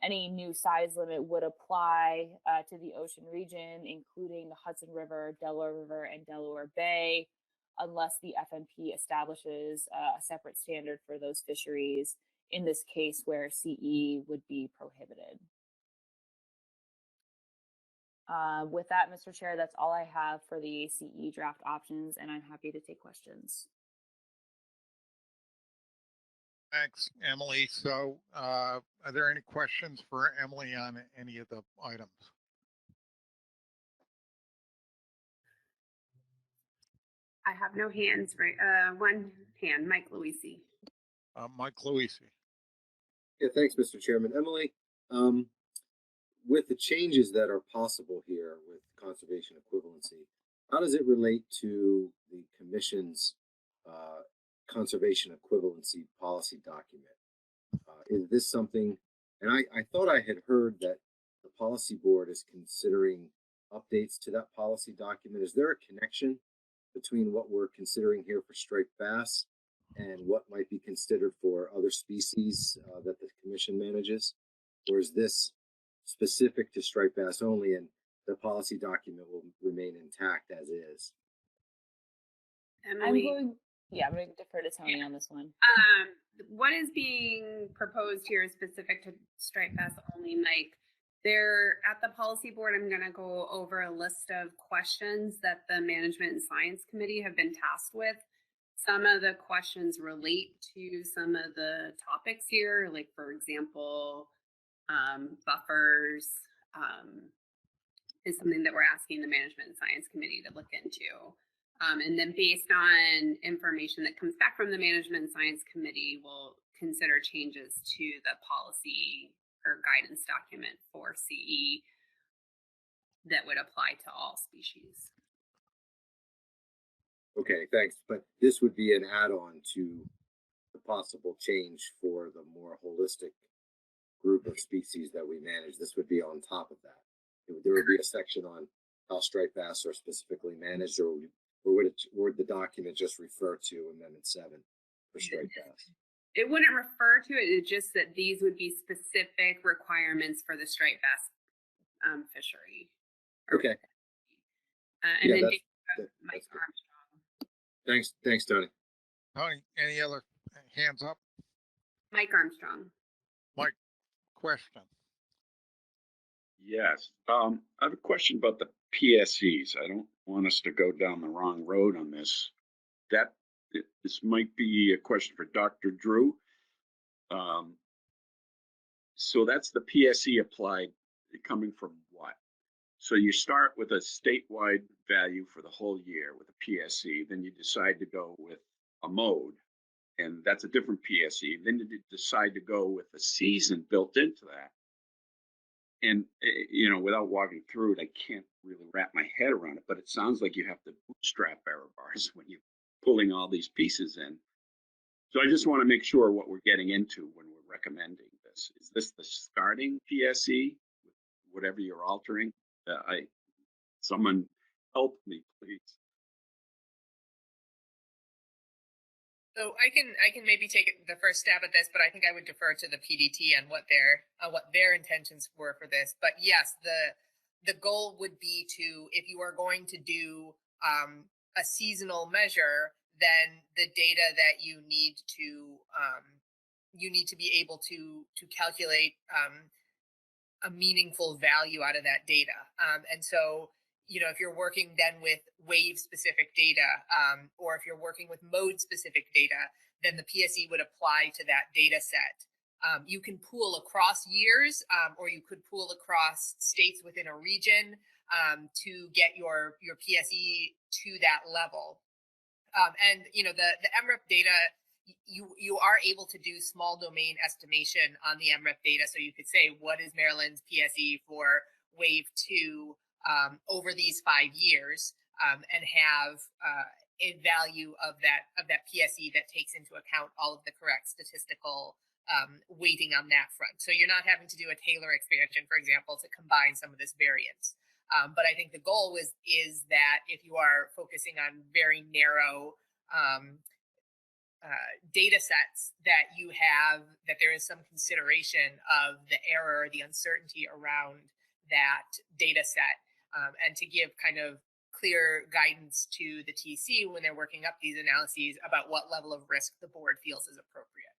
any new size limit would apply to the ocean region, including the Hudson River, Delaware River, and Delaware Bay, unless the FMP establishes a separate standard for those fisheries, in this case where CE would be prohibited. With that, Mr. Chair, that's all I have for the CE draft options, and I'm happy to take questions. Thanks, Emily. So are there any questions for Emily on any of the items? I have no hands, right? One hand, Mike Luisi. Mike Luisi. Yeah, thanks, Mr. Chairman. Emily, with the changes that are possible here with conservation equivalency, how does it relate to the Commission's conservation equivalency policy document? Is this something, and I thought I had heard that the policy board is considering updates to that policy document. Is there a connection between what we're considering here for striped bass and what might be considered for other species that the Commission manages? Or is this specific to striped bass only and the policy document will remain intact as is? Emily? I'm going to defer to Tony on this one. What is being proposed here is specific to striped bass only, Mike. There at the policy board, I'm going to go over a list of questions that the Management and Science Committee have been tasked with. Some of the questions relate to some of the topics here, like for example, buffers is something that we're asking the Management and Science Committee to look into. And then based on information that comes back from the Management and Science Committee, we'll consider changes to the policy or guidance document for CE that would apply to all species. Okay, thanks. But this would be an add-on to the possible change for the more holistic group of species that we manage. This would be on top of that. There would be a section on how striped bass are specifically managed, or would the document just refer to Amendment 7 for striped bass? It wouldn't refer to it, it's just that these would be specific requirements for the striped bass fishery. Okay. And yeah, then Mike Armstrong. Thanks, Tony. Tony, any other hands up? Mike Armstrong. Mike, question. Yes. I have a question about the PSEs. I don't want us to go down the wrong road on this. This might be a question for Dr. Drew. So that's the PSE applied coming from what? So you start with a statewide value for the whole year with a PSE, then you decide to go with a mode, and that's a different PSE. Then you decide to go with a season built into that. And, without walking through it, I can't really wrap my head around it, but it sounds like you have to bootstrap error bars when you're pulling all these pieces in. So I just want to make sure what we're getting into when we're recommending this. Is this the starting PSE, whatever you're altering? Someone help me, please. So I can maybe take the first stab at this, but I think I would defer to the PDT and what their intentions were for this. But yes, the goal would be to, if you are going to do a seasonal measure, then the data that you need to be able to calculate a meaningful value out of that data. And so, if you're working then with wave specific data, or if you're working with mode specific data, then the PSE would apply to that data set. You can pool across years, or you could pool across states within a region to get your PSE to that level. And the MREP data, you are able to do small domain estimation on the MREP data. So you could say, what is Maryland's PSE for wave 2 over these 5 years, and have a value of that PSE that takes into account all of the correct statistical weighting on that front. So you're not having to do a Taylor expansion, for example, to combine some of this variance. But I think the goal is that if you are focusing on very narrow data sets, that there is some consideration of the error, the uncertainty around that data set, and to give kind of clear guidance to the TC when they're working up these analyses about what level of risk the board feels is appropriate.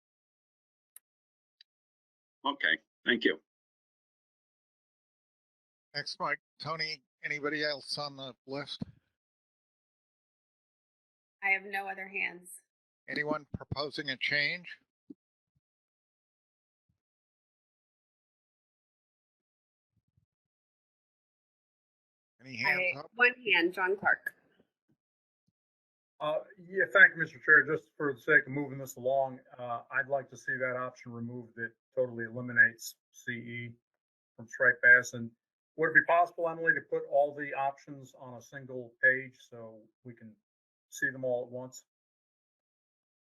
Okay, thank you. Thanks, Mike. Tony, anybody else on the list? I have no other hands. Anyone proposing a change? Any hands up? One hand, John Clark. Yeah, thank you, Mr. Chair. Just for the sake of moving this along, I'd like to see that option removed that totally eliminates CE from striped bass. And would it be possible, Emily, to put all the options on a single page so we can see them all at once?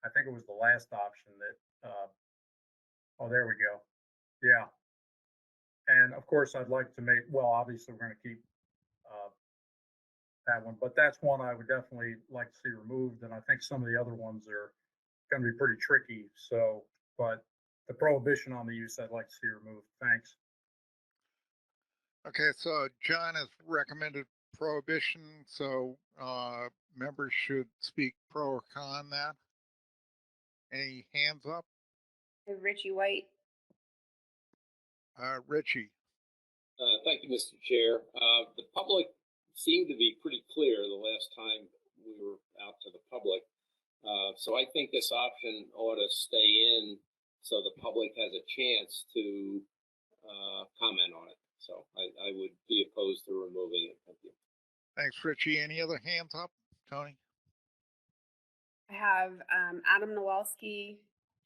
I think it was the last option that, oh, there we go. Yeah. And of course, I'd like to make, well, obviously we're going to keep that one, but that's one I would definitely like to see removed. And I think some of the other ones are going to be pretty tricky. So, but the prohibition on the use, I'd like to see removed. Thanks. Okay, so John has recommended prohibition, so members should speak pro or con that. Any hands up? Richie White. Richie. Thank you, Mr. Chair. The public seemed to be pretty clear the last time we were out to the public. So I think this option ought to stay in so the public has a chance to comment on it. So I would be opposed to removing it. Thank you. Thanks, Richie. Any other hands up? Tony? I have Adam Nowalski,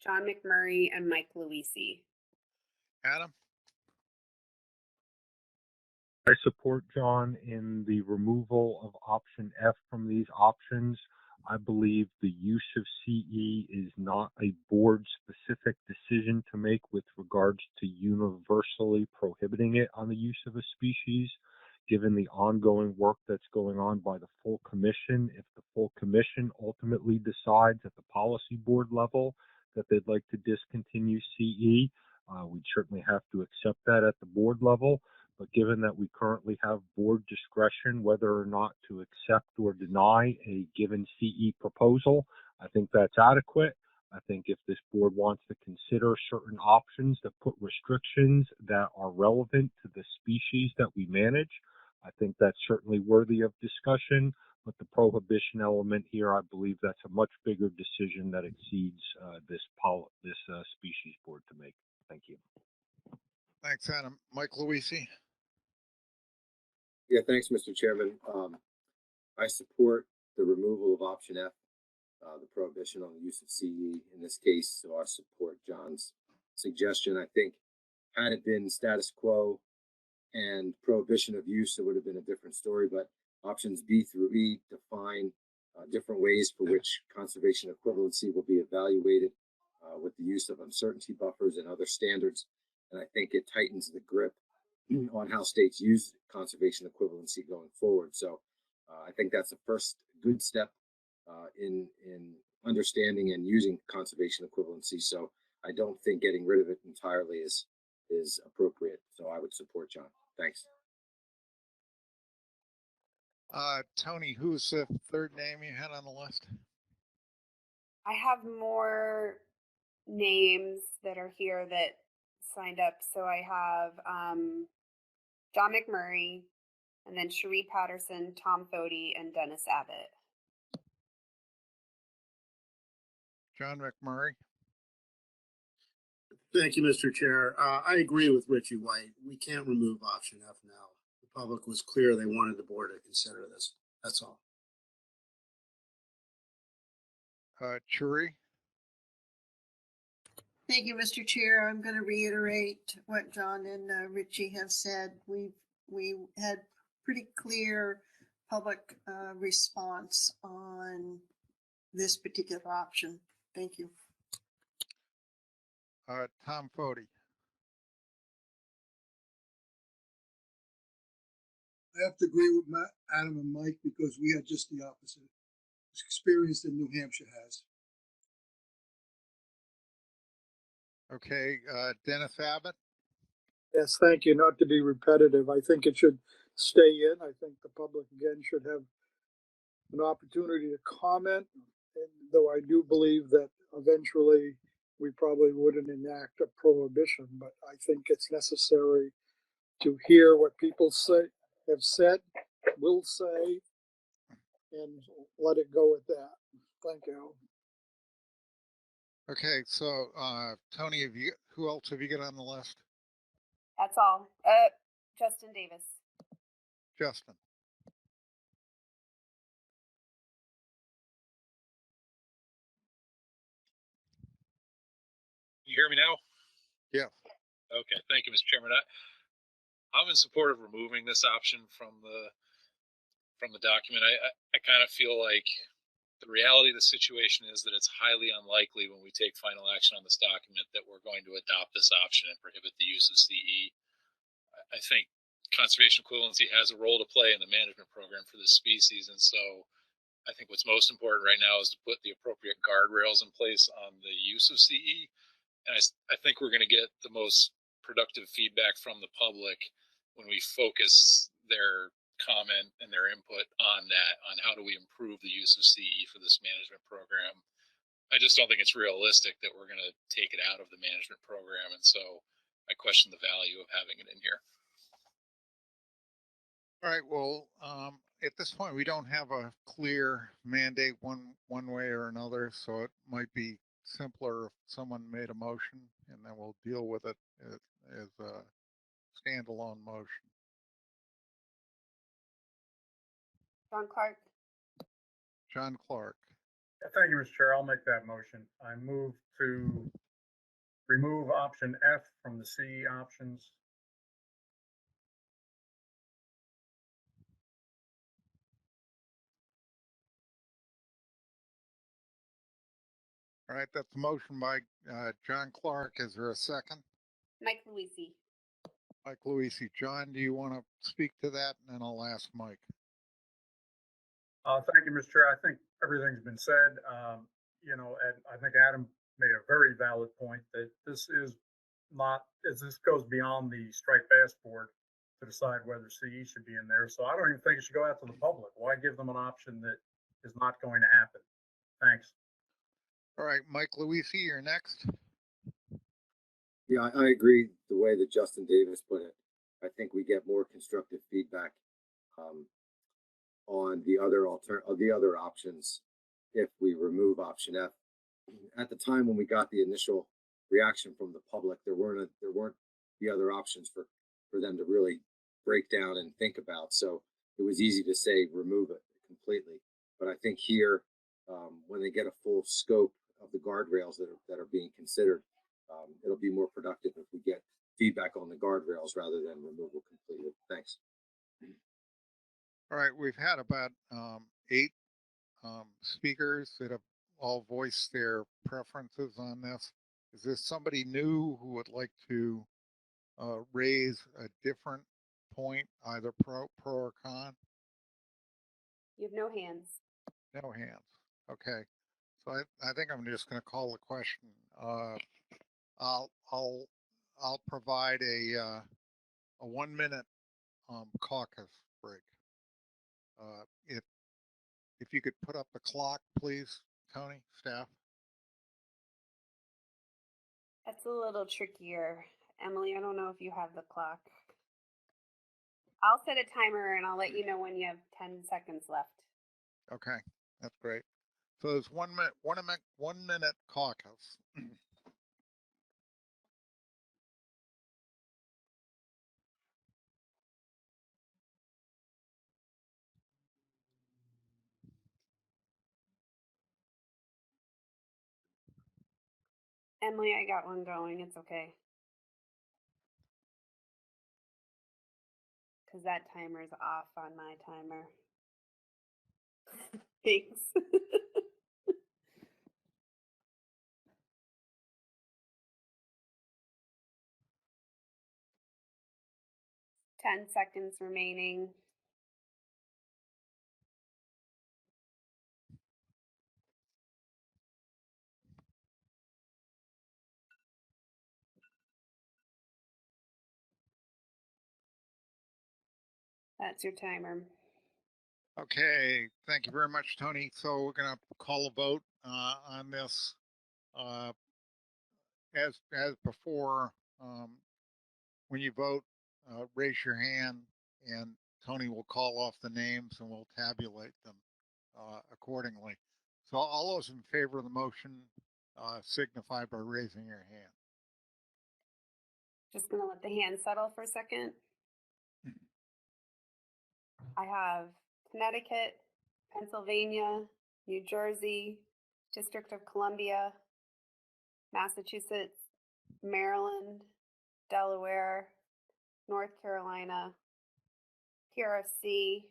John McMurray, and Mike Luisi. Adam? I support John in the removal of option F from these options. I believe the use of CE is not a board-specific decision to make with regards to universally prohibiting it on the use of a species, given the ongoing work that's going on by the full commission. If the full commission ultimately decides at the policy board level that they'd like to discontinue CE, we'd certainly have to accept that at the board level. But given that we currently have board discretion whether or not to accept or deny a given CE proposal, I think that's adequate. I think if this board wants to consider certain options that put restrictions that are relevant to the species that we manage, I think that's certainly worthy of discussion. But the prohibition element here, I believe that's a much bigger decision that exceeds this species board to make. Thank you. Thanks, Adam. Mike Luisi? Yeah, thanks, Mr. Chairman. I support the removal of option F, the prohibition on the use of CE in this case. So I support John's suggestion. I think had it been status quo and prohibition of use, it would have been a different story. But options B through E define different ways for which conservation equivalency will be evaluated with the use of uncertainty buffers and other standards. And I think it tightens the grip on how states use conservation equivalency going forward. So I think that's the first good step in understanding and using conservation equivalency. So I don't think getting rid of it entirely is appropriate. So I would support John. Thanks. Tony, who's the third name you had on the list? I have more names that are here that signed up. So I have John McMurray, and then Cherie Patterson, Tom Fody, and Dennis Abbott. John McMurray. Thank you, Mr. Chair. I agree with Richie White. We can't remove option F now. The public was clear they wanted the board to consider this. That's all. Cherie? Thank you, Mr. Chair. I'm going to reiterate what John and Richie have said. We had pretty clear public response on this particular option. Thank you. Tom Fody. I have to agree with Matt, Adam and Mike because we had just the opposite experience that New Hampshire has. Okay, Dennis Abbott. Yes, thank you. Not to be repetitive, I think it should stay in. I think the public again should have an opportunity to comment. And though I do believe that eventually we probably wouldn't enact a prohibition, but I think it's necessary to hear what people have said, will say, and let it go at that. Thank you. Okay, so Tony, who else have you got on the list? That's all. Justin Davis. Justin. You hear me now? Yeah. Okay, thank you, Mr. Chairman. I'm in support of removing this option from the document. I kind of feel like the reality of the situation is that it's highly unlikely when we take final action on this document that we're going to adopt this option and prohibit the use of CE. I think conservation equivalency has a role to play in the management program for this species, and so I think what's most important right now is to put the appropriate guardrails in place on the use of CE. And I think we're going to get the most productive feedback from the public when we focus their comment and their input on that, on how do we improve the use of CE for this management program. I just don't think it's realistic that we're going to take it out of the management program, and so I question the value of having it in here. All right, well, at this point, we don't have a clear mandate one way or another, so it might be simpler if someone made a motion, and then we'll deal with it as a standalone motion. John Clark. John Clark. Thank you, Mr. Chair. I'll make that motion. I move to remove option F from the CE options. All right, that's a motion by John Clark. Is there a second? Mike Luisi. Mike Luisi. John, do you want to speak to that? And then I'll ask Mike. Thank you, Mr. Chair. I think everything's been said. And I think Adam made a very valid point that this is not, as this goes beyond the striped bass board to decide whether CE should be in there. So I don't even think it should go out to the public. Why give them an option that is not going to happen? Thanks. All right, Mike Luisi, you're next. Yeah, I agree the way that Justin Davis put it. I think we get more constructive feedback on the other options if we remove option F. At the time when we got the initial reaction from the public, there weren't the other options for them to really break down and think about. So it was easy to say remove it completely. But I think here, when they get a full scope of the guardrails that are being considered, it'll be more productive if we get feedback on the guardrails rather than removal completely. Thanks. All right, we've had about 8 speakers that have all voiced their preferences on this. Is there somebody new who would like to raise a different point, either pro or con? You have no hands. No hands. Okay. So I think I'm just going to call the question. I'll provide a 1-minute caucus break. If you could put up the clock, please, Tony, staff. That's a little trickier. Emily, I don't know if you have the clock. I'll set a timer and I'll let you know when you have 10 seconds left. Okay, that's great. So there's 1 minute caucus. Emily, I got one going. It's okay. Because that timer's off on my timer. Thanks. 10 seconds remaining. That's your timer. Okay, thank you very much, Tony. So we're gonna call a vote on this. As before, when you vote, raise your hand, and Tony will call off the names, and we'll tabulate them accordingly. So all those in favor of the motion signify by raising your hand. Just gonna let the hand settle for a second. I have Connecticut, Pennsylvania, New Jersey, District of Columbia, Massachusetts, Maryland, Delaware, North Carolina, PRC,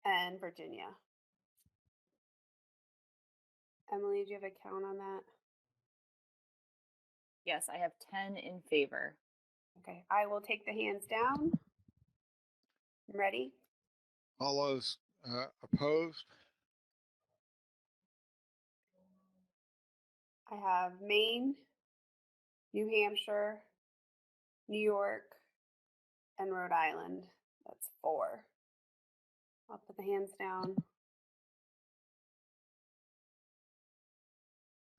and Virginia. Emily, do you have a count on that? Yes, I have 10 in favor. Okay, I will take the hands down. I'm ready. All those opposed? I have Maine, New Hampshire, New York, and Rhode Island. That's 4. I'll put the hands down.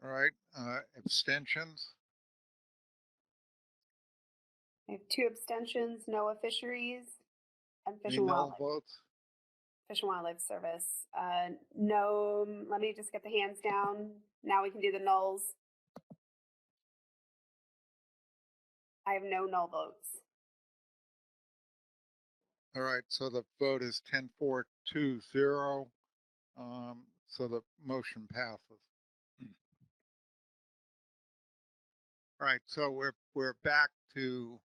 All right, abstentions? I have 2 abstentions, NOAA Fisheries and Fish Any and null Wildlife. votes? Fish and Wildlife Service. No, let me just get the hands down. Now we can do the nulls. I have no null votes. All right, so the vote is 10-4-2-0. So the motion passes. All right, so we're back to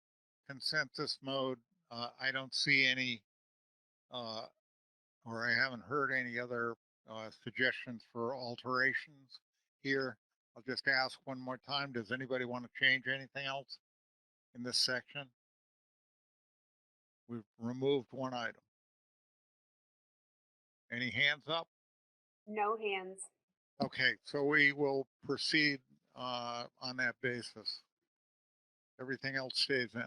consensus mode. I don't see any, or I haven't heard any other suggestions for alterations here. I'll just ask one more time. Does anybody want to change anything else in this section? We've removed one item. Any hands up? No hands. Okay, so we will proceed on that basis. Everything else stays in.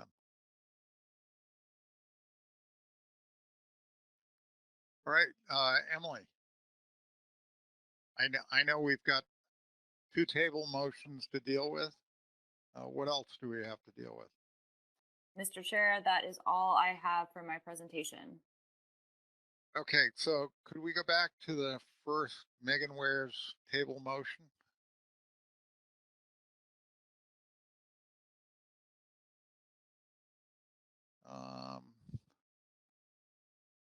All right, Emily. I know we've got 2 table motions to deal with. What else do we have to deal with? Mr. Chair, that is all I have for my presentation. Okay, so could we go back to the first Megan Ware's table motion?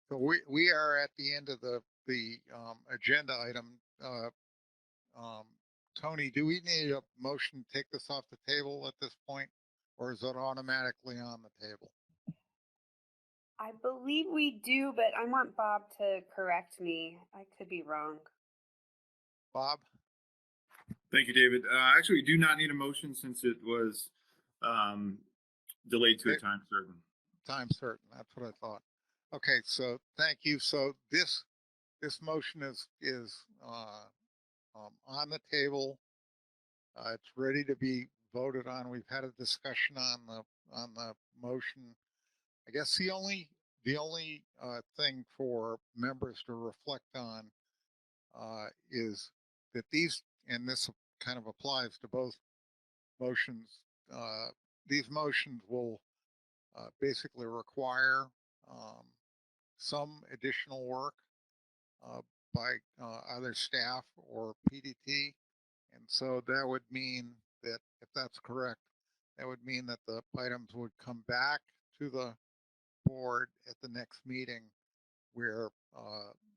So we are at the end of the agenda item. Tony, do we need a motion to take this off the table at this point, or is it automatically on the table? I believe we do, but I want Bob to correct me. I could be wrong. Bob? Thank you, David. Actually, we do not need a motion since it was delayed to a time certain. Time certain, that's what I thought. Okay, so thank you. So this motion is on the table. It's ready to be voted on. We've had a discussion on the motion. I guess the only thing for members to reflect on is that these, and this kind of applies to both motions, these motions will basically require some additional work by either staff or PDT. And so that would mean that, if that's correct, that would mean that the items would come back to the board at the next meeting, where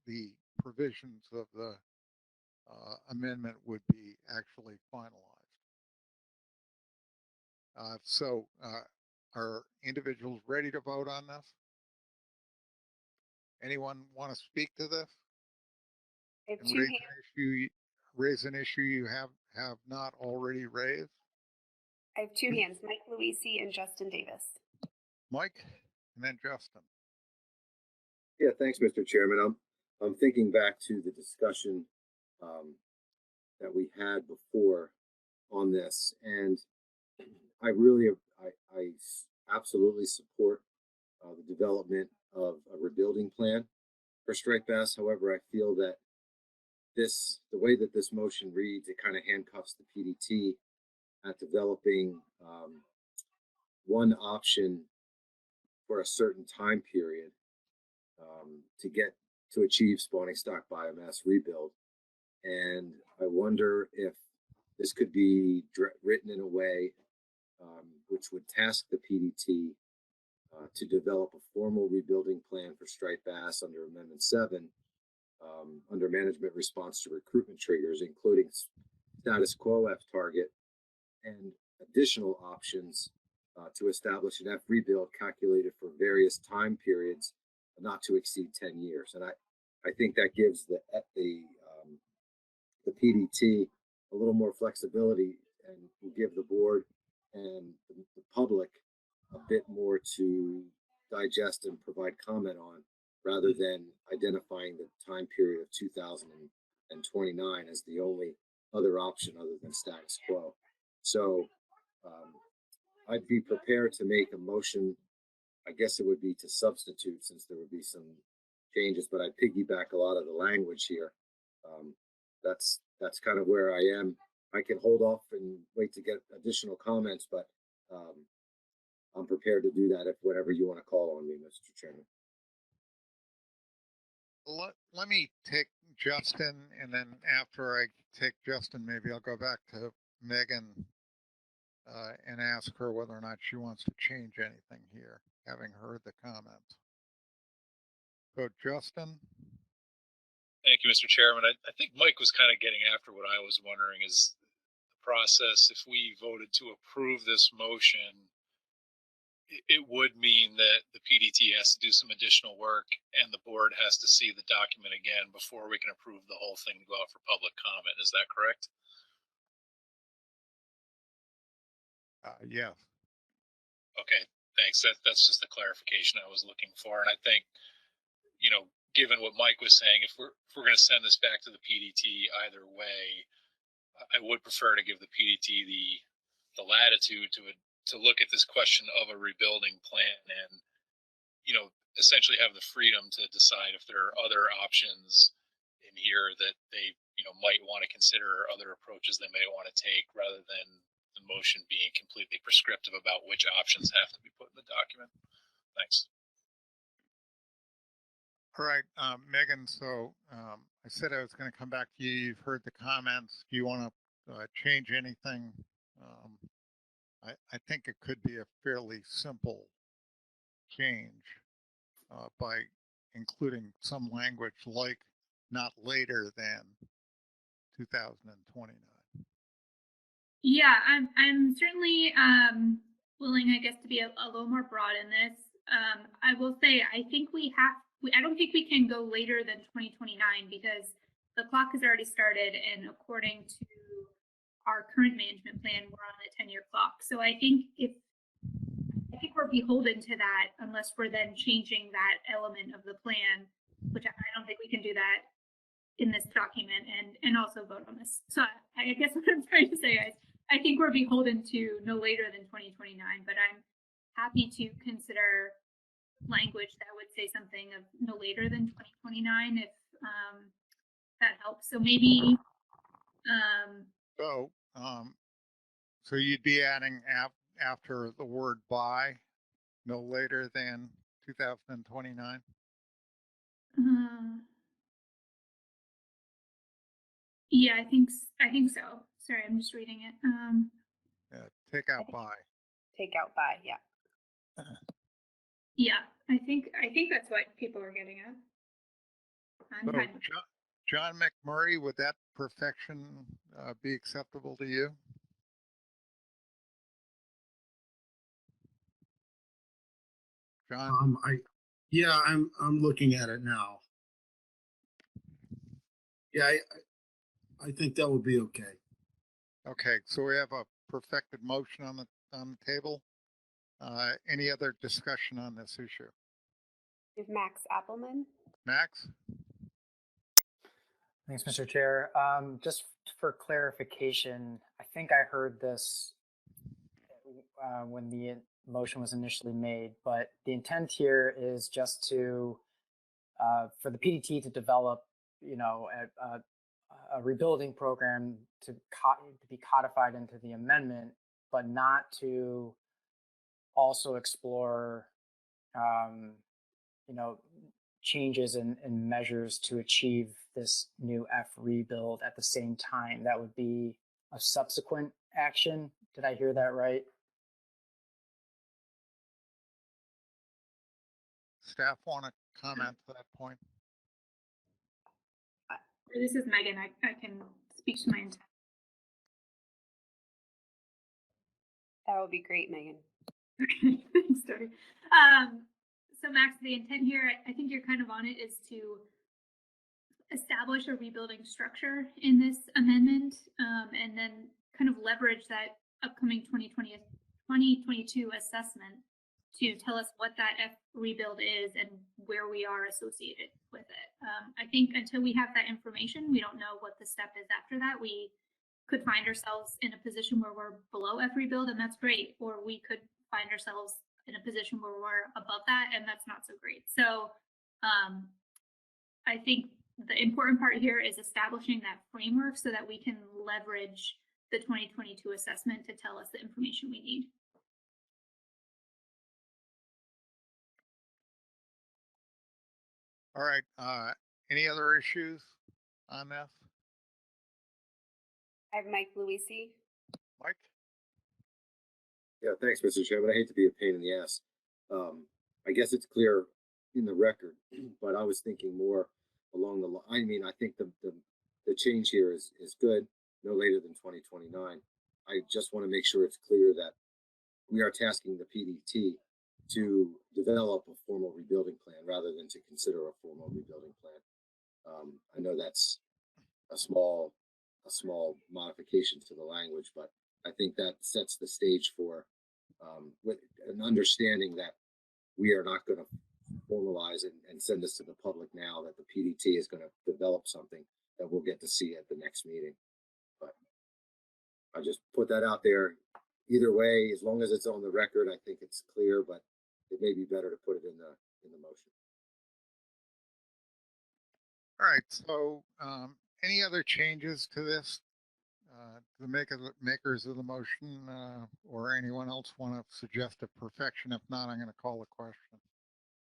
the provisions of the amendment would be actually finalized. So are individuals ready to vote on this? Anyone want to speak to this? I have And 2 hands. Raise an issue you have not already raised? I have 2 hands, Mike Luisi and Justin Davis. Mike, and then Justin. Yeah, thanks, Mr. Chairman. I'm thinking back to the discussion that we had before on this, and I absolutely support the development of a rebuilding plan for striped bass. However, I feel that the way that this motion reads, it kind of handcuffs the PDT at developing one option for a certain time period to achieve spawning stock biomass rebuild. And I wonder if this could be written in a way which would task the PDT to develop a formal rebuilding plan for striped bass under Amendment 7, under management response to recruitment triggers, including status quo F target and additional options to establish an F rebuild calculated for various time periods not to exceed 10 years. And I think that gives the PDT a little more flexibility and will give the board and the public a bit more to digest and provide comment on, rather than identifying the time period of 2029 as the only other option other than status quo. So I'd be prepared to make a motion. I guess it would be to substitute, since there would be some changes, but I'd piggyback a lot of the language here. That's kind of where I am. I can hold off and wait to get additional comments, but I'm prepared to do that if whatever you want to call on me, Mr. Chairman. Let me take Justin, and then after I take Justin, maybe I'll go back to Megan and ask her whether or not she wants to change anything here, having heard the comments. So Justin? Thank you, Mr. Chairman. I think Mike was kind of getting after what I was wondering is the process. If we voted to approve this motion, it would mean that the PDT has to do some additional work and the board has to see the document again before we can approve the whole thing to go out for public comment. Is that correct? Yeah. Okay, thanks. That's just the clarification I was looking for. And I think, given what Mike was saying, if we're going to send this back to the PDT either way, I would prefer to give the PDT the latitude to look at this question of a rebuilding plan and, essentially have the freedom to decide if there are other options in here that they, might want to consider, or other approaches they may want to take, rather than the motion being completely prescriptive about which options have to be put in the document. Thanks. All right, Megan, so I said I was going to come back to you. You've heard the comments. Do you want to change anything? I think it could be a fairly simple change by including some language like not later than 2029. Yeah, I'm certainly willing, I guess, to be a little more broad in this. I will say, I think I don't think we can go later than 2029 because the clock has already started, and according to our current management plan, we're on a 10-year clock. So I think we're beholden to that unless we're then changing that element of the plan, which I don't think we can do that in this document and also vote on this. So I guess what I'm trying to say is I think we're beholden to no later than 2029, but I'm happy to consider language that would say something of no later than 2029 if that helps. So maybe so you'd be adding after the word by no later than 2029. Yeah, I think so. Sorry, I'm just reading it. Yeah, take out by. Take out by, yeah. Yeah, I think that's what people are getting at. So, John McMurray, would that perfection be acceptable to you? John? I'm looking at it now. Yeah, I think that would be okay. Okay, so we have a perfected motion on the table. Any other discussion on this issue? Is Max Appelman? Max? Thanks, Mr. Chair. Just for clarification, I think I heard this when the motion was initially made, but the intent here is just to for the PDT to develop, a rebuilding program to be codified into the amendment, but not to also explore, changes and measures to achieve this new F rebuild at the same time. That would be a subsequent action. Did I hear that right? Staff want to comment to that point? This is Megan. I can speak to my intent. That would be great, Megan. Okay, thanks, Tori. So Max, the intent here, I think you're kind of on it, is to establish a rebuilding structure in this amendment, and then kind of leverage that upcoming 2022 assessment to tell us what that F rebuild is and where we are associated with it. I think until we have that information, we don't know what the step is after that. We could find ourselves in a position where we're below F rebuild, and that's great, or we could find ourselves in a position where we're above that, and that's not so great. So I think the important part here is establishing that framework so that we can leverage the 2022 assessment to tell us the information we need. All right. Any other issues on this? I have Mike Luisi. Mike? Yeah, thanks, Mr. Chairman. I hate to be a pain in the ass. I guess it's clear in the record, but I was thinking more along the line. I mean, I think the change here is good, no later than 2029. I just want to make sure it's clear that we are tasking the PDT to develop a formal rebuilding plan rather than to consider a formal rebuilding plan. I know that's a small modification to the language, but I think that sets the stage for with an understanding that we are not going to formalize and send this to the public now, that the PDT is going to develop something that we'll get to see at the next meeting. But I just put that out there. Either way, as long as it's on the record, I think it's clear, but it may be better to put it in the motion. All right. So any other changes to this? The makers of the motion or anyone else want to suggest a perfection? If not, I'm going to call the question.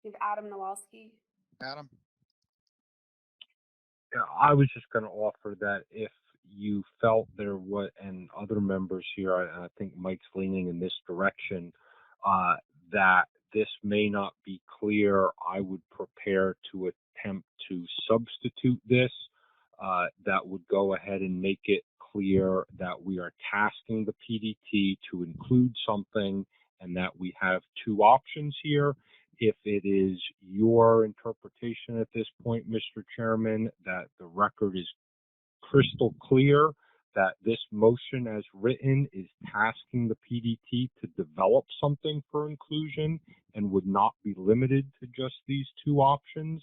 We have Adam Nowalski. Adam? Yeah, I was just going to offer that if you felt there was, and other members here, I think Mike's leaning in this direction, that this may not be clear, I would prepare to attempt to substitute this. That would go ahead and make it clear that we are tasking the PDT to include something and that we have two options here. If it is your interpretation at this point, Mr. Chairman, that the record is crystal clear that this motion as written is tasking the PDT to develop something for inclusion and would not be limited to just these two options,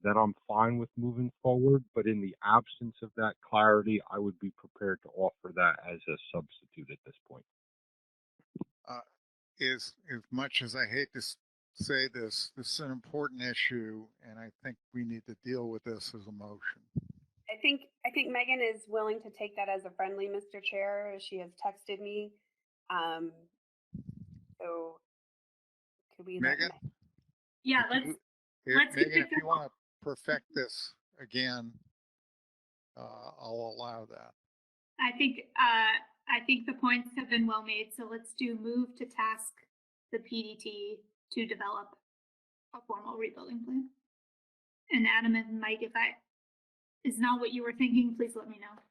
then I'm fine with moving forward. But in the absence of that clarity, I would be prepared to offer that as a substitute at this point. As much as I hate to say this is an important issue, and I think we need to deal with this as a motion. I think Megan is willing to take that as a friendly, Mr. Chair. She has texted me. So could we? Megan? Yeah, let's Megan, if you want to perfect this again, I'll allow that. I think the points have been well made. So let's move to task the PDT to develop a formal rebuilding plan. And Adam and Mike, if that is not what you were thinking, please let me know.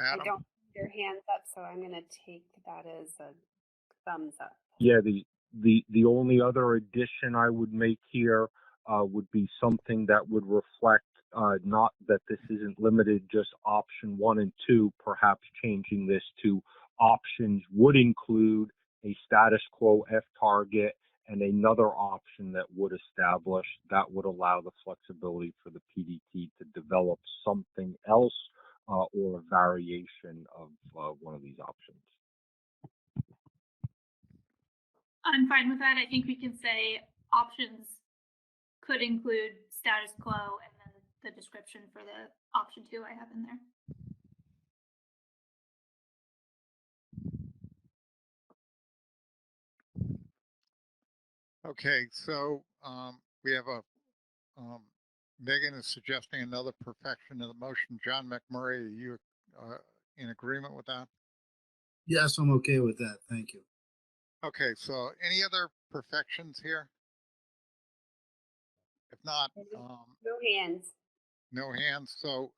Adam? I don't see their hands up, so I'm going to take that as a thumbs up. Yeah, the only other addition I would make here would be something that would reflect not that this isn't limited just option 1 and 2, perhaps changing this to options would include a status quo F target and another option that would establish that would allow the flexibility for the PDT to develop something else or a variation of one of these options. I'm fine with that. I think we can say options could include status quo and then the description for the option 2 I have in there. Okay, so we have a Megan is suggesting another perfection of the motion. John McMurray, are you in agreement with that? Yes, I'm okay with that. Thank you. Okay, so any other perfections here? If not, No hands. no hands. So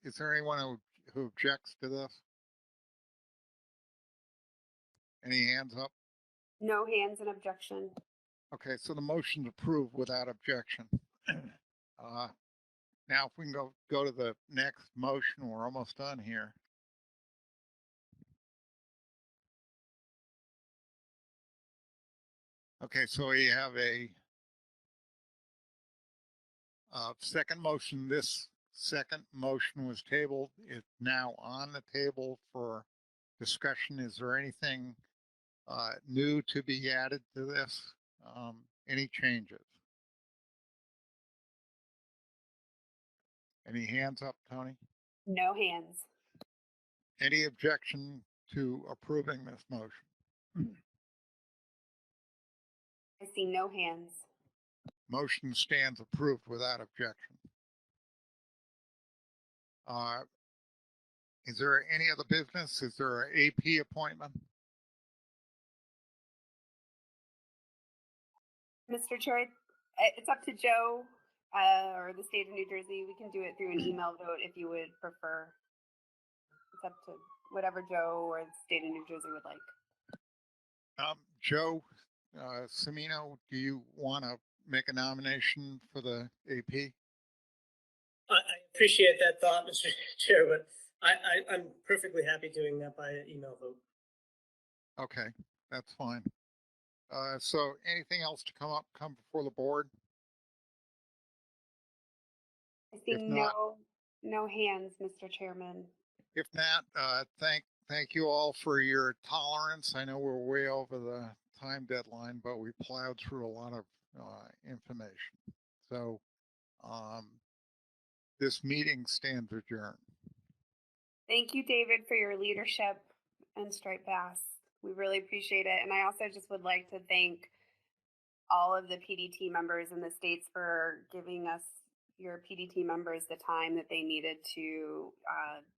is there anyone who objects to this? Any hands up? No hands and objection. Okay, so the motion's approved without objection. Now, if we can go to the next motion, we're almost done here. Okay, so we have a second motion. This second motion was tabled. It's now on the table for discussion. Is there anything new to be added to this? Any changes? Any hands up, Tony? No hands. Any objection to approving this motion? I see no hands. Motion stands approved without objection. Is there any other business? Is there an AP appointment? Mr. Chair, it's up to Joe or the state of New Jersey. We can do it through an email vote if you would prefer. It's up to whatever Joe or the state of New Jersey would like. Joe Semino, do you want to make a nomination for the AP? I appreciate that thought, Mr. Chair, but I'm perfectly happy doing that by email vote. Okay, that's fine. So anything else to come before the board? I see no hands, Mr. Chairman. If not, thank you all for your tolerance. I know we're way over the time deadline, but we plowed through a lot of information. So this meeting stands adjourned. Thank you, David, for your leadership and striped bass. We really appreciate it. And I also just would like to thank all of the PDT members in the states for giving us, your PDT members, the time that they needed to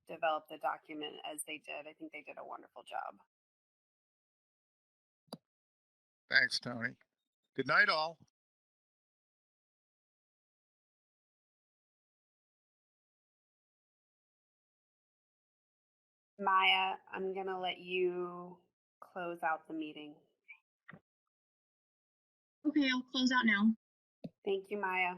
develop the document as they did. I think they did a wonderful job. Thanks, Tony. Good night, all. Maya, I'm going to let you close out the meeting. Okay, I'll close out now. Thank you, Maya.